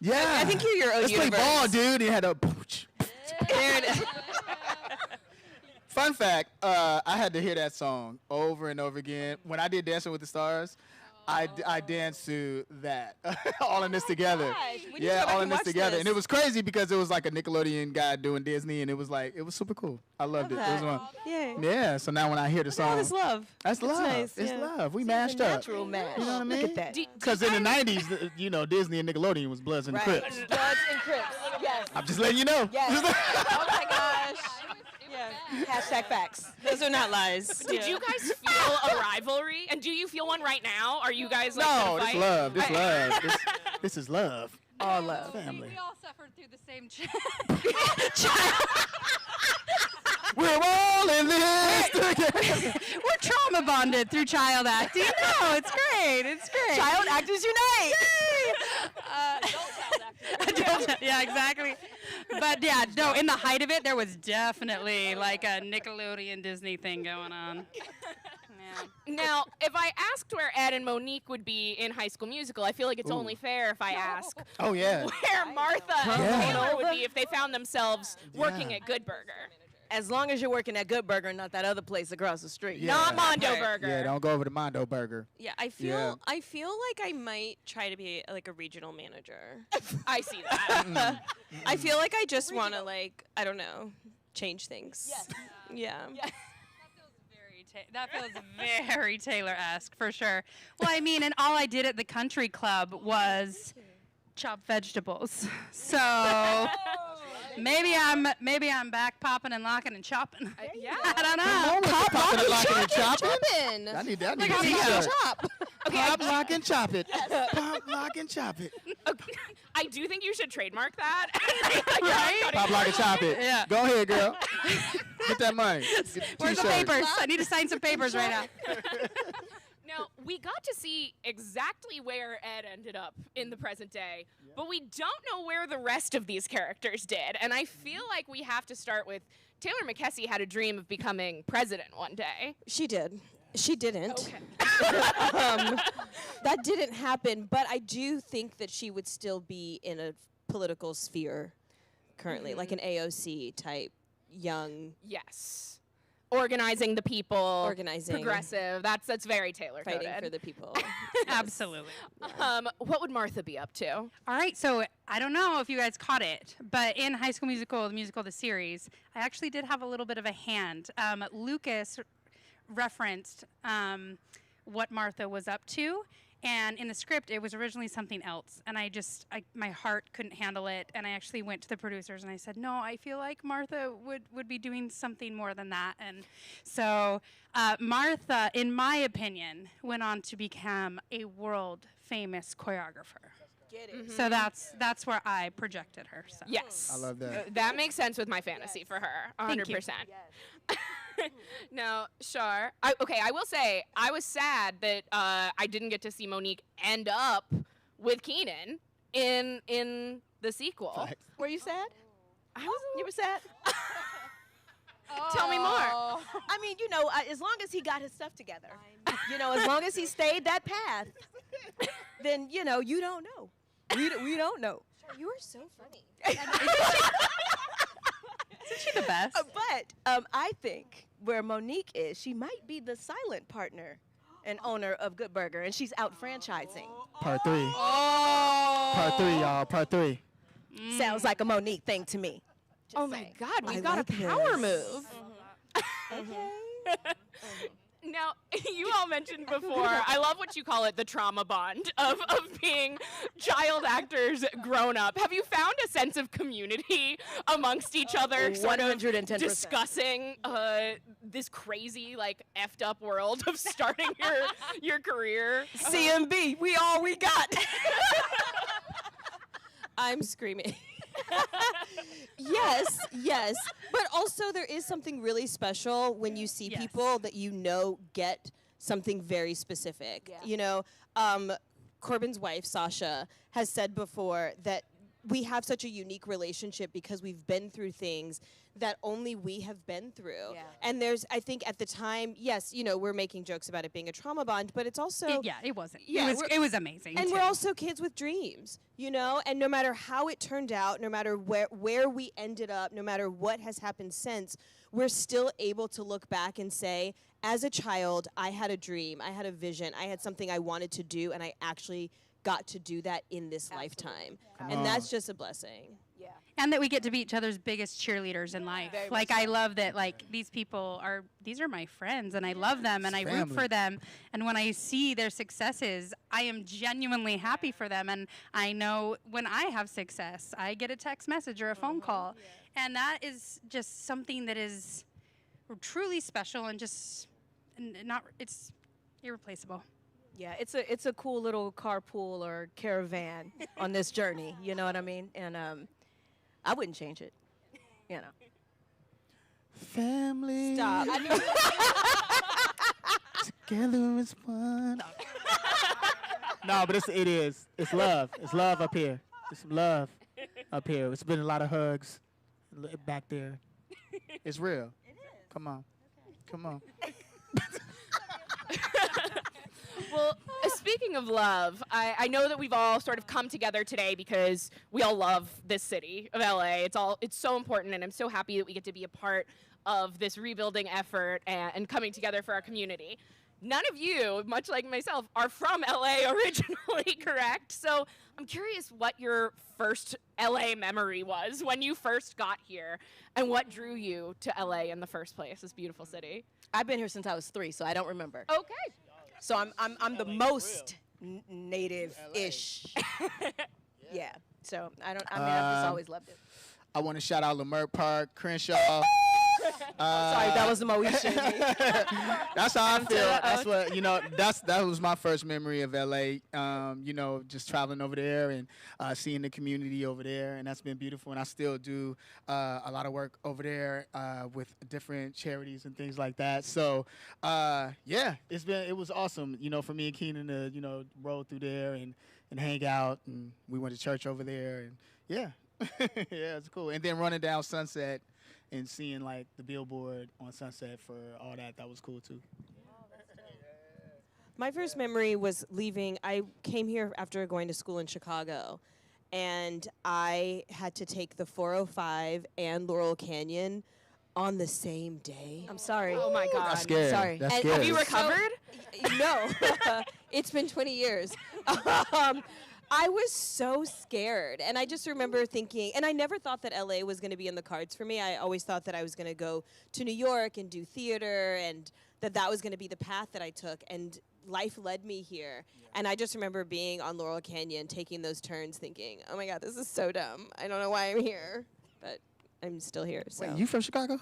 Yeah. I think you're your own Let's universe. play ball, dude. You had a. There it is. Fun fact, I had to hear that song over and over again. When I did Dancing with the Stars, I danced to that. All in this together. We need to Yeah, go back all in and this watch together. this. And it was crazy because it was like a Nickelodeon guy doing Disney, and it was super cool. I loved it. It was fun. Yay. Yeah, so now when I hear the Look at all song. this love. That's love. nice, It's yeah. love. We See, mashed it's a up. natural mash. You know what I mean? Look at that. Because in the 90s, Disney and Nickelodeon was Bloods and Right. Crips. Bloods and Crips. Yes. I'm just letting you know. Yes. Oh my gosh. Yeah. Hashtag facts. Those are not lies. Did you guys feel a rivalry? And do you feel one right now? Are you guys like No, gonna this fight? love. This love. This is love. All love. Family. We all suffered through the same We're all in this together. We're trauma bonded through child acting. No, it's great. It's great. Child actors unite. Yeah, exactly. But yeah, no, in the height of it, there was definitely like a Nickelodeon Disney thing going on. Now, if I asked where Ed and Monique would be in High School Musical, I feel like it's only fair if I ask Oh, yeah. where Martha and Yeah. Taylor would be if they found themselves working at Good Burger. As long as you're working at Good Burger and not that other place across the street. Yeah. Not Mondo Right. Burger. Yeah, don't go over to Mondo Burger. Yeah, I feel like I might try to be like a regional manager. I see that. I feel like I just want to I don't know, change things. Yes. Yeah. That feels very Taylor-esque for sure. Well, I mean, and all I did at the country club was chop vegetables. So maybe I'm back popping and locking and chopping. Yeah. I don't know. Pop, lock, and lock, and chop it. Chopping. I need that. Look I at need me a go. t-shirt. Chop. Pop, lock, and chop it. Pop, lock, and chop it. I do think you should trademark that. Right? Pop, lock, and chop it. Yeah. Go ahead, girl. Get that money. Get Where's the t-shirts. papers? I need to sign some papers right now. Now, we got to see exactly where Ed ended up in the present day, but we don't know where the rest of these characters did. And I feel like we have to start with Taylor McKessie had a dream of becoming president one day. She did. She didn't. Okay. That didn't happen, but I do think that she would still be in a political sphere currently, like an AOC type young. Yes. Organizing the people. Organizing. Progressive. That's very Taylor Fighting coded. for the people. Absolutely. What would Martha be up to? All right, so I don't know if you guys caught it, but in High School Musical, the musical, the series, I actually did have a little bit of a hand. Lucas referenced what Martha was up to, and in the script, it was originally something else, and my heart couldn't handle it, and I actually went to the producers and I said, no, I feel like Martha would be doing something more than that, and so Martha, in my opinion, went on to become a world-famous choreographer. Get it. So that's where I projected her. So. Yes. I love that. That makes sense with my fantasy for her, 100%. No, sure. I will say, I was sad that I didn't get to see Monique end up with Keenan in the sequel. Were you sad? I was. You were sad? Tell me more. I mean, as long as he got his stuff together, as long as he stayed that path, then, you don't know. We don't know. You are so funny. Isn't she the best? But I think where Monique is, she might be the silent partner and owner of Good Burger, and she's out franchising. Part 3. Part 3, y'all. Part 3. Sounds like a Monique thing to me. Oh my God, we've got a power move. Now, you all mentioned before, I love what you call it, the trauma bond of being child actors grown up. Have you found a sense of community amongst each other? 110%. Discussing this crazy, effed up world of starting your career? CMB, we all we got. I'm screaming. Yes. But also there is something really special when you see people that get something very specific. Corbin's wife, Sasha, has said before that we have such a unique relationship because we've been through things that only we have been through. Yeah. And I think at the time, yes, we're making jokes about it being a trauma bond, but it's also... it wasn't. Yeah, it was amazing, and too. we're also kids with dreams, and no matter how it turned out, no matter where we ended up, no matter what has happened since, we're still able to look back and say, as a child, I had a dream, I had a vision, I had something I wanted to do, and I actually got to do that in this lifetime. And that's just a blessing. And that we get to be each other's biggest cheerleaders in life. Very Like, much I so. love that, like, these are my friends, and I love them, and I root for them. And when I see their successes, I am genuinely happy for them. And I know when I have success, I get a text message or a phone call. And that is just something that is truly special and just it's irreplaceable. Yeah, it's a cool little carpool or caravan on this journey. You know what I mean? And I wouldn't change it. You know. Family. Stop. Together is one. No, but it is. It's love. It's love up here. It's some love up here. It's been a lot of hugs back there. It's real. It is. Come on. Come on. Well, speaking of love, I know that we've all sort of come together today because we all love this city of LA. It's so important, and I'm so happy that we get to be a part of this rebuilding effort and coming together for our community. None of you, much like myself, are from LA originally, correct? So I'm curious what your first LA memory was when you first got here, and what drew you to LA in the first place, this beautiful city. I've been here since I was 3, so I don't remember. Okay. So I'm the most native-ish. Yeah. So I've just always loved it. I want to shout out Leimert Park, Crenshaw. Sorry, that was the Moesha. That's how I feel. That's what that was my first memory of LA. Just traveling over there and seeing the community over there, and that's been beautiful. And I still do a lot of work over there with different charities and things like that. So it was awesome. For me and Keenan to roll through there and hang out, and we went to church over there, and yeah, it's cool. And then running down Sunset and seeing like the billboard on Sunset for all that was cool too. My first memory was leaving. I came here after going to school in Chicago, and I had to take the 405 and Laurel Canyon on the same day. I'm sorry. Oh my God. That's scary. Sorry. That's And scary. Have you recovered? No. It's been 20 years. I was so scared. And I just remember thinking, and I never thought that LA was going to be in the cards for me. I always thought that I was going to go to New York and do theater, and that was going to be the path that I took. And life led me here. And I just remember being on Laurel Canyon, taking those turns, thinking, oh my God, this is so dumb. I don't know why I'm here. But I'm still here. So. Wait, you from Chicago?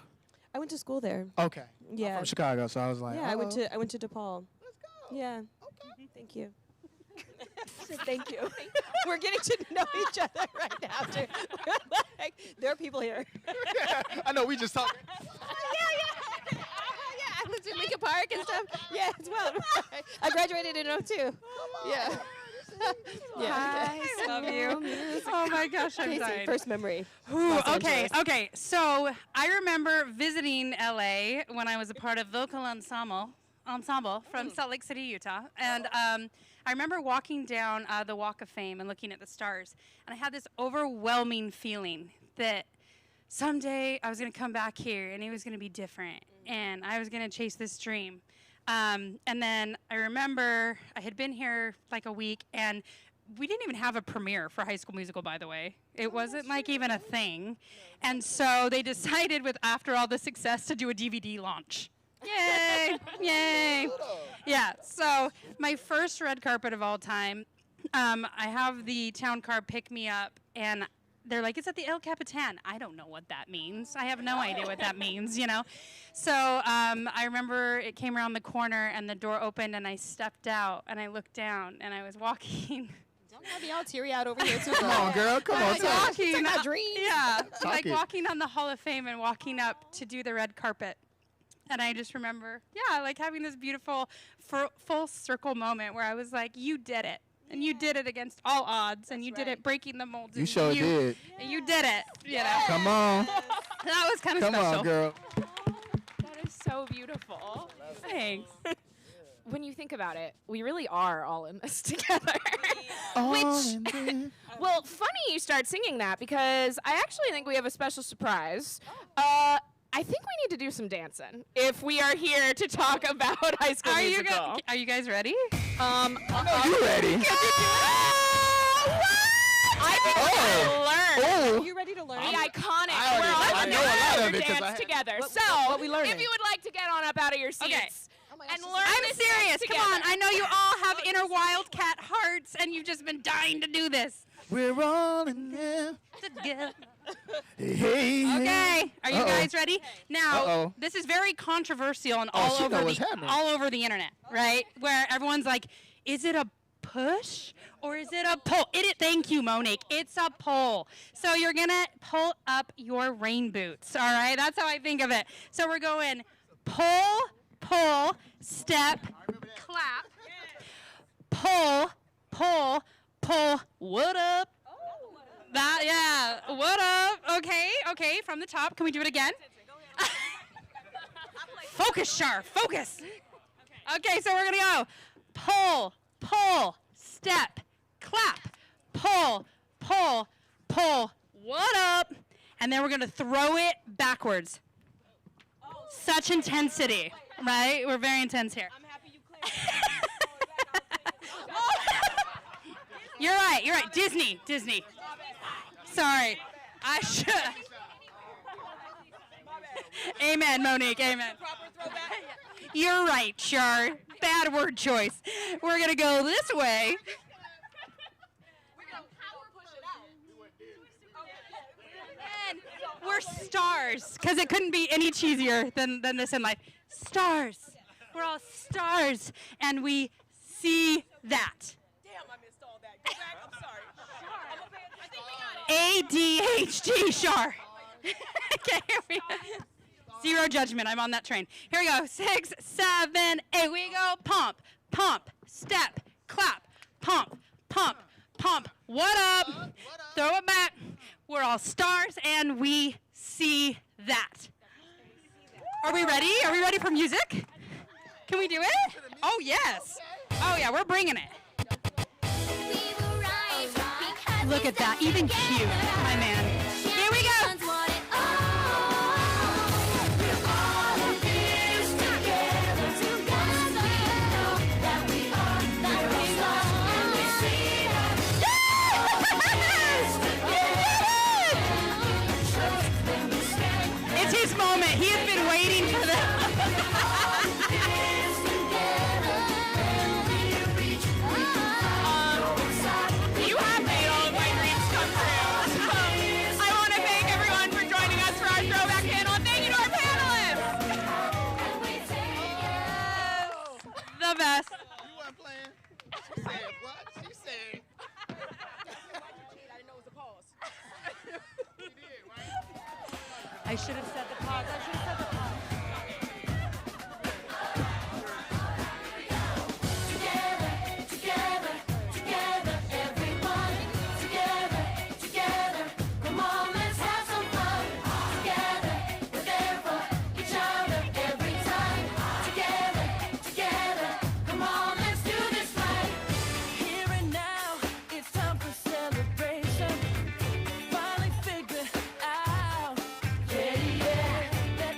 I went to school there. Okay. Yeah. I'm from Chicago, so I was like, Yeah, I went to DePaul. Let's go. Yeah. Okay. Thank you. Thank you. We're getting to know each other right now. Too. There are people here. I know, we just talked. Yeah. I lived in Lincoln Park and stuff. Yeah, as well. I graduated in 02. Yeah. Hi, love you. Oh my gosh, I'm KayCee, dying. first memory. Ooh, Los Angeles. okay. So I remember visiting LA when I was a part of vocal ensemble from Salt Lake City, Utah, and I remember walking down the Walk of Fame and looking at the stars, and I had this overwhelming feeling that someday I was going to come back here and it was going to be different, and I was going to chase this dream. And then I remember I had been here like a week, and we didn't even have a premiere for High School Musical, by the way. It wasn't like even a thing. And so they decided, after all the success, to do a DVD launch. Yay! Yay! Yeah, so my first red carpet of all time, I have the town car pick me up, and they're like, it's at the El Capitan. I don't know what that means. I have no idea what that means, So I remember it came around the corner, and the door opened, and I stepped out, and I looked down, and I was walking. Don't have me all teary-eyed over here, too. Come on, girl. Come on. Walking, my dream. Yeah, Talk like it. walking on the Hall of Fame and walking up to do the red carpet. And I just remember, like having this beautiful full circle moment where I was like, you did it. And you did it against all odds. And you did it breaking the mold. You and sure did. And you did it, Come on. That was kind of Come special. on, girl. That is so beautiful. Thanks. When you think about it, we really are all in this together. All in this. Well, funny you start singing that, because I actually think we have a special surprise. I I think we need to do some dancing if we are here to talk about High School Musical. Are you guys ready? You ready? I think we gotta learn. Oh. Are you ready to learn? The iconic. I We're all know a lot of gonna it 'cause I dance have- together. What we learning? If you would like to get on up out of your seats and learn I'm this serious. dance Come on. together. I know you all have inner wildcat hearts, and you've just been dying to do this. We're all in there. Together. Hey. Okay, are you guys ready? Now, Uh-oh. this is very controversial and Oh, she know what's happening. all over the internet, right? Where everyone's like, is it a push or is it a pull? Thank you, Monique. It's a pull. So you're gonna pull up your rain boots, all right? That's how I think of it. So we're going pull, pull, step, clap, pull, pull, pull. What up? That, yeah. What up? Okay, from the top. Can we do it again? Focus, Char. Focus. Okay, so we're going to go pull, pull, step, clap, pull, pull, pull. What up? And then we're going to throw it backwards. Such intensity, right? We're very intense here. I'm happy you cleared. You're right. Disney. Sorry. I should. Amen, Monique. Amen. You're right, Char. Bad word choice. We're going to go this way. And we're stars, because it couldn't be any cheesier than this in life. Stars. We're all stars, and we see that. ADHD, Char. Okay, here we go. Zero judgment. I'm on that train. Here we go. 6, 7, 8. We go. Pump, pump, step, clap, pump, pump, pump. What up? Throw it back. We're all stars, and we see that. Are we ready? Are we ready for music? Can we do it? Oh, yes. Oh, yeah, we're bringing it. Look at that, even cute, my man. Here we go. It's his moment. He has been waiting for this. You have made all of my dreams come true. I want to thank everyone for joining us for our throwback panel. And thank you to our panelists. The best. You weren't playing. She said what? She said. I should have said the pause. I should have said the pause. Celebration, finally figured out, yeah, yeah, that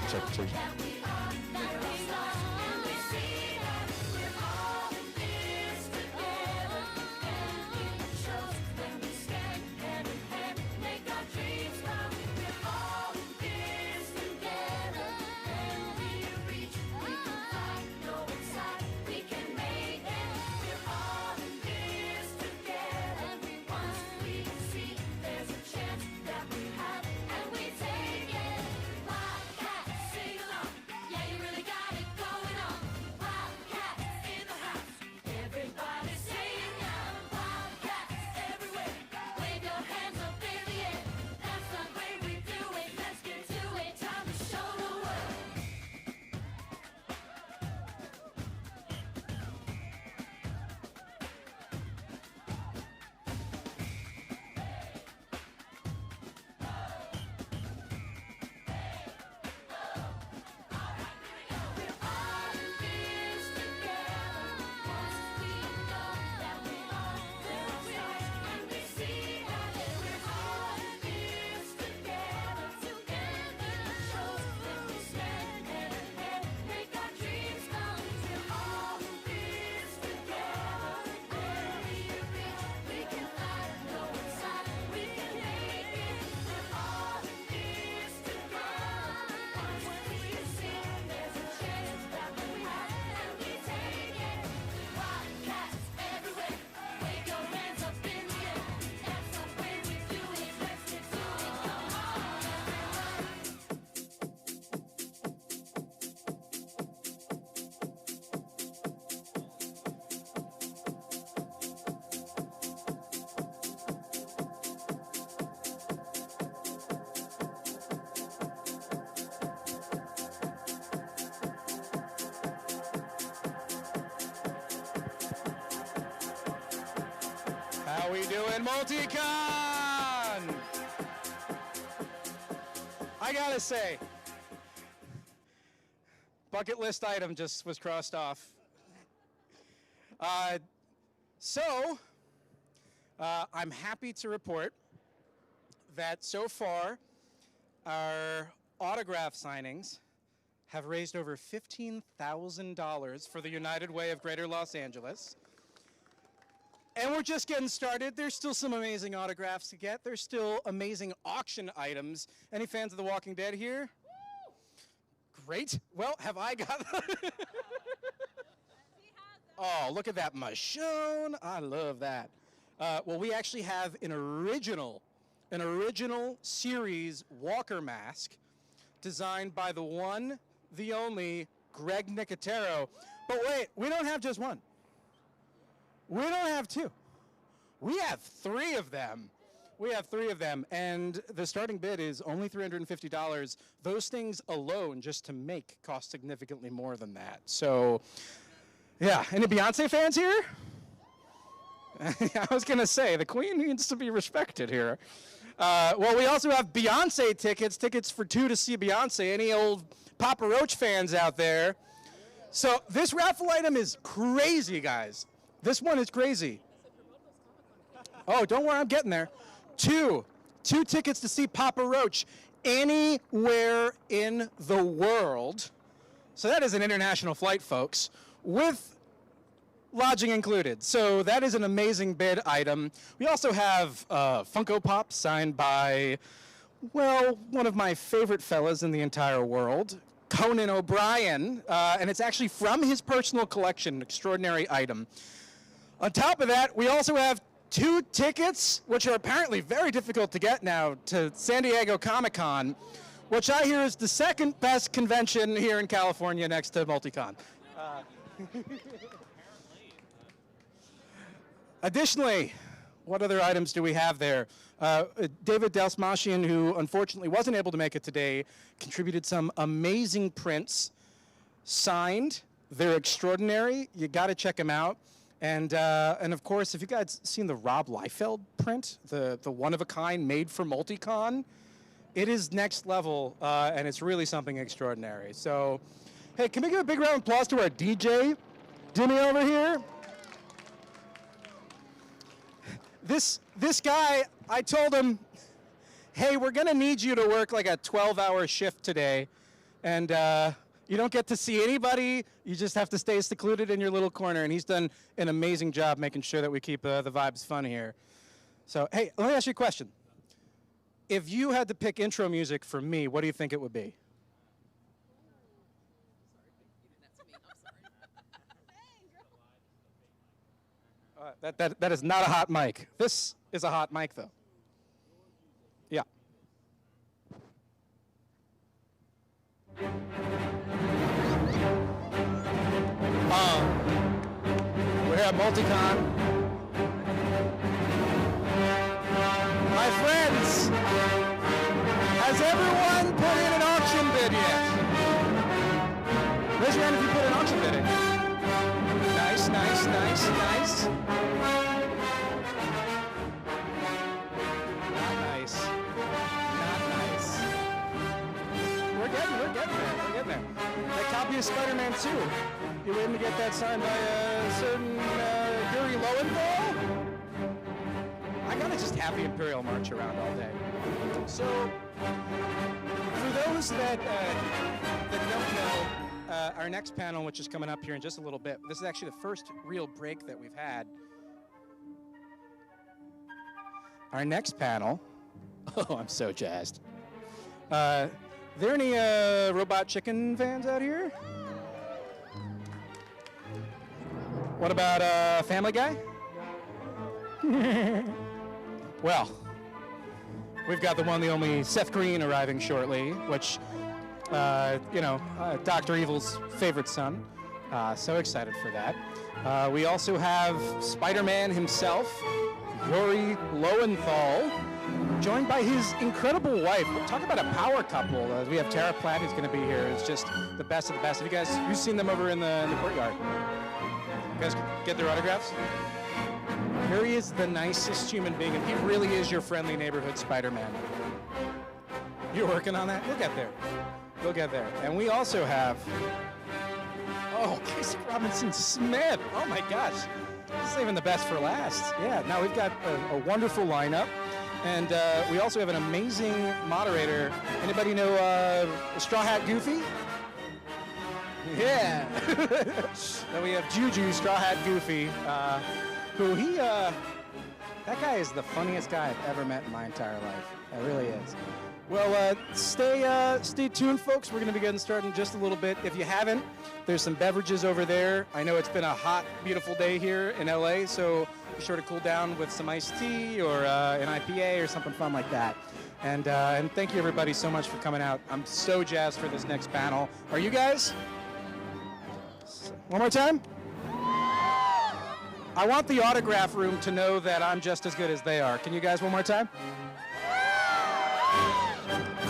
check. How we doing, MultiCon? I gotta say, bucket list item just was crossed off. I'm happy to report that so far our autograph signings have raised over $15,000 for the United Way of Greater Los Angeles. And we're just getting started. There's still some amazing autographs to get. There's still amazing auction items. Any fans of The Walking Dead here? Great. Well, have I got... Oh, look at that Michonne. I love that. Well, we actually have an original series Walker mask designed by the one, the only, Greg Nicotero. But wait, we don't have just one. We don't have two. We have three of them. And the starting bid is only $350. Those things alone, just to make, cost significantly more than that. So, yeah. Any Beyonce fans here? I was going to say, the queen needs to be respected here. Well, we also have Beyonce tickets for two to see Beyonce. Any old Papa Roach fans out there? So this raffle item is crazy, guys. This one is crazy. Oh, don't worry, I'm getting there. Two tickets to see Papa Roach anywhere in the world. So that is an international flight, folks, with lodging included. So that is an amazing bid item. We also have Funko Pop signed by, well, one of my favorite fellas in the entire world, Conan O'Brien, and it's actually from his personal collection, an extraordinary item. On top of that, we also have 2 tickets, which are apparently very difficult to get now, to San Diego Comic-Con, which I hear is the second best convention here in California next to MultiCon. Additionally, what other items do we have there? David Dalsmashian, who unfortunately wasn't able to make it today, contributed some amazing prints, signed. They're extraordinary. You got to check them out. And of course, if you guys seen the Rob Liefeld print, the one-of-a-kind made for MultiCon, it is next level, and it's really something extraordinary. So, hey, can we give a big round of applause to our DJ, Dimmy over here? This guy, I told him, hey, we're going to need you to work like a 12-hour shift today and you don't get to see anybody. You just have to stay secluded in your little corner, and he's done an amazing job making sure that we keep the vibes fun here. So, hey, let me ask you a question. If you had to pick intro music for me, what do you think it would be? That is not a hot mic. This is a hot mic, though. Yeah. We're at MultiCon. My friends, has everyone put in an auction bid yet? Raise your hand if you put an auction bid in. Nice, nice, nice, nice. Not nice. Not nice. We're getting there. That copy of Spider-Man 2. You waiting to get that signed by a certain Yuri Lowenthal? I gotta just have the Imperial march around all day. So, for those that don't know, our next panel, which is coming up here in just a little bit, this is actually the first real break that we've had. Our next panel, oh, I'm so jazzed. There any Robot Chicken fans out here? What about Family Guy? Well, we've got the one, the only Seth Green arriving shortly, which, Dr. Evil's favorite son. So excited for that. We also have Spider-Man himself, Yuri Lowenthal, joined by his incredible wife. Talk about a power couple. We have Tara Platt, who's going to be here. It's just the best of the best. Have you guys, you've seen them over in the courtyard? You guys get their autographs? Perri is the nicest human being, and he really is your friendly neighborhood Spider-Man. You're working on that? You'll get there. You'll get there. And we also have, KayCee Robinson-Smith. Oh my gosh. Saving the best for last. Yeah, now we've got a wonderful lineup. And we also have an amazing moderator. Anybody know Straw Hat Goofy? Yeah. Then we have Juju, Straw Hat Goofy, who that guy is the funniest guy I've ever met in my entire life. It really is. Well, stay tuned, folks. We're going to be getting started in just a little bit. If you haven't, there's some beverages over there. I know it's been a hot, beautiful day here in LA, so be sure to cool down with some iced tea or an IPA or something fun like that. And thank you, everybody, so much for coming out. I'm so jazzed for this next panel. Are you guys? One more time. I want the autograph room to know that I'm just as good as they are. Can you guys one more time?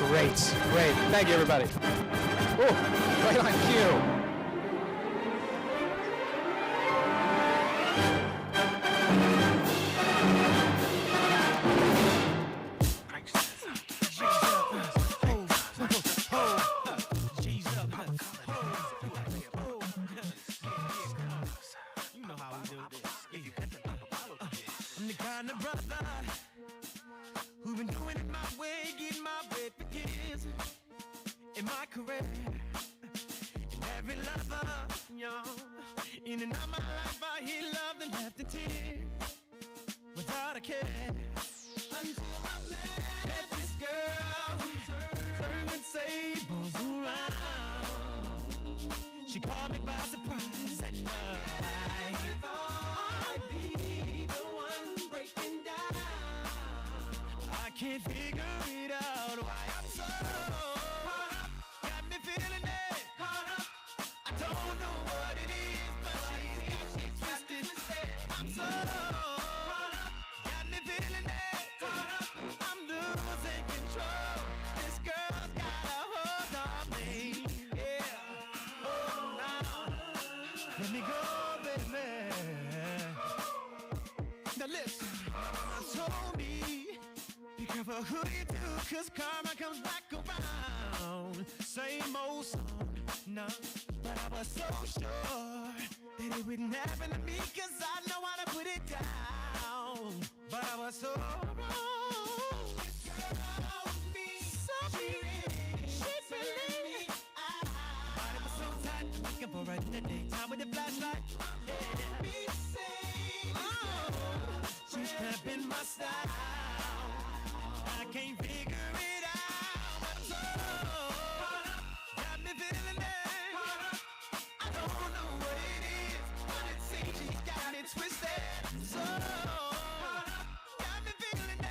Great. Thank you, everybody. Oh, right on cue. I'm the kind of brother who's been doing it my way, getting my way for years in my career. And every lover, in and out my life, I hear love and left a tear without a care. Until I met this girl, turning sables around. She caught me by surprise and I thought I'd be the one breaking down. I can't figure it out why I'm so caught up. Got me feeling it, caught up. I don't know what it is, but she's twisted. I'm so caught up. Got me feeling it, caught up. I'm losing control. This girl's got a hold on me. Yeah. Oh, now let me go, baby. Now listen, told me, be careful who you do, cause karma comes back around. Same old song, no, but I was so sure that it wouldn't happen to me, cause I know how to put it down. But I was so wrong. This girl knows me, so she really the daytime with the flashlight. Yeah. Oh, she's cramping my style. I can't figure it out. But got me feeling it. I don't know what it is, but it seems she's got it twisted. So got me feeling it.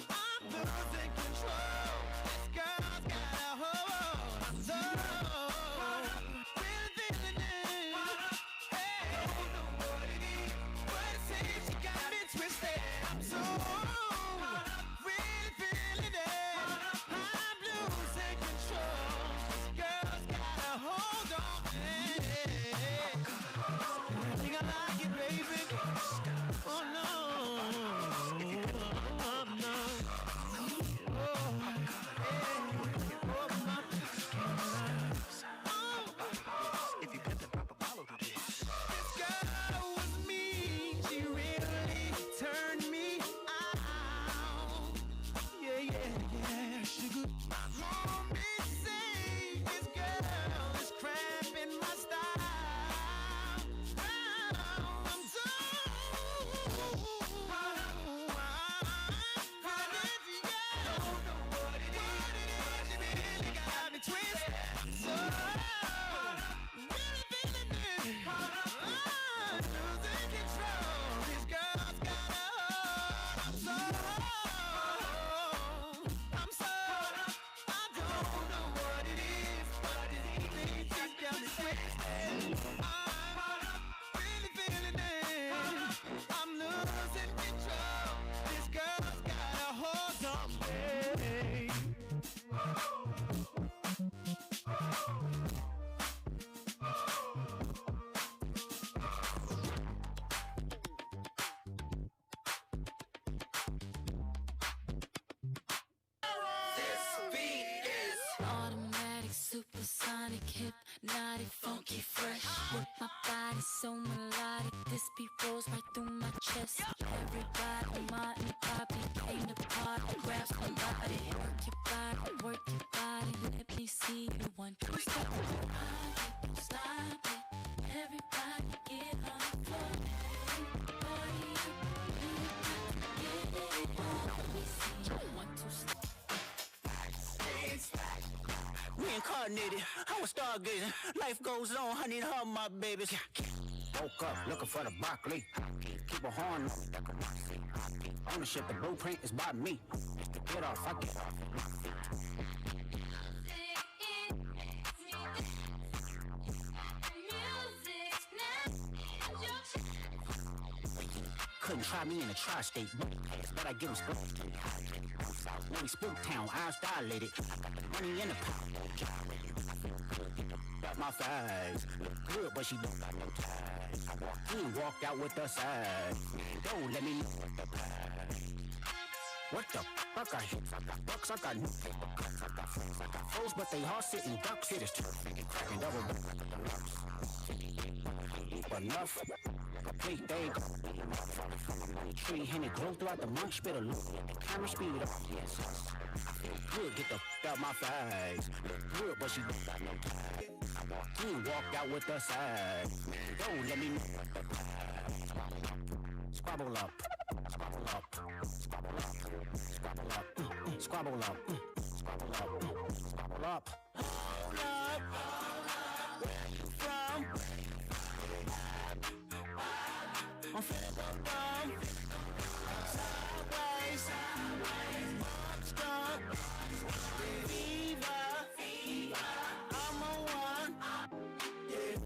I'm losing control. This girl's got a hold. So really feeling it. Hey, I don't know what it is, but it seems she got me twisted. I'm so really feeling it. I'm losing control. This girl's got a hold on me. I think I like it, baby. Oh no, oh no. If you got the proper follow to this. This girl was mean. She really turned me out. Yeah, yeah, yeah. She good. Want me to say this girl is cramping my style. I'm so automatic, supersonic, hypnotic, funky, fresh. With my body so melodic, this beat rolls right through my chest. Everybody, Martin, Poppy, came to party, grab somebody. Work your body, let me see you 1, 2, step. Don't stop it. Everybody get on the floor. Party up, get it on. Let me see you 1, 2, step. Reincarnated, I was stargazing. Life goes on, I need her, my babies. Woke up looking for the broccoli. Keep a horn ownership, the blueprint is by me. To get off, I get off. Couldn't try me in a tri-state, but I give him spoon. When we spook town, eyes dilated. Money in the pot. Got my thighs. Look good, but she don't got no ties. He walked out with the size. Don't let me know what the prize. What the fuck? I hit, I got bucks, I got new paper cuts, I got friends, I got foes, but they all sitting ducks. Hit his turf, and cracking double back like the lumps. Deep enough. Complete day, tree, and it grew throughout the month. Spit a loop, the camera speed up. Yes, I feel good. Get the f out my thighs. Look good, but she don't got no ties. He walked out with the size. Don't let me know what the prize. Squabble up, squabble up, squabble up, squabble up, squabble up, squabble up, squabble up. Hold up, where you from? I'm feeling dumb. Sideways, stuck. Fever, I'm a one. Yeah,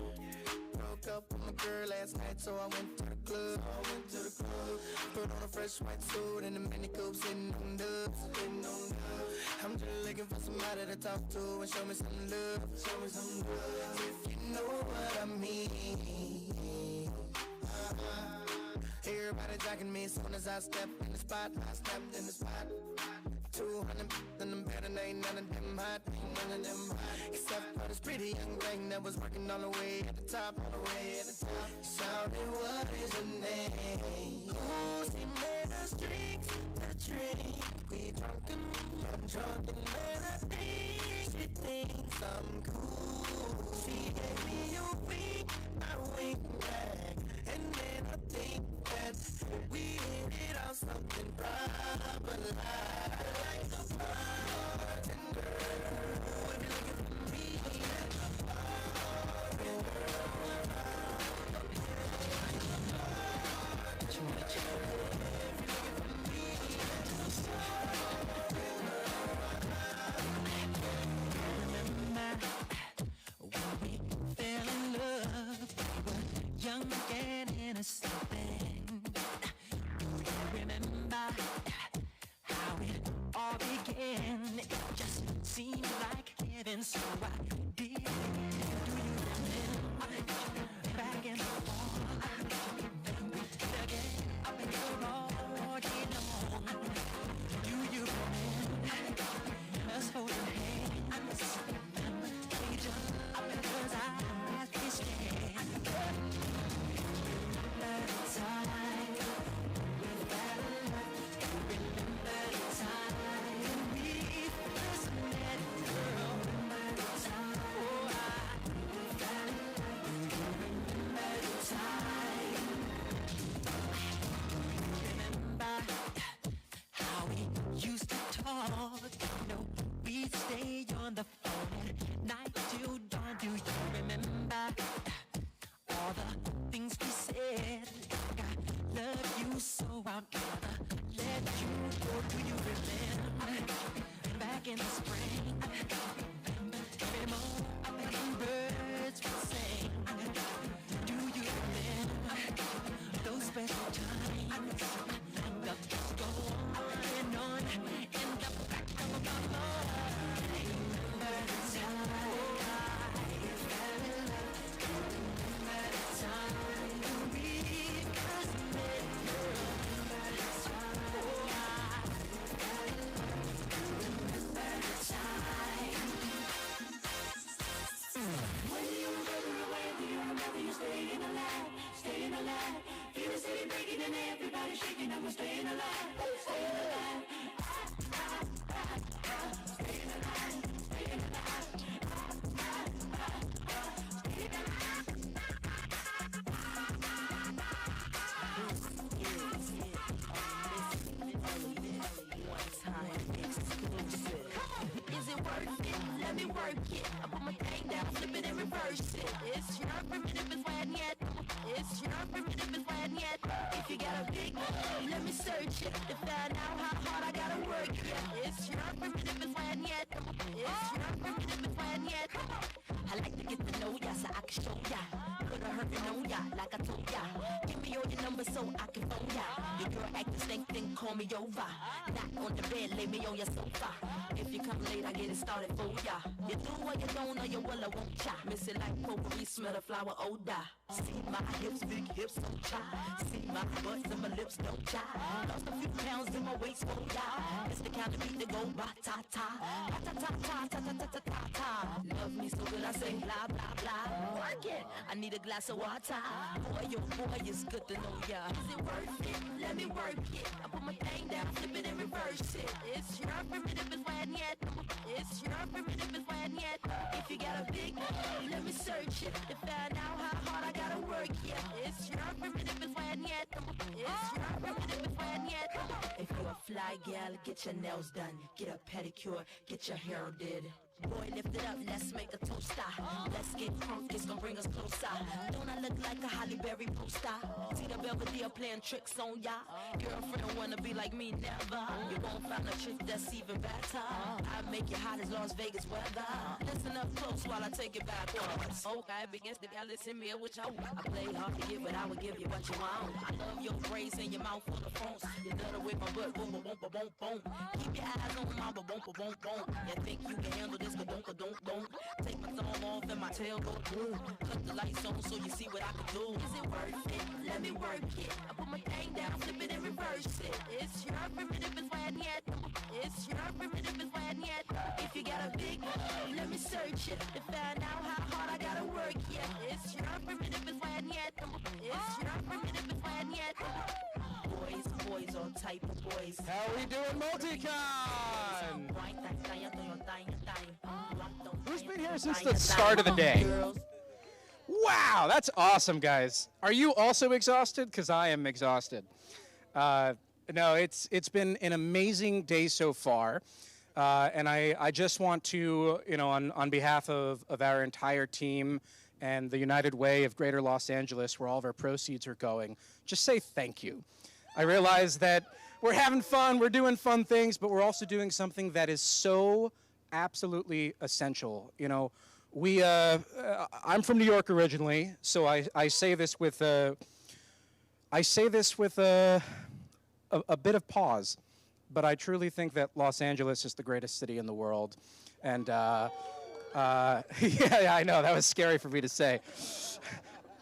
broke up with my girl last night, so I went to the club. Put on a fresh white suit and the mini coops sitting on dubs. I'm just looking for somebody to talk to and show me some love. If you know what I mean. Everybody jacking me as soon as I step in the spot. I stepped in the spot. 200 in them better, ain't none of them hot. Except for this pretty young thing that was working all the way at the top. Shouted, what is her name? Ooh, she made us drinks to drink. We drunken, I'm drunk, and man, I think she thinks I'm cool. She gave me a weak, I wink back. And then I think that we hit it on something proper like a bartender. When you're looking for me, young and innocent then. Remember how it all began. It just seemed like heaven, so I did. Do you remember back in the fall? We did again up in the road, do you remember us holding hands? We just up in those eyes we stand. We'd stay on the phone at night till dawn. Do you remember all the things we said? I love you so I'll never let you go. Do you remember back in the spring? Every morning birds would sing. Do you remember those special times? The thoughts go on in the back of my mind. Remember the time we fell in love. Remember the time we first met. Remember the time we fell in love. Remember the time. When you were away, do you remember you staying alive? Staying alive. Feel the city breaking and everybody shaking and we're staying alive. Staying alive. Staying alive. Staying alive. Is it worth it? Let me work it. I put my thing down, flip it and reverse it. It's your primitive is when yet. It's your primitive is when yet. If you got a big one, let me search it to find out how hard I gotta work it. It's your primitive is when yet. It's your primitive is when yet. I like to get to know ya so I can show ya. Put a hurtin' on ya like I told ya. Give me all your numbers so I can phone ya. Your girl acting stink, then call me over. Not on the bed, lay me on your sofa. If you come late, I get it started for ya. You do or you don't, or you will or won't ya. Miss it like potpourri, smell the flower odor. See my hips, big hips, don't try. See my butts and my lips, don't try. Lost a few pounds in my waist, for ya. It's the kind of beat that go ba-ta-ta. Ba-ta-ta-ta, ta-ta-ta-ta-ta. Love me so good, I say blah, blah, blah. Work it. I need a glass of water. Boy, your boy is good to know ya. Is it worth it? Let me work it. I put my thing down, flip it and reverse it. It's your primitive is when yet. It's your primitive is when yet. If you got a big one, let me search it to find out how hard I gotta work. Yeah, it's your primitive is when yet. It's your primitive is when yet. If you're a fly gal, get your nails done, get a pedicure, get your hair did. Boy, lift it up, let's make a toaster. Let's get crunk, it's gonna bring us closer. Don't I look like a Halle Berry poster? See the Belvedere playing tricks on ya. Girlfriend wanna be like me, never. You won't find a chick that's even better. I make you hot as Las Vegas weather. Listen up close while I take it backwards. Okay, begins to listen me what you want. I play hard to get, but I will give you what you want. I love your braids and your mouth full of phones. You love with my butt, boom, boom, boom, boom, boom. Keep your eyes on my boom, boom, boom, boom. You think you can handle this? Don't. Take my thumb off and my tail go boom. Cut the lights on so you see what I can do. Is it worth it? Let me work it. I put my thing down, flip it and reverse it. It's your primitive is when yet. It's your primitive is when yet. If you got a big one, let me search it to find out how hard I gotta work. Yeah, it's your primitive is when yet. It's your primitive is when yet. Boys, all type of boys. How we doing, MultiCon? Who's been here since the start of the day? Wow, that's awesome, guys. Are you also exhausted? Because I am exhausted. No, it's been an amazing day so far. And I just want to, on behalf of our entire team and the United Way of Greater Los Angeles, where all of our proceeds are going, just say thank you. I realize that we're having fun, we're doing fun things, but we're also doing something that is so absolutely essential. I'm from New York originally, so I say this with a bit of pause, but I truly think that Los Angeles is the greatest city in the world, and yeah, I know that was scary for me to say.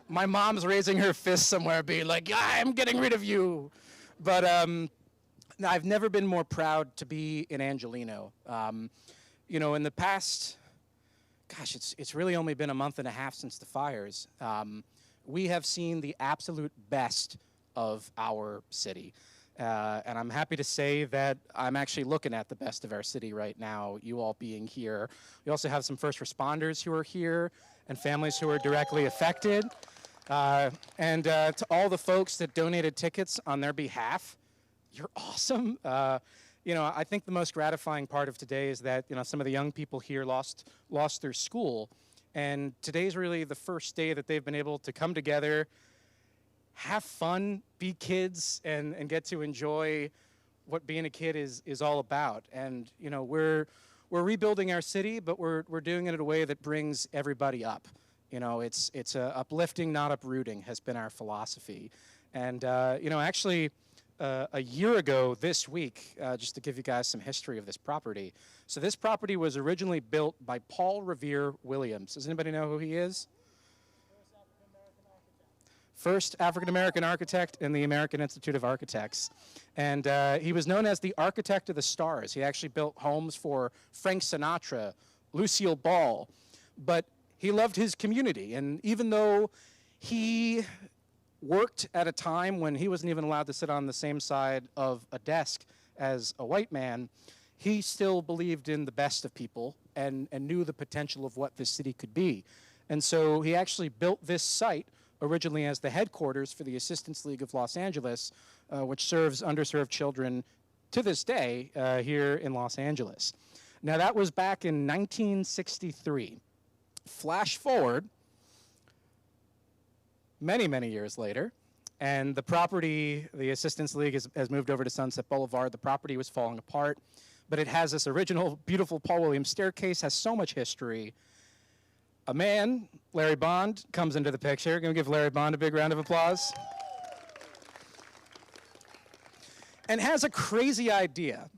My mom's raising her fist somewhere, being like, "I'm getting rid of you," but I've never been more proud to be an Angelino. In the past. Gosh, it's really only been a month and a half since the fires. We have seen the absolute best of our city. And I'm happy to say that I'm actually looking at the best of our city right now, you all being here. We also have some first responders who are here and families who are directly affected. And to all the folks that donated tickets on their behalf, you're awesome. I think the most gratifying part of today is that, some of the young people here lost their school. And today's really the first day that they've been able to come together, have fun, be kids, and get to enjoy what being a kid is all about. And, we're rebuilding our city, but we're doing it in a way that brings everybody up. It's uplifting, not uprooting, has been our philosophy. And, actually, a year ago this week, just to give you guys some history of this property. So this property was originally built by Paul Revere Williams. Does anybody know who he is? First African-American architect in the American Institute of Architects. And he was known as the architect of the stars. He actually built homes for Frank Sinatra, Lucille Ball. But he loved his community. And even though he worked at a time when he wasn't even allowed to sit on the same side of a desk as a white man, he still believed in the best of people and knew the potential of what this city could be. And so he actually built this site originally as the headquarters for the Assistance League of Los Angeles, which serves underserved children to this day here in Los Angeles. Now that was back in 1963. Flash forward many, many years later, and the property, the Assistance League has moved over to Sunset Boulevard. The property was falling apart, but it has this original, beautiful Paul Williams staircase, has so much history. A man, Larry Bond, comes into the picture. Can we give Larry Bond a big round of applause? And has a crazy idea.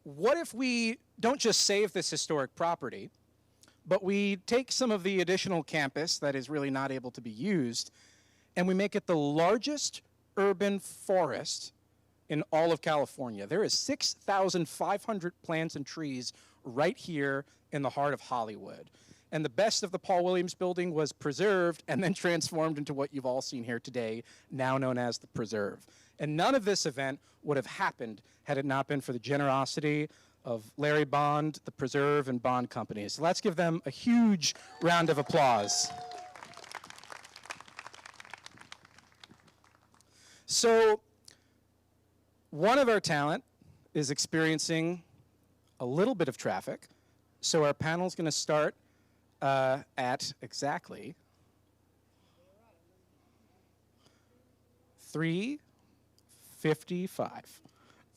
What if we don't just save this historic property, but we take some of the additional campus that is really not able to be used, and we make it the largest urban forest in all of California. There is 6,500 plants and trees right here in the heart of Hollywood. And the best of the Paul Williams building was preserved and then transformed into what you've all seen here today, now known as the Preserve. And none of this event would have happened had it not been for the generosity of Larry Bond, the Preserve, and Bond Company. So let's give them a huge round of applause. So one of our talent is experiencing a little bit of traffic. So our panel is going to start at exactly 3:55.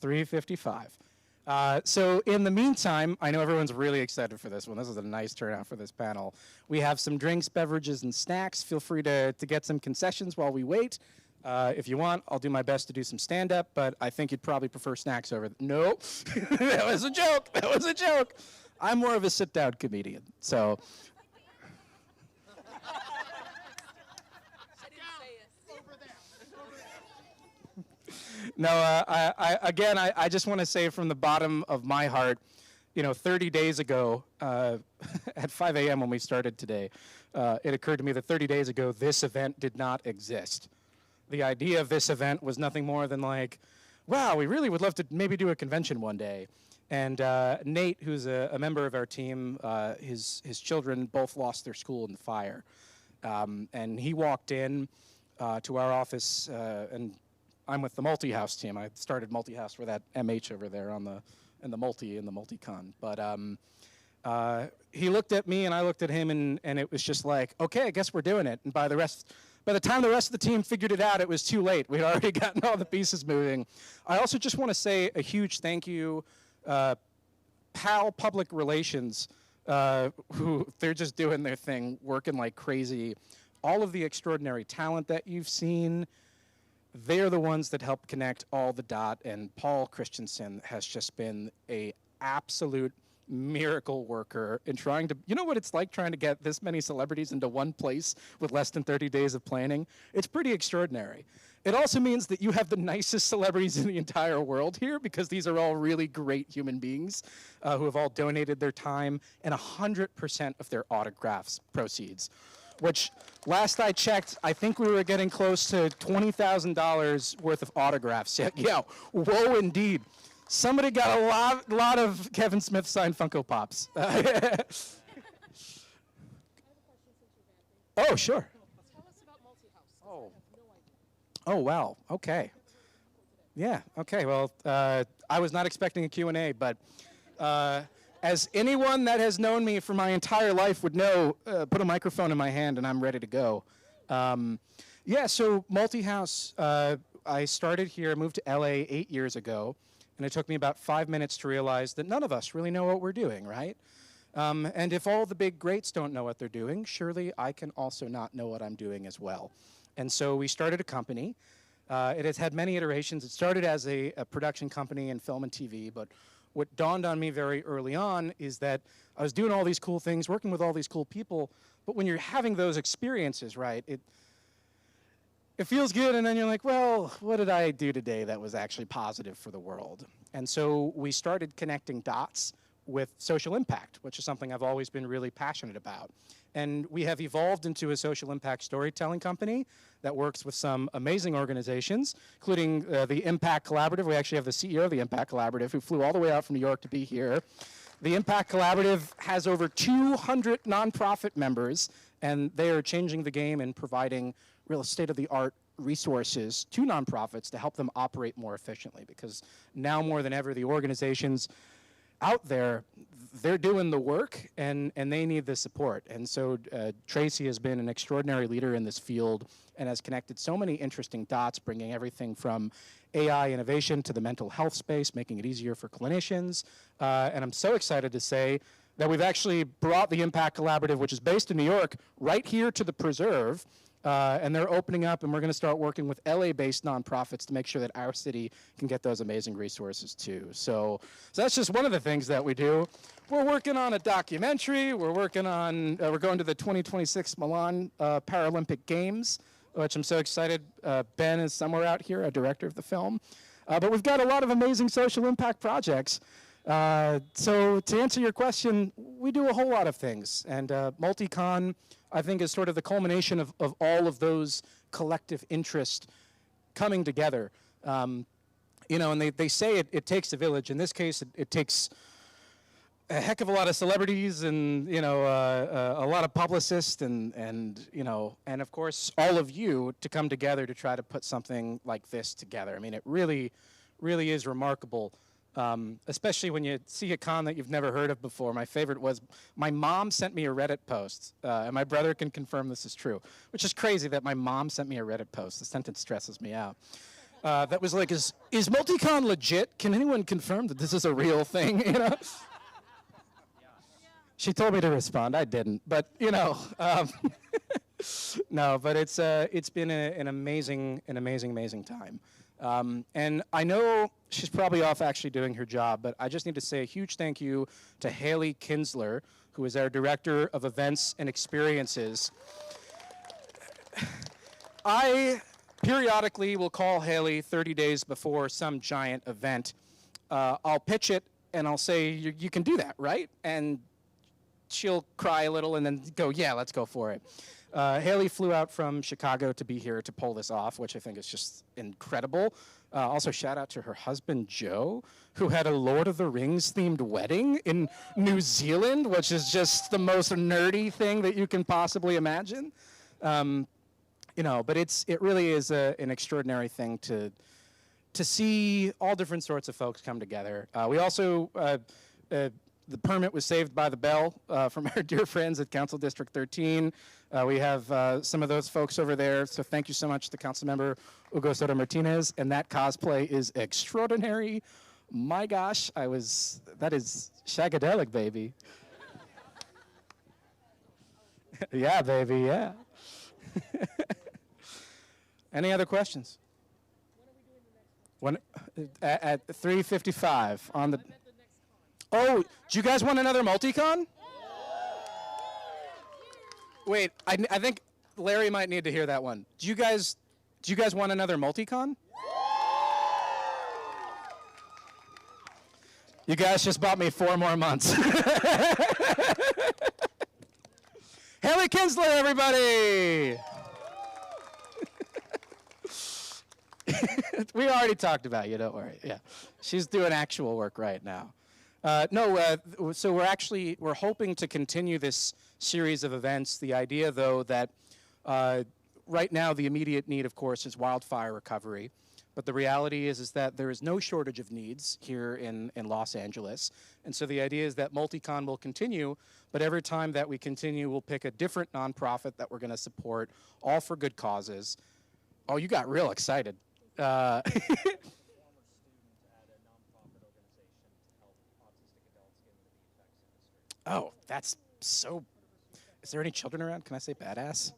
3:55. So in the meantime, I know everyone's really excited for this one. This is a nice turnout for this panel. We have some drinks, beverages, and snacks. Feel free to get some concessions while we wait. If you want, I'll do my best to do some stand-up, but I think you'd probably prefer snacks over. Nope. That was a joke. That was a joke. I'm more of a sit-down comedian, so. No, I just want to say from the bottom of my heart, 30 days ago, at 5 a.m. when we started today, it occurred to me that 30 days ago, this event did not exist. The idea of this event was nothing more than like, wow, we really would love to maybe do a convention one day. And Nate, who's a member of our team, his children both lost their school in the fire. And he walked in to our office, and I'm with the multi-house team. I started multi-house for that MH over there in the MultiCon. But he looked at me and I looked at him, and it was just like, okay, I guess we're doing it. And by the time the rest of the team figured it out, it was too late. We'd already gotten all the pieces moving. I also just want to say a huge thank you, PAL Public Relations, who they're just doing their thing, working like crazy. All of the extraordinary talent that you've seen, they're the ones that help connect all the dot, and Paul Christensen has just been a absolute miracle worker in trying to, you know what it's like trying to get this many celebrities into one place with less than 30 days of planning? It's pretty extraordinary. It also means that you have the nicest celebrities in the entire world here, because these are all really great human beings who have all donated their time, and 100% of their autographs proceeds, which last I checked, I think we were getting close to $20,000 worth of autographs. Yeah, whoa indeed. Somebody got a lot of Kevin Smith signed Funko Pops. Oh, sure. Oh, wow. Okay. Yeah, okay. Well, I was not expecting a Q&A, but as anyone that has known me for my entire life would know, put a microphone in my hand and I'm ready to go. Yeah, so multi-house, I started here, moved to LA 8 years ago, and it took me about 5 minutes to realize that none of us really know what we're doing, right? And if all the big greats don't know what they're doing, surely I can also not know what I'm doing as well. And so we started a company. It has had many iterations. It started as a production company in film and TV, but what dawned on me very early on is that I was doing all these cool things, working with all these cool people, but when you're having those experiences, right, it feels good, and then you're like, well, what did I do today that was actually positive for the world? And so we started connecting dots with social impact, which is something I've always been really passionate about. And we have evolved into a social impact storytelling company that works with some amazing organizations, including the Impact Collaborative. We actually have the CEO of the Impact Collaborative who flew all the way out from New York to be here. The Impact Collaborative has over 200 nonprofit members, and they are changing the game and providing real state-of-the-art resources to nonprofits to help them operate more efficiently, because now more than ever, the organizations out there, they're doing the work and they need the support. And so Tracy has been an extraordinary leader in this field and has connected so many interesting dots, bringing everything from AI innovation to the mental health space, making it easier for clinicians. And I'm so excited to say that we've actually brought the Impact Collaborative, which is based in New York, right here to the Preserve. And they're opening up, and we're going to start working with LA-based nonprofits to make sure that our city can get those amazing resources too. So that's just one of the things that we do. We're working on a documentary. We're working on, we're going to the 2026 Milan Paralympic Games, which I'm so excited. Ben is somewhere out here, a director of the film. But we've got a lot of amazing social impact projects. So to answer your question, we do a whole lot of things. And MultiCon, I think, is sort of the culmination of all of those collective interests coming together. You know, and they say it takes a village. In this case, it takes a heck of a lot of celebrities and, you know, a lot of publicists and, you know, and of course, all of you to come together to try to put something like this together. I mean, it really, really is remarkable. Especially when you see a con that you've never heard of before. My favorite was, my mom sent me a Reddit post, and my brother can confirm this is true, which is crazy that my mom sent me a Reddit post. The sentence stresses me out. That was like, is MultiCon legit? Can anyone confirm that this is a real thing? You know? She told me to respond. I didn't, but you know, no. But it's been an amazing time. And I know she's probably off actually doing her job, but I just need to say a huge thank you to Haley Kinsler, who is our Director of Events and Experiences. I periodically will call Haley 30 days before some giant event. I'll pitch it and I'll say, you can do that, right? And she'll cry a little and then go, yeah, let's go for it. Haley flew out from Chicago to be here to pull this off, which I think is just incredible. Also, shout out to her husband, Joe, who had a Lord of the Rings themed wedding in New Zealand, which is just the most nerdy thing that you can possibly imagine. You know, but it really is an extraordinary thing to see all different sorts of folks come together. We also, the permit was saved by the bell from our dear friends at Council District 13. We have some of those folks over there, so thank you so much to Council Member Hugo Soto Martinez, and that cosplay is extraordinary. My gosh, that is shagadelic, baby. Yeah, baby, yeah. Any other questions? At 3:55 on the. Oh, do you guys want another MultiCon? Wait, I think Larry might need to hear that one. Do you guys want another MultiCon? You guys just bought me 4 more months. Haley Kinsler, everybody! We already talked about you, don't worry. Yeah, she's doing actual work right now. So we're hoping to continue this series of events. The idea, though, that right now the immediate need, of course, is wildfire recovery. But the reality is that there is no shortage of needs here in Los Angeles. And so the idea is that MultiCon will continue, but every time that we continue, we'll pick a different nonprofit that we're going to support, all for good causes. Oh, you got real excited. Oh, that's so... Is there any children around? Can I say badass?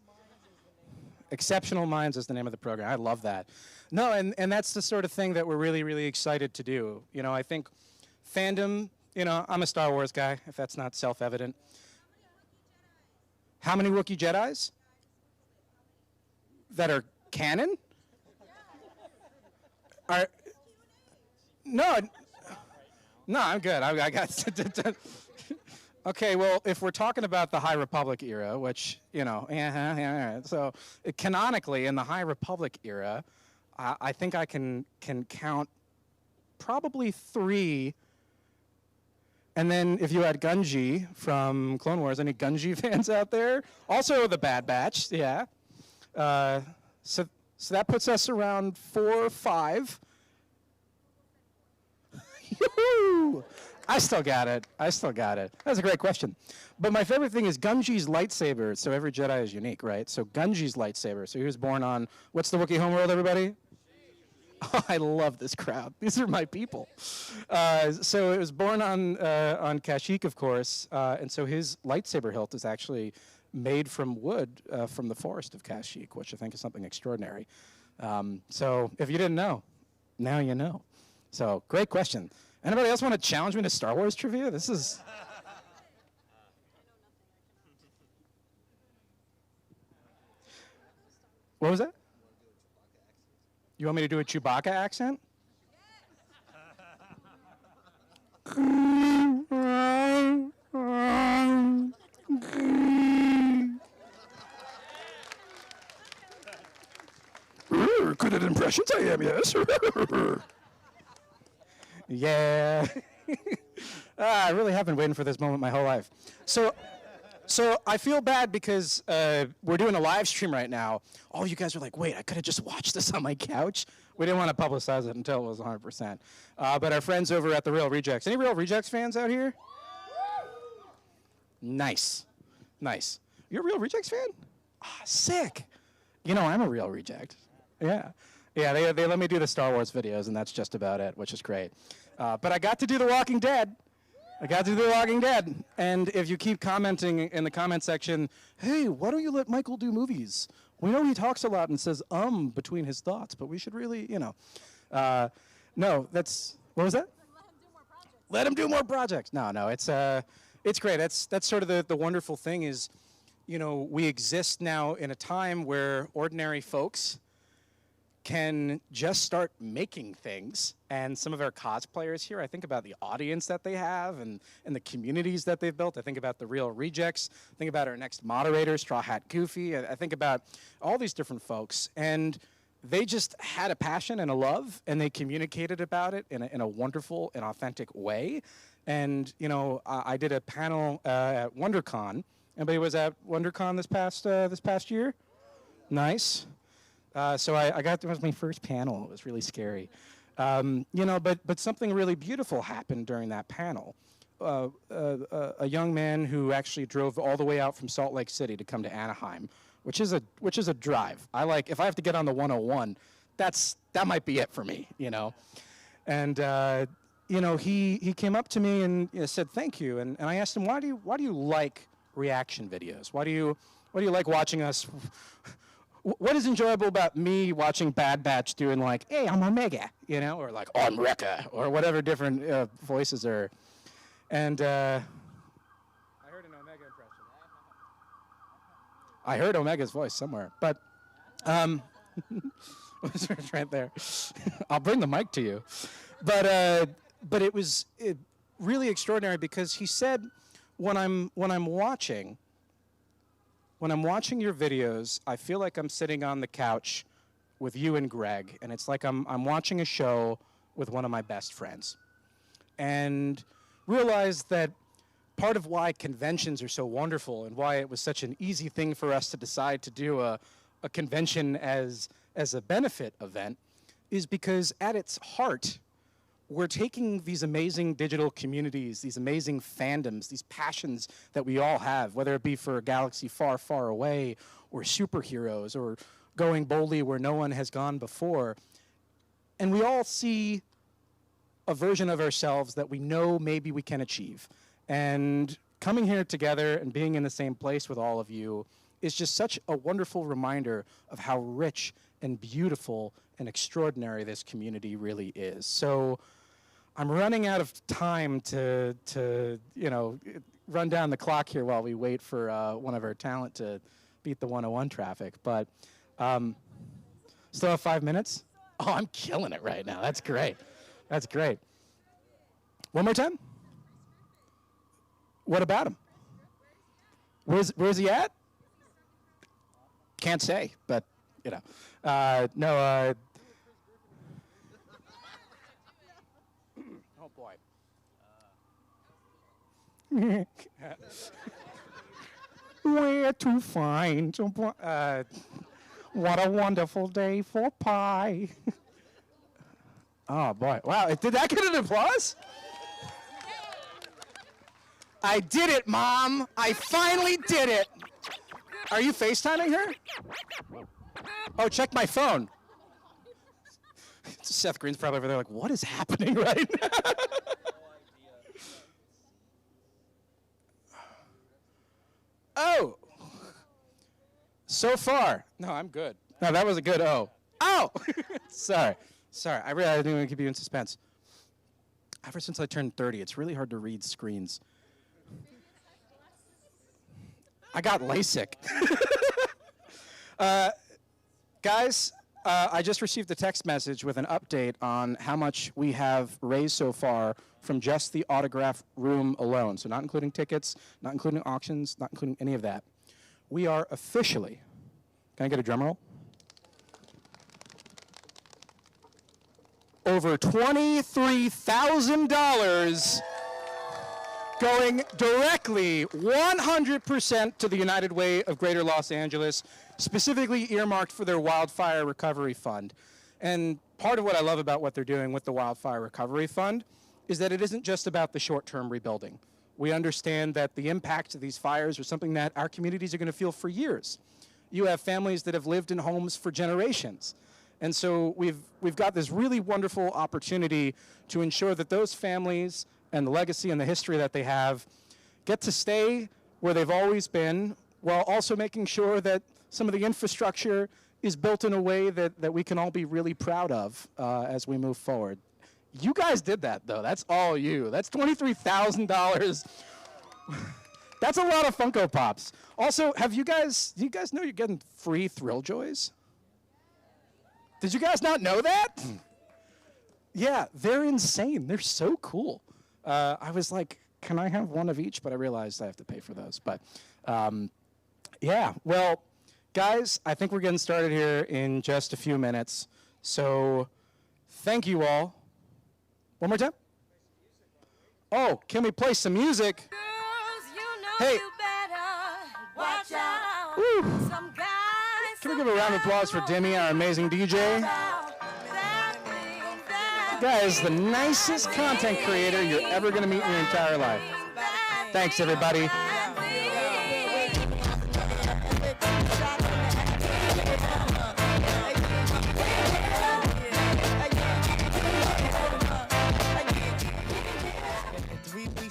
Exceptional Minds is the name of the program. I love that. No, and that's the sort of thing that we're really, really excited to do. You know, I think fandom, you know, I'm a Star Wars guy, if that's not self-evident. How many Wookiee Jedis? That are canon? No, I'm good. I got... Okay, well, if we're talking about the High Republic era, which, you know, so canonically in the High Republic era, I think I can count probably 3. And then if you add Gunji from Clone Wars, any Gunji fans out there? Also the Bad Batch, yeah. So that puts us around 4 or 5. Yoo-hoo! I still got it. That's a great question. But my favorite thing is Gunji's lightsaber. So every Jedi is unique, right? So Gunji's lightsaber. So he was born on, what's the Wookiee homeworld, everybody? Oh, I love this crowd. These are my people. So it was born on Kashyyyk, of course. And so his lightsaber hilt is actually made from wood from the forest of Kashyyyk, which I think is something extraordinary. So if you didn't know, now you know. So great question. Anybody else want to challenge me to Star Wars trivia? This is... What was that? You want me to do a Chewbacca accent? Good at impressions I am, yes. Yeah. I really have been waiting for this moment my whole life. So I feel bad because we're doing a live stream right now. All you guys are like, wait, I could have just watched this on my couch. We didn't want to publicize it until it was 100%. But our friends over at The Real Rejects. Any Real Rejects fans out here? Nice. You're a Real Rejects fan? Ah, sick. You know, I'm a Real Reject. Yeah. Yeah, they let me do the Star Wars videos, and that's just about it, which is great. But I got to do The Walking Dead. And if you keep commenting in the comment section, hey, why don't you let Michael do movies? We know he talks a lot and says between his thoughts, but we should really, you know. No, that's, what was that? Let him do more projects. No, it's great. That's sort of the wonderful thing is, you know, we exist now in a time where ordinary folks can just start making things. And some of our cosplayers here, I think about the audience that they have and the communities that they've built. I think about the Real Rejects. I think about our next moderator, Straw Hat Goofy. I think about all these different folks. And they just had a passion and a love, and they communicated about it in a wonderful and authentic way. And, you know, I did a panel at WonderCon. Anybody was at WonderCon this past year? Nice. So I got, it was my first panel. It was really scary. But something really beautiful happened during that panel. A young man who actually drove all the way out from Salt Lake City to come to Anaheim, which is a drive. I like, if I have to get on the 101, that might be it for me, And he came up to me and said thank you, and I asked him, why do you like reaction videos? Why do you like watching us? What is enjoyable about me watching Bad Batch doing like, hey, I'm Omega, or like, I'm Rekka, or whatever different voices are. And I heard an Omega impression. I heard Omega's voice somewhere, but it's right there. I'll bring the mic to you. But it was really extraordinary because he said, when I'm watching your videos, I feel like I'm sitting on the couch with you and Greg, and it's like I'm watching a show with one of my best friends. And realized that part of why conventions are so wonderful and why it was such an easy thing for us to decide to do a convention as a benefit event is because at its heart, we're taking these amazing digital communities, these amazing fandoms, these passions that we all have, whether it be for a galaxy far, far away, or superheroes, or going boldly where no one has gone before. And we all see a version of ourselves that we know maybe we can achieve. And coming here together and being in the same place with all of you is just such a wonderful reminder of how rich and beautiful and extraordinary this community really is. So I'm running out of time to run down the clock here while we wait for one of our talent to beat the 101 traffic. But still have 5 minutes? Oh, I'm killing it right now. That's great. That's great. One more time? What about him? Where's he at? Can't say, but no. Oh boy. Where to find? What a wonderful day for pie. Oh boy! Wow! Did that get an applause? I did it, Mom! I finally did it! Are you FaceTiming her? Oh, check my phone. Seth Green's probably over there like, what is happening right now? Oh! So far. No, I'm good. No, that was a good oh. Oh! Sorry. I realized I didn't want to keep you in suspense. Ever since I turned 30, it's really hard to read screens. I got LASIK. Guys, I just received a text message with an update on how much we have raised so far from just the autograph room alone. So not including tickets, not including auctions, not including any of that. We are officially, can I get a drum roll? Over $23,000 going directly 100% to the United Way of Greater Los Angeles, specifically earmarked for their Wildfire Recovery Fund. And part of what I love about what they're doing with the Wildfire Recovery Fund is that it isn't just about the short-term rebuilding. We understand that the impact of these fires are something that our communities are going to feel for years. You have families that have lived in homes for generations. And so we've got this really wonderful opportunity to ensure that those families and the legacy and the history that they have get to stay where they've always been, while also making sure that some of the infrastructure is built in a way that we can all be really proud of as we move forward. You guys did that, though. That's all you. That's $23,000. That's a lot of Funko Pops. Also, do you guys know you're getting free Thrill Joys? Did you guys not know that? Yeah, they're insane. They're so cool. I was like, can I have one of each? But I realized I have to pay for those. But yeah, well, guys, I think we're getting started here in just a few minutes. So thank you all. One more time? Oh, can we play some music? Girls, you know Hey. you better watch out. Woo. Some guys Can we give a round of applause for Demi, our amazing DJ? Guy is the nicest content creator you're ever going to meet in your entire life. Thanks, everybody.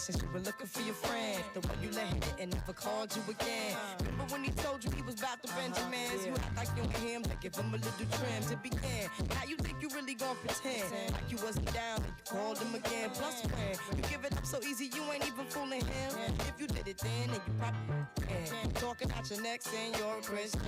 Since you were looking for your friend, the one you let hit and never called you again. Remember when he told you he was about to Benjamins? You act like you ain't him, to give him a little trim to begin. Now you think you really gon' pretend like you wasn't down, and you called him again. Plus when you give it up so easy, you ain't even fooling him. If you did it then you probably can. Talking out your neck saying you're a Christian,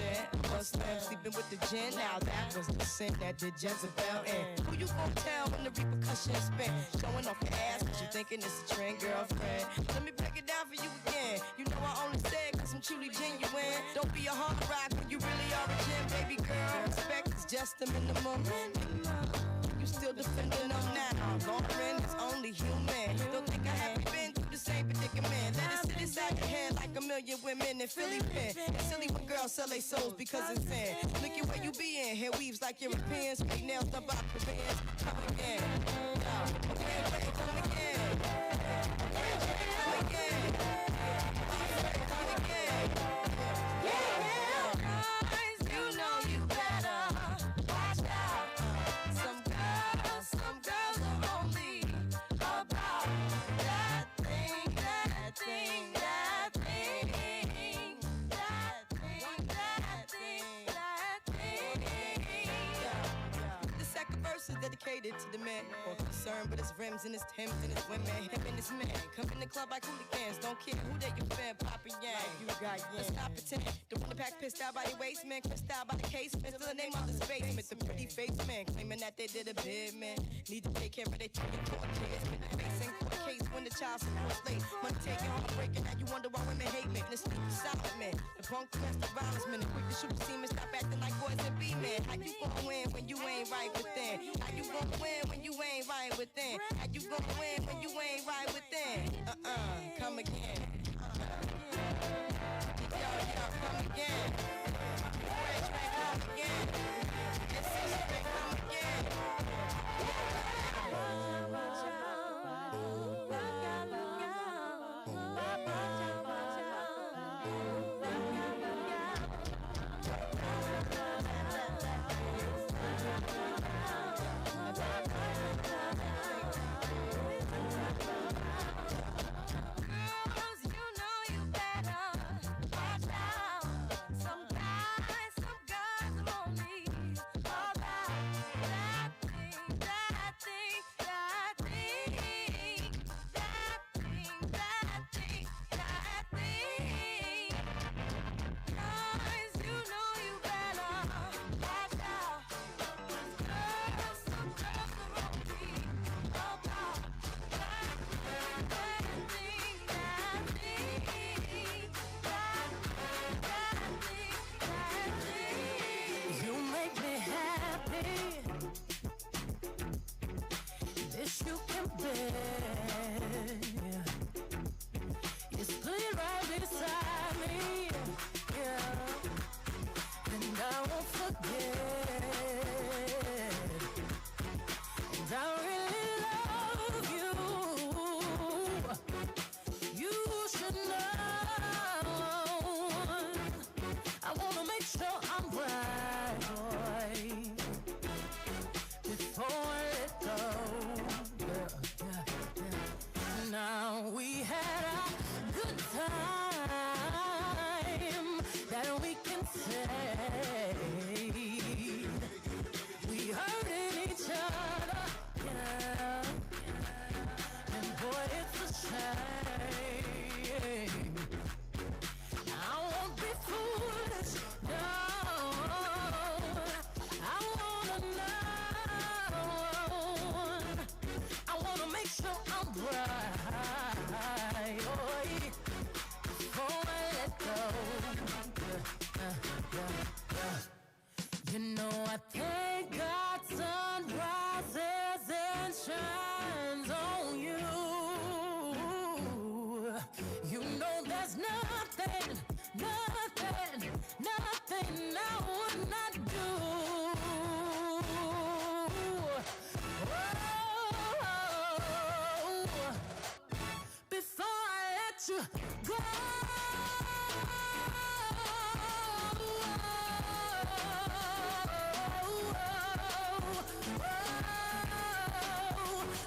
Muslim, sleeping with the gin. Now that was the sin that did Jezebel in. Who you gon' tell when the repercussions spin? Showing off your ass, cause you thinking it's a trend, girlfriend. Let me break it down for you again. You know I only said cause I'm truly genuine. Don't be a hard rock when you really are a gem, baby girl. Respect is just the minimum. You still defending them now. Lauren is only human. Don't think I haven't been through the same predicament. Let it sit inside your head like a million women in Philly pen. It's silly when girls sell their souls because it's sin. Look at where you be in. Hair weaves like Europeans. Fake nails done by Koreans. Come again. Come again. Dedicated to the man, more concerned with his rims and his Timbs and his women. Him and his man come in the club like hooligans. Don't care who they your fan, poppin' yang. You got yang. Let's stop pretend. The one pack pissed out by the waist man, pissed out by the casement. Still the name of the basement. The pretty face man claiming that they did a bid man. Need to take care of their 3 and 4 kids. Been facing court case when the child support late. Money taking, heartbreaking. Now you wonder why women hate men. The sleepy silent man, the punk domestic violence man. Quick to shoot the semen, stop acting like boys and be men. How you gon' win when you ain't right within? How you gon' win when you ain't right within? How you gon' win when you ain't right within? Come again. Yo, come again. Red track, come again. It's suspect, come again. You can bear. You stood right beside me, yeah, and I won't forget. And I really love you. You should know. I wanna make sure I'm right, boy, before I let go. Now we had a good time that we can say. We hurting each other, yeah. And boy, it's a shame. I won't be foolish, no. I wanna know. I wanna make sure I'm right. You know I thank God sun rises and shines on you. You know there's nothing I would you go.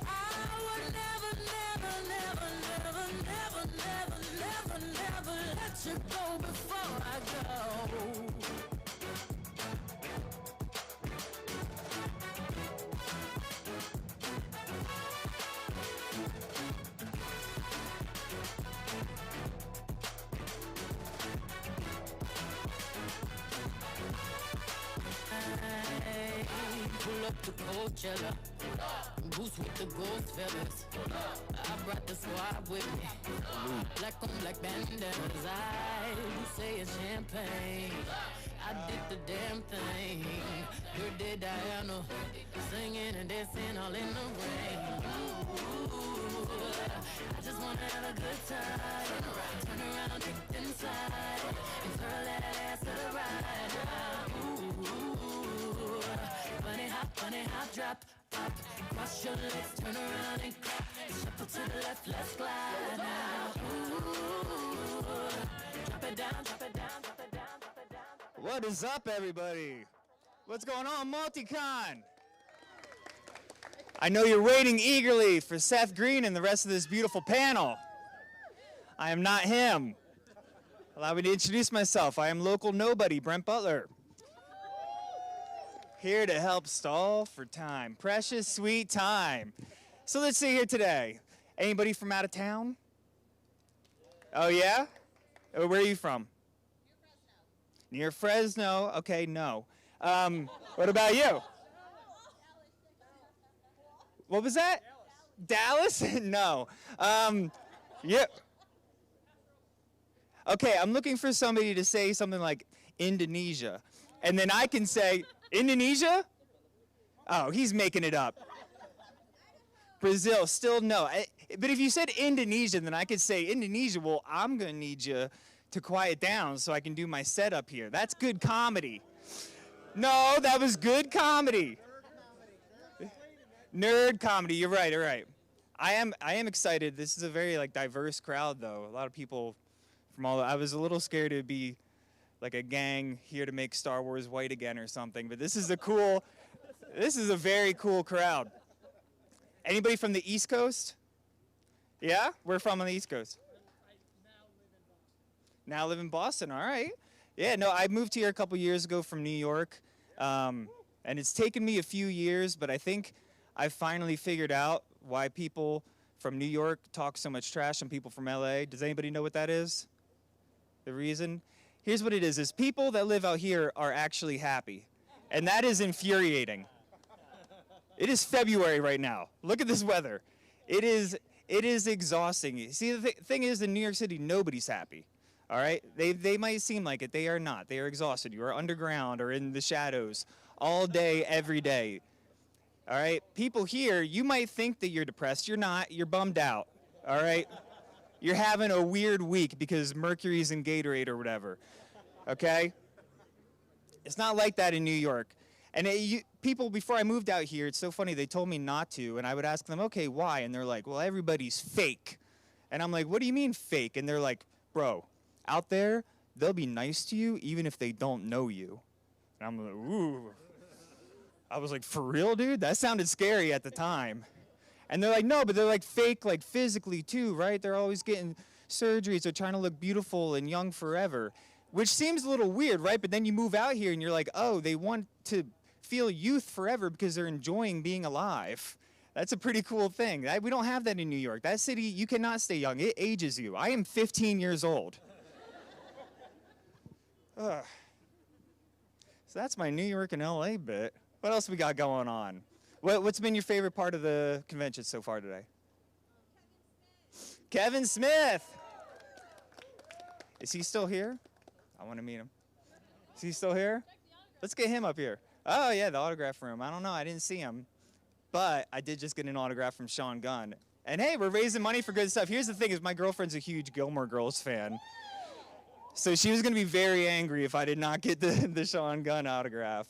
I would never, never, never, never, never, never, never, never let you go before I go. Pull up to Coachella, goose with the ghost feathers. I brought the squad with me, black on black bandanas. You say it's champagne, I did the damn thing. Birthday Diana, singing and dancing all in the rain. Ooh, I just wanna have a good time. Turn around, get inside, and twirl that ass to the right now. Ooh, bunny hop, drop, pop, cross your legs, turn around and clap, shuffle to the left, let's glide now. Ooh, drop it down, drop it down, drop it down, drop it down. What is up, everybody? What's going on, MultiCon? I know you're waiting eagerly for Seth Green and the rest of this beautiful panel. I am not him. Allow me to introduce myself. I am local nobody, Brent Butler. Here to help stall for time. Precious, sweet time. So let's see here today. Anybody from out of town? Oh, yeah? Where are you from? Near Fresno. Okay, no. What about you? What was that? Dallas? No. Yeah. Okay, I'm looking for somebody to say something like Indonesia. And then I can say, Indonesia? Oh, he's making it up. Brazil, still no. But if you said Indonesia, then I could say Indonesia. Well, I'm going to need you to quiet down so I can do my setup here. That's good comedy. No, that was good comedy. Nerd comedy. You're right. You're right. I am excited. This is a very diverse crowd, though. A lot of people from all. I was a little scared to be like a gang here to make Star Wars white again or something. But this is a very cool crowd. Anybody from the East Coast? Yeah? We're from on the East Coast. Now live in Boston. All right. Yeah, no, I moved here a couple years ago from New York. And it's taken me a few years, but I think I finally figured out why people from New York talk so much trash on people from LA. Does anybody know what that is? The reason? Here's what it is people that live out here are actually happy. And that is infuriating. It is February right now. Look at this weather. It is exhausting. See, the thing is, in New York City, nobody's happy. All right? They might seem like it. They are not. They are exhausted. You are underground or in the shadows all day, every day. All right? People here, you might think that you're depressed. You're not. You're bummed out. All right? You're having a weird week because Mercury's in Gatorade or whatever. Okay? It's not like that in New York. And people, before I moved out here, it's so funny, they told me not to, and I would ask them, okay, why? And they're like, well, everybody's fake. And I'm like, what do you mean fake? And they're like, bro, out there, they'll be nice to you even if they don't know you. And I'm like, ooh. I was like, for real, dude? That sounded scary at the time. And they're like, no, but they're like fake, like physically too, right? They're always getting surgeries. They're trying to look beautiful and young forever, which seems a little weird, right? But then you move out here and you're like, oh, they want to feel youth forever because they're enjoying being alive. That's a pretty cool thing. We don't have that in New York. That city, you cannot stay young. It ages you. I am 15 years old. So that's my New York and LA bit. What else we got going on? What's been your favorite part of the convention so far today? Kevin Smith. Is he still here? I want to meet him. Is he still here? Let's get him up here. Oh, yeah, the autograph room. I don't know. I didn't see him. But I did just get an autograph from Sean Gunn. And, hey, we're raising money for good stuff. Here's the thing is my girlfriend's a huge Gilmore Girls fan. So she was going to be very angry if I did not get the Sean Gunn autograph.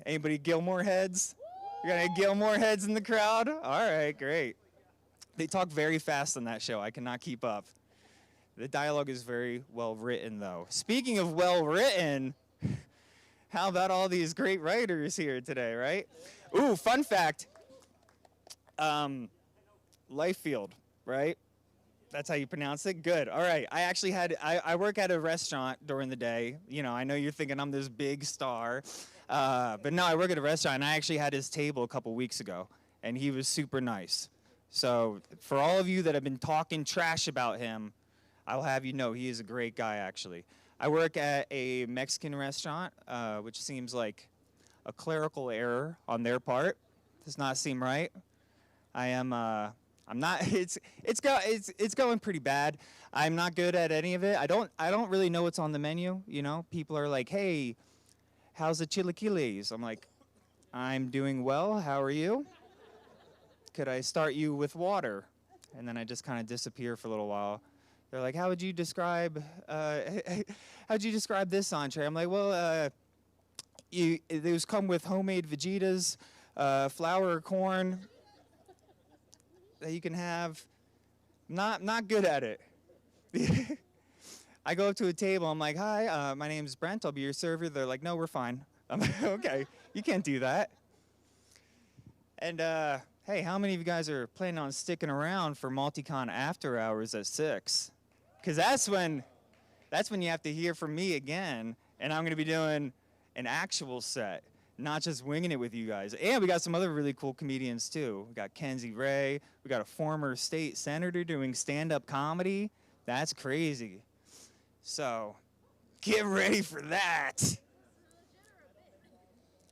Anybody Gilmore heads? You got any Gilmore heads in the crowd? All right, great. They talk very fast on that show. I cannot keep up. The dialogue is very well written, though. Speaking of well written, how about all these great writers here today, right? Ooh, fun fact. Liefeld, right? That's how you pronounce it? Good. All right. I actually I work at a restaurant during the day. You know, I know you're thinking I'm this big star. But no, I work at a restaurant, and I actually had his table a couple weeks ago, and he was super nice. So for all of you that have been talking trash about him, I'll have you know he is a great guy, actually. I work at a Mexican restaurant, which seems like a clerical error on their part. Does not seem right. I'm not. It's going pretty bad. I'm not good at any of it. I don't really know what's on the menu. You know, people are like, "Hey, how's the chilaquiles?" I'm like, "I'm doing well. How are you? Could I start you with water?" And then I just kind of disappear for a little while. They're like, "How would you describe this entree?" I'm like, "Well, those come with homemade Vegetas, flour or corn that you can have." Not good at it. I go up to a table. I'm like, "Hi, my name's Brent. I'll be your server." They're like, "No, we're fine." I'm like, "Okay, you can't do that." And hey, how many of you guys are planning on sticking around for MultiCon after hours at 6? Because that's when you have to hear from me again, and I'm going to be doing an actual set, not just winging it with you guys. And we got some other really cool comedians, too. We got Kenzie Ray. We got a former state senator doing stand-up comedy. That's crazy. So get ready for that.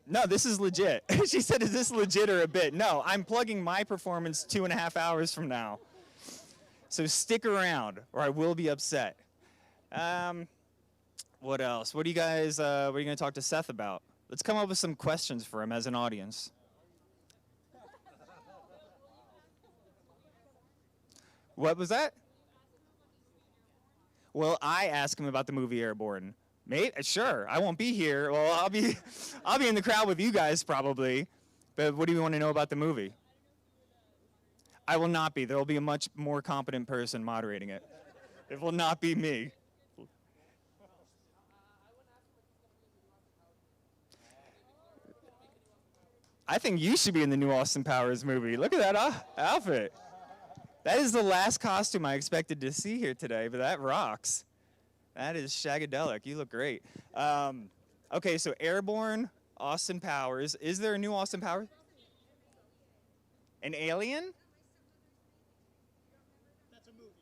No, this is legit. She said, "Is this legit or a bit?" No, I'm plugging my performance 2.5 hours from now. So stick around, or I will be upset. What else? What are you going to talk to Seth about? Let's come up with some questions for him as an audience. What was that? Well, I asked him about the movie Airborne. Mate, sure, I won't be here. Well, I'll be in the crowd with you guys probably. But what do you want to know about the movie? I will not be. There will be a much more competent person moderating it. It will not be me. I think you should be in the new Austin Powers movie. Look at that outfit. That is the last costume I expected to see here today, but that rocks. That is shagadelic. You look great. Okay, so Airborne, Austin Powers. Is there a new Austin Powers? An alien?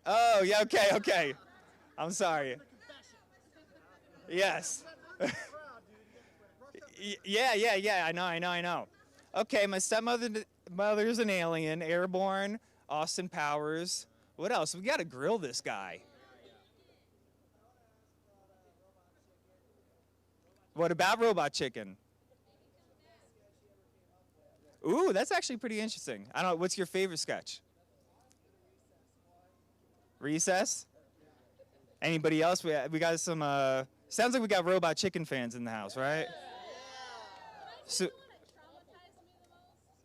Oh, yeah, okay. I'm sorry. Yes. Yeah, I know. Okay, my stepmother's an alien, Airborne, Austin Powers. What else? We got to grill this guy. What about Robot Chicken? Ooh, that's actually pretty interesting. I don't know, what's your favorite sketch? Recess? Anybody else? We got some, sounds like we got Robot Chicken fans in the house, right? So,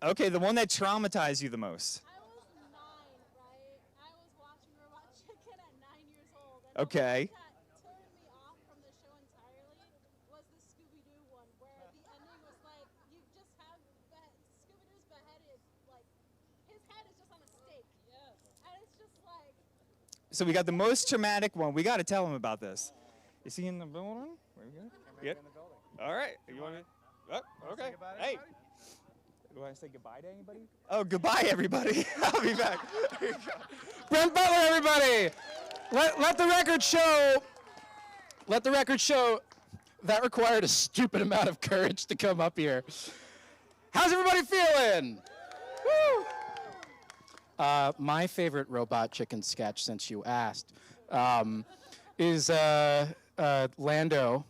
okay, the one that traumatized you the most. I was 9, right? I was watching Robot Chicken at 9 years old. And Okay. The one that turned me off from the show entirely was the Scooby-Doo one, where the ending was like, you just have Scooby-Doo's beheaded, like, his head is just on a stake. Yes. And it's just like... So we got the most traumatic one. We got to tell him about this. Is he in the building? Where we go? Yep. All right. You want to? Oh, okay. Hey. Do you want to say goodbye to anybody? Oh, goodbye, everybody. I'll be back. Brent Butler, everybody. Let the record show. Let the record show that required a stupid amount of courage to come up here. How's everybody feeling? Woo! My favorite Robot Chicken sketch, since you asked, is Lando.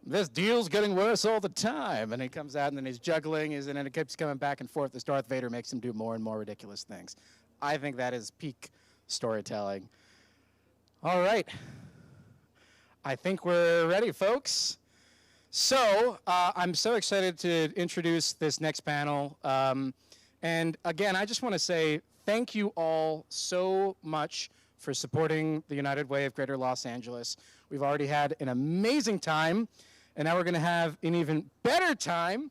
This deal's getting worse all the time. And he comes out, and then he's juggling, and then it keeps coming back and forth as Darth Vader makes him do more and more ridiculous things. I think that is peak storytelling. All right. I think we're ready, folks. So I'm so excited to introduce this next panel. And again, I just want to say thank you all so much for supporting the United Way of Greater Los Angeles. We've already had an amazing time, and now we're going to have an even better time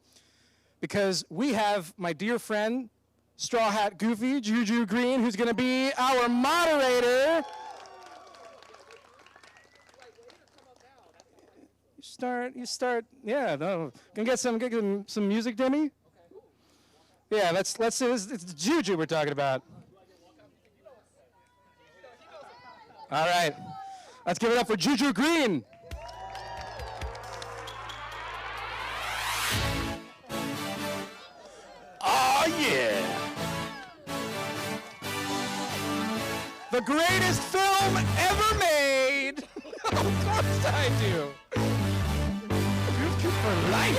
because we have my dear friend, Straw Hat Goofy, Juju Green, who's going to be our moderator. You start, yeah, no. Can get some music, Demi? Yeah, let's it's Juju we're talking about. All right, let's give it up for Juju Green. Oh yeah! The greatest film ever made. Of course I do. For life.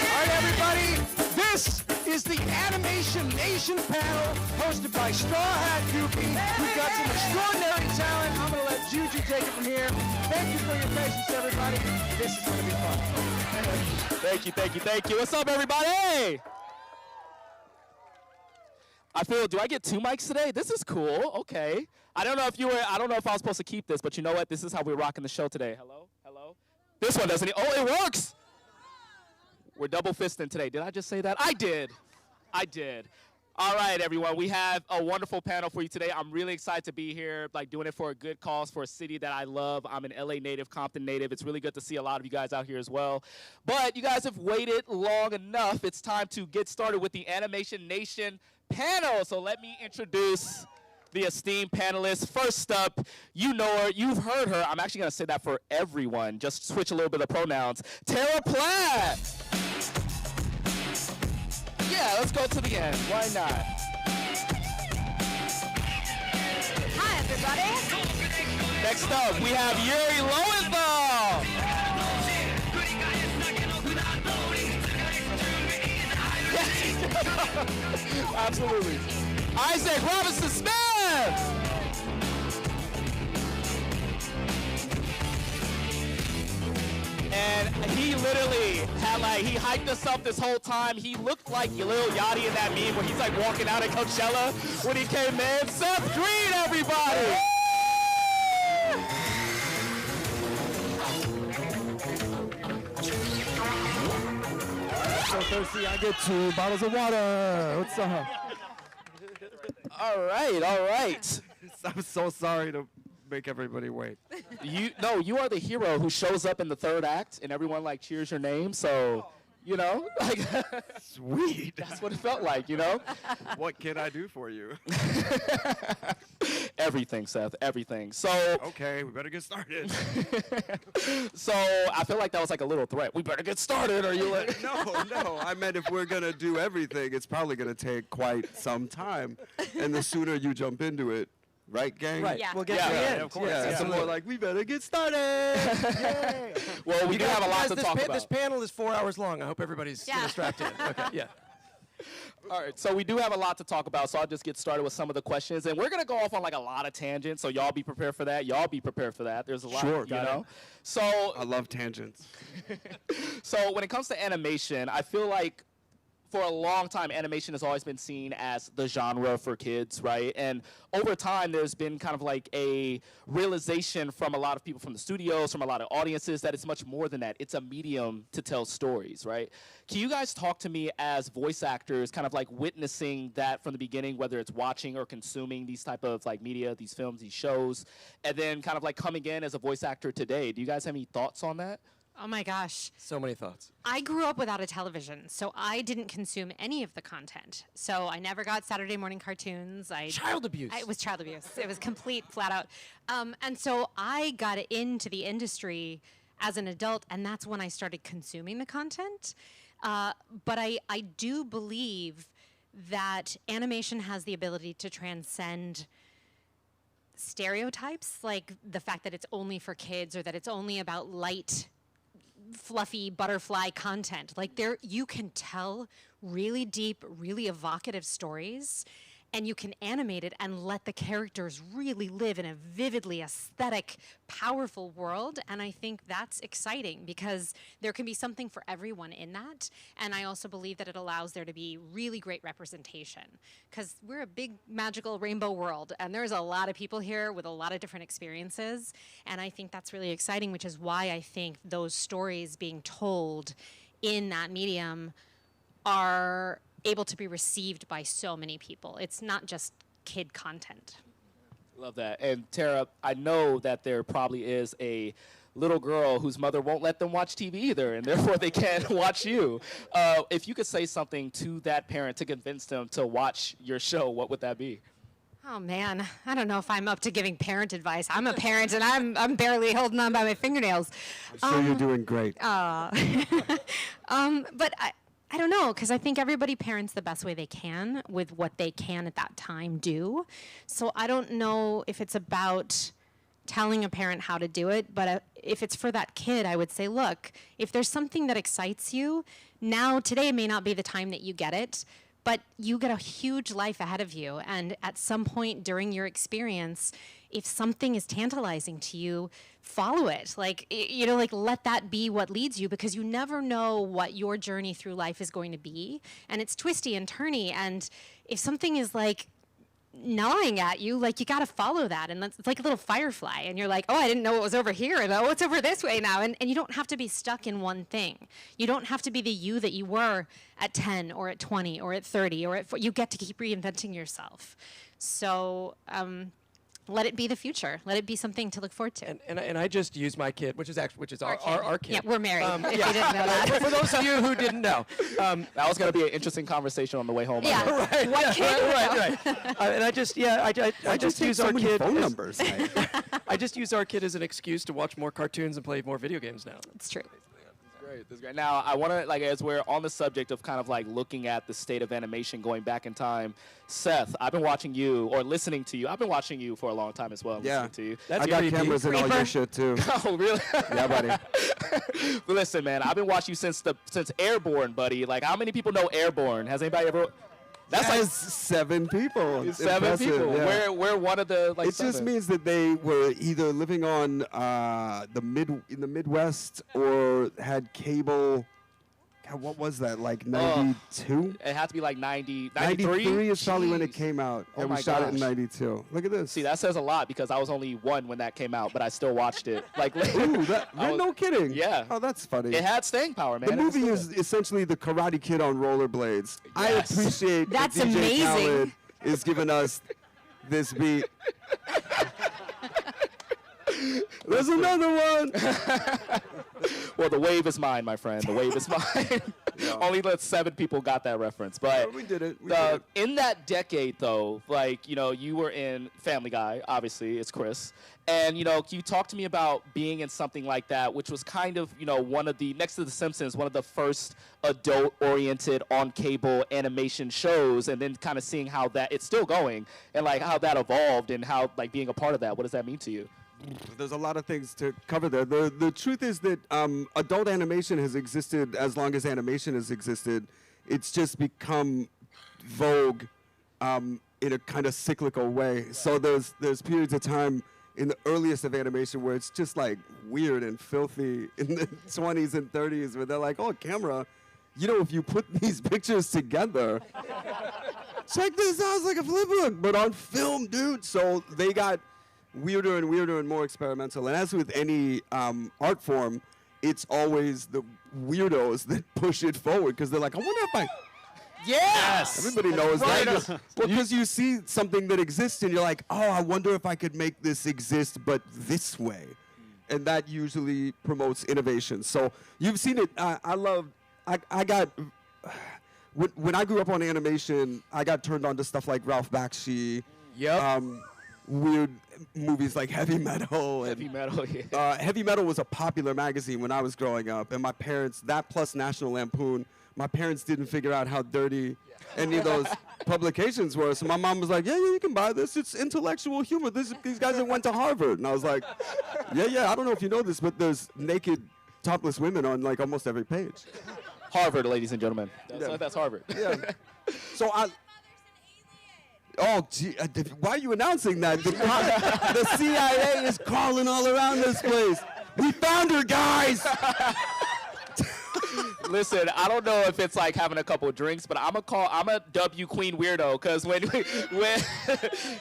All right, everybody, this is the Animation Nation panel hosted by Straw Hat Goofy. We've got some extraordinary talent. I'm going to let Juju take it from here. Thank you for your patience, everybody. This is going to be fun. Thank you. What's up, everybody? Do I get 2 mics today? This is cool. Okay. I don't know if I was supposed to keep this, but you know what? This is how we're rocking the show today. Hello? This one doesn't. Oh, it works. We're double fisting today. Did I just say that? I did. All right, everyone. We have a wonderful panel for you today. I'm really excited to be here, doing it for a good cause, for a city that I love. I'm an LA native, Compton native. It's really good to see a lot of you guys out here as well. But you guys have waited long enough. It's time to get started with the Animation Nation panel. So let me introduce the esteemed panelists. First up, you know her, you've heard her. I'm actually gonna say that for everyone. Just switch a little bit of pronouns. Tara Platt. Yeah, let's go to the end. Why not? Hi, everybody. Next up, we have Yuri Lowenthal. Absolutely. Isaac Robinson Smith. And he literally had he hyped us up this whole time. He looked like Lil Yachty in that meme where he's walking out at Coachella when he came in. Seth Green, everybody. So thirsty, I get 2 bottles of water. What's up? All right. I'm so sorry to make everybody wait. You are the hero who shows up in the 3rd act and everyone cheers your name. So, sweet. That's what it felt like, What can I do for you? Everything, Seth, everything. So okay, we better get started. So I feel like that was a little threat. We better get started. Are you No. I meant if we're gonna do everything, it's probably gonna take quite some time, and the sooner you jump into it. Right, gang? Right. Yeah. We'll get to the end. Of course. Yeah. So more we better get started. Yay. Well, we do have a lot to talk about. This panel is 4 hours long. I hope everybody's strapped in. Okay. Yeah. All right, so we do have a lot to talk about, so I'll just get started with some of the questions. And we're going to go off on a lot of tangents, so y'all be prepared for that. Y'all be prepared for that. There's a lot, sure, you know? So I love tangents. So when it comes to animation, I feel like for a long time, animation has always been seen as the genre for kids, right? And over time, there's been kind of a realization from a lot of people from the studios, from a lot of audiences, that it's much more than that. It's a medium to tell stories, right? Can you guys talk to me as voice actors, kind of witnessing that from the beginning, whether it's watching or consuming these type of media, these films, these shows, and then kind of coming in as a voice actor today? Do you guys have any thoughts on that? Oh my gosh. So many thoughts. I grew up without a television, so I didn't consume any of the content. So I never got Saturday morning cartoons. Child abuse. It was child abuse. It was complete, flat out. And so I got into the industry as an adult, and that's when I started consuming the content. But I do believe that animation has the ability to transcend stereotypes, like the fact that it's only for kids or that it's only about light, fluffy butterfly content. You can tell really deep, really evocative stories and you can animate it and let the characters really live in a vividly aesthetic, powerful world. And I think that's exciting because there can be something for everyone in that. And I also believe that it allows there to be really great representation because we're a big magical rainbow world and there's a lot of people here with a lot of different experiences. And I think that's really exciting, which is why I think those stories being told in that medium are able to be received by so many people. It's not just kid content. Love that. And Tara, I know that there probably is a little girl whose mother won't let them watch TV either, and therefore they can't watch you. If you could say something to that parent to convince them to watch your show, what would that be? Oh man, I don't know if I'm up to giving parent advice. I'm a parent and I'm barely holding on by my fingernails. I'm sure you're doing great. But I don't know, because I think everybody parents the best way they can with what they can at that time do. So I don't know if it's about telling a parent how to do it, but if it's for that kid, I would say, look, if there's something that excites you, today may not be the time that you get it, but you get a huge life ahead of you. And at some point during your experience, if something is tantalizing to you, follow it. Let that be what leads you, because you never know what your journey through life is going to be. And it's twisty and turny. And if something is gnawing at you, you got to follow that. And it's like a little firefly. And you're like, oh, I didn't know it was over here. And oh, it's over this way now. And you don't have to be stuck in one thing. You don't have to be the you that you were at 10 or at 20 or at 30 or you get to keep reinventing yourself. So, let it be the future. Let it be something to look forward to. And I just used my kid, which is our kid. Yeah, we're married. If you didn't know that. For those of you who didn't know, that was going to be an interesting conversation on the way home. Yeah, right. What kid? Right. And I just use our kid. Phone numbers. I just use our kid as an excuse to watch more cartoons and play more video games now. It's true. That's great. Now, I want to, as we're on the subject of kind of looking at the state of animation going back in time, Seth, I've been watching you, or listening to you. I've been watching you for a long time as well. Yeah. Listening to you. I got cameras in all your shit, too. Oh, really? Yeah, buddy. But listen, man, I've been watching you since Airborne, buddy. How many people know Airborne? Has anybody ever... That's 7 people. It's 7 impressive, people. Yeah. We're one of the It 7. just means that they were either living on in the Midwest or had cable. God, what was that? 92? It had to be 90, 93 is probably when it came out. Oh And my we shot it in gosh. 92. Look at this. See, that says a lot because I was only 1 when that came out, but I still watched it. Ooh, no kidding. Yeah. Oh, that's funny. It had staying power, man. The movie is essentially the Karate Kid on rollerblades. I appreciate That's that DJ amazing. Khaled is giving us this beat. There's another one. Well, the wave is mine, my friend. The wave is mine. Only 7 people got that reference. But we did it. In that decade, though, you were in Family Guy, obviously, it's Chris. And, can you talk to me about being in something like that, which was kind of, one of the, next to The Simpsons, one of the first adult-oriented on-cable animation shows, and then kind of seeing how it's still going, and, how that evolved, and how, being a part of that, what does that mean to you? There's a lot of things to cover there. The truth is that adult animation has existed as long as animation has existed. It's just become vogue in a kind of cyclical way. So there's periods of time in the earliest of animation where it's just weird and filthy in the 20s and 30s where they're like, oh, camera, if you put these pictures together, check this out, it's like a flip book, but on film, dude. So they got weirder and weirder and more experimental. And as with any art form, it's always the weirdos that push it forward because they're like, I wonder if I... Yes! Everybody knows that. Because you see something that exists and you're like, oh, I wonder if I could make this exist, but this way. And that usually promotes innovation. So you've seen it. I got... When I grew up on animation, I got turned on to stuff like Ralph Bakshi. Yep. Weird movies like Heavy Metal. Heavy Metal, yeah. Heavy Metal was a popular magazine when I was growing up, and my parents, that plus National Lampoon, my parents didn't figure out how dirty any of those publications were. So my mom was like, yeah, you can buy this. It's intellectual humor. These guys that went to Harvard. And I was like, yeah, I don't know if you know this, but there's naked, topless women on almost every page. Harvard, ladies and gentlemen. That's Harvard. Yeah. So Oh, gee, why are you announcing that? The CIA is crawling all around this place. We found her, guys. Listen, I don't know if it's like having a couple of drinks, but I'm a W Queen weirdo, because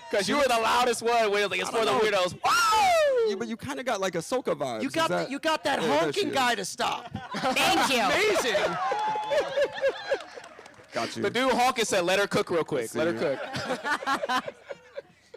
because you were the loudest one. Where like it's for the weirdos. Yeah, but you kind of got like Ahsoka vibes. You got that honking guy to stop. Thank you. Amazing. Got you. The dude honking said, "Let her cook real quick. Let her cook."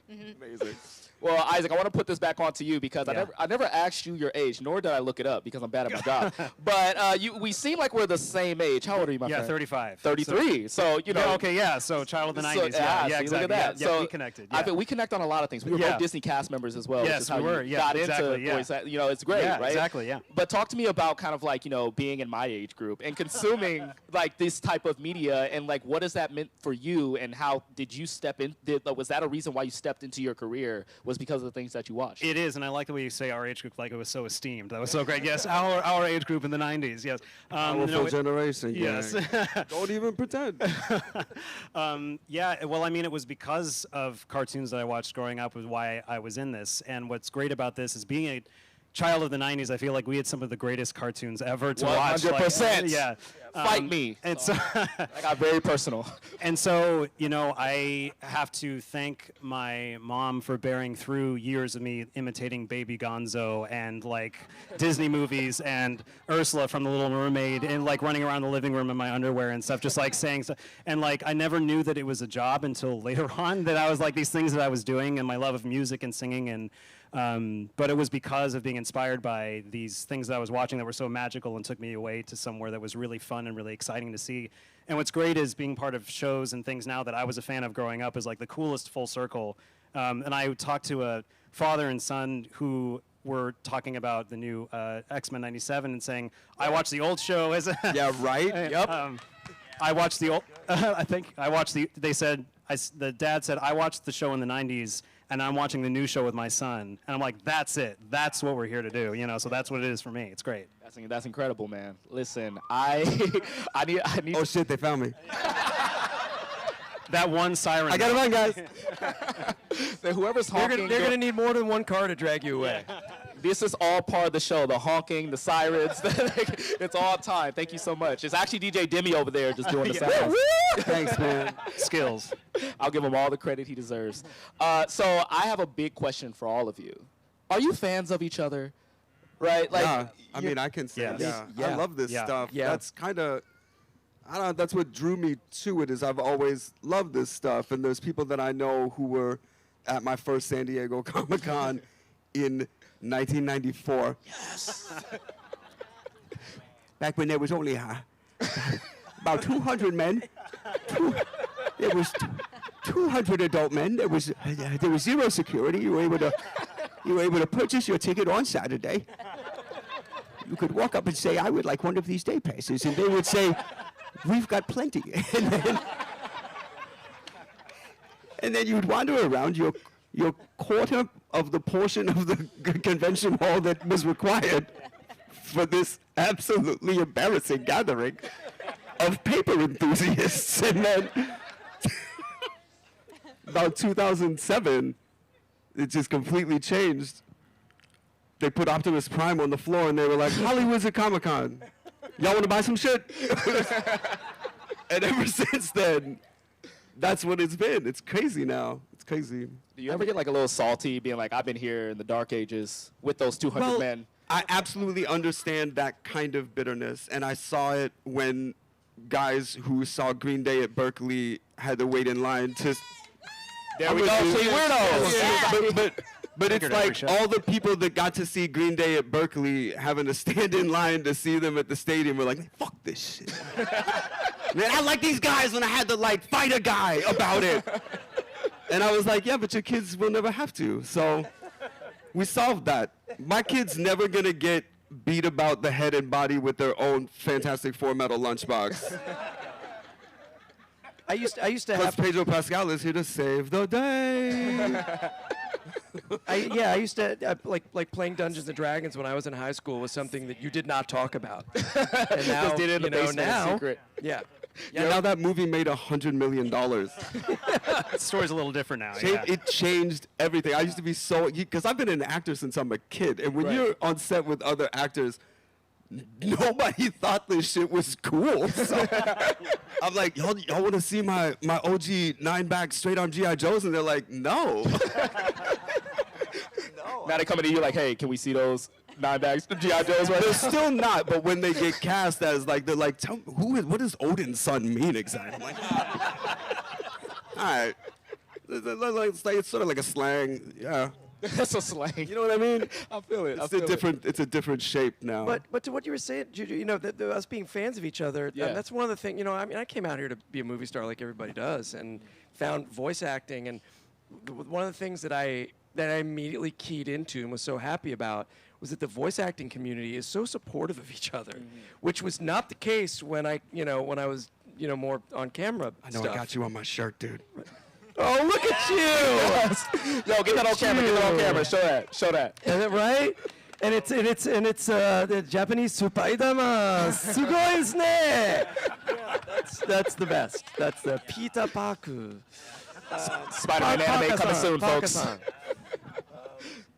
Amazing. Well, Isaac, I want to put this back onto you because I never asked you your age, nor did I look it up because I'm bad at my job. But we seem like we're the same age. How old are you, my friend? 35. 33. So, you know. Yeah, okay, yeah. So child of the 90s. Yeah, see, exactly. look at that. Yeah, So we connected. I think we connect on a lot of things. We were both Disney cast members as well. Yes, which is how we were. you Yeah, got exactly, into voice. You know, it's great, Yeah, right? exactly, yeah. But talk to me about kind of like, you know, being in my age group and consuming like this type of media, and like what has that meant for you, and how did you step in? Was that a reason why you stepped into your career? Was because of the things that you watched? It is, and I like the way you say our age group, like it was so esteemed. That was so great. Yes, our age group in the 90s. Yes. Powerful generation. Yes. Don't even pretend. Yeah. Well, I mean, it was because of cartoons that I watched growing up was why I was in this. And what's great about this is being a child of the 90s, I feel like we had some of the greatest cartoons ever to watch. 100%. Like, yeah. Fight me. And so I got very personal. And so, you know, I have to thank my mom for bearing through years of me imitating Baby Gonzo and like Disney movies and Ursula from The Little Mermaid and like running around the living room in my underwear and stuff, just like saying stuff. And like, I never knew that it was a job until later on, that I was like these things that I was doing, and my love of music and singing, and but it was because of being inspired by these things that I was watching that were so magical and took me away to somewhere that was really fun and really exciting to see. And what's great is being part of shows and things now that I was a fan of growing up is like the coolest full circle. And I talked to a father and son who were talking about the new X-Men 97 and saying, I watched the old show as a... Yeah, right? Yep. I watched the old... the dad said, I watched the show in the 90s, and I'm watching the new show with my son. And I'm like, that's it. That's what we're here to do. You know, so that's what it is for me. It's great. That's incredible, man. Listen, I need. Oh shit, they found me. That one siren. I got to run, guys. Whoever's honking. They're gonna need more than one car to drag you away. This is all part of the show. The honking, the sirens. It's all time. Thank you so much. It's actually DJ Demi over there just doing the sounds. Thanks, man. Skills. I'll give him all the credit he deserves. So I have a big question for all of you. Are you fans of each other? Right? Like, yeah, I mean, I can say, I love this stuff. Yeah. That's kind of, I don't know, that's what drew me to it, is I've always loved this stuff. And there's people that I know who were at my first San Diego Comic-Con in 1994. Yes. Back when there was only about 200 men. There was 200 adult men. There was zero security. You were able to purchase your ticket on Saturday. You could walk up and say, I would like one of these day passes, and they would say, we've got plenty. And then you'd wander around your quarter of the portion of the convention hall that was required for this absolutely embarrassing gathering of paper enthusiasts. And then about 2007, it just completely changed. They put Optimus Prime on the floor and they were like, Hollywood's at Comic-Con. Y'all want to buy some shit? And ever since then, that's what it's been. It's crazy now. It's crazy. Do you ever get like a little salty being like, I've been here in the dark ages with those 200 men? I absolutely understand that kind of bitterness. And I saw it when guys who saw Green Day at Berkeley had to wait in line to... There we go, see weirdos. Yeah. But it's like all the people that got to see Green Day at Berkeley having to stand in line to see them at the stadium were like, fuck this shit. Man, I like these guys when I had to like fight a guy about it. And I was like, yeah, but your kids will never have to. So we solved that. My kid's never gonna get beat about the head and body with their own Fantastic Four metal lunchbox. I used to have Pedro Pascal is here to save the day. I used to like playing Dungeons and Dragons when I was in high school was something that you did not talk about. And now, Just did it in the basement in now, secret. yeah. Yeah, now that movie made $100 million. The story's a little different now. Yeah. It changed everything. I used to be so, because I've been an actor since I'm a kid, and when you're on set with other actors, nobody thought this shit was cool. So I'm like, y'all want to see my OG 9-back straight on G.I. Joes? And they're like, no. Now they coming to you like, hey, can we see those 9-backs G.I. Joes right They're now? still not, but when they get cast as like, they're like, tell me, what does Odin's son mean exactly? I'm like, all right. It's sort of like a slang, yeah. That's a slang. You know what I mean? I feel it. It's a different shape now. But to what you were saying, Juju, you know, us being fans of each other, that's one of the things, you know, I mean, I came out here to be a movie star like everybody does and found voice acting. And one of the things that I immediately keyed into and was so happy about was that the voice acting community is so supportive of each other, which was not the case when I was, more on camera I got you on my shirt, dude. Oh, look at you! Yo, get that on camera. Get that on camera. Show that. Is it right? And it's the Japanese supaidama. Sugoi desu ne. That's the best. That's the Peter Paku. Spider-Man anime coming soon, folks.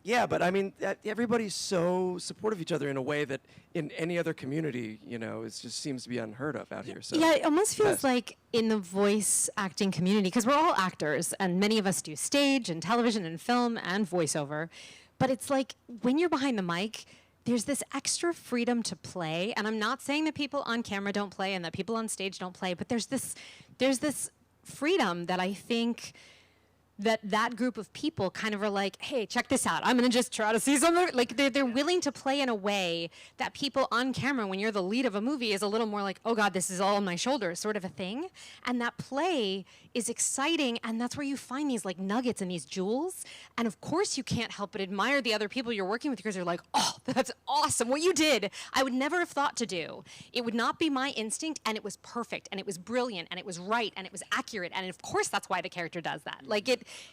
Yeah, but I mean, everybody's so supportive of each other in a way that in any other community, it just seems to be unheard of out here. So yeah, it almost feels like in the voice acting community, because we're all actors, and many of us do stage and television and film and voiceover, but it's like when you're behind the mic, there's this extra freedom to play, and I'm not saying that people on camera don't play and that people on stage don't play, but there's this freedom that I think that group of people kind of are like, hey, check this out. I'm going to just try to see something. Like, they're willing to play in a way that people on camera, when you're the lead of a movie, is a little more like, oh, God, this is all on my shoulders sort of a thing. And that play is exciting, and that's where you find these, like, nuggets and these jewels. And, of course, you can't help but admire the other people you're working with because you're like, oh, that's awesome. What you did, I would never have thought to do. It would not be my instinct, and it was perfect, and it was brilliant, and it was right, and it was accurate. And, of course, that's why the character does that. Like,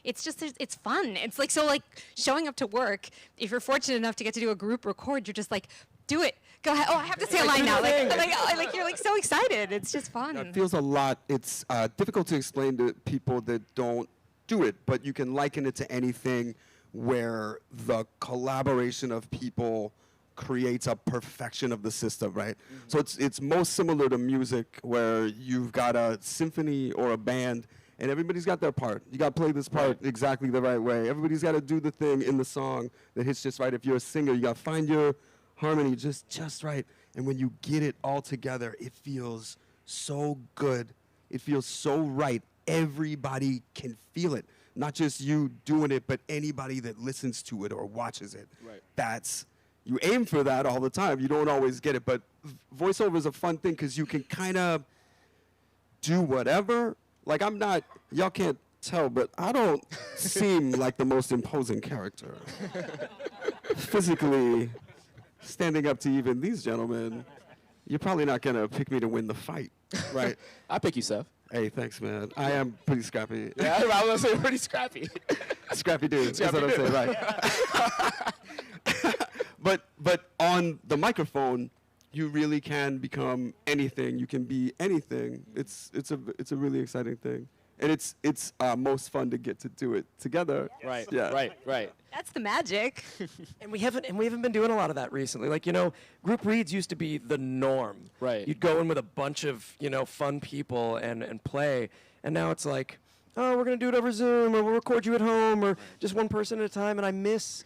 it's just, it's fun. It's like, so like showing up to work, if you're fortunate enough to get to do a group record, you're just like, do it. Go ahead. Oh, I have to say a line now. Like you're like so excited. It's just fun. It feels a lot. It's difficult to explain to people that don't do it, but you can liken it to anything where the collaboration of people creates a perfection of the system, right? So it's most similar to music, where you've got a symphony or a band, and everybody's got their part. You got to play this part exactly the right way. Everybody's got to do the thing in the song that hits just right. If you're a singer, you got to find your harmony just right. And when you get it all together, it feels so good. It feels so right. Everybody can feel it. Not just you doing it, but anybody that listens to it or watches it. Right. You aim for that all the time. You don't always get it, but voiceover is a fun thing because you can kind of do whatever. Like, I'm not, y'all can't tell, but I don't seem like the most imposing character. Physically, standing up to even these gentlemen, you're probably not going to pick me to win the fight, right? I'll pick you, Seth. Hey, thanks, man. I am pretty scrappy. Yeah, I was going to say pretty scrappy. Scrappy dude, that's what I'm saying, right. But on the microphone, you really can become anything. You can be anything. It's a really exciting thing, and it's most fun to get to do it together. Right. Yeah. Right. That's the magic. And we haven't been doing a lot of that recently. Like, group reads used to be the norm. Right. You'd go in with a bunch of fun people and play, and now it's like, oh, we're gonna do it over Zoom, or we'll record you at home, or just one person at a time. And I miss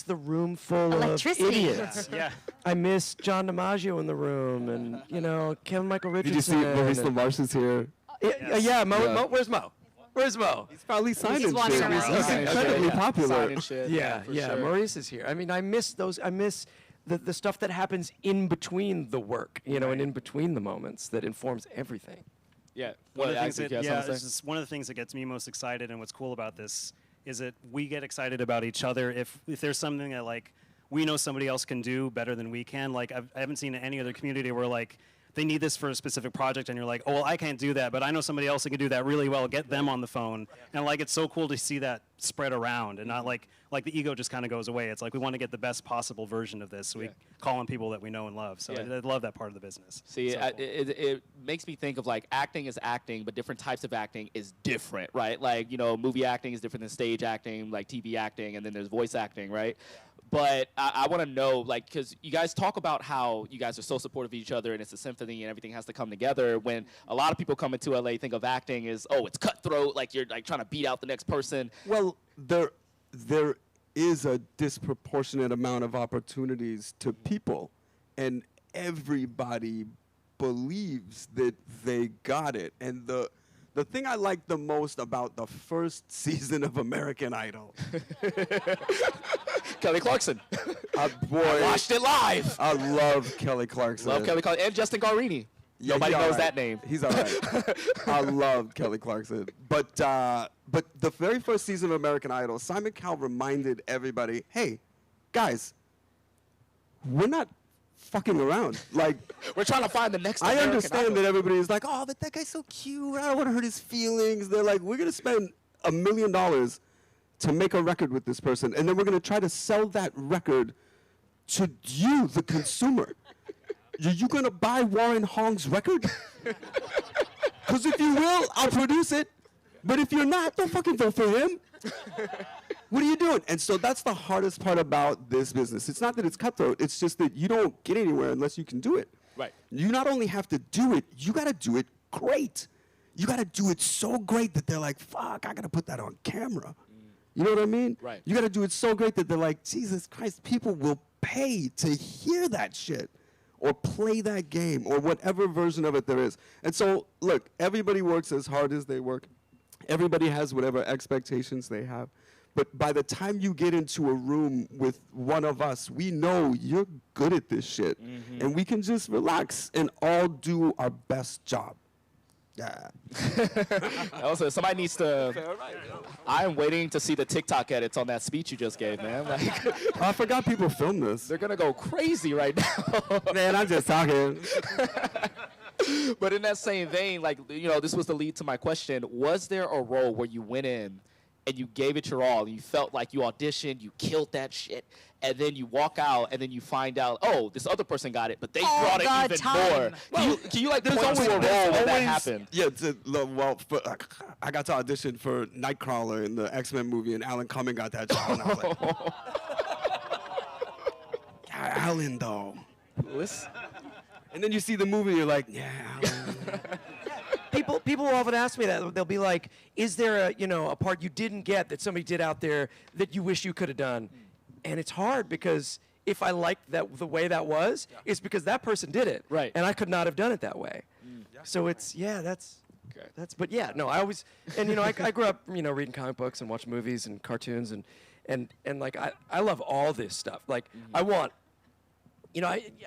the room full of idiots. Yeah. I miss John DiMaggio in the room, and Kevin Michael Did Richardson. you see Maurice LaMarche is here? Yeah, Mo. Where's Mo? Where's Mo? He's probably signed He's and shit. wandering around. He's incredibly popular. Sign and shit. Yeah, for sure. Maurice is here. I mean, I miss those. I miss the stuff that happens in between the work, and in between the moments that informs everything. Yeah. One of the things that gets me most excited, and what's cool about this is that we get excited about each other. If there's something that like we know somebody else can do better than we can, like I haven't seen any other community where like they need this for a specific project, and you're like, oh, well, I can't do that, but I know somebody else who can do that really well. Get them on the phone. And like, it's so cool to see that spread around, and not like the ego just kind of goes away. It's like, we want to get the best possible version of this, so we call on people that we know and love. So I love that part of the business. See, So cool. it makes me think of like acting is acting, but different types of acting is different, right? Like, you know, movie acting is different than stage acting, like TV acting, and then there's voice acting, right? But I want to know, like, because you guys talk about how you guys are so supportive of each other and it's a symphony and everything has to come together. When a lot of people come into LA think of acting as, oh, it's cutthroat, like you're like trying to beat out the next person. Well, there is a disproportionate amount of opportunities to people, and everybody believes that they got it. And the thing I like the most about the first season of American Idol, Kelly Clarkson. Boy, I watched it live. I love Kelly Clarkson. Love Kelly Clarkson and Justin Guarini. Nobody knows that name. He's all right. I love Kelly Clarkson. But the very first season of American Idol, Simon Cowell reminded everybody, hey, guys, we're not fucking around. Like, we're trying to find the next I American understand Idol. that everybody is like, oh, but that guy's so cute. I don't want to hurt his feelings. They're like, we're going to spend $1 million to make a record with this person, and then we're going to try to sell that record to you, the consumer. Are you going to buy Warren Hong's record? Because if you will, I'll produce it. But if you're not, don't fucking vote for him. What are you doing? And so that's the hardest part about this business. It's not that it's cutthroat. It's just that you don't get anywhere unless you can do it. Right. You not only have to do it, you got to do it great. You got to do it so great that they're like, fuck, I got to put that on camera. You know what I mean? Right. You got to do it so great that they're like, Jesus Christ, people will pay to hear that shit or play that game or whatever version of it there is. And so, look, everybody works as hard as they work. Everybody has whatever expectations they have. But by the time you get into a room with one of us, we know you're good at this shit. And we can just relax and all do our best job. Yeah. Also, somebody needs to. I am waiting to see the TikTok edits on that speech you just gave, man. Like, I forgot people filmed this. They're gonna go crazy right now. Man, I'm just talking. But in that same vein, like, you know, this was the lead to my question. Was there a role where you went in and you gave it your all, and you felt like you auditioned, you killed that shit, and then you walk out, and then you find out, oh, this other person got it, but they brought it even more. Can you like point to a role where that happened? Yeah, well, I got to audition for Nightcrawler in the X-Men movie, and Alan Cumming got that job, and I was like, God, Alan, though. Listen. And then you see the movie, you're like, yeah, Alan. People often ask me that. They'll be like, is there a part you didn't get that somebody did out there that you wish you could have done? And it's hard because if I liked that the way that was, it's because that person did it. Right. And I could not have done it that way. So it's, but yeah, no, I always, and I grew up, reading comic books and watching movies and cartoons and like, I love all this stuff. Like, I want,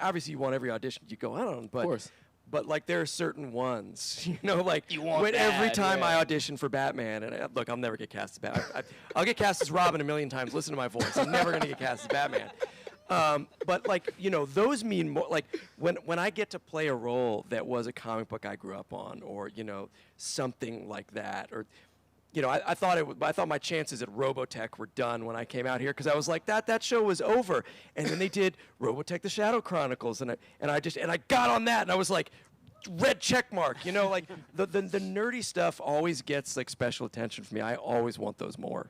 obviously you want every audition you go on, but. Of course. But like there are certain ones, like you want when every that, time I audition for Batman, and look, I'll never get cast as Batman. I'll get cast as Robin a million times. Listen to my voice. I'm never gonna get cast as Batman. But like those mean more. Like when I get to play a role that was a comic book I grew up on, or something like that, or I thought my chances at Robotech were done when I came out here because I was like that show was over, and then they did Robotech: The Shadow Chronicles, and I got on that, and I was like, red check mark, like the nerdy stuff always gets like special attention from me. I always want those more.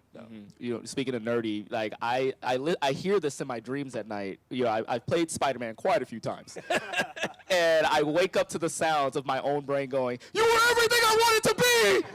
Speaking of nerdy, like I hear this in my dreams at night. I've played Spider-Man quite a few times, and I wake up to the sounds of my own brain going, "You were everything I wanted to be."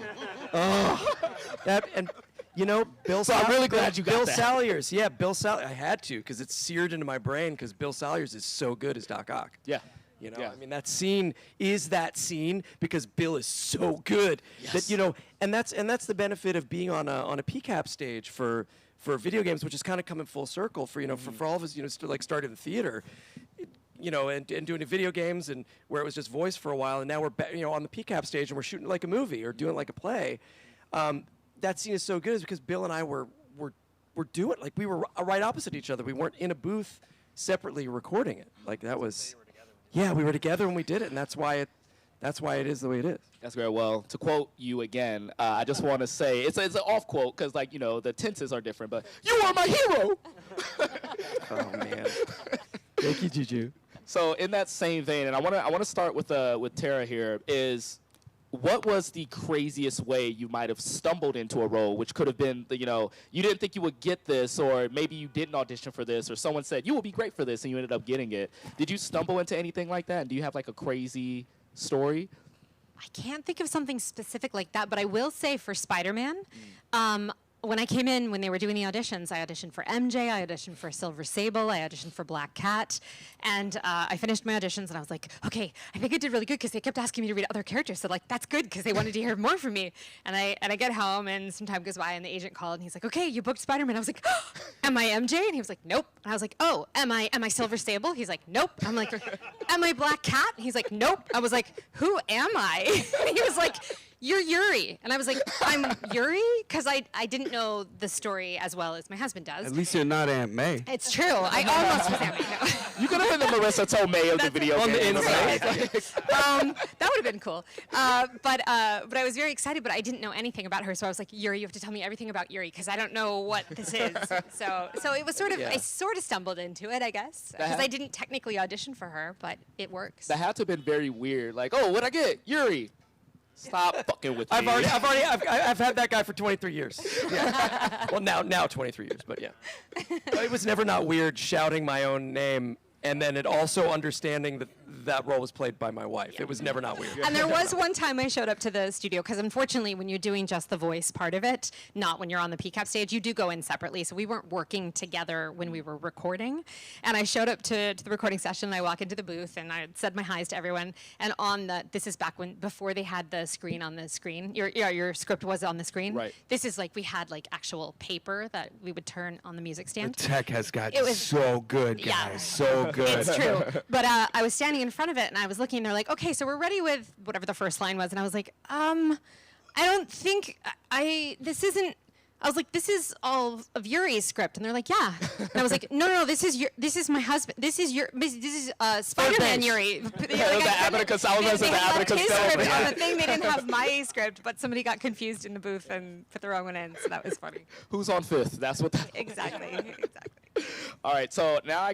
Bill. So I'm really glad you got Bill that. Salyers. Yeah, Bill Salyers. I had to because it's seared into my brain because Bill Salyers is so good as Doc Ock. Yeah. I mean, that scene is that scene because Bill is so good that and that's the benefit of being on a PCAP stage for video games, which is kind of coming full circle for for all of us started in theater. And doing video games and where it was just voice for a while, and now we're on the PCAP stage and we're shooting like a movie or doing like a play. That scene is so good is because Bill and I were doing we were right opposite each other. We weren't in a booth separately recording it. Like that was, yeah, we were together when we did it, and that's why it is the way it is. That's very well. To quote you again, I just want to say it's an off quote because like the tenses are different. But you are my hero. Oh man. Thank you, Juju. So in that same vein, and I want to start with Tara here. Is what was the craziest way you might have stumbled into a role, which could have been you didn't think you would get this, or maybe you didn't audition for this, or someone said you will be great for this, and you ended up getting it. Did you stumble into anything like that? And do you have like a crazy story? I can't think of something specific like that, but I will say for Spider-Man, when I came in, when they were doing the auditions, I auditioned for MJ, I auditioned for Silver Sable, I auditioned for Black Cat, and I finished my auditions, and I was like, okay, I think I did really good, because they kept asking me to read other characters, so like, that's good, because they wanted to hear more from me. And I get home, and some time goes by, and the agent called, and he's like, okay, you booked Spider-Man. I was like, oh, am I MJ? And he was like, nope. And I was like, oh, am I Silver Sable? He's like, nope. I'm like, am I Black Cat? He's like, nope. I was like, who am I? And he was like, you're Yuri. And I was like, I'm Yuri? Because I didn't know the story as well as my husband does. At least you're not Aunt May. It's true. I almost was Aunt May. No. You could have been the Marissa Tomei of the video game. On the inside. That would have been cool. But I was very excited, but I didn't know anything about her. So I was like, Yuri, you have to tell me everything about Yuri, because I don't know what this is. So it was sort of, I sort of stumbled into it, I guess. Because I didn't technically audition for her, but it works. That had to have been very weird. Like, oh, what'd I get? Yuri. Stop fucking with me. I've had that guy for 23 years. Yeah. Well, now 23 years, but yeah. But it was never not weird shouting my own name, and then it also understanding that role was played by my wife. Yeah. It was never not weird. And there was one time I showed up to the studio, because unfortunately when you're doing just the voice part of it, not when you're on the PCAP stage, you do go in separately. So we weren't working together when we were recording. And I showed up to the recording session, and I walk into the booth, and I said my highs to everyone. And this is back before they had the screen on the screen. Your script was on the screen. Right. This is like, we had like actual paper that we would turn on the music stand. The tech has gotten so good, guys. Yeah. So good. It's true. But I was standing in front of it, and I was looking, and they're like, okay, so we're ready with whatever the first line was. And I was like, I don't think this is all of Yuri's script. And they're like, yeah. And I was like, no, this is my husband. This is Spider-Man Yuri. The Abacus Alba they had left his script on the thing. They didn't have my script, but somebody got confused in the booth and put the wrong one in, so that was funny. Who's on fifth? That's what that Exactly. All right, so now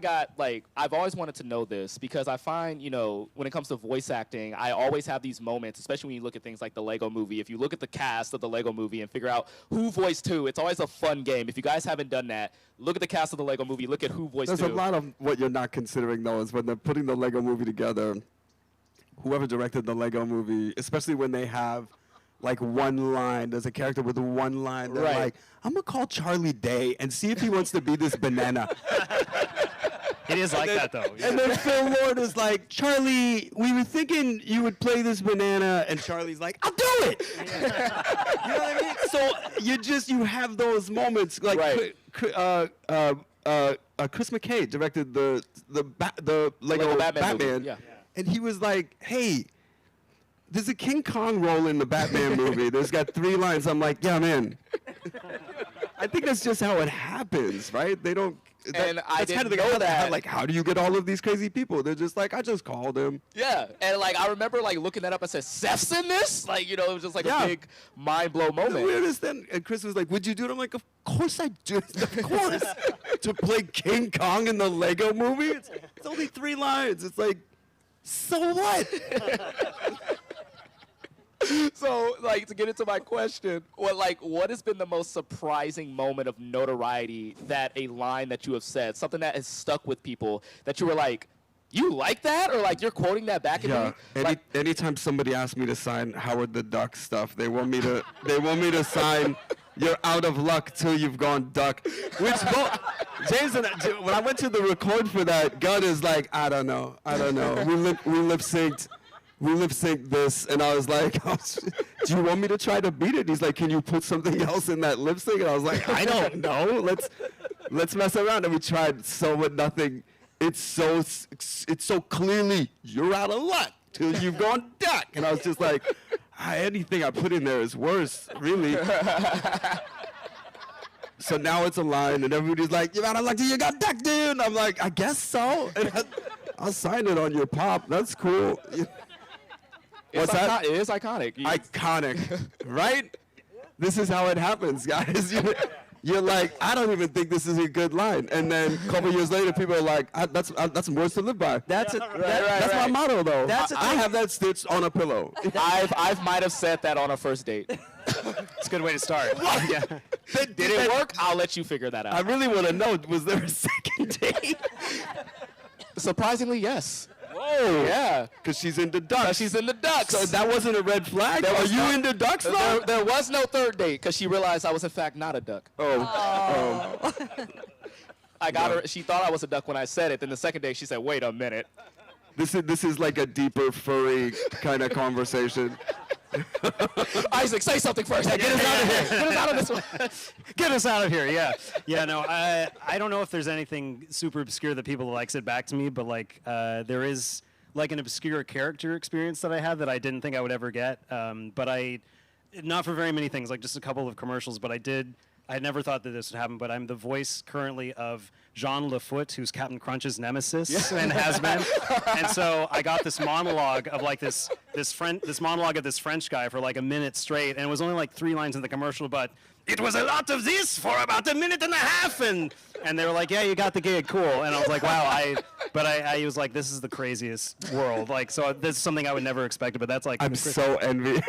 I've always wanted to know this, because I find, when it comes to voice acting, I always have these moments, especially when you look at things like the Lego movie. If you look at the cast of the Lego movie and figure out who voiced who, it's always a fun game. If you guys haven't done that, look at the cast of the Lego movie, look at who voiced who. There's a lot of what you're not considering, though, is when they're putting the Lego movie together, whoever directed the Lego movie, especially when they have like one line, there's a character with one line, they're like, I'm gonna call Charlie Day and see if he wants to be this banana. It is like that, though. And then Phil Lord is like, Charlie, we were thinking you would play this banana, and Charlie's like, I'll do it. You know what I mean? So you have those moments, like Chris McKay directed the Lego Batman. Yeah. And he was like, hey, there's a King Kong role in the Batman movie. There's got 3 lines. I'm like, yeah, I'm in. I think that's just how it happens, right? They don't. I didn't know that. Like, how do you get all of these crazy people? They're just like, I just called him. Yeah, and I remember looking that up. I said, Seth's in this? It was just a big mind blow moment. The weirdest thing. And Chris was like, would you do it? I'm like, of course I do. Of course. To play King Kong in the Lego movie? It's only 3 lines. It's like, so what? So, to get into my question, what has been the most surprising moment of notoriety that a line that you have said, something that has stuck with people, that you were like, you like that? Or you're quoting that back at me? Anytime somebody asks me to sign Howard the Duck stuff, they want me to sign you're out of luck till you've gone duck. Which James and when I went to the record for that, Gunn is like, I don't know. We lip synced this, and I was like, do you want me to try to beat it? He's like, can you put something else in that lip sync? And I was like, I don't know. Let's mess around. And we tried so with nothing. It's so clearly you're out of luck till you've gone duck. And I was just like, anything I put in there is worse, really. So now it's a line, and everybody's like, you're out of luck till you got duck, dude. And I'm like, I guess so. And I'll sign it on your pop. That's cool. What's that? It is iconic. Iconic, right? This is how it happens, guys. You're like, I don't even think this is a good line, and then a couple years later, people are like, that's some words to live by. That's That's my motto, though. I have that stitched on a pillow. I might have said that on a first date. It's a good way to start. Yeah. Did it work? I'll let you figure that out. I really want to know, was there a second date? Surprisingly, yes. Whoa. Yeah. Because she's into ducks. She's into ducks. So that wasn't a red flag? Are you into ducks now? There was no third date because she realized I was, in fact, not a duck. Oh. I got her. She thought I was a duck when I said it. Then the second day, she said, wait a minute. This is like a deeper, furry kind of conversation. Isaac, say something first. Get us out of here. Get us out of this one. Get us out of here. Yeah. Yeah. No, I don't know if there's anything super obscure that people like said back to me, but like there is like an obscure character experience that I have that I didn't think I would ever get. But not for very many things, like just a couple of commercials, but I never thought that this would happen, but I'm the voice currently of Jean Lafoot, who's Captain Crunch's nemesis and has been. And so I got this monologue of like this monologue of this French guy for like a minute straight, and it was only like 3 lines in the commercial, but it was a lot of this for about a minute and a half, and they were like, yeah, you got the gig, cool. And I was like, wow, I was like, this is the craziest world. Like, so this is something I would never expect, but that's like, I'm so envious.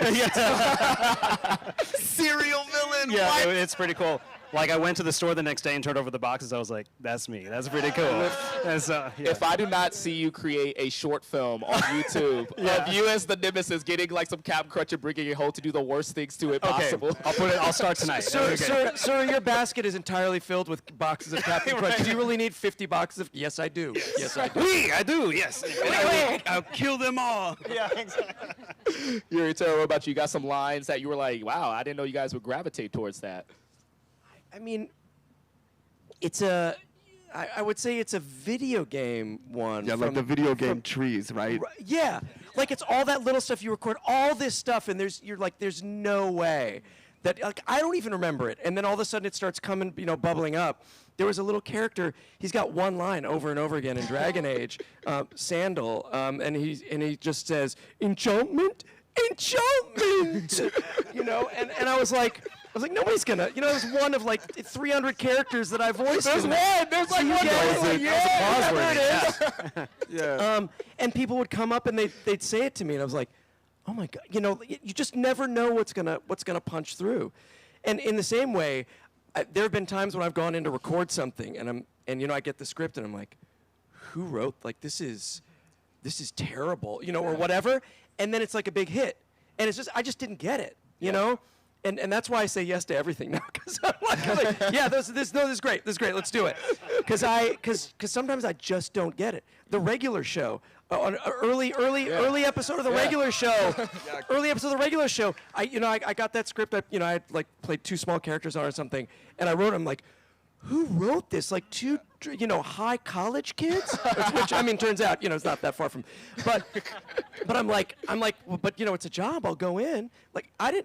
Serial villain. Yeah, it's pretty cool. Like, I went to the store the next day and turned over the boxes. I was like, that's me. That's pretty cool. And so, yeah. If I do not see you create a short film on YouTube of you as the nemesis getting like some Captain Crunch and bringing it home to do the worst things to it possible. I'll start tonight. Sir, your basket is entirely filled with boxes of Captain Crunch. Do you really need 50 boxes of? Yes, I do. Yes, I do. I do. Yes. I'll kill them all. Yeah, exactly. Yuri, tell me about you. You got some lines that you were like, wow, I didn't know you guys would gravitate towards that. I mean, I would say it's a video game one. Yeah, like the video game trees, right? Yeah, like it's all that little stuff. You record all this stuff, and you're like, there's no way that, like, I don't even remember it. And then all of a sudden it starts coming, bubbling up. There was a little character. He's got one line over and over again in Dragon Age, Sandal, and he just says, enchantment, enchantment, and I was like, nobody's gonna, it was one of like 300 characters that I voiced. There's one. There's like one. There it is. Yeah. And people would come up and they'd say it to me, and I was like, oh my God, you just never know what's gonna punch through. And in the same way, there have been times when I've gone in to record something, and I get the script, and I'm like, who wrote, like, this is terrible, or whatever, and then it's like a big hit, and it's just, I just didn't get it, you know. And that's why I say yes to everything now, because I'm like, yeah, this is great, let's do it. Because sometimes I just don't get it. The regular show, on an early episode of the regular show, I got that script. I had like played 2 small characters on or something, and I wrote them like, who wrote this? Like 2, high college kids? Which, I mean, turns out, it's not that far from. But I'm like, well, but it's a job. I'll go in. Like, I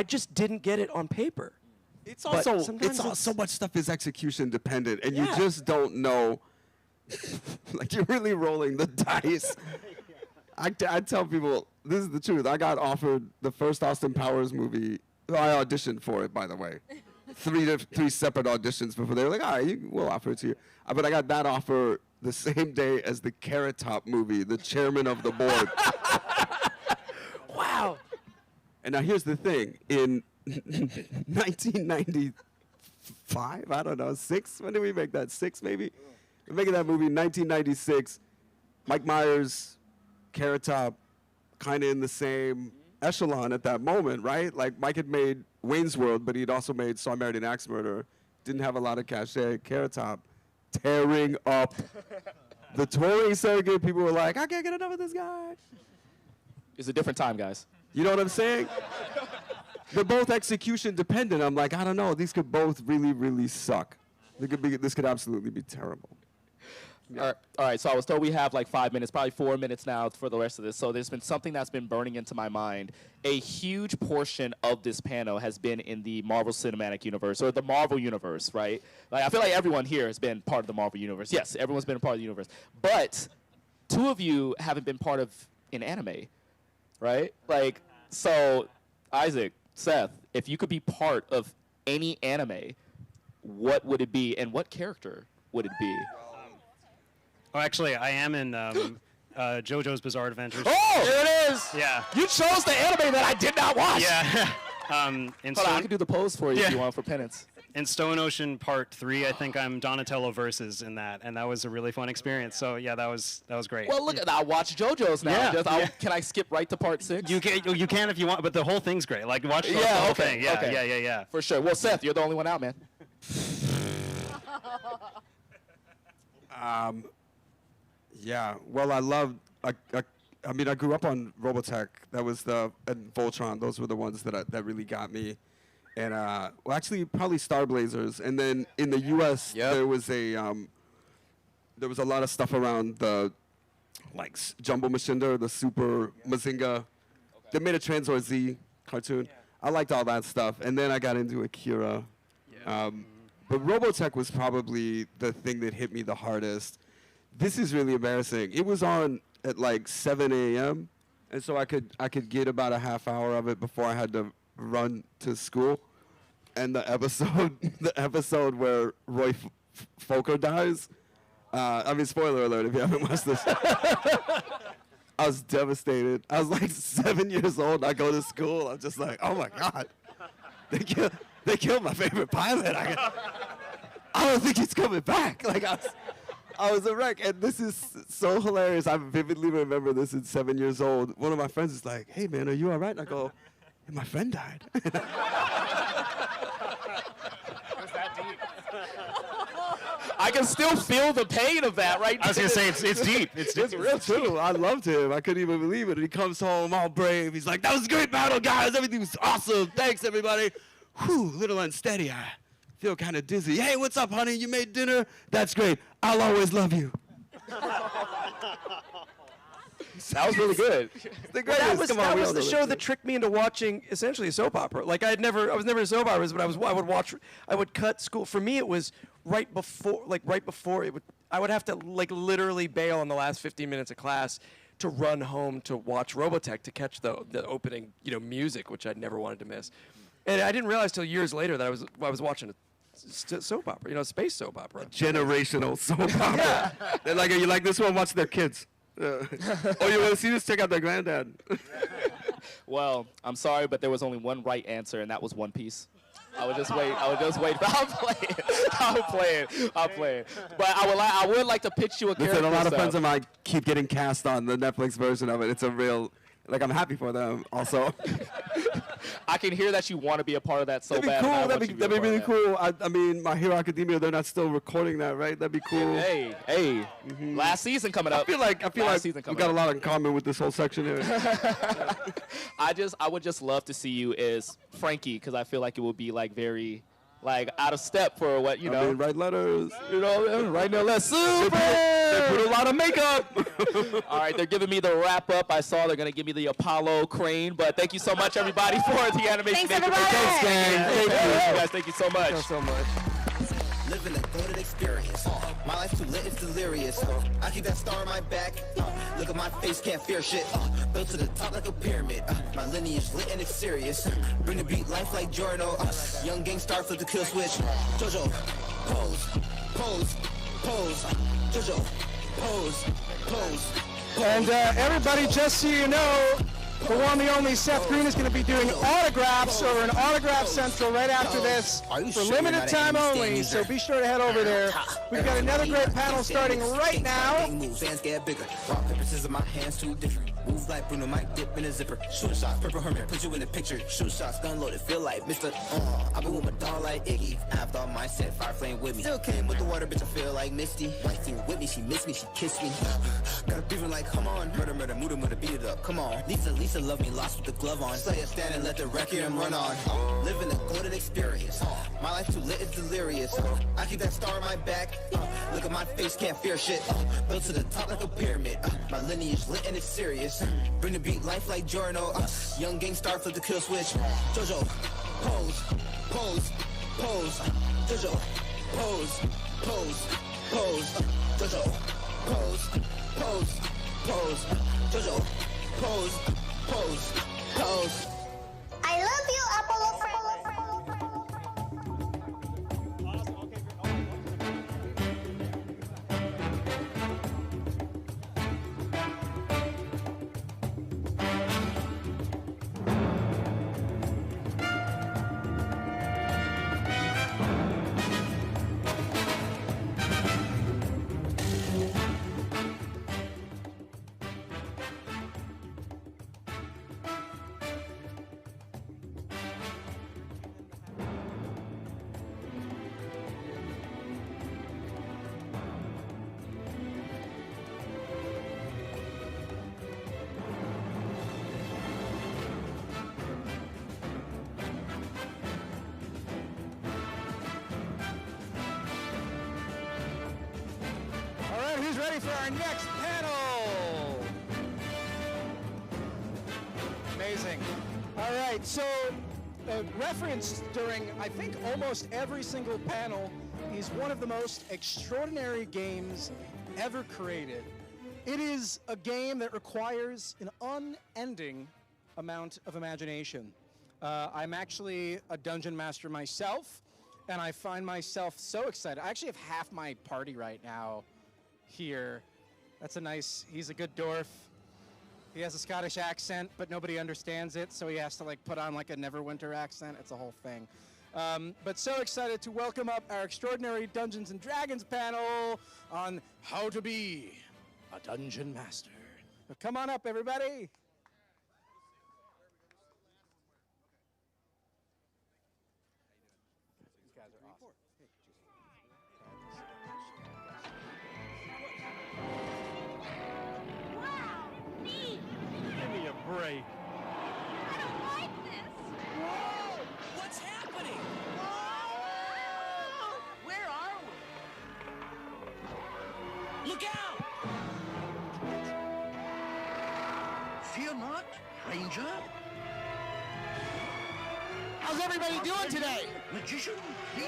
just didn't get it on paper. It's also, so much stuff is execution dependent, and you just don't know. Like, you're really rolling the dice. I tell people, this is the truth. I got offered the first Austin Powers movie. I auditioned for it, by the way. 3 separate auditions before they were like, all right, we'll offer it to you. But I got that offer the same day as the Carrot Top movie, the chairman of the board. Wow. And now here's the thing. In 1995, I don't know, 6? When did we make that? 6 maybe? We're making that movie in 1996. Mike Myers, Carrot Top, kind of in the same echelon at that moment, right? Like, Mike had made Wayne's World, but he'd also made Saw Married an Axe Murderer. Didn't have a lot of cachet. Carrot Top, tearing up the touring circuit. People were like, I can't get enough of this guy. It's a different time, guys. You know what I'm saying? They're both execution dependent. I'm like, I don't know. These could both really, really suck. This could absolutely be terrible. All right, so I was told we have like 5 minutes, probably 4 minutes now for the rest of this. So there's been something that's been burning into my mind. A huge portion of this panel has been in the Marvel Cinematic Universe, or the Marvel Universe, right? Like, I feel like everyone here has been part of the Marvel Universe. Yes, everyone's been a part of the universe. But two of you haven't been part of an anime, right? Like, so Isaac, Seth, if you could be part of any anime, what would it be, and what character would it be? Oh, actually, I am in JoJo's Bizarre Adventures. Oh, there it is. Yeah. You chose the anime that I did not watch. Yeah. Hold on, I can do the pose for you if you want for penance. In Stone Ocean Part 3, I think I'm Donatello Versus in that, and that was a really fun experience. So yeah, that was great. Well, look, I watch JoJo's now. Yeah, Can I skip right to Part 6? You can if you want, but the whole thing's great. Like watch the whole thing. Yeah, okay. yeah. For sure. Well, Seth, you're the only one out, man. Yeah. Well, I love. I mean, I grew up on Robotech. That was and Voltron. Those were the ones that really got me. And well, actually, probably Star Blazers. And then in the U.S., there was a lot of stuff around the Jumbo Machinda, the Super Mazinga. They made a Tranzor Z cartoon. I liked all that stuff. And then I got into Akira. But Robotech was probably the thing that hit me the hardest. This is really embarrassing. It was on at like 7 a.m. and so I could get about a half hour of it before I had to run to school. And the episode where Roy Fokker dies. I mean, spoiler alert if you haven't watched this. I was devastated. I was like 7 years old. I go to school. I'm just like, oh my God, they killed my favorite pilot. I don't think he's coming back. Like I was a wreck, and this is so hilarious. I vividly remember this at 7 years old. One of my friends is like, hey man, are you all right? And I go, hey, my friend died. I can still feel the pain of that, right? I was gonna say it's deep. It's real too. I loved him. I couldn't even believe it. And he comes home all brave. He's like, that was a great battle, guys. Everything was awesome. Thanks, everybody. Whew, little unsteady. I feel kind of dizzy. Hey, what's up, honey? You made dinner? That's great. I'll always love you. That was really good. The That was on, the show that tricked me into watching essentially a soap opera. Like I was never into soap operas, but I would cut school. For me, it was right before it would. I would have to literally bail on the last 15 minutes of class to run home to watch Robotech to catch the opening music, which I'd never wanted to miss. And I didn't realize till years later that I was watching a soap opera, space soap opera. Generational soap opera. They're like, are you like this one? Watch their kids. Oh, you want to see this? Check out their granddad. Well, I'm sorry, but there was only one right answer, and that was One Piece. I would just wait. I'll play it. But I would like to pitch you a character. Listen, a lot of Seth. friends of mine keep getting cast on the Netflix version of it. It's a real, I'm happy for them also. I can hear that you want to be a part of that so bad. Cool. That'd be really cool. I mean, My Hero Academia, they're not still recording that, right? That'd be cool. Hey. Mm-hmm. Last season coming up. I feel like we got a lot in common with this whole section here. I would just love to see you as Frankie, because I feel like it would be very out of step for what I mean, write letters. Write no less. Super. They put a lot of makeup. All right, they're giving me the wrap up. I saw they're gonna give me the Apollo crane. But thank you so much, everybody, for the animation. Thanks, everybody. Thanks, gang. Thank you guys. Thank you so much. Thank you so much. Living a golden experience. My life too lit, it's delirious. I keep that star on my back. Look at my face, can't fear shit. Built to the top like a pyramid. My lineage lit and it's serious. Bring the beat, life like Jandreau. Young gang star, flip the kill switch. JoJo, pose. JoJo, pose. And everybody, just so you know, the one, the only Seth Green is going to be doing autographs over in Autograph Central right after this for limited time only, so be sure to head over there. We've got another great panel starting right now. Hands get bigger. Rock, paper, scissors, my hands too different. Move like Bruno, might dip in a zipper. Shoot shots, purple hermit, put you in the picture. Shoot shots, gun loaded, feel like Mr. I've been with my dog like Iggy. After all my set, fire flame with me. Still came with the water, bitch, I feel like Misty. White team with me, she missed me, she kissed me. Got a beefing like, come on. Murder, muda, beat it up, come on. Lisa love me, lost with the glove on. Say it, stand and let the requiem run on. Living a golden experience. My life too lit, it's delirious. I keep that star on my back. Look at my face, can't fear shit. Built to the top like a pyramid. My lineage lit and it's serious. Bring the beat, life like Jandreau. Young gang star, flip the kill switch. JoJo, pose. JoJo, pose. JoJo, pose. pose, Jojo, pose, pose, pose. I love you, Apollo friend. All right, who's ready for our next panel? Amazing. All right, so referenced during, I think, almost every single panel is one of the most extraordinary games ever created. It is a game that requires an unending amount of imagination. I'm actually a dungeon master myself, and I find myself so excited. I actually have half my party right now here. That's a nice, he's a good dwarf. He has a Scottish accent, but nobody understands it, so he has to like put on like a Neverwinter accent. It's a whole thing. But so excited to welcome up our extraordinary Dungeons and Dragons panel on how to be a dungeon master. So come on up, everybody. These guys are awesome. Give me a break. I don't like this. Whoa! What's happening? Whoa! Where are we? Look out! Fear not, Ranger. How's everybody doing today? Magician, please.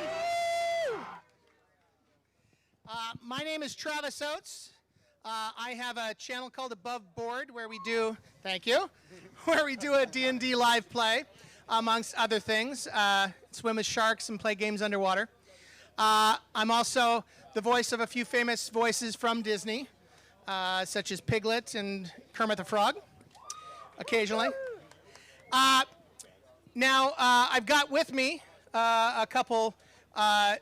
My name is Travis Oates. I have a channel called Above Board where we do, thank you, where we do a D&D live play, amongst other things. Swim with sharks and play games underwater. I'm also the voice of a few famous voices from Disney, such as Piglet and Kermit the Frog, occasionally. Now, I've got with me a couple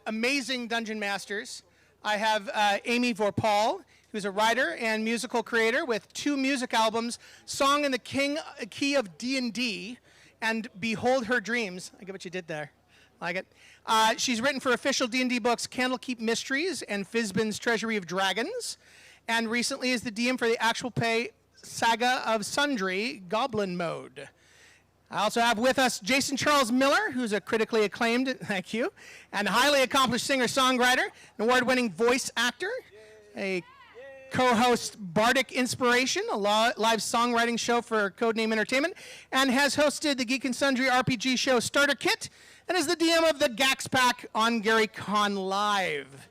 amazing dungeon masters. I have Amy Vorpahl, who's a writer and musical creator with 2 music albums, Song in the Key of D&D, and Behold Her Dreams. I get what you did there. Like it. She's written for official D&D books Candlekeep Mysteries and Fizban's Treasury of Dragons, and recently is the DM for the actual play Saga of Sundry, Goblin Mode. I also have with us Jason Charles Miller, who's a critically acclaimed, thank you, and highly accomplished singer-songwriter, an award-winning voice actor, a co-host Bardic Inspiration, a live songwriting show for Codename Entertainment, and has hosted the Geek and Sundry RPG show Starter Kit, and is the DM of the Gax Pack on GaryCon Live.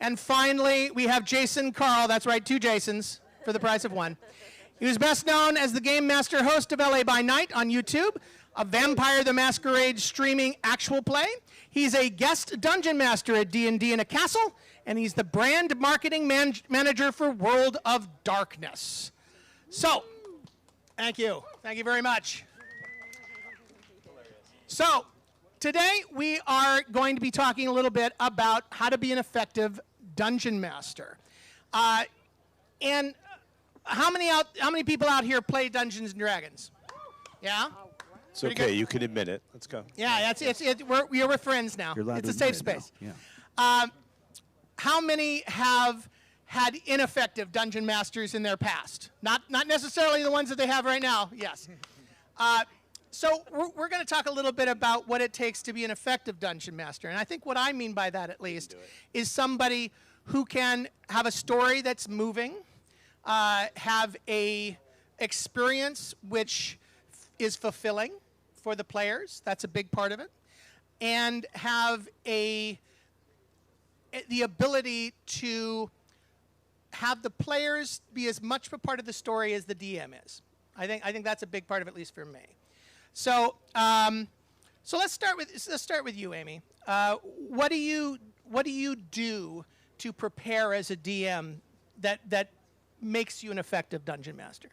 And finally, we have Jason Carl, that's right, 2 Jasons for the price of 1. He was best known as the game master host of LA by Night on YouTube, a Vampire the Masquerade streaming actual play. He's a guest dungeon master at D&D in a Castle, and he's the brand marketing manager for World of Darkness. So, thank you. Thank you very much. So, today we are going to be talking a little bit about how to be an effective dungeon master. And how many people out here play Dungeons and Dragons? Yeah? It's okay. You can admit it. Let's go. Yeah, we're friends now. It's a safe space. Yeah. How many have had ineffective dungeon masters in their past? Not necessarily the ones that they have right now. Yes. So we're going to talk a little bit about what it takes to be an effective dungeon master. And I think what I mean by that, at least, is somebody who can have a story that's moving, have a experience which is fulfilling for the players. That's a big part of it. And have the ability to have the players be as much a part of the story as the DM is. I think that's a big part of it, at least for me. So so let's start with you, Amy. What do you do to prepare as a DM that makes you an effective dungeon master?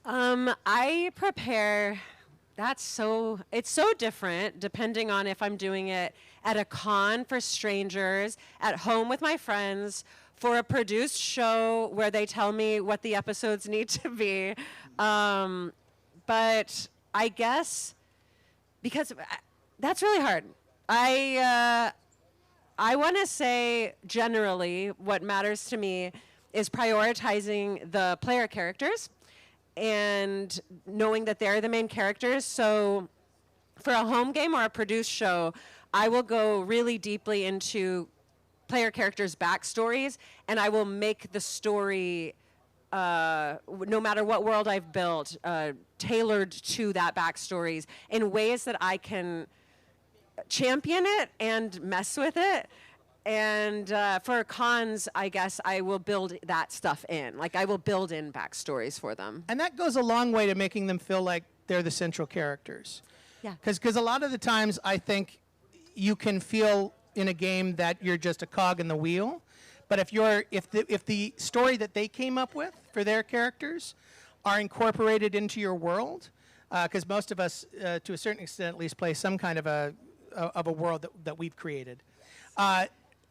I prepare. It's so different depending on if I'm doing it at a con for strangers, at home with my friends, for a produced show where they tell me what the episodes need to be. But I guess because that's really hard. I want to say generally what matters to me is prioritizing the player characters and knowing that they're the main characters. So for a home game or a produced show, I will go really deeply into player characters' backstories, and I will make the story, no matter what world I've built, tailored to that backstories in ways that I can champion it and mess with it. And for cons, I guess I will build that stuff in. Like, I will build in backstories for them. And that goes a long way to making them feel like they're the central characters. Yeah. Because a lot of the times, I think you can feel in a game that you're just a cog in the wheel. But if the story that they came up with for their characters are incorporated into your world, because most of us, to a certain extent at least, play some kind of a world that we've created,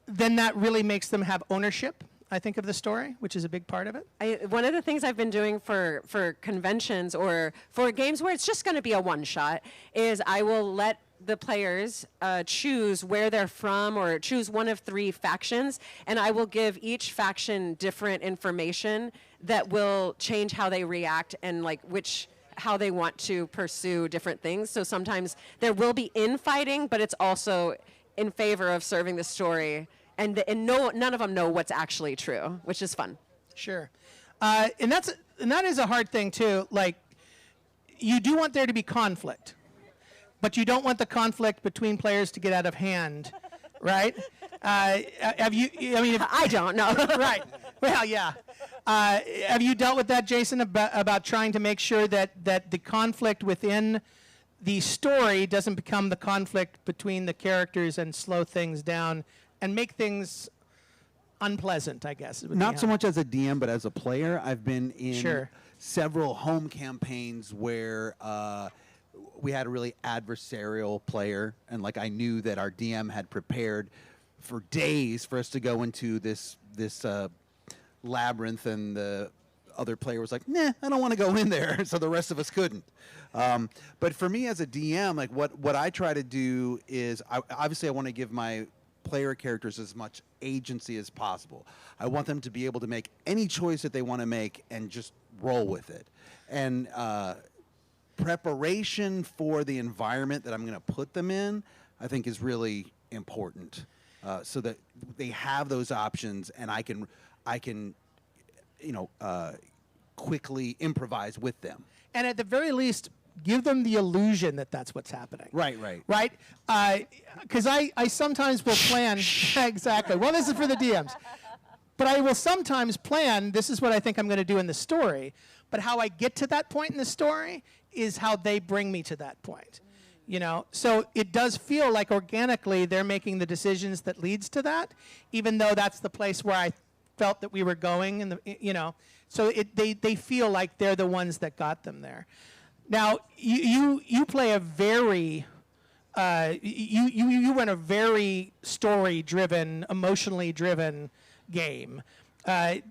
then that really makes them have ownership, I think, of the story, which is a big part of it. One of the things I've been doing for conventions or for games where it's just going to be a one-shot is I will let the players choose where they're from or choose one of 3 factions, and I will give each faction different information that will change how they react and like how they want to pursue different things. So sometimes there will be infighting, but it's also in favor of serving the story, and none of them know what's actually true, which is fun. Sure, and that is a hard thing too. Like, you do want there to be conflict, but you don't want the conflict between players to get out of hand, right? Have you? I mean, I don't know. Right. Well, yeah. Have you dealt with that, Jason, about trying to make sure that the conflict within the story doesn't become the conflict between the characters and slow things down and make things unpleasant, I guess? Not so much as a DM, but as a player. I've been in several home campaigns where we had a really adversarial player, and like I knew that our DM had prepared for days for us to go into this labyrinth, and the other player was like, nah, I don't want to go in there, so the rest of us couldn't. But for me as a DM, like what I try to do is, obviously I want to give my player characters as much agency as possible. I want them to be able to make any choice that they want to make and just roll with it. And preparation for the environment that I'm going to put them in, I think is really important, so that they have those options, and I can quickly improvise with them. And at the very least, give them the illusion that that's what's happening. Right. Right? Because I sometimes will plan. Exactly. Well, this is for the DMs. But I will sometimes plan, this is what I think I'm going to do in the story. But how I get to that point in the story is how they bring me to that point. You know, so it does feel like organically they're making the decisions that leads to that, even though that's the place where I felt that we were going, and so they feel like they're the ones that got them there. Now you play a very you run a very story driven, emotionally driven game. I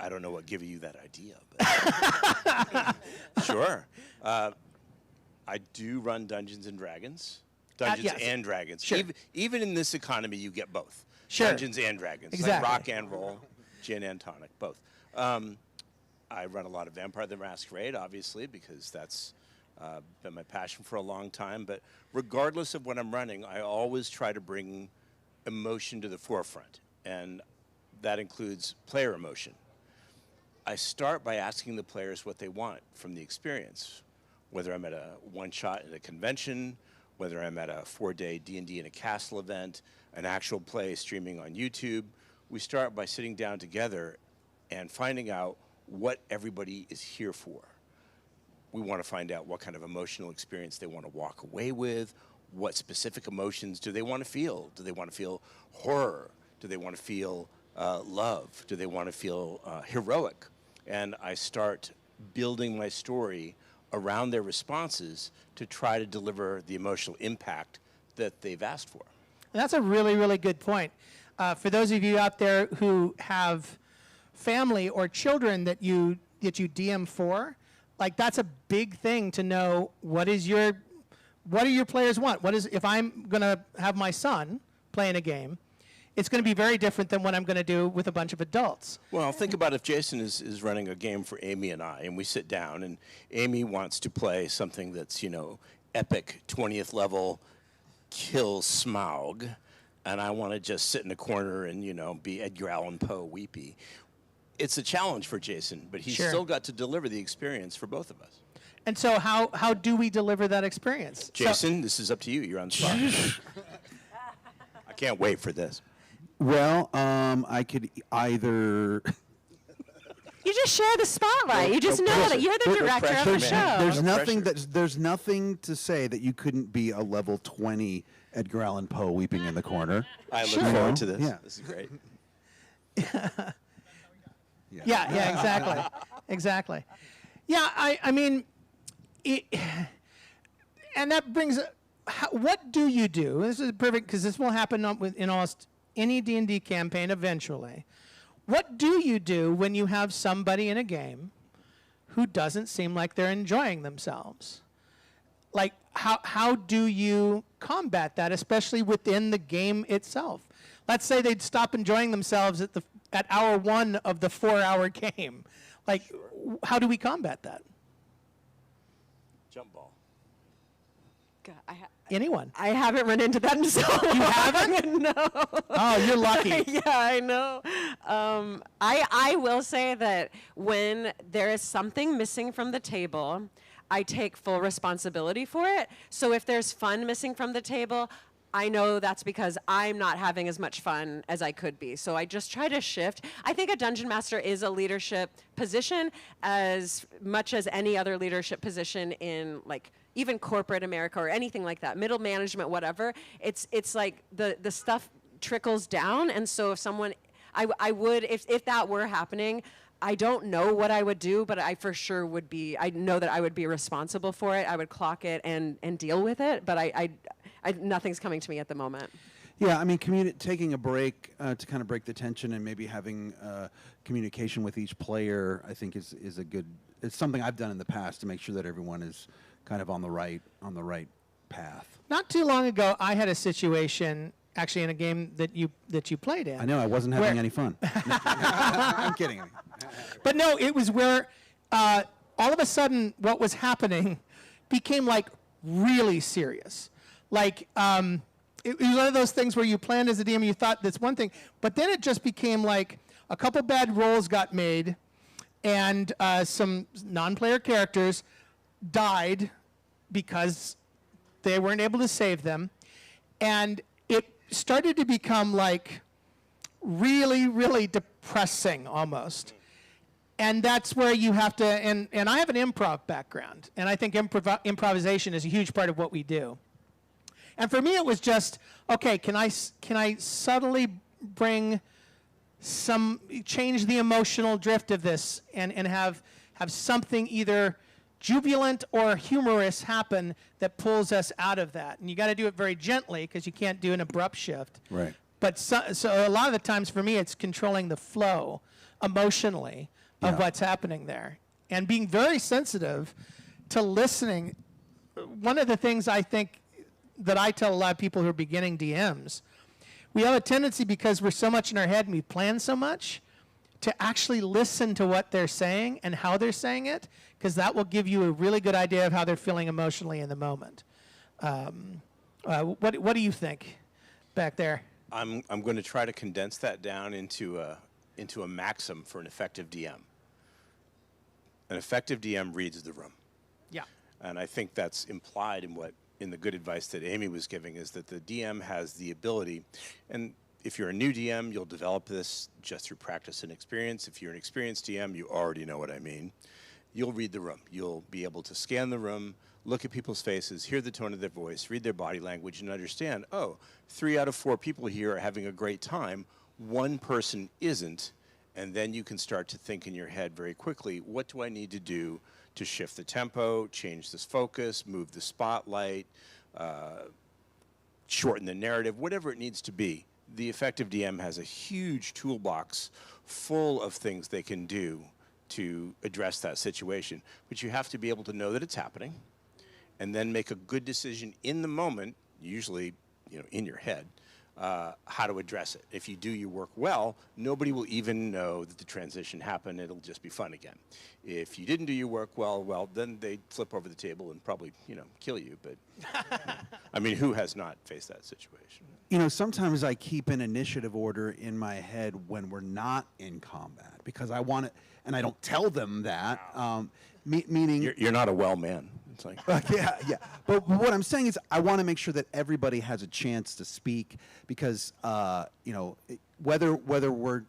don't know what gave you that idea, but sure. I do run Dungeons and Dragons. Dungeons and Dragons. Sure. Even in this economy, you get both. Sure. Dungeons and Dragons. Exactly. Like rock and roll, gin and tonic, both. I run a lot of Vampire the Masquerade, obviously, because that's been my passion for a long time. But regardless of what I'm running, I always try to bring emotion to the forefront. And that includes player emotion. I start by asking the players what they want from the experience, whether I'm at a one-shot at a convention, whether I'm at a 4-day D&D in a castle event, an actual play streaming on YouTube, we start by sitting down together and finding out what everybody is here for. We want to find out what kind of emotional experience they want to walk away with, what specific emotions do they want to feel. Do they want to feel horror? Do they want to feel love? Do they want to feel heroic? And I start building my story around their responses to try to deliver the emotional impact that they've asked for. And that's a really, really good point. For those of you out there who have family or children that you DM for, like that's a big thing to know what do your players want? If I'm gonna have my son playing a game, it's gonna be very different than what I'm gonna do with a bunch of adults. Well, think about if Jason is running a game for Amy and I, and we sit down, and Amy wants to play something that's, epic 20th level, kill Smaug, and I want to just sit in a corner and, be Edgar Allan Poe weepy. It's a challenge for Jason, but he's still got to deliver the experience for both of us. And so how do we deliver that experience? Jason, this is up to you. You're on the spot. I can't wait for this. Well, I could either... You just share the spotlight. You just know that you're the director of the show. There's nothing to say that you couldn't be a level 20 Edgar Allan Poe weeping in the corner. I look forward to this. Yeah. This is great. Yeah, exactly. Exactly. Yeah, I mean, and that brings, what do you do? This is perfect because this will happen in almost any D&D campaign eventually. What do you do when you have somebody in a game who doesn't seem like they're enjoying themselves? Like, how do you combat that, especially within the game itself? Let's say they'd stop enjoying themselves at hour 1 of the 4-hour game. Like, how do we combat that? Jump ball. God, Anyone? I haven't run into that in so long. You haven't? No. Oh, you're lucky. Yeah, I know. I will say that when there is something missing from the table, I take full responsibility for it. So if there's fun missing from the table, I know that's because I'm not having as much fun as I could be. So I just try to shift. I think a dungeon master is a leadership position as much as any other leadership position in like even corporate America or anything like that, middle management, whatever. It's like the stuff trickles down. And so if someone, I would, if that were happening, I don't know what I would do, but I for sure would be, I know that I would be responsible for it. I would clock it and deal with it, but I nothing's coming to me at the moment. Yeah, I mean, taking a break to kind of break the tension and maybe having communication with each player, I think is a good. It's something I've done in the past to make sure that everyone is kind of on the right path. Not too long ago, I had a situation actually in a game that you played in. I know I wasn't having any fun. I'm kidding. But no, it was where all of a sudden what was happening became like really serious. Like it was one of those things where you planned as a DM and you thought that's one thing, but then it just became like a couple bad rolls got made and some non-player characters died because they weren't able to save them. And it started to become like really, really depressing almost. And that's where you have to, and I have an improv background, and I think improvisation is a huge part of what we do. And for me, it was just, okay, can I subtly change the emotional drift of this and have something either jubilant or humorous happen that pulls us out of that. And you got to do it very gently because you can't do an abrupt shift. Right. But so a lot of the times for me, it's controlling the flow emotionally of what's happening there and being very sensitive to listening. One of the things I think that I tell a lot of people who are beginning DMs, we have a tendency because we're so much in our head and we plan so much to actually listen to what they're saying and how they're saying it, because that will give you a really good idea of how they're feeling emotionally in the moment. What do you think back there? I'm going to try to condense that down into a maxim for an effective DM. An effective DM reads the room. Yeah. And I think that's implied in the good advice that Amy was giving, is that the DM has the ability, and If you're a new DM, you'll develop this just through practice and experience. If you're an experienced DM, you already know what I mean. You'll read the room. You'll be able to scan the room, look at people's faces, hear the tone of their voice, read their body language, and understand, oh, 3 out of 4 people here are having a great time. One person isn't. And then you can start to think in your head very quickly, what do I need to do to shift the tempo, change this focus, move the spotlight, shorten the narrative, whatever it needs to be. The effective DM has a huge toolbox full of things they can do to address that situation. But you have to be able to know that it's happening and then make a good decision in the moment, usually in your head, how to address it. If you do your work well, nobody will even know that the transition happened. It'll just be fun again. If you didn't do your work well, then they'd flip over the table and probably, kill you. But I mean, who has not faced that situation? Sometimes I keep an initiative order in my head when we're not in combat because I want it, and I don't tell them that. Meaning, you're not a well man. It's like yeah. But what I'm saying is, I want to make sure that everybody has a chance to speak because whether we're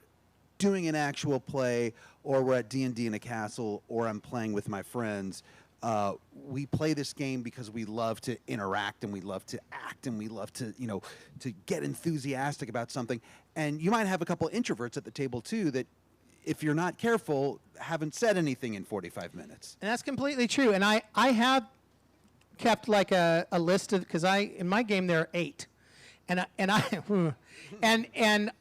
doing an actual play or we're at D&D in a castle or I'm playing with my friends, we play this game because we love to interact and we love to act and we love to to get enthusiastic about something. And you might have a couple introverts at the table too that, if you're not careful, haven't said anything in 45 minutes. And that's completely true. And I have kept like a list of, because in my game there are 8, and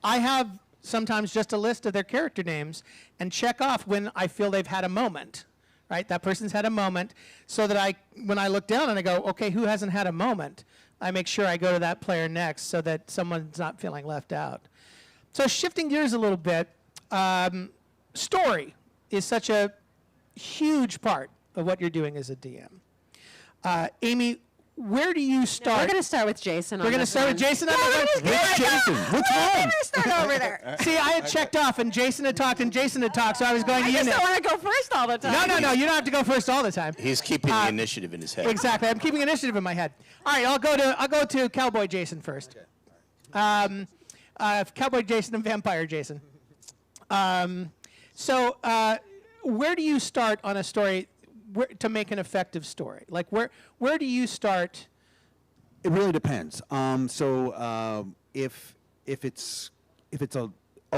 I have sometimes just a list of their character names and check off when I feel they've had a moment. Right, that person's had a moment, so that when I look down and I go, okay, who hasn't had a moment? I make sure I go to that player next, so that someone's not feeling left out. So shifting gears a little bit. Story is such a huge part of what you're doing as a DM. Amy, where do you start? We're going to start with Jason. We're going to start with Jason. Which Jason? Which one? Start over there. See, I had checked off, and Jason had talked, so I was going to you. I just don't want to go first all the time. No, you don't have to go first all the time. He's keeping the initiative in his head. Exactly, I'm keeping initiative in my head. All right, I'll go to Cowboy Jason first. Okay. Cowboy Jason and Vampire Jason. So where do you start on a story to make an effective story? Like where do you start? It really depends. If it's a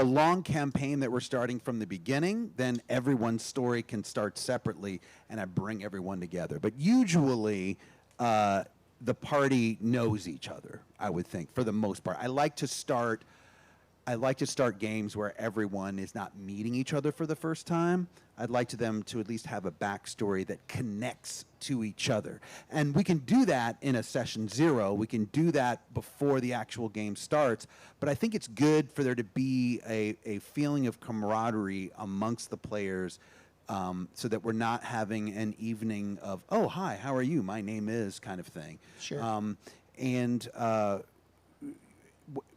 long campaign that we're starting from the beginning, then everyone's story can start separately, and I bring everyone together. But usually, the party knows each other, I would think, for the most part. I like to start games where everyone is not meeting each other for the first time. I'd like them to at least have a backstory that connects to each other. And we can do that in a session 0. We can do that before the actual game starts. But I think it's good for there to be a feeling of camaraderie amongst the players, so that we're not having an evening of, oh, hi, how are you? My name is kind of thing. Sure.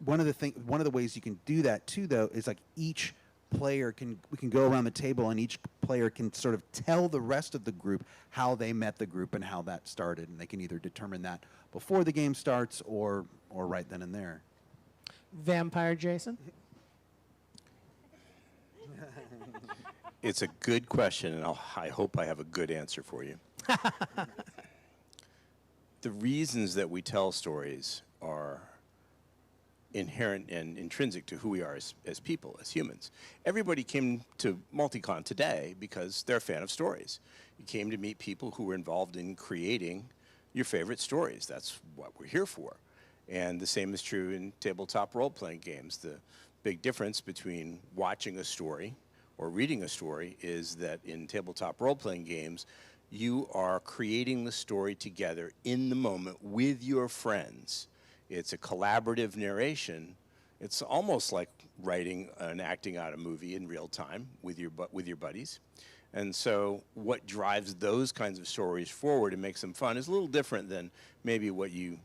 One of the ways you can do that too, though, is like each player we can go around the table and each player can sort of tell the rest of the group how they met the group and how that started, and they can either determine that before the game starts or right then and there. Vampire Jason? It's a good question, and I hope I have a good answer for you. The reasons that we tell stories are inherent and intrinsic to who we are as people, as humans. Everybody came to MultiCon today because they're a fan of stories. You came to meet people who were involved in creating your favorite stories. That's what we're here for. And the same is true in tabletop role-playing games. The big difference between watching a story or reading a story is that in tabletop role-playing games, you are creating the story together in the moment with your friends. It's a collaborative narration. It's almost like writing and acting out a movie in real time with your buddies. And so what drives those kinds of stories forward and makes them fun is a little different than maybe what you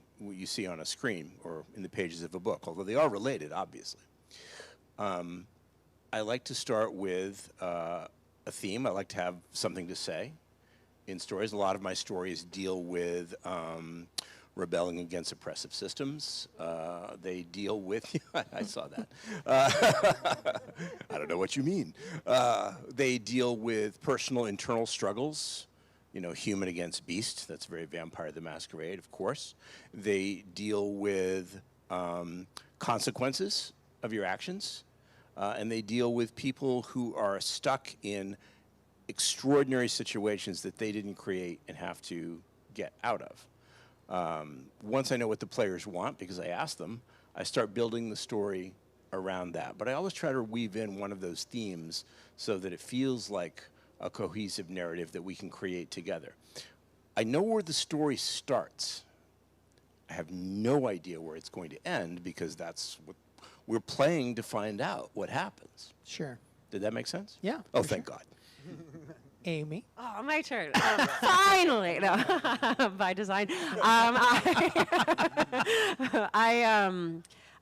see on a screen or in the pages of a book, although they are related, obviously. I like to start with a theme. I like to have something to say in stories. A lot of my stories deal with rebelling against oppressive systems. They deal with, I saw that. I don't know what you mean. They deal with personal internal struggles, human against beast. That's very Vampire the Masquerade, of course. They deal with consequences of your actions. And they deal with people who are stuck in extraordinary situations that they didn't create and have to get out of. Once I know what the players want, because I ask them, I start building the story around that. But I always try to weave in one of those themes so that it feels like a cohesive narrative that we can create together. I know where the story starts. I have no idea where it's going to end, because that's what we're playing to find out what happens. Sure. Did that make sense? Yeah. Oh, thank God. Amy. Oh, my turn. Finally. No, by design.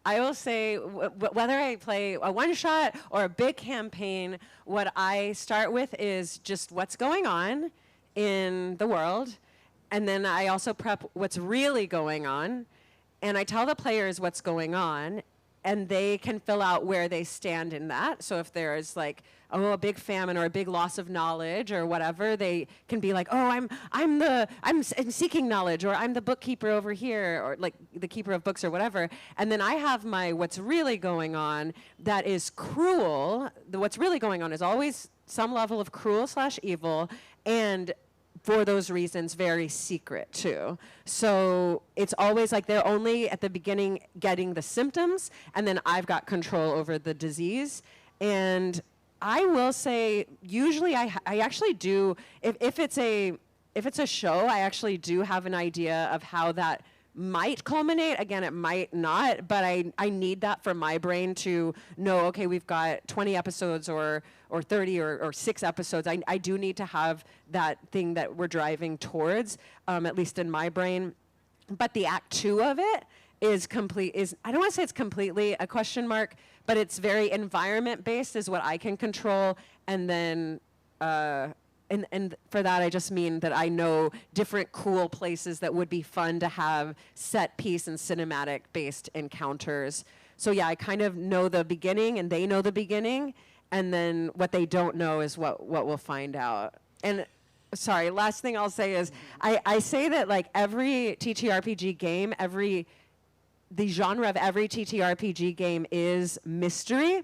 I will say, whether I play a one-shot or a big campaign, what I start with is just what's going on in the world, and then I also prep what's really going on, and I tell the players what's going on, and they can fill out where they stand in that. So if there's like, a big famine or a big loss of knowledge or whatever, they can be like, I'm seeking knowledge, or I'm the bookkeeper over here, or like the keeper of books or whatever. And then I have my what's really going on that is cruel. What's really going on is always some level of cruel/evil, and for those reasons, very secret too. So it's always like they're only at the beginning getting the symptoms, and then I've got control over the disease. And I will say, usually I actually do, if it's a show, I actually do have an idea of how that might culminate. Again, it might not, but I need that for my brain to know, okay, we've got 20 episodes or 30 or 6 episodes. I do need to have that thing that we're driving towards, at least in my brain. But the act 2 of it is I don't want to say it's completely a question mark, but it's very environment based is what I can control. And then, and for that, I just mean that I know different cool places that would be fun to have set piece and cinematic based encounters. So yeah, I kind of know the beginning, and they know the beginning, and then what they don't know is what we'll find out. And sorry, last thing I'll say is I say that like every TTRPG game, the genre of every TTRPG game is mystery,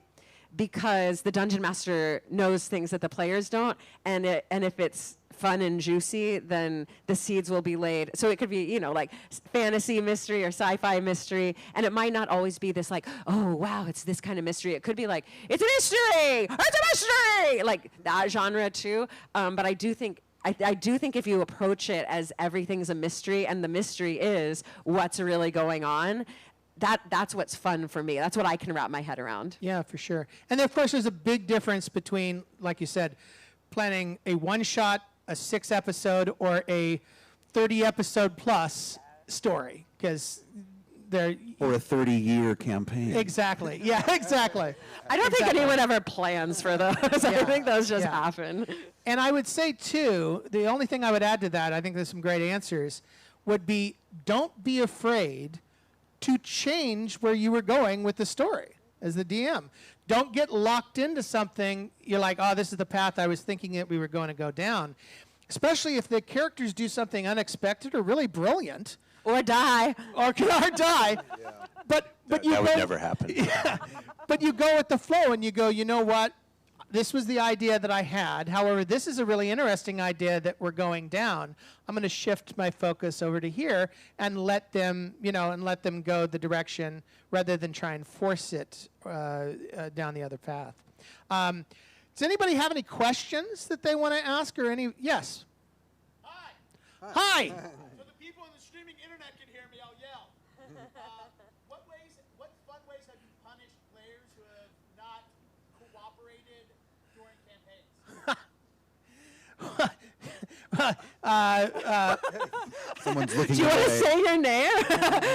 because the dungeon master knows things that the players don't, and if it's fun and juicy, then the seeds will be laid. So it could be, like fantasy mystery or sci-fi mystery, and it might not always be this like, oh wow, it's this kind of mystery. It could be like, it's a mystery, it's a mystery, like that genre too. But I do think if you approach it as everything's a mystery, and the mystery is what's really going on, that's what's fun for me. That's what I can wrap my head around. Yeah, for sure. And then, of course, there's a big difference between, like you said, planning a one-shot, a 6-episode, or a 30-episode plus story, because they're... Or a 30-year campaign. Exactly. Yeah, exactly. I don't think anyone ever plans for those. I think those just happen. And I would say, too, the only thing I would add to that, I think there's some great answers, would be don't be afraid to change where you were going with the story as the DM. Don't get locked into something. You're like, oh, this is the path I was thinking that we were going to go down. Especially if the characters do something unexpected or really brilliant. Or die. Or die. Yeah. But you that go, would never happen. Yeah, but you go with the flow and you go, you know what? This was the idea that I had. However, this is a really interesting idea that we're going down. I'm going to shift my focus over to here and let them, go the direction rather than try and force it down the other path. Does anybody have any questions that they want to ask or any? Yes. Hi. So the people in the streaming internet can hear me, I'll yell. What fun ways have you punished players who have not cooperated during campaigns? Someone's looking Do you want to away. say your name?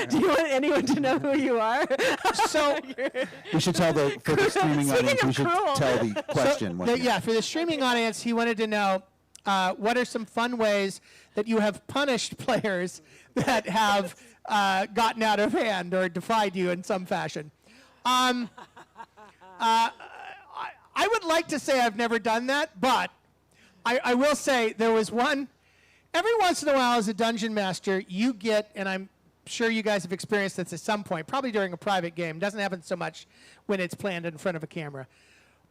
Do you want anyone to know who you are? So We should tell for the streaming Speaking audience, of we should cruel. tell the question. For the streaming audience, he wanted to know, what are some fun ways that you have punished players that have gotten out of hand or defied you in some fashion? I would like to say I've never done that, but I will say there was one. Every once in a while as a dungeon master, you get, and I'm sure you guys have experienced this at some point, probably during a private game. It doesn't happen so much when it's planned in front of a camera.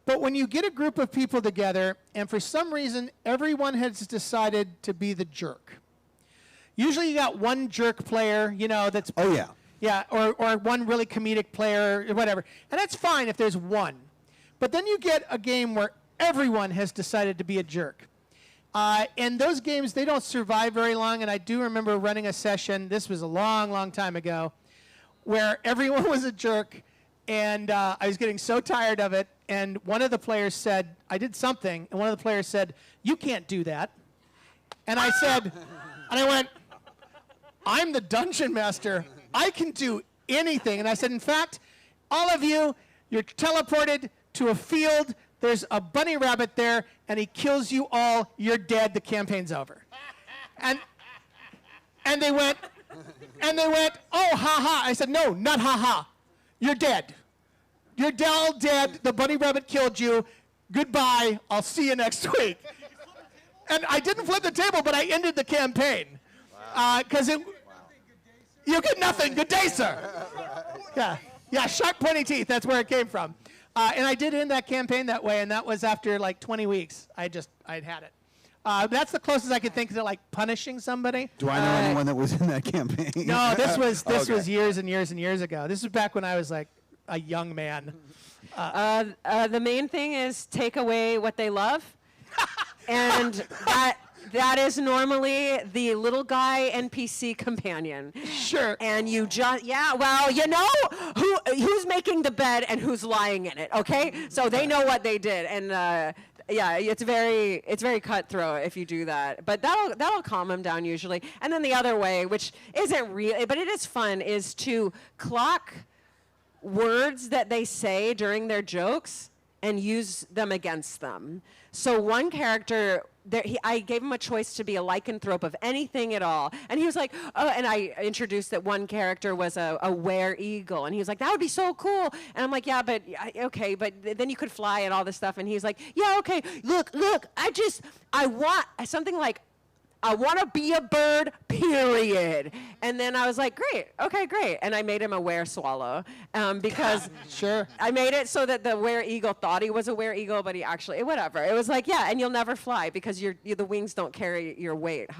But when you get a group of people together, and for some reason, everyone has decided to be the jerk. Usually you got one jerk player, that's... Oh, yeah. Yeah, or one really comedic player, or whatever. And that's fine if there's one. But then you get a game where everyone has decided to be a jerk. And those games, they don't survive very long. And I do remember running a session, this was a long, long time ago, where everyone was a jerk. And I was getting so tired of it. And one of the players said, I did something. And one of the players said, you can't do that. And I said, and I went, I'm the dungeon master. I can do anything. And I said, in fact, all of you, you're teleported to a field. There's a bunny rabbit there, and he kills you all. You're dead. The campaign's over. And they went, oh, ha ha. I said, no, not ha ha. You're dead. You're all dead. The bunny rabbit killed you. Goodbye. I'll see you next week. And I didn't flip the table, but I ended the campaign. Because you get nothing. Good day, sir. Yeah, sharp, pointy teeth. That's where it came from. And I did end that campaign that way, and that was after like 20 weeks. I'd had it. That's the closest I could think to like punishing somebody. Do I know anyone that was in that campaign? No, this was years and years and years ago. This was back when I was like a young man. The main thing is take away what they love, and that is normally the little guy NPC companion. Sure. And you just, who's making the bed and who's lying in it, okay? So they know what they did. And it's very cutthroat if you do that. But that'll calm them down usually. And then the other way, which isn't real, but it is fun, is to clock words that they say during their jokes and use them against them. So one character, I gave him a choice to be a lycanthrope of anything at all. And he was like, oh, and I introduced that one character was a were-eagle. And he was like, that would be so cool. And I'm like, yeah, but, okay, but then you could fly and all this stuff. And he was like, yeah, okay, look, I want something like, I want to be a bird, period. And then I was like, great. And I made him a were-swallow because sure. I made it so that the were-eagle thought he was a were-eagle, but he actually, whatever. It was like, yeah, and you'll never fly because the wings don't carry your weight.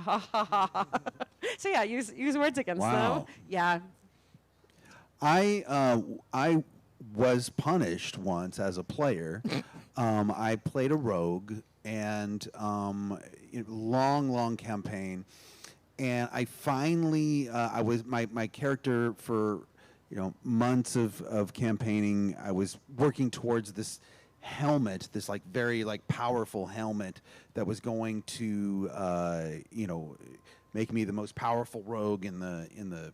So yeah, use words against them. Yeah. I was punished once as a player. I played a rogue and long campaign, and I finally I was my character for months of campaigning. I was working towards this helmet, this like very like powerful helmet that was going to make me the most powerful rogue in the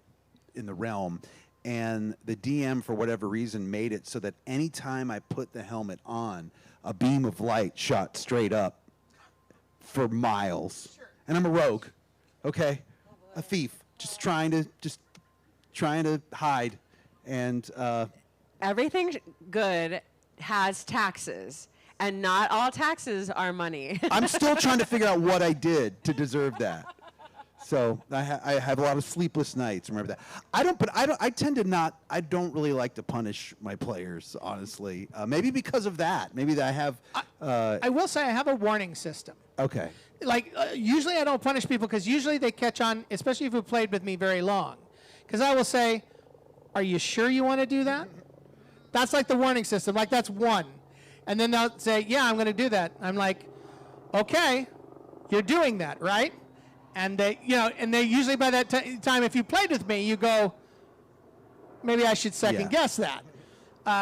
realm. And the DM, for whatever reason, made it so that anytime I put the helmet on, a beam of light shot straight up for miles. Sure. And I'm a rogue, okay? A thief, just trying to hide. And everything good has taxes, and not all taxes are money. I'm still trying to figure out what I did to deserve that. So I have a lot of sleepless nights. Remember that. I don't really like to punish my players, honestly. Maybe because of that. Maybe that I have. I will say I have a warning system. Okay. Like usually I don't punish people because usually they catch on, especially if you've played with me very long. Because I will say, "Are you sure you want to do that?" That's like the warning system. Like that's one, and then they'll say, "Yeah, I'm going to do that." I'm like, "Okay, you're doing that, right?" And they usually by that time, if you played with me, you go, maybe I should second guess that.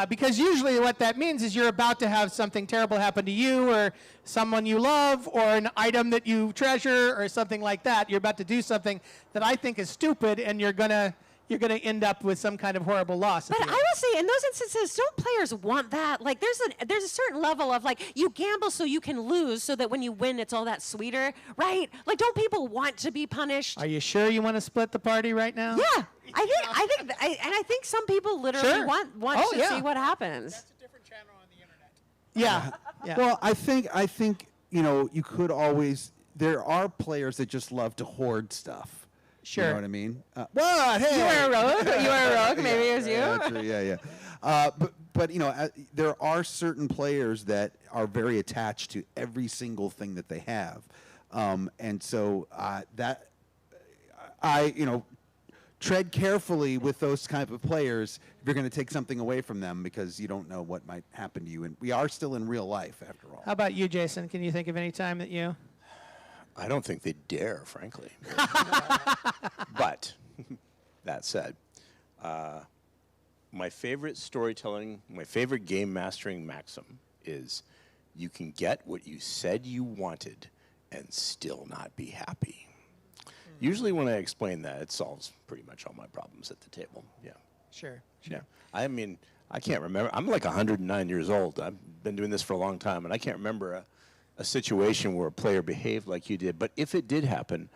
Because usually what that means is you're about to have something terrible happen to you or someone you love or an item that you treasure or something like that. You're about to do something that I think is stupid and you're going to, you're going to end up with some kind of horrible loss. But I will say, in those instances, don't players want that? Like, there's a certain level of like you gamble so you can lose, so that when you win, it's all that sweeter, right? Like, don't people want to be punished? Are you sure you want to split the party right now? Yeah, I think some people literally Sure. want Oh, to yeah. see what happens. Yeah. Well, I think you could always. There are players that just love to hoard stuff. Sure. You know what I mean? What? Hey. You were a rogue. You were a rogue. Maybe it was you. Yeah, true, yeah. But there are certain players that are very attached to every single thing that they have, and so tread carefully with those type of players if you're going to take something away from them, because you don't know what might happen to you. And we are still in real life, after all. How about you, Jason? Can you think of any time that you? I don't think they dare, frankly. But that said, my favorite storytelling, my favorite game mastering maxim is you can get what you said you wanted and still not be happy. Usually when I explain that, it solves pretty much all my problems at the table. Yeah. Sure. Yeah. I mean, I can't remember. I'm like 109 years old. I've been doing this for a long time, and I can't remember a situation where a player behaved like you did. But if it did happen,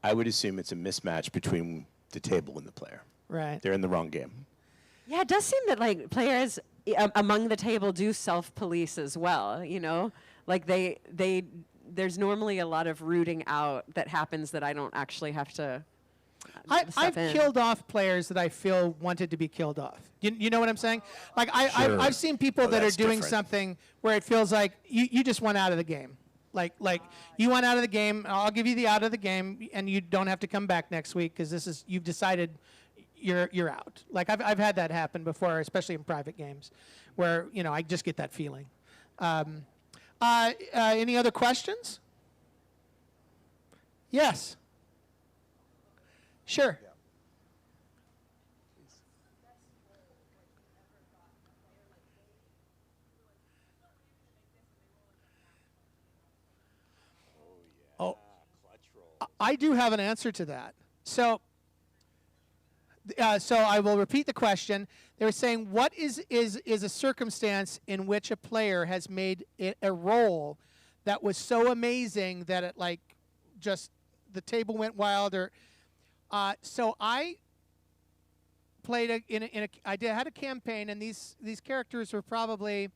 I would assume it's a mismatch between the table and the player. Right. They're in the wrong game. Yeah, it does seem that like players among the table do self-police as well. Like there's normally a lot of rooting out that happens that I don't actually have to. I've killed off players that I feel wanted to be killed off. You know what I'm saying? Like Sure. I've seen people that are that's doing different. something where it feels like you just went out of the game. Like you went out of the game. I'll give you the out of the game, and you don't have to come back next week because you've decided you're out. Like I've had that happen before, especially in private games, where I just get that feeling. Any other questions? Yes. Sure. Oh, I do have an answer to that. So I will repeat the question. They were saying, what is a circumstance in which a player has made a role that was so amazing that it just the table went wild? Or so I played I had a campaign, and these characters were probably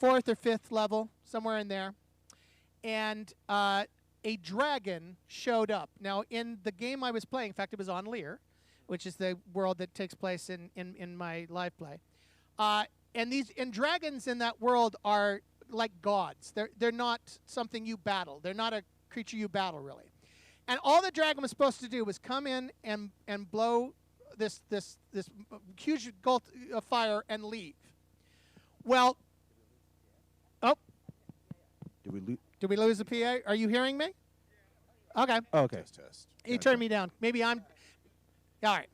4th or 5th level, somewhere in there, and a dragon showed up. Now, in the game I was playing, in fact, it was on Lyra, which is the world that takes place in my live play. And dragons in that world are like gods. They're not something you battle. They're not a creature you battle, really. And all the dragon was supposed to do was come in and blow this huge gulp of fire and leave. Well, did we lose the PA? Are you hearing me? Okay. Okay. Test. You turned me down. Maybe I'm. All right.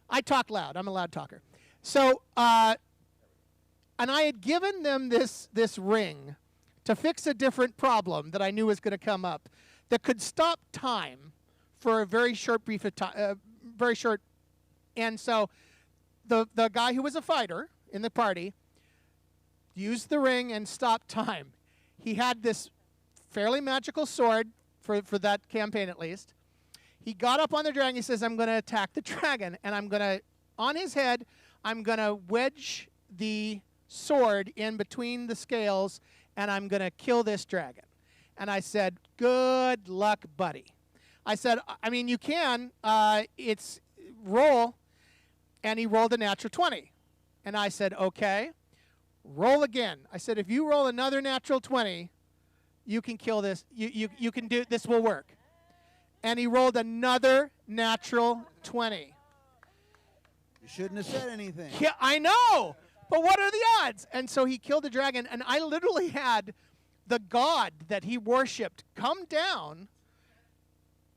I talk loud. I'm a loud talker. So, and I had given them this ring to fix a different problem that I knew was going to come up, that could stop time for a very short brief of time, very short. And so, the guy who was a fighter in the party used the ring and stopped time. He had this fairly magical sword for that campaign, at least. He got up on the dragon. He says, I'm going to attack the dragon. And I'm going to, on his head, I'm going to wedge the sword in between the scales, and I'm going to kill this dragon. And I said, good luck, buddy. I said, I mean, you can. It's roll. And he rolled a natural 20. And I said, okay, roll again. I said, if you roll another natural 20, you can kill this. You can do, this will work. And he rolled another natural 20. You shouldn't have said anything. Yeah, I know. But what are the odds? And so he killed the dragon, and I literally had the god that he worshipped come down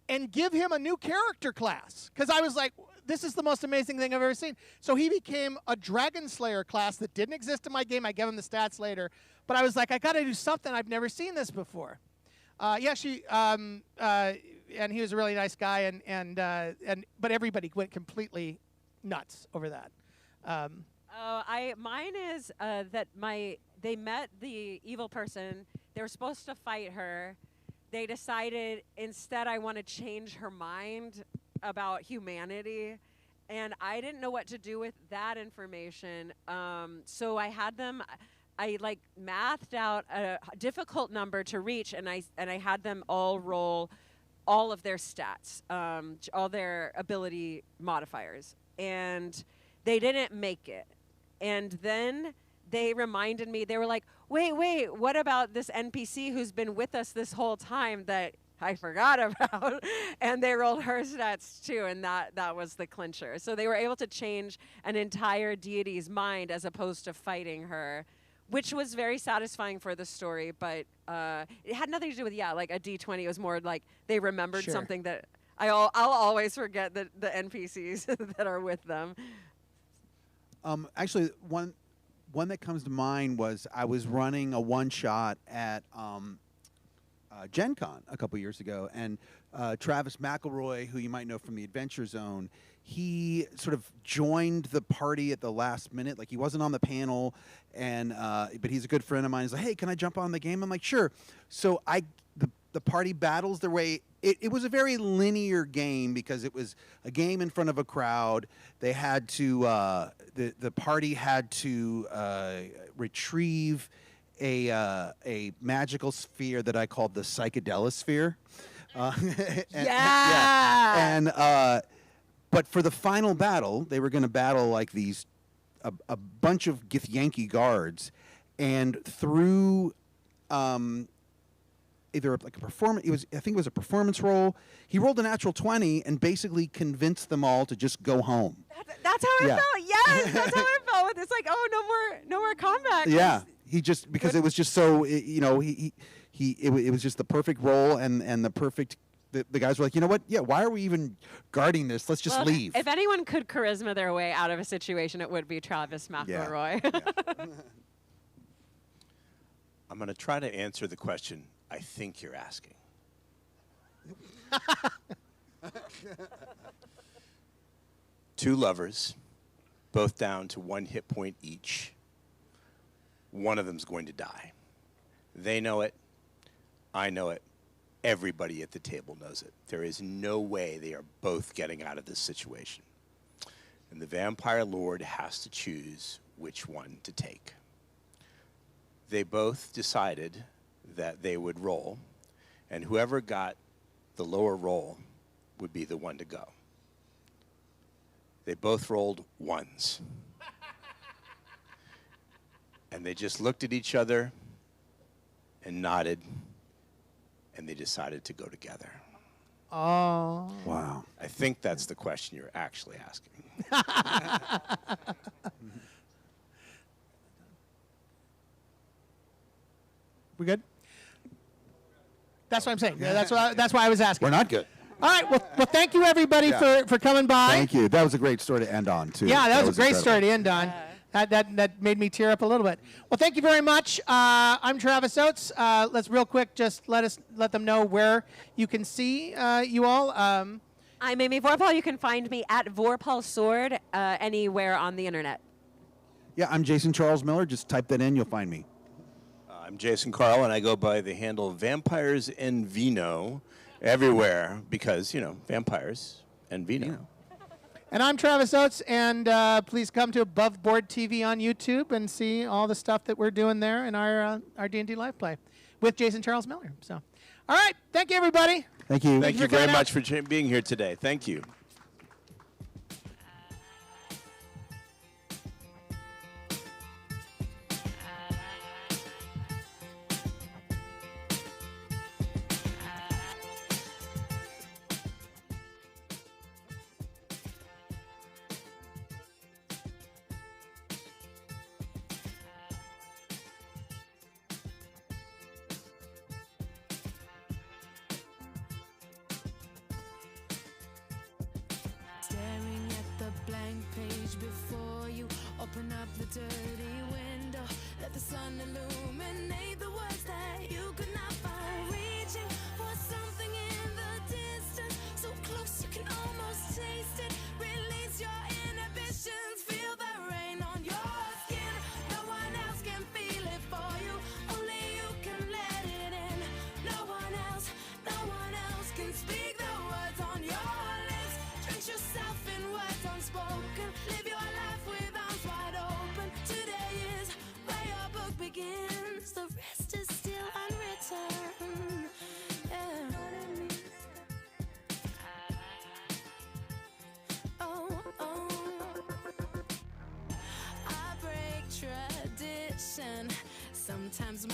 and give him a new character class. Because I was like, this is the most amazing thing I've ever seen. So he became a Dragon Slayer class that didn't exist in my game. I gave him the stats later. But I was like, I got to do something. I've never seen this before. And he was a really nice guy, but everybody went completely nuts over that. Mine is that they met the evil person. They were supposed to fight her. They decided instead I want to change her mind about humanity. And I didn't know what to do with that information. So I had them, I like mathed out a difficult number to reach, and I had them all roll all of their stats, all their ability modifiers. And they didn't make it. And then they reminded me, they were like, wait, what about this NPC who's been with us this whole time that I forgot about? And they rolled her stats too, and that was the clincher. So they were able to change an entire deity's mind as opposed to fighting her, which was very satisfying for the story, but it had nothing to do with, like a D20. It was more like they remembered something that I'll always forget the NPCs that are with them. Actually, one that comes to mind was I was running a one-shot at Gen Con a couple years ago, and Travis McElroy, who you might know from the Adventure Zone, he sort of joined the party at the last minute. Like, he wasn't on the panel, and but he's a good friend of mine. He's like, hey, can I jump on the game? I'm like, sure. So the party battles their way. It was a very linear game because it was a game in front of a crowd. They had to, the party had to retrieve a magical sphere that I called the psychedelic sphere. But for the final battle, they were going to battle like a bunch of Githyanki guards, and through either like a performance, I think it was a performance roll. He rolled a natural 20 and basically convinced them all to just go home. That's how it felt. Yes, that's how it felt. It's like, oh, no more combat. Yeah, he just, because it was just so, it was just the perfect roll and the perfect. The guys were like, you know what? Yeah, why are we even guarding this? Let's just leave. If anyone could charisma their way out of a situation, it would be Travis McElroy. Yeah. I'm going to try to answer the question I think you're asking. Two lovers, both down to 1 hit point each. One of them's going to die. They know it. I know it. Everybody at the table knows it. There is no way they are both getting out of this situation. And the Vampire Lord has to choose which one to take. They both decided that they would roll, and whoever got the lower roll would be the one to go. They both rolled ones. And they just looked at each other and nodded, and they decided to go together. Oh. Wow. I think that's the question you're actually asking. We good? That's what I'm saying. Yeah, that's why I was asking. We're not good. All right. Well, thank you everybody for coming by. Thank you. That was a great story to end on too. Yeah, that was a great incredible. story to end on. That made me tear up a little bit. Well, thank you very much. I'm Travis Oates. Let's real quick just let them know where you can see you all. I'm Amy Vorpal. You can find me at Vorpal Sword anywhere on the internet. Yeah, I'm Jason Charles Miller. Just type that in, you'll find me. I'm Jason Carl, and I go by the handle Vampires and Vino everywhere because, vampires and vino. Yeah. And I'm Travis Oates, and please come to Above Board TV on YouTube and see all the stuff that we're doing there in our D&D live play with Jason Charles Miller. So, all right, thank you, everybody. Thank you. Thank you very much for being here today. Thank you. Staring at the blank page before you, open up the dirty window, let the sun illuminate the words that you could not find. Reaching for something in the distance, so close you can almost taste it. Release your inhibitions.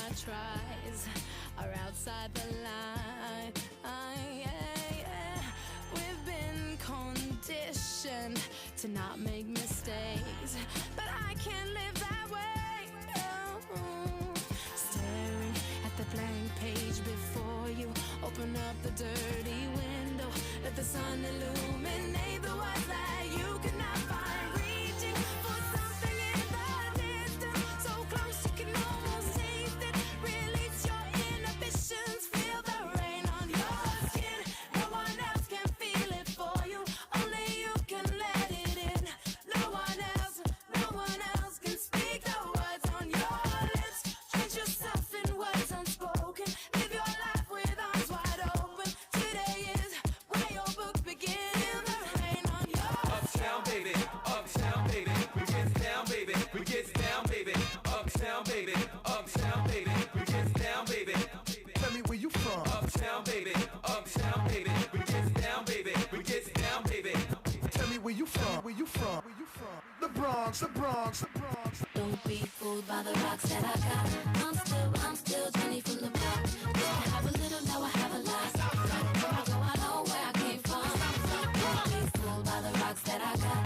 my tries are outside the line. We've been conditioned to not make mistakes, but I can't live that way. Oh. Staring at the blank page before you, open up the dirty window, let the sun illuminate the words that you cannot find. Reaching for something in the distance, so close you can almost taste it. Release your inhibitions, feel the rain on your skin. No one else can feel it for you, only you can let it in. No one else can speak the words on your lips. Treat yourself in words unspoken. Live your life with arms wide open. Today is where your book begins. The rain on your Uptown, baby. Uptown, baby. We get down, baby. We get down, baby. Uptown, baby. Uptown, baby. We get down, baby. Tell me where you from. Uptown, baby. Uptown, baby. We get down, baby. We get down, baby. Tell me where you from. Where you from? Where you from? The Bronx, the Bronx, the Bronx. Don't be fooled by the rocks that I got. I'm still Jenny from the block. Used to have a little, now I have a lot. Where I go, I know where I came from. Don't be fooled by the rocks that I got.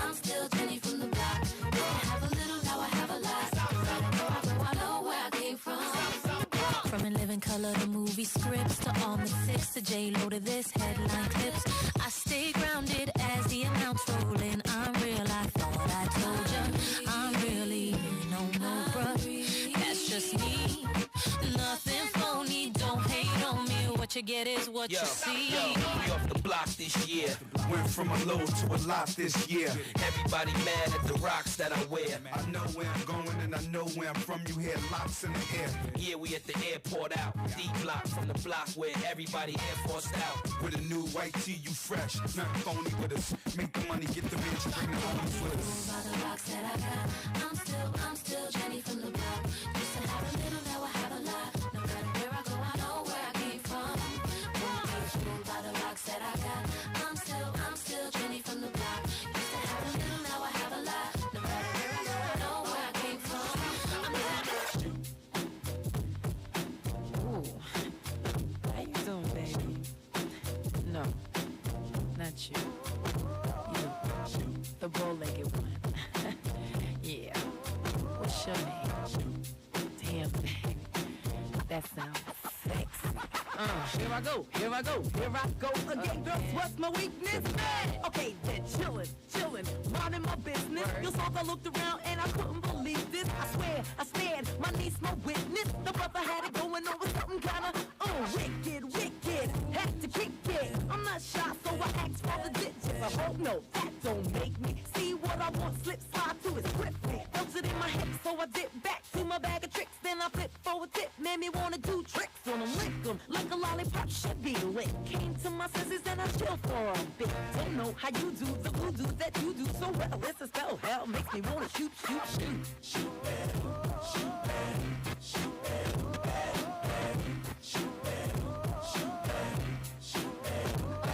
I'm still Jenny from the block. Used to have a little, now I have a lot. Where I go, I know where I came from. From In Living Color to movie scripts to all the six to J-Lo to this headline clips. I stay grounded as the amounts roll in. I'm real, I thought I told ya. I'm really no more, bruh. That's just me. Nothing phony, don't hate on me. What you get is what you see. We off the block this year. Went from a low to a lot this year. Everybody mad at the rocks that I wear. I know where I'm going and I know where I'm from. You hear locks in the air. Yeah, we at the airport out. D-block from the block where everybody Air Forced out. With a new white tee, you fresh. Nothing phony with us. Make the money, get the mansion, bring the homies with us. By the rocks that I got, I'm still Jenny from the block. Used to have a little, now I have a lot. No matter where I go, I know where I came from. Won't be fooled by the rocks that I got. I'm still Jenny from the block. Used to have a little, now I have a lot. No matter where I go, I know where I came from. Ooh, how you doing, baby? No, not you. You, the bow-legged one. Yeah. What's your name? Damn, baby. That sounds sexy. Here I go, here I go, here I go again, girls. What's my weakness? Okay, then chillin', minding my business. You saw I looked around and I couldn't believe this. I swear, I stared, my niece no witness. The brother had it going on with something kinda wicked. Had to kick it. I'm not shy, so I asked for the digits. I hope no, that don't make me see what I want. Slip slide to it swiftly. Felt it in my hips, so I dip back to my bag of tricks. Then I flip forward tip, made me wanna do tricks on them, lick them like a lollipop should be lit. Came to my senses and I chill for a bit. Don't know how you do the voodoo that you do so well. It's a spell, hell makes me wanna shoot. Shoot bad, shoot bad, shoot bad, bad, shoot bad, shoot bad, shoot bad.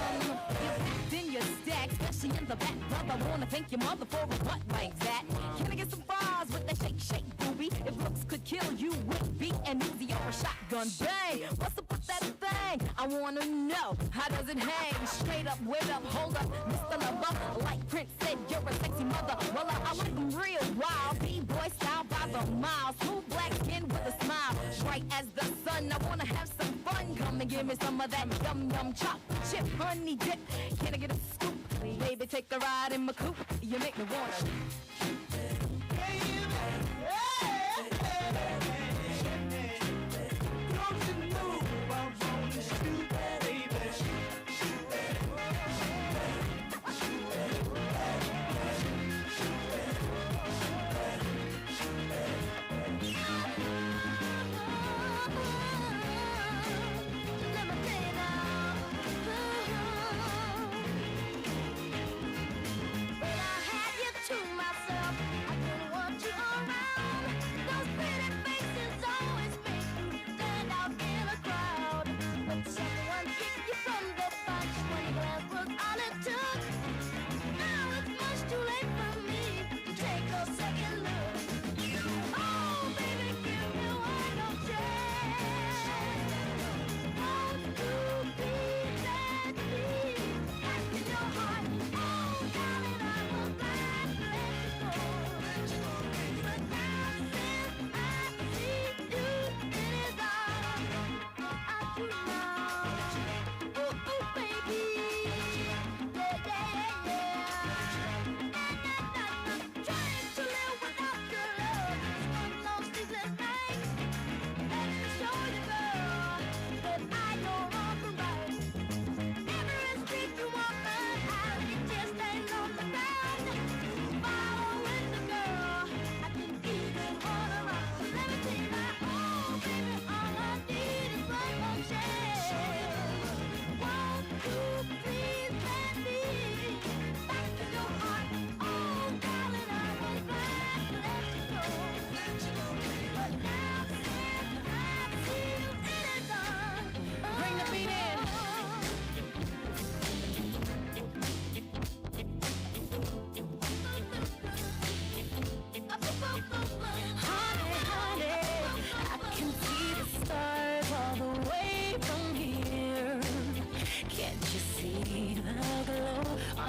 Then you stack, especially in the back. Brother, wanna thank your mother for a butt like that. Can I get some fries with that shake, booby? If looks could kill you with beat and easy or a shotgun bang. What's up with that thing? I wanna know, how does it hang? Straight up, wait up, hold up, Mr. Lover. Like Prince said, you're a sexy mother. Well, I like them real wild. B-boy style by the mile. Smooth black skin with a smile. Bright as the sun, I wanna have some fun. Come and give me some of that yum chocolate chip honey dip. Can I get a scoop? Baby, take a ride in my coupe. You make me wanna. To myself.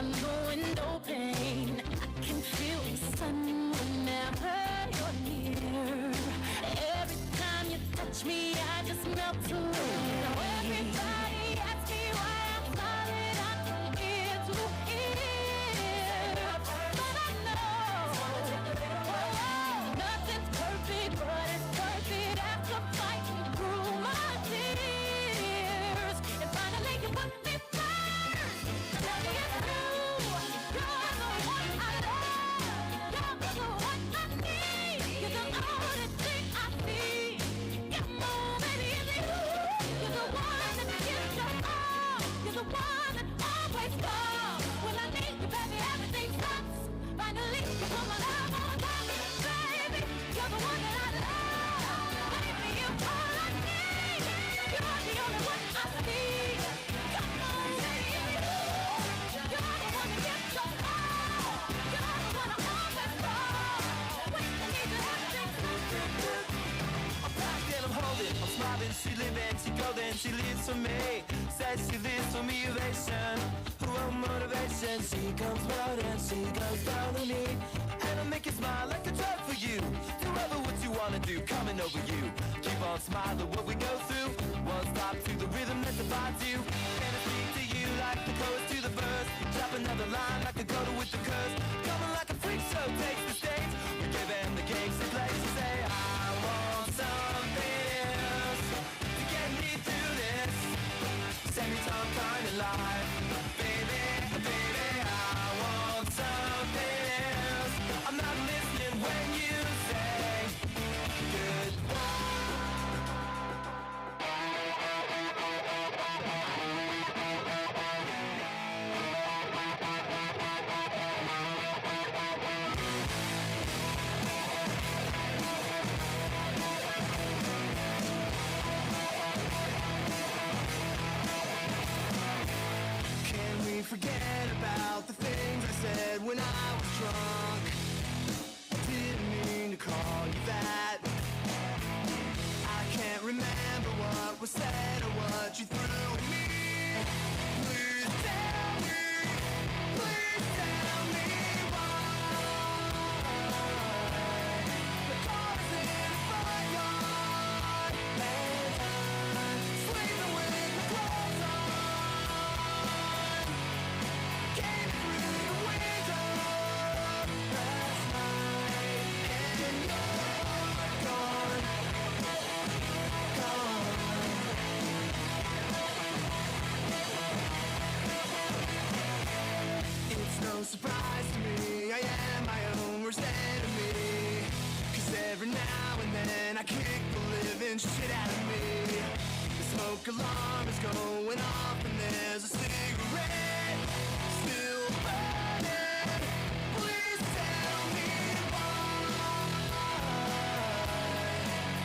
on the window pane. I can feel the sun whenever you're near. Every time you touch me, I just melt away. Now everybody asks me why I'm falling out from ear to ear. But I know nothing's perfect, but it's perfect after fighting through my tears. And finally you put me first. Tell me it's true. You're the one I love. You're the one I need. You're the only thing I see. You're moving in the You're the one that gives your all. You're the one that always calls. When I need you, baby, everything stops. Finally, you put my love on top. Baby, you're the one that I love. Baby, you're all I need. You're the only one I see. Come on, baby, you're the one that gives your all. You're the one I always call. When I need you, everything stops. I'm packed and I'm holding. I'm smiling, she living, she golden, she lives for me. Says she lives for me, ovation. Who want motivation? She comes round and she goes down on me. And I make you smile like a drug for you. Do ever what you wanna do, coming over you. Keep on smiling what we go through. One stop to the rhythm that defines you. Can I speak to you like the chorus to the verse? Drop another line like a coda with the curse. Coming like a freak show takes the stage. We're giving the games a place to say I want something else to get me through this semi-time kind of life. Baby, baby, I want something else. I'm not listening when you say goodbye. Can we forget about the things I said when I was drunk? I didn't mean to call you that. I can't remember what was said or what you threw at me. Please tell me why. The car's in the front yard and I'm sleeping with the clothes on. Came through the window last night and you're gone, gone. It's no surprise to me, I am my own worst enemy. 'Cause every now and then I kick the living shit out of me. The smoke alarm is going off and there's a cigarette still burning. Please tell me why.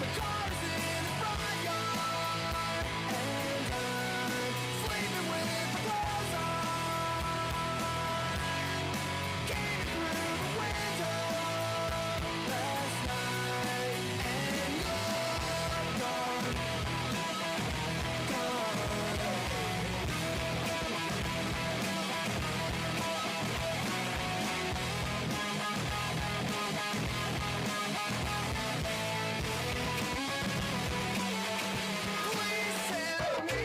The car's in the front yard and I'm sleeping with the clothes on. Came through the window last night and you're gone, gone. Please tell me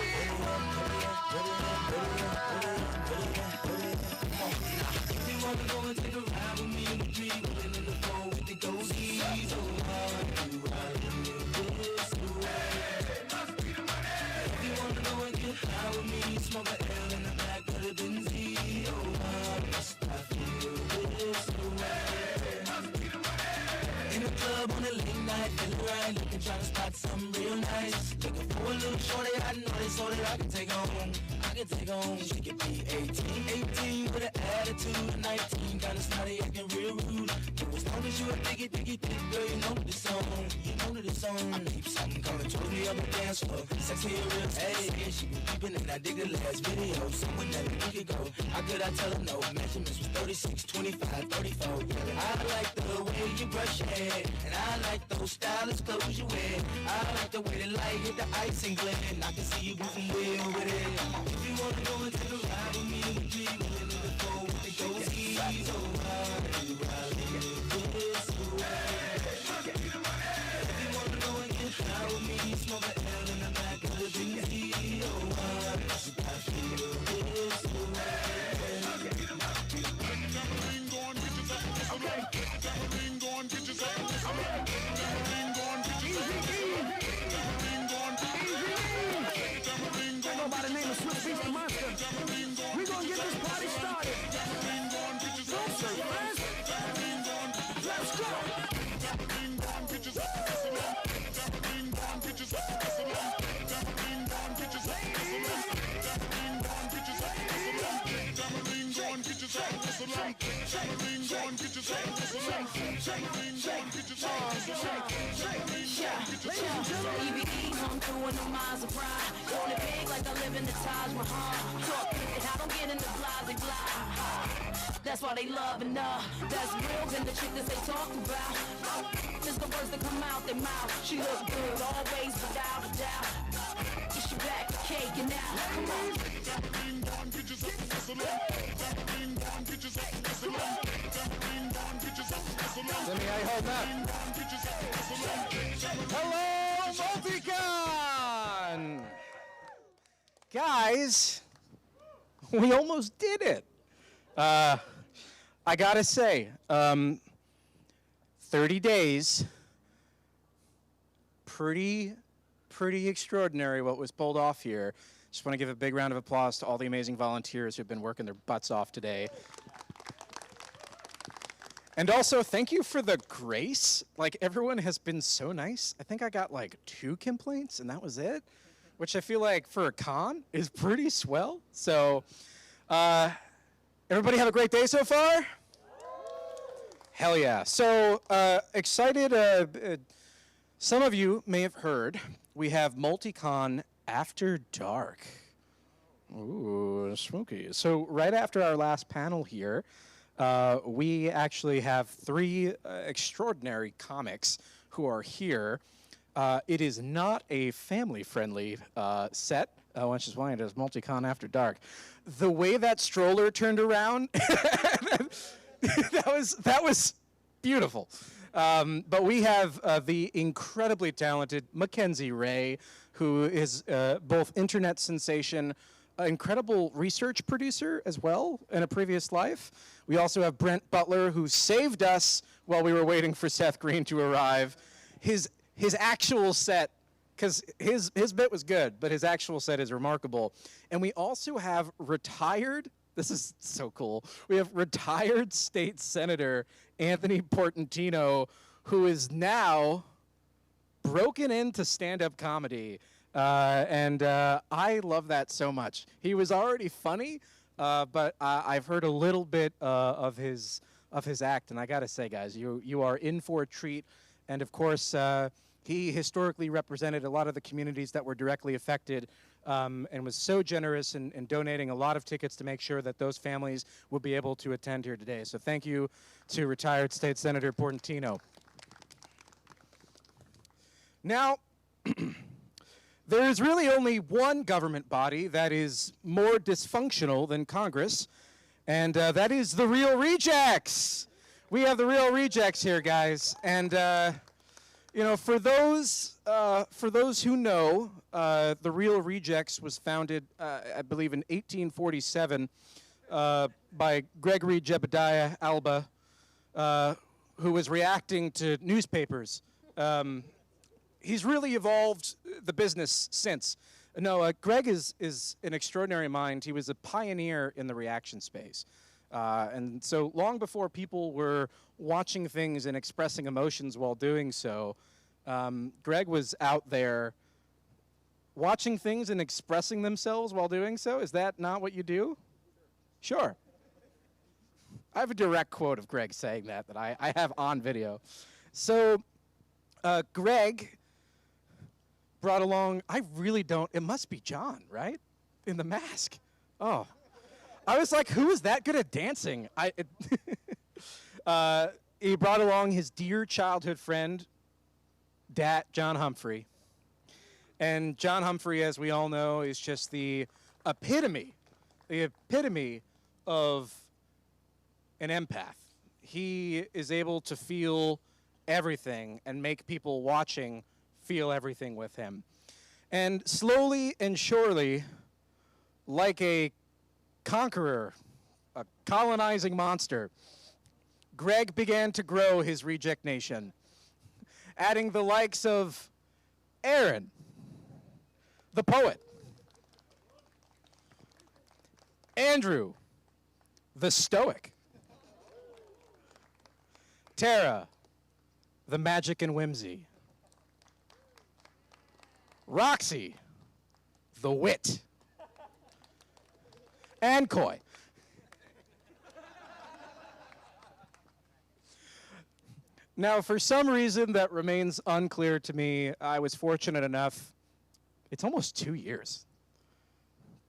if you wanna go and take a ride with me, we'll be rolling in the phone with the ghosties. Oh, how do I live this way? If you wanna go and get high with me, smoke a L in the back of the Bitsie. Oh, how must I feel this way? In the club on a late night, feeling right, looking, trying to spot something real nice. Looking for a little shorty, I know they so that I can take home. I can take home, she could be 18. 18 with an attitude, 19, kinda snotty, acting real rude. But as long as you a diggy, diggy, thick girl, you know this song. You know that this song. I keep something coming towards me on the dance floor. Sexy and real, hey, she been peeping and I dig the last video. Someone that a week ago. How could I tell her no? Measurements was 36, 25, 34. I like the way you brush your hair, and I like those stylish clothes you wear. I like the way the light hit the ice and glint. I can see you moving way over there. If you wanna go and take a ride with me, we'll be willing to go with the ghosties. Oh, ride this way. If you wanna go and get high with me, smoke a L in the back of the Bitsie. Oh, ride this By the name of Swift Beast the Monster. We're gonna get this party started. Don't say fast. Let's go. EVD come through in the miles of pride. On it big like I live in the Taj Mahal. Talk and I don't get in the blase blah. That's why they love and that's real than the chick that they talk about. Just the words that come out their mouth. She look good always without a doubt. Get your back to cake and now. Come on. Jimmy, how you holding up? Hello, MultiCon! Guys, we almost did it. I gotta say, 30 days, pretty extraordinary what was pulled off here. Just want to give a big round of applause to all the amazing volunteers who've been working their butts off today. And also, thank you for the grace. Like, everyone has been so nice. I think I got like 2 complaints and that was it, which I feel like for a con is pretty swell. So, everybody have a great day so far? Hell yeah. So, excited. Some of you may have heard we have MultiCon After Dark. Ooh, spooky. So, right after our last panel here, we actually have 3 extraordinary comics who are here. It is not a family-friendly set, which is why it is MultiCon After Dark. The way that stroller turned around, that was beautiful. But we have the incredibly talented Mackenzie Ray, who is both internet sensation, incredible research producer as well in a previous life. We also have Brent Butler, who saved us while we were waiting for Seth Green to arrive. His actual set, because his bit was good, but his actual set is remarkable. And we also have retired, this is so cool, we have retired State Senator Anthony Portantino, who is now broken into stand-up comedy. And I love that so much. He was already funny, but I've heard a little bit of his act, and I gotta say, guys, you are in for a treat. And of course, he historically represented a lot of the communities that were directly affected, and was so generous in donating a lot of tickets to make sure that those families would be able to attend here today. So thank you to retired State Senator Portantino. Now, there is really only one government body that is more dysfunctional than Congress, and that is the Real Rejects. We have the Real Rejects here, guys, and you know, for those who know, the Real Rejects was founded, I believe, in 1847 by Gregory Jebediah Alba, who was reacting to newspapers. He's really evolved the business since. No, Greg is an extraordinary mind. He was a pioneer in the reaction space. And so long before people were watching things and expressing emotions while doing so, Greg was out there watching things and expressing themselves while doing so. Is that not what you do? Sure. I have a direct quote of Greg saying that I have on video. So Greg brought along, I really don't, it must be John, right? In the mask. Oh. I was like, who is that good at dancing? He brought along his dear childhood friend, Dat John Humphrey. And John Humphrey, as we all know, is just the epitome of an empath. He is able to feel everything and make people watching feel everything with him. And slowly and surely, like a conqueror, a colonizing monster, Greg began to grow his Reject Nation, adding the likes of Aaron, the poet, Andrew, the stoic, Tara, the magic and whimsy, Roxy, the wit, and Coy. Now, for some reason that remains unclear to me, I was fortunate enough, it's almost 2 years.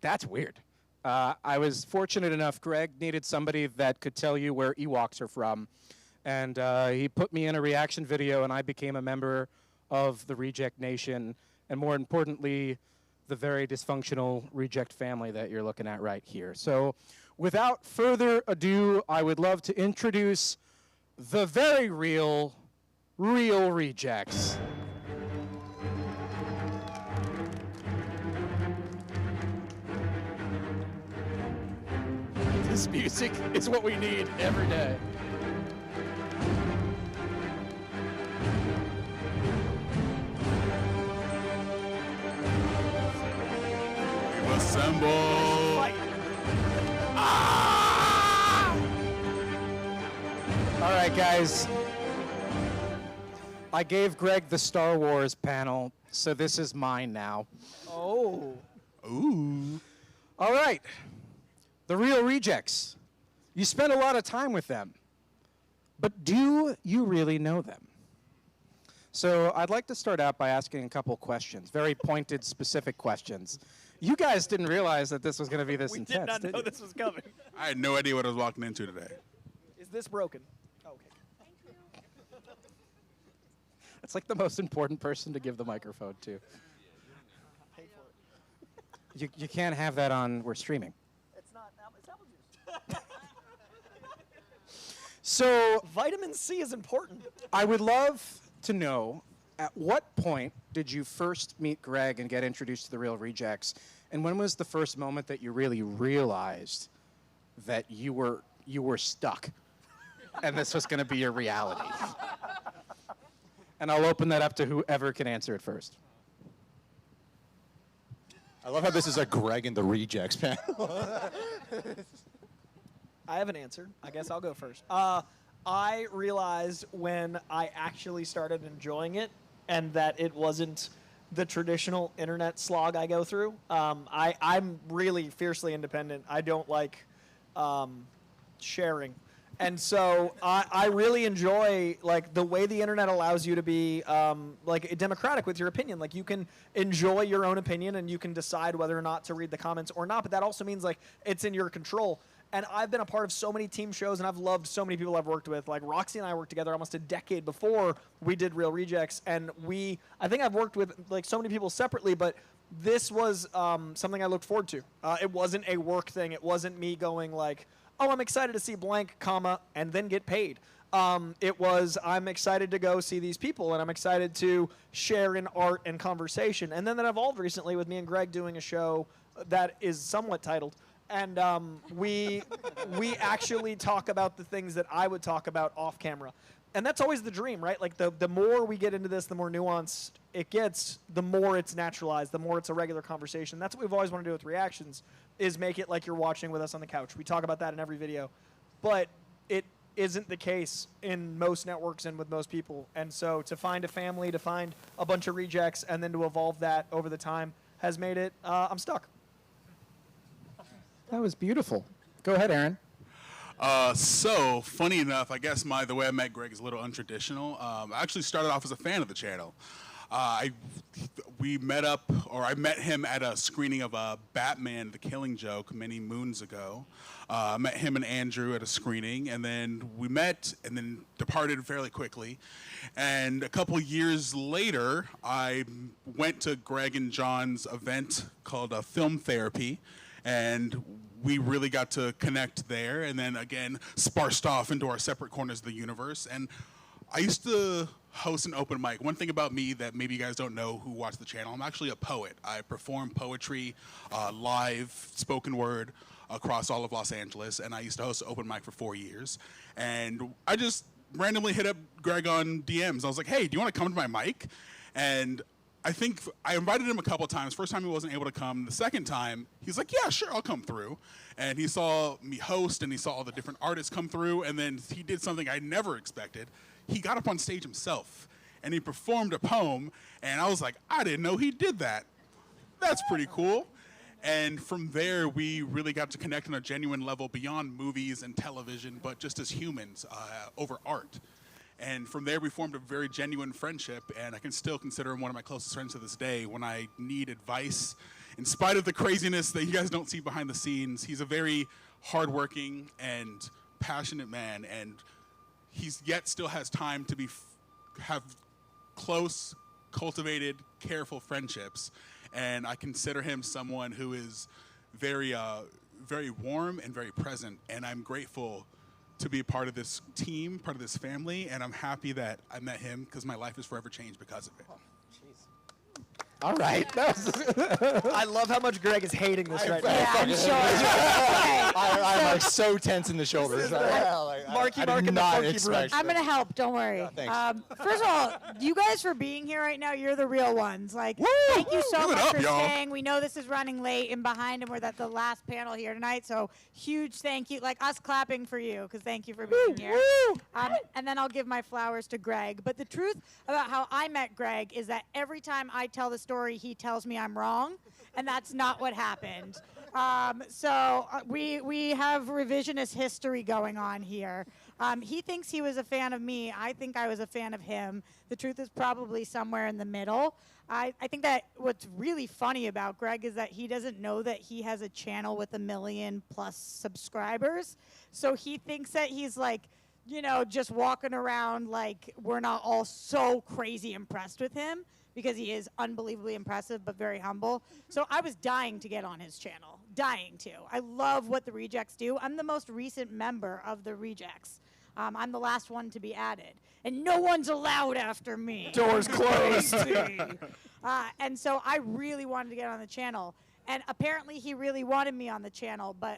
That's weird. I was fortunate enough, Greg needed somebody that could tell you where Ewoks are from. And he put me in a reaction video, and I became a member of the Reject Nation, and more importantly, the very dysfunctional Reject family that you're looking at right here. So without further ado, I would love to introduce the very real Rejects. This music is what we need every day. Assemble! All right, guys. I gave Greg the Star Wars panel, so this is mine now. Oh. Ooh. All right. The real Rejects. You spend a lot of time with them, but do you really know them? So I'd like to start out by asking a couple questions, very pointed, specific questions. You guys didn't realize that this was going to be this intense, We did not know you? this was coming. I had no idea what I was walking into today. Is this broken? Okay. It's like the most important person to give the microphone to. Pay for it. You can't have that on, we're streaming. It's not, it's apple juice. So Vitamin C is important. I would love to know, at what point did you first meet Greg and get introduced to the real Rejects? And when was the first moment that you really realized that you were stuck and this was going to be your reality? And I'll open that up to whoever can answer it first. I love how this is a Greg and the Rejects panel. I have an answer. I guess I'll go first. I realized when I actually started enjoying it and that it wasn't the traditional internet slog I go through. I'm really fiercely independent. I don't like sharing. And so I really enjoy like the way the internet allows you to be like democratic with your opinion. Like you can enjoy your own opinion and you can decide whether or not to read the comments or not. But that also means like it's in your control. And I've been a part of so many team shows, and I've loved so many people I've worked with. Like Roxy and I worked together almost a decade before we did Real Rejects, and I think I've worked with like so many people separately, but this was something I looked forward to. It wasn't a work thing. It wasn't me going like, oh, I'm excited to see blank, comma, and then get paid. It was, I'm excited to go see these people, and I'm excited to share in art and conversation. And then that evolved recently with me and Greg doing a show that is somewhat titled. And we actually talk about the things that I would talk about off camera. And that's always the dream, right? Like the more we get into this, the more nuanced it gets, the more it's naturalized, the more it's a regular conversation. That's what we've always wanted to do with reactions, is make it like you're watching with us on the couch. We talk about that in every video. But it isn't the case in most networks and with most people. And so to find a family, to find a bunch of rejects, and then to evolve that over the time has made it, I'm stuck. That was beautiful. Go ahead, Aaron. So, funny enough, I guess the way I met Greg is a little untraditional. I actually started off as a fan of the channel. we met up, or I met him at a screening of Batman: The Killing Joke many moons ago. I met him and Andrew at a screening, and then we met and then departed fairly quickly. And a couple years later, I went to Greg and John's event called Film Therapy, and we really got to connect there, and then again sparsed off into our separate corners of the universe. And I used to host an open mic. One thing about me that maybe you guys don't know who watch the channel, I'm actually a poet. I perform poetry, live, spoken word, across all of Los Angeles, and I used to host an open mic for 4 years. And I just randomly hit up Greg on DMs. I was like, hey, do you want to come to my mic? And I think I invited him a couple times. First time he wasn't able to come. The second time, he's like, yeah, sure, I'll come through. And he saw me host, and he saw all the different artists come through, and then he did something I never expected. He got up on stage himself, and he performed a poem, and I was like, I didn't know he did that. That's pretty cool. And from there, we really got to connect on a genuine level beyond movies and television, but just as humans over art. And from there, we formed a very genuine friendship, and I can still consider him one of my closest friends to this day. When I need advice, in spite of the craziness that you guys don't see behind the scenes, he's a very hardworking and passionate man, and he's yet still has time to have close, cultivated, careful friendships. And I consider him someone who is very, very warm and very present. And I'm grateful to be a part of this team, part of this family. And I'm happy that I met him because my life is forever changed because of it. All right. I love how much Greg is hating this right now. Yeah, I'm sure. I'm like so tense in the shoulders. Marky I Mark did in the not funky expect brunch. I'm gonna help. Don't worry. thanks. First of all, you guys for being here right now. You're the real ones. Like, thank you so Give it much up, for y'all. staying. We know this is running late and behind, and we're at the last panel here tonight. So huge thank you. Like us clapping for you because thank you for being here. And then I'll give my flowers to Greg. But the truth about how I met Greg is that every time I tell the story, he tells me I'm wrong, and that's not what happened. So we have revisionist history going on here. He thinks he was a fan of me. I think I was a fan of him. The truth is probably somewhere in the middle. I think that what's really funny about Greg is that he doesn't know that he has a channel with 1 million+ subscribers. So he thinks that he's like, you know, just walking around like we're not all so crazy impressed with him, because he is unbelievably impressive but very humble. So I was dying to get on his channel. Dying to. I love what the Rejects do. I'm the most recent member of the Rejects. I'm the last one to be added. And no one's allowed after me. Doors closed. And so I really wanted to get on the channel. And apparently he really wanted me on the channel, but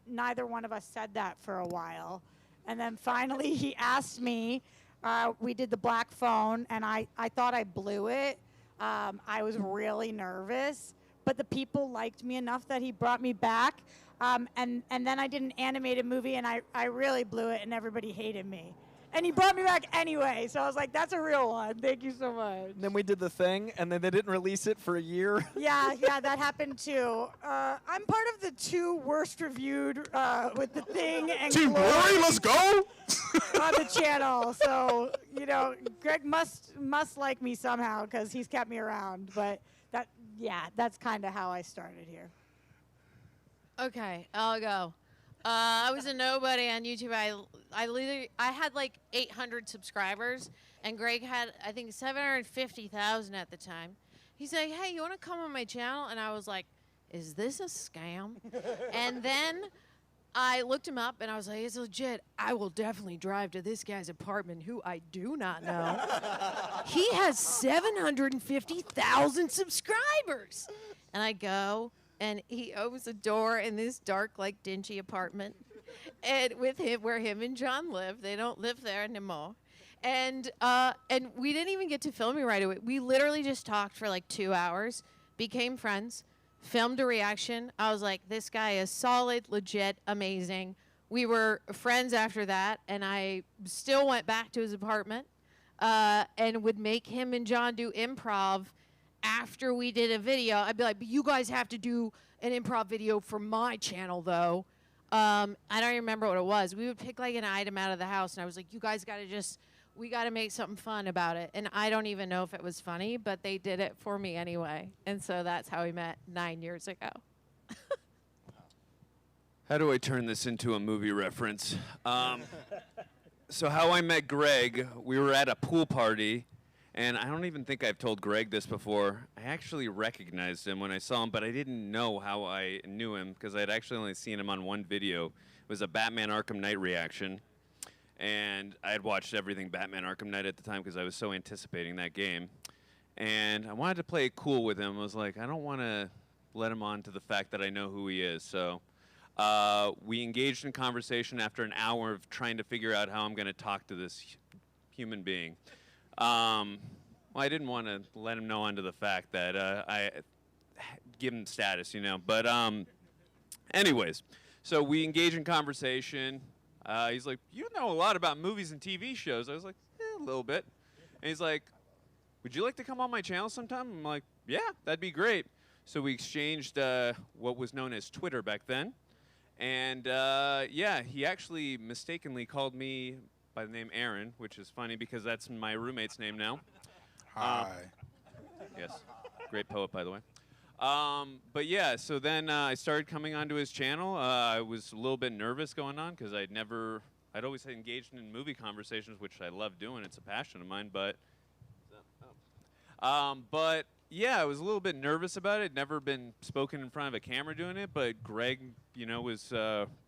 neither one of us said that for a while. And then finally he asked me. We did the black phone, and I thought I blew it. I was really nervous, but the people liked me enough that he brought me back. And then I did an animated movie, and I really blew it, and everybody hated me. And he brought me back anyway, so I was like, that's a real one. Thank you so much. And then we did the thing, and then they didn't release it for a year. Yeah, that happened too. I'm part of the 2 worst reviewed with the thing and Team Glory, let's go! on the channel. So, you know, Greg must like me somehow because he's kept me around. But that's kind of how I started here. Okay, I'll go. I was a nobody on YouTube. I had like 800 subscribers, and Greg had, I think, 750,000 at the time. He's like, hey, you want to come on my channel? And I was like, is this a scam? And then I looked him up, and I was like, it's legit. I will definitely drive to this guy's apartment, who I do not know. He has 750,000 subscribers. And I go, and he opens the door in this dark, like, dingy apartment, and with him, where him and John live. They don't live there anymore. And we didn't even get to filming right away. We literally just talked for like 2 hours, became friends, filmed a reaction. I was like, this guy is solid, legit, amazing. We were friends after that, and I still went back to his apartment and would make him and John do improv. After we did a video, I'd be like, but you guys have to do an improv video for my channel, though. I don't remember what it was. We would pick like an item out of the house, and I was like, you guys got to just we got to make something fun about it. And I don't even know if it was funny, but they did it for me anyway. And so that's how we met 9 years ago. How do I turn this into a movie reference? So how I met Greg, we were at a pool party, and I don't even think I've told Greg this before. I actually recognized him when I saw him, but I didn't know how I knew him because I had actually only seen him on one video. It was a Batman Arkham Knight reaction, and I had watched everything Batman Arkham Knight at the time because I was so anticipating that game. And I wanted to play it cool with him. I was like, I don't want to let him on to the fact that I know who he is, so... we engaged in conversation after an hour of trying to figure out how I'm going to talk to this human being. Well, I didn't want to let him know onto the fact that I give him status, you know. But anyways, so we engage in conversation. He's like, you know a lot about movies and TV shows. I was like, yeah, a little bit. And he's like, would you like to come on my channel sometime? I'm like, yeah, that'd be great. So we exchanged what was known as Twitter back then. And yeah, he actually mistakenly called me by the name Aaron, which is funny because that's my roommate's name now. Hi. Yes, great poet, by the way. But yeah, so then I started coming onto his channel. I was a little bit nervous going on because I'd always engaged in movie conversations, which I love doing. It's a passion of mine, but yeah, I was a little bit nervous about it. Never been spoken in front of a camera doing it, but Greg, you know, was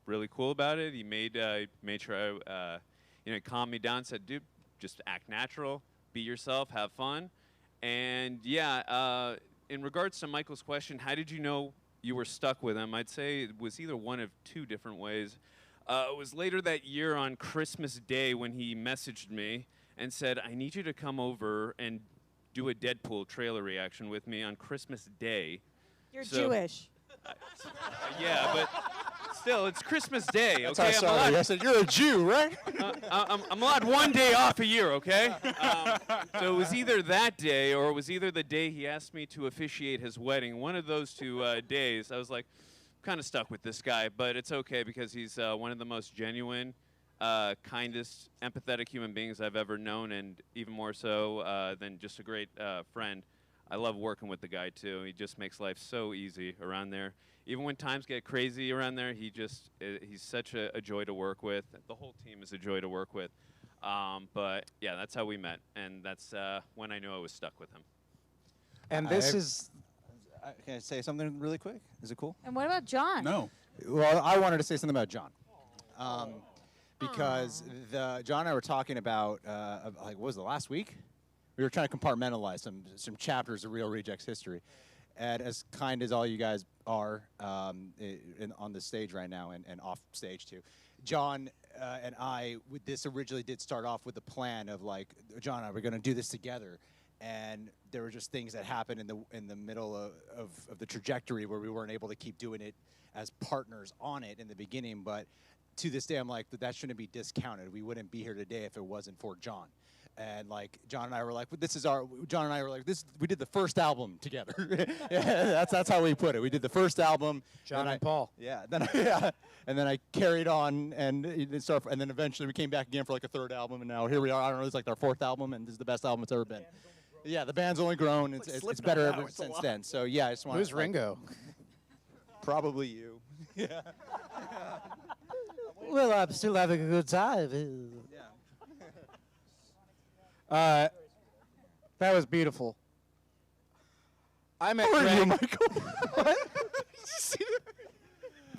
really cool about it. He made sure I, you know, calmed me down. Said, "Dude, just act natural, be yourself, have fun." And yeah, in regards to Michael's question, how did you know you were stuck with him? I'd say it was either one of two different ways. It was later that year on Christmas Day when he messaged me and said, "I need you to come over and do a Deadpool trailer reaction with me on Christmas Day." You're Jewish. Yeah, but still, it's Christmas Day, That's okay? how I started. I said, you're a Jew, right? I'm allowed 1 day off a year, okay? So it was either that day or it was either the day he asked me to officiate his wedding. One of those two days, I was like, kind of stuck with this guy, but it's okay because he's one of the most genuine, kindest, empathetic human beings I've ever known, and even more so than just a great friend. I love working with the guy too. He just makes life so easy around there. Even when times get crazy around there, he's such a joy to work with. The whole team is a joy to work with. But yeah, that's how we met, and that's when I knew I was stuck with him. And this is... Can I say something really quick? Is it cool? And what about John? No. Well, I wanted to say something about John. Because John and I were talking about, like, what was it, last week? We were trying to compartmentalize some chapters of Real Rejects history. And as kind as all you guys are on the stage right now and off stage too, John and I, this originally did start off with the plan of like, John and I were going to do this together. And there were just things that happened in the middle of the trajectory where we weren't able to keep doing it as partners on it in the beginning. But to this day, I'm like, that shouldn't be discounted. We wouldn't be here today if it wasn't for John. And like John and I were like, we did the first album together. Yeah, that's how we put it. We did the first album. John and Paul. Yeah, and then I carried on and then eventually we came back again for like a third album, and now here we are. I don't know, it's like our fourth album, and this is the best album it's ever been. Yeah, the band's only grown. It's better ever since then. So yeah, I just want. Who's Ringo? Probably you. Yeah. Well, I'm still having a good time. That was beautiful. I met How are Greg. you, Michael?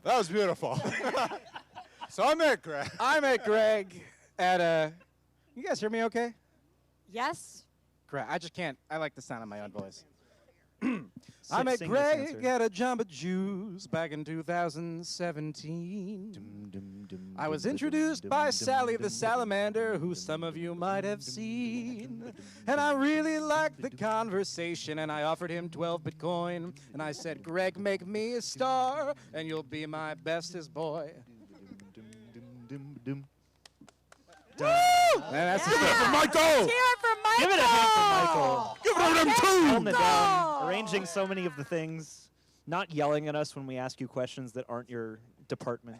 That was beautiful. So I met Greg. I met Greg at a. You guys hear me okay? Yes. Greg, I just can't. I like the sound of my own voice. I Sing met this Greg answer. at a Jamba Juice back in 2017. I was introduced by Sally the Salamander, who some of you might have seen. And I really liked the conversation, and I offered him 12 Bitcoin. And I said, Greg, make me a star, and you'll be my bestest boy. Woo! And that's Give it up for Michael! Cheer for Michael! Give it a hand for Michael. Give it up for him too! Holding it down, Michael! arranging so many of the things, not yelling at us when we ask you questions that aren't your department.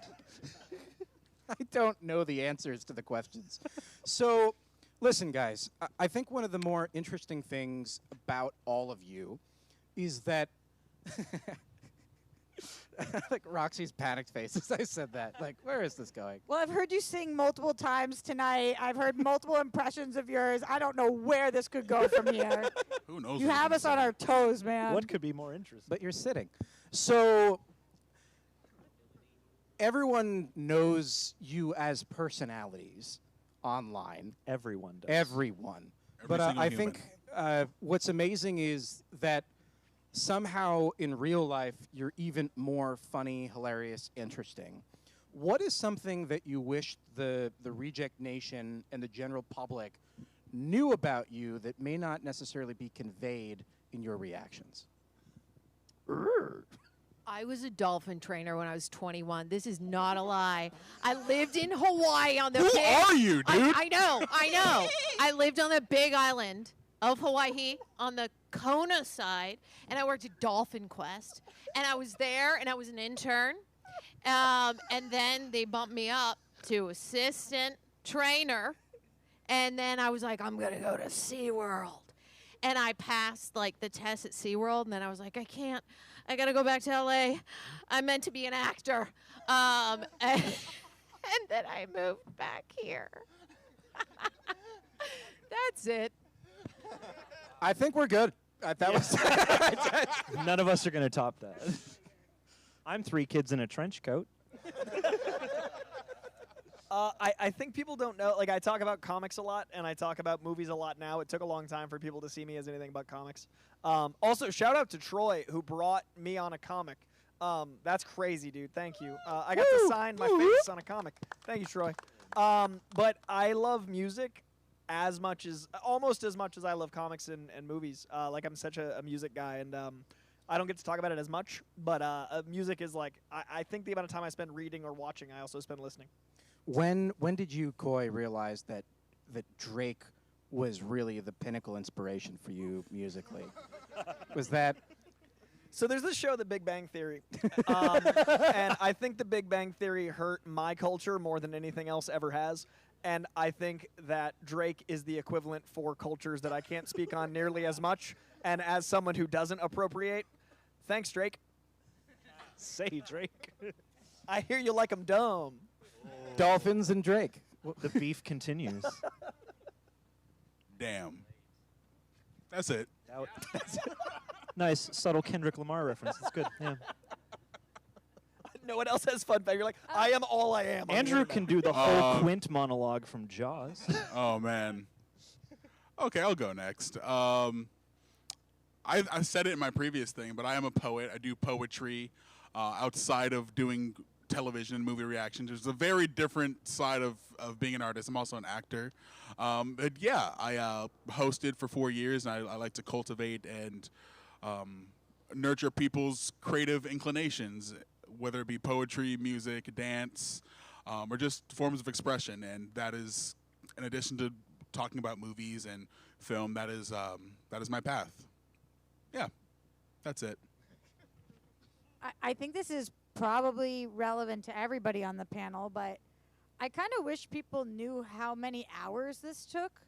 I don't know the answers to the questions. So Listen, guys, I think one of the more interesting things about all of you is that like Roxy's panicked face as I said that. Like, where is this going? Well, I've heard you sing multiple times tonight. I've heard multiple impressions of yours. I don't know where this could go from here. Who knows? You have us on our toes, man. What could be more interesting? But you're sitting. So everyone knows you as personalities online. Everyone does. Everyone. Every But single I human. think what's amazing is that somehow in real life you're even more funny, hilarious, interesting. What is something that you wish the Reject Nation and the general public knew about you that may not necessarily be conveyed in your reactions? I was a dolphin trainer when I was 21. This is not a lie. I lived in Hawaii on the Who big... are you, dude? I know. I lived on the big island of Hawaii on the Kona side, and I worked at Dolphin Quest. And I was there, and I was an intern. And then they bumped me up to assistant trainer. And then I was like, I'm going to go to SeaWorld. And I passed, like, the test at SeaWorld, and then I was like, I can't. I got to go back to L.A. I'm meant to be an actor. And then I moved back here. That's it. I think we're good. That was None of us are going to top that. I'm 3 kids in a trench coat. I think people don't know. Like, I talk about comics a lot, and I talk about movies a lot now. It took a long time for people to see me as anything but comics. Also, shout out to Troy, who brought me on a comic. That's crazy, dude. Thank you. I got to sign my face on a comic. Thank you, Troy. But I love music almost as much as I love comics and movies. Like, I'm such a music guy, and I don't get to talk about it as much. But music is like, I think the amount of time I spend reading or watching, I also spend listening. When did you, Coy, realize that Drake was really the pinnacle inspiration for you musically? Was that... So there's this show, The Big Bang Theory, and I think The Big Bang Theory hurt my culture more than anything else ever has, and I think that Drake is the equivalent for cultures that I can't speak on nearly as much, and as someone who doesn't appropriate, thanks, Drake. Say, Drake. I hear you like 'em dumb. Dolphins and Drake. The beef continues. Damn. That's it. Nice, subtle Kendrick Lamar reference. That's good. Yeah. No one else has fun fact. You're like, I am all I am. Andrew can do the whole Quint monologue from Jaws. Oh, man. Okay, I'll go next. I said it in my previous thing, but I am a poet. I do poetry outside of doing television and movie reactions. There's a very different side of being an artist. I'm also an actor. But yeah, I hosted for 4 years, and I like to cultivate and nurture people's creative inclinations, whether it be poetry, music, dance, or just forms of expression. And that is, in addition to talking about movies and film, that is my path. Yeah, that's it. I think this is probably relevant to everybody on the panel, but I kind of wish people knew how many hours this took.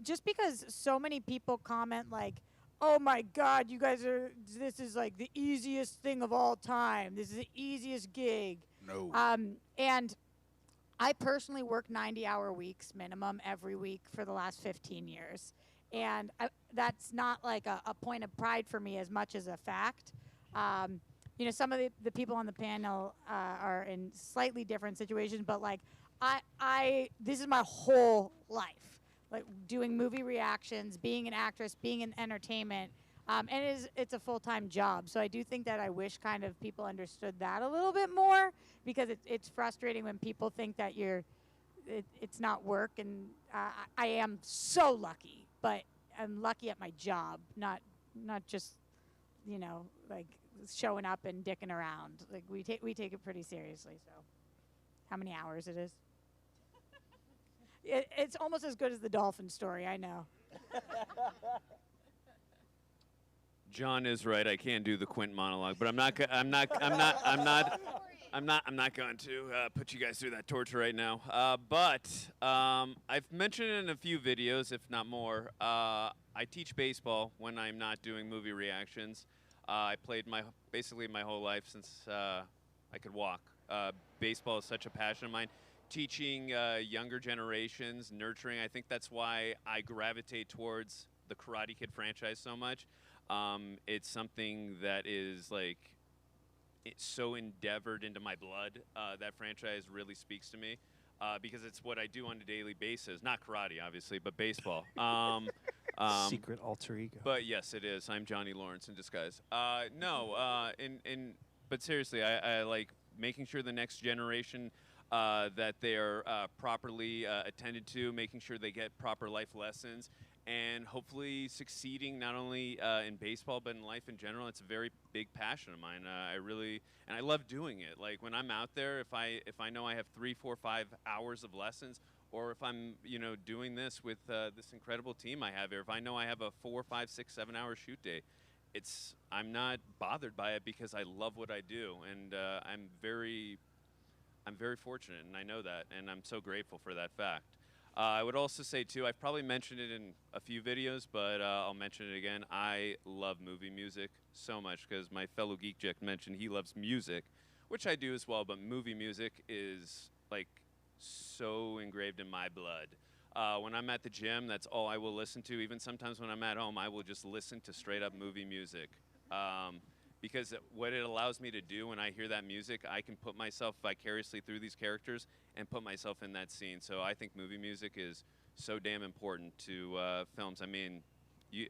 Just because so many people comment like, oh my God, you guys this is like the easiest thing of all time. This is the easiest gig. No. And I personally work 90-hour weeks minimum every week for the last 15 years. And that's not like a point of pride for me as much as a fact. You know, some of the people on the panel are in slightly different situations, but like this is my whole life. Like doing movie reactions, being an actress, being in entertainment, and it's a full-time job. So I do think that I wish kind of people understood that a little bit more, because it's frustrating when people think that it's not work. And I am so lucky, but I'm lucky at my job, not just, you know, like showing up and dicking around. Like we take it pretty seriously. So how many hours it is? It's almost as good as the dolphin story, I know. John is right. I can do the Quint monologue, but I'm not. I'm not going to put you guys through that torture right now. But I've mentioned it in a few videos, if not more. I teach baseball when I'm not doing movie reactions. I played basically my whole life since I could walk. Baseball is such a passion of mine. Teaching younger generations, nurturing. I think that's why I gravitate towards the Karate Kid franchise so much. It's something that is like, it's so endeavored into my blood. That franchise really speaks to me because it's what I do on a daily basis. Not karate, obviously, but baseball. Secret alter ego. But yes, it is. I'm Johnny Lawrence in disguise. But seriously, I like making sure the next generation that they are properly attended to, making sure they get proper life lessons, and hopefully succeeding not only in baseball but in life in general. It's a very big passion of mine. And I love doing it. Like when I'm out there, if I know I have 3, 4, 5 hours of lessons, or if I'm doing this with this incredible team I have here, if I know I have a 4, 5, 6, 7 hour shoot day, I'm not bothered by it because I love what I do, and I'm very fortunate, and I know that, and I'm so grateful for that fact. I would also say, too, I've probably mentioned it in a few videos, but I'll mention it again. I love movie music so much because my fellow Geek Jack mentioned he loves music, which I do as well, but movie music is, like, so engraved in my blood. When I'm at the gym, that's all I will listen to. Even sometimes when I'm at home, I will just listen to straight-up movie music. Because what it allows me to do when I hear that music, I can put myself vicariously through these characters and put myself in that scene. So I think movie music is so damn important to films. I mean,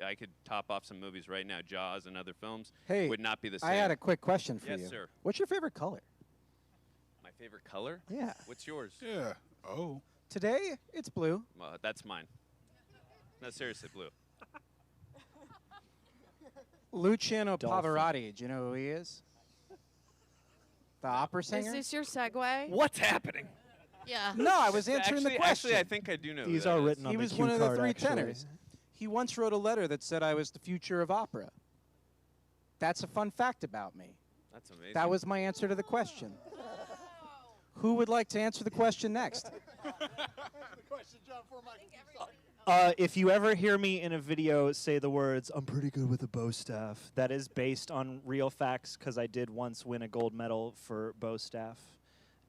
I could top off some movies right now. Jaws and other films would not be the same. I had a quick question for you. Yes, sir. What's your favorite color? My favorite color? Yeah. What's yours? Yeah. Oh. Today, it's blue. That's mine. No, seriously, blue. Luciano Dolphin. Pavarotti. Do you know who he is? The opera singer? Is this your segue? What's happening? Yeah. No, I was answering the question. Actually, I think I do know. These who that are is. written on He the was cue one of the card, 3 actually. tenors. He once wrote a letter that said I was the future of opera. That's a fun fact about me. That's amazing. That was my answer to the question. Who would like to answer the question next? If you ever hear me in a video say the words, "I'm pretty good with a bow staff," that is based on real facts because I did once win a gold medal for bow staff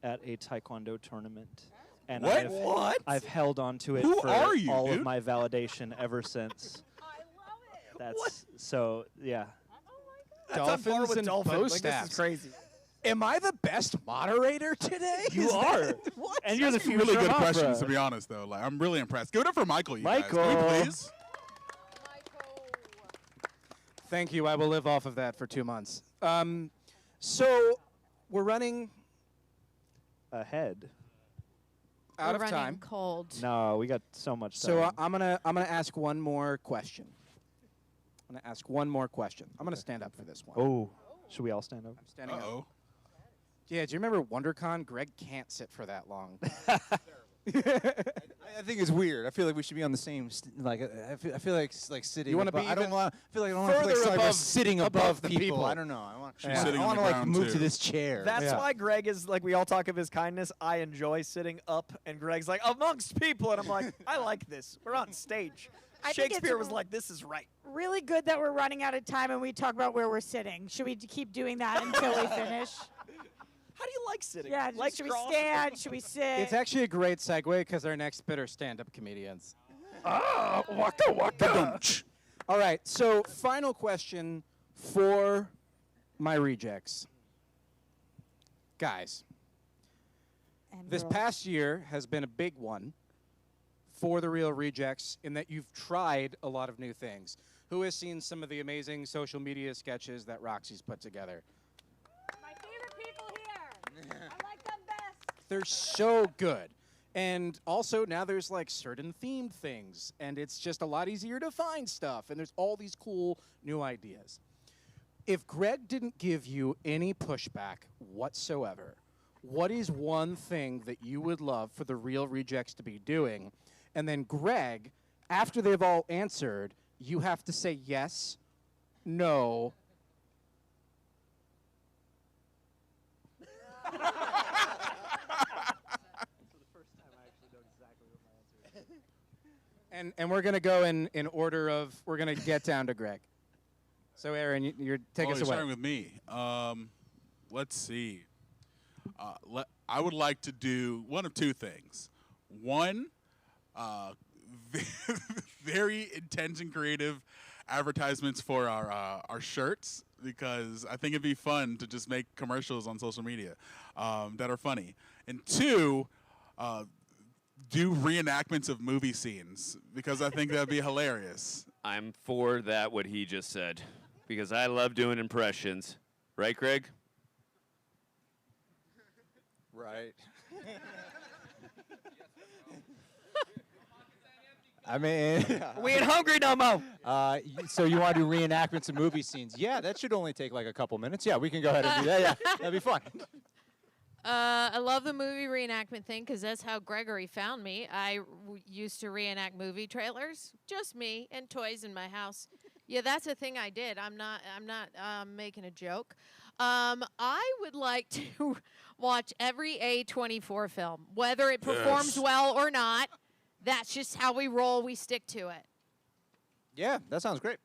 at a taekwondo tournament. And What? I've held on to it Who for are you, all dude? of my validation ever since. That's so, yeah. Dolphins and bow Like, this staffs. is crazy. Am I the best moderator today? You Is are. that- What? And you're the These are future really good of opera. questions, to be honest, though. Like, I'm really impressed. Give it up for Michael, you guys. Michael. Can we please? Thank you. I will live off of that for 2 months. So we're running Ahead. out We're of running time. cold. No, we got so much time. So I'm gonna ask one more question. I'm gonna ask one more question. I'm gonna stand up for this one. Oh, should we all stand up? I'm standing up. Uh-oh. Yeah, do you remember WonderCon? Greg can't sit for that long. I think it's weird. I feel like we should be on the same. I feel like sitting. You wanna above- be I don't even want. I feel like I don't want to further feel like we're above- sitting above above the people. people. I don't know. I want. She's sitting I on want the to ground, move to too. this chair. That's Yeah. why Greg is like, we all talk of his kindness. I enjoy sitting up, and Greg's like, amongst people. And I'm like, I like this. We're on stage. I think Shakespeare it's was like, this is right. Really good that we're running out of time and we talk about where we're sitting. Should we keep doing that until we finish? How do you like sitting? Yeah, Legs should we crossed? stand? Should we sit? It's actually a great segue because our next bit are stand-up comedians. Ah, waka waka. All right, so final question for my rejects. Guys, And this girls. past year has been a big one for the Real Rejects in that you've tried a lot of new things. Who has seen some of the amazing social media sketches that Roxy's put together? My favorite people here. I like them best. They're so good. And also now there's like certain themed things and it's just a lot easier to find stuff and there's all these cool new ideas. If Greg didn't give you any pushback whatsoever, what is one thing that you would love for the Real Rejects to be doing? And then Greg, after they've all answered, you have to say yes, no, And we're gonna go in order of we're gonna get down to Greg. So Aaron, you're take us you're away. starting with me. Let's see. I would like to do one of two things. One, very intense and creative advertisements for our shirts, because I think it'd be fun to just make commercials on social media that are funny. And two, do reenactments of movie scenes, because I think that'd be hilarious. I'm for that, what he just said, because I love doing impressions. Right, Greg? Right. I mean, we ain't hungry no more. So you want to do reenactments of movie scenes? Yeah, that should only take like a couple minutes. Yeah, we can go ahead and do that. Yeah, that'd be fun. I love the movie reenactment thing because that's how Gregory found me. I used to reenact movie trailers, just me and toys in my house. Yeah, that's a thing I did. I'm not making a joke. I would like to watch every A24 film, whether it performs well or not. That's just how we roll. We stick to it. Yeah, that sounds great.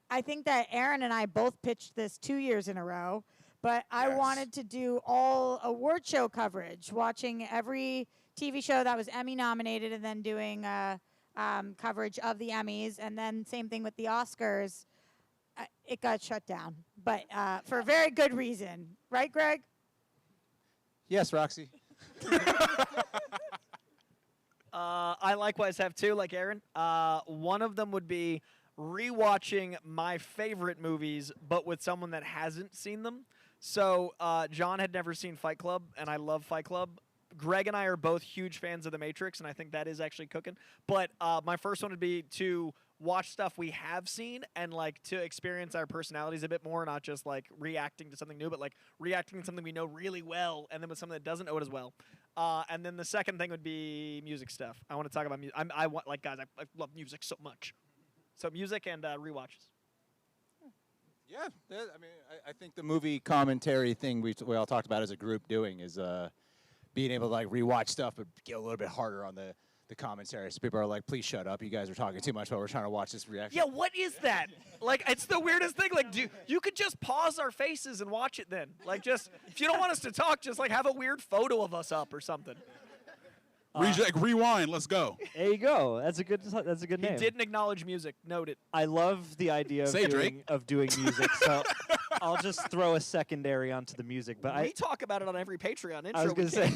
I think that Aaron and I both pitched this 2 years in a row, but I wanted to do all award show coverage, watching every TV show that was Emmy nominated and then doing coverage of the Emmys, and then same thing with the Oscars. It got shut down, but for a very good reason. Right, Greg? Yes, Roxy. I likewise have two, like Aaron. One of them would be rewatching my favorite movies, but with someone that hasn't seen them. So John had never seen Fight Club, and I love Fight Club. Greg and I are both huge fans of The Matrix, and I think that is actually cooking. But my first one would be to watch stuff we have seen and like to experience our personalities a bit more, not just like reacting to something new, but like reacting to something we know really well, and then with something that doesn't know it as well. And then the second thing would be music stuff. I want to talk about music. I want, like, guys, I love music so much. So music and rewatches. Yeah, I mean, I think the movie commentary thing we all talked about as a group doing is being able to like rewatch stuff, but get a little bit harder on the commentary. So people are like, please shut up, you guys are talking too much while we're trying to watch this reaction. Yeah, what is that? Like, it's the weirdest thing. Like, you could just pause our faces and watch it then. Like, just, if you don't want us to talk, just like have a weird photo of us up or something. Rewind, let's go. There you go. That's a good name. He didn't acknowledge music. Note it. I love the idea of doing music. So I'll just throw a secondary onto the music. But we talk about it on every Patreon intro. I was going to say,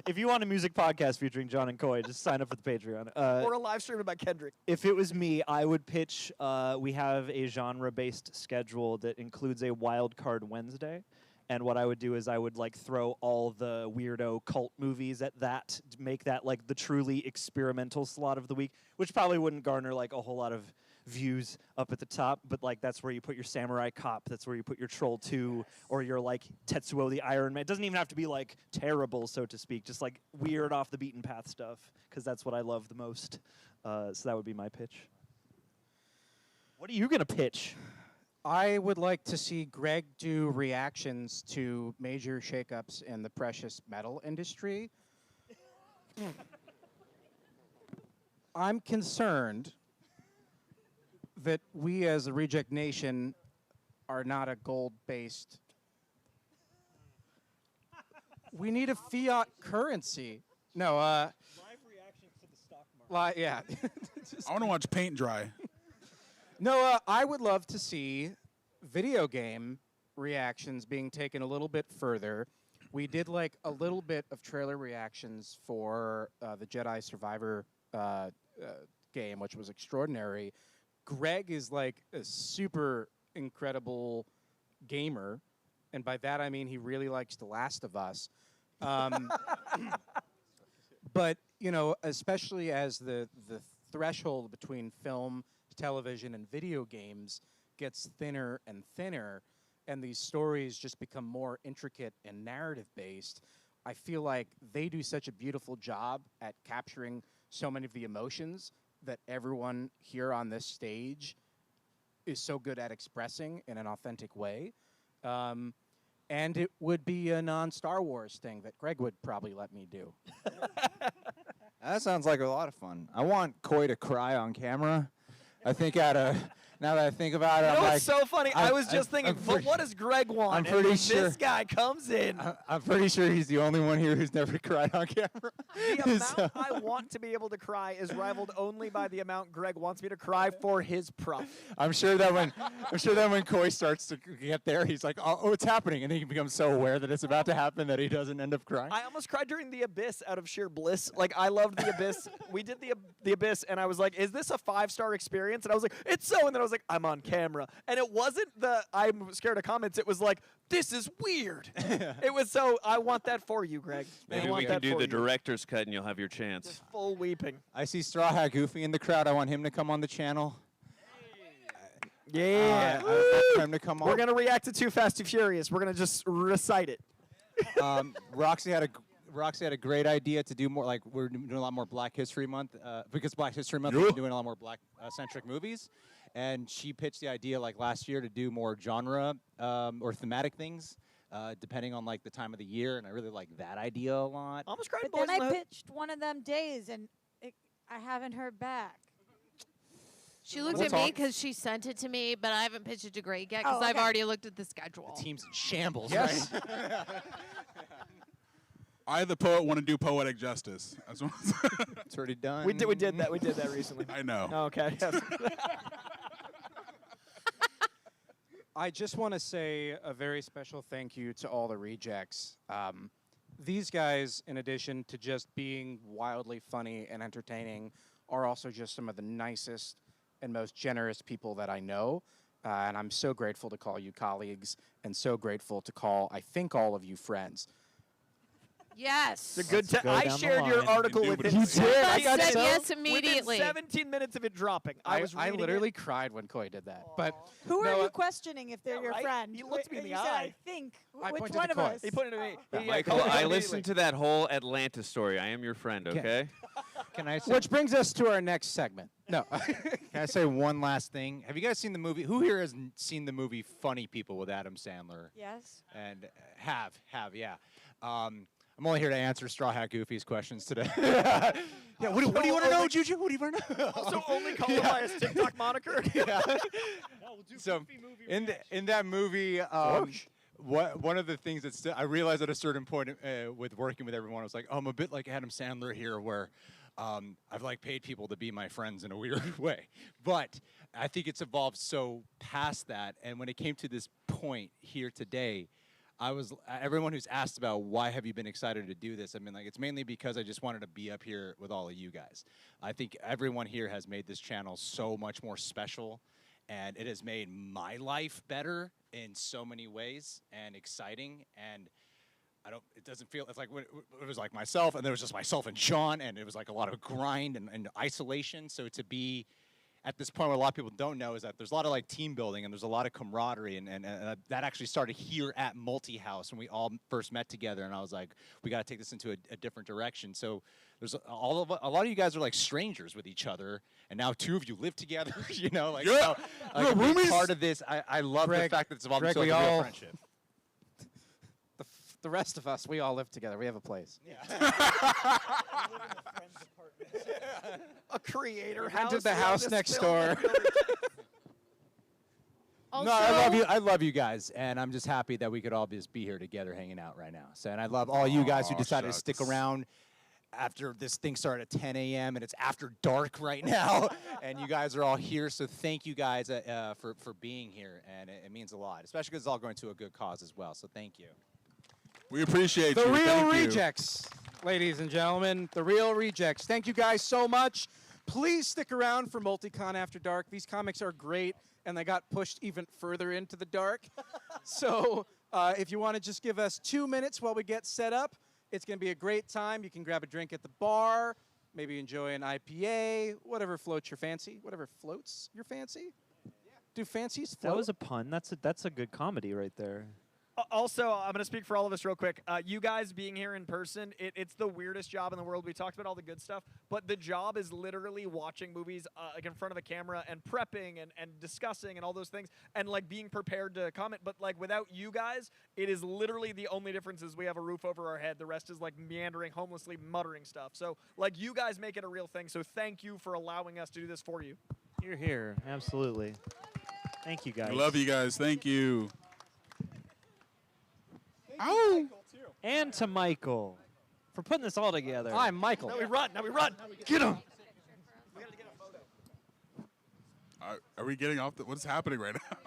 if you want a music podcast featuring John and Coy, just sign up for the Patreon. Or a live stream about Kendrick. If it was me, I would pitch. We have a genre-based schedule that includes a wild card Wednesday. And what I would do is I would like throw all the weirdo cult movies at that, to make that like the truly experimental slot of the week, which probably wouldn't garner like a whole lot of views up at the top, but like that's where you put your Samurai Cop, that's where you put your Troll 2, or your like Tetsuo the Iron Man. It doesn't even have to be like terrible, so to speak, just like weird off the beaten path stuff, because that's what I love the most. So that would be my pitch. What are you gonna pitch? I would like to see Greg do reactions to major shakeups in the precious metal industry. I'm concerned that we as a Reject Nation are not a gold-based. We need a fiat currency. No, live reactions to the stock market. Yeah. I want to watch paint dry. No, I would love to see video game reactions being taken a little bit further. We did like a little bit of trailer reactions for the Jedi Survivor game, which was extraordinary. Greg is like a super incredible gamer, and by that I mean he really likes The Last of Us. But, you know, especially as the threshold between film, television, and video games gets thinner and thinner, and these stories just become more intricate and narrative-based, I feel like they do such a beautiful job at capturing so many of the emotions that everyone here on this stage is so good at expressing in an authentic way. And it would be a non-Star Wars thing that Greg would probably let me do. That sounds like a lot of fun. I want Coy to cry on camera. I think now that I think about it, You know I'm like, what's so funny? I was just thinking, but what does Greg want? I'm And pretty when sure this guy comes in. I'm pretty sure he's the only one here who's never cried on camera. The amount I want to be able to cry is rivaled only by the amount Greg wants me to cry for his profit. I'm sure that when Coy starts to get there, he's like, oh, it's happening, and then he becomes so aware that it's about to happen that he doesn't end up crying. I almost cried during The Abyss out of sheer bliss. Like, I loved The Abyss. We did the Abyss, and I was like, is this a 5-star experience? And I was like, it's so. And then I was like, I'm on camera. And it wasn't I'm scared of comments. It was like, this is weird. It was so, I want that for you, Greg. Maybe we can do the director's cut and you'll have your chance. Just full weeping. I see Straw Hat Goofy in the crowd. I want him to come on the channel. Yeah. I would love for him to come on. We're going to react to Too Fast, Too Furious. We're going to just recite it. Roxy had a great idea to do more, like we're doing a lot more Black History Month, because Black History Month, we're doing a lot more Black-centric movies. And she pitched the idea like last year to do more genre or thematic things, depending on like the time of the year. And I really like that idea a lot. Almost cried. But then I pitched one of them days, and I haven't heard back. She looked at me because she sent it to me, but I haven't pitched it to Greg yet because Oh, I've okay. already looked at the schedule. The team's in shambles, Yes. right? I, the poet, want to do poetic justice. It's already done. We did that. We did that recently. I know. Oh, okay. Yes. I just want to say a very special thank you to all the rejects. These guys, in addition to just being wildly funny and entertaining, are also just some of the nicest and most generous people that I know. And I'm so grateful to call you colleagues and so grateful to call, I think, all of you friends. Yes. It's a good. go I down the shared your line. article You within. did. You did. I got I said so- yes immediately. Within 17 minutes of it dropping, I was I reading literally it. cried when Coy did that. But Who no, are you questioning if they're Yeah, your right? friend? He looked me in the You said, eye. I think. I Which pointed one to of Coy. us? He pointed at me. He- Michael, called me I immediately. listened to that whole Atlanta story. I am your friend, okay? Can I say, Which brings us to our next segment. No. can I say one last thing? Have you guys seen the movie? Who here has seen the movie Funny People with Adam Sandler? Yes. And yeah. I'm only here to answer Straw Hat Goofy's questions today. Yeah, what do you want to know, Juju? What do you want to know? Also, only call him by his TikTok moniker. Yeah. So in that movie, one of the things that I realized at a certain point with working with everyone, I was like, oh, I'm a bit like Adam Sandler here, where I've like paid people to be my friends in a weird way. But I think it's evolved so past that, and when it came to this point here today, everyone who's asked about why have you been excited to do this, I mean, like, it's mainly because I just wanted to be up here with all of you guys. I think everyone here has made this channel so much more special, and it has made my life better in so many ways and exciting. And it doesn't feel, it's like, it was like myself, and there was just myself and Sean, and it was like a lot of grind and isolation. So to be at this point, what a lot of people don't know is that there's a lot of like team building and there's a lot of camaraderie, and that actually started here at Multi-House when we all first met together, and I was like, we got to take this into a different direction. So there's a lot of you guys are like strangers with each other, and now 2 of you live together. You know, like, Yeah. so, like, We're a big roomies. part of this. I love Greg, the fact that it's evolved Greg, into like we a real all- friendship. The rest of us, we all live together. We have a place. A creator Rented house. the We all house just next film door. it. Also, No, I love you. I love you guys, and I'm just happy that we could all just be here together, hanging out right now. So, and I love all you guys who Aw, decided to stick shucks. around after this thing started at 10 a.m. and it's after dark right now, and you guys are all here. So, thank you guys for being here, and it means a lot, especially because it's all going to a good cause as well. So, thank you. We appreciate The you. Real Thank you. Rejects, ladies and gentlemen. The Real Rejects. Thank you guys so much. Please stick around for MultiCon After Dark. These comics are great, and they got pushed even further into the dark. So if you want to just give us 2 minutes while we get set up, it's going to be a great time. You can grab a drink at the bar, maybe enjoy an IPA, whatever floats your fancy. Whatever floats your fancy? Do fancies float? That was a pun. That's a good comedy right there. Also, I'm going to speak for all of us real quick. You guys being here in person, it's the weirdest job in the world. We talked about all the good stuff, but the job is literally watching movies like in front of a camera and prepping and discussing and all those things and like being prepared to comment. But like without you guys, it is literally the only difference is we have a roof over our head. The rest is like meandering, homelessly muttering stuff. So like you guys make it a real thing. So thank you for allowing us to do this for you. You're here. Absolutely. Thank you, guys. I love you guys. Thank you. Oh! And to Michael for putting this all together. I'm Michael. Now we run. Get him. Are we getting off? What's happening right now?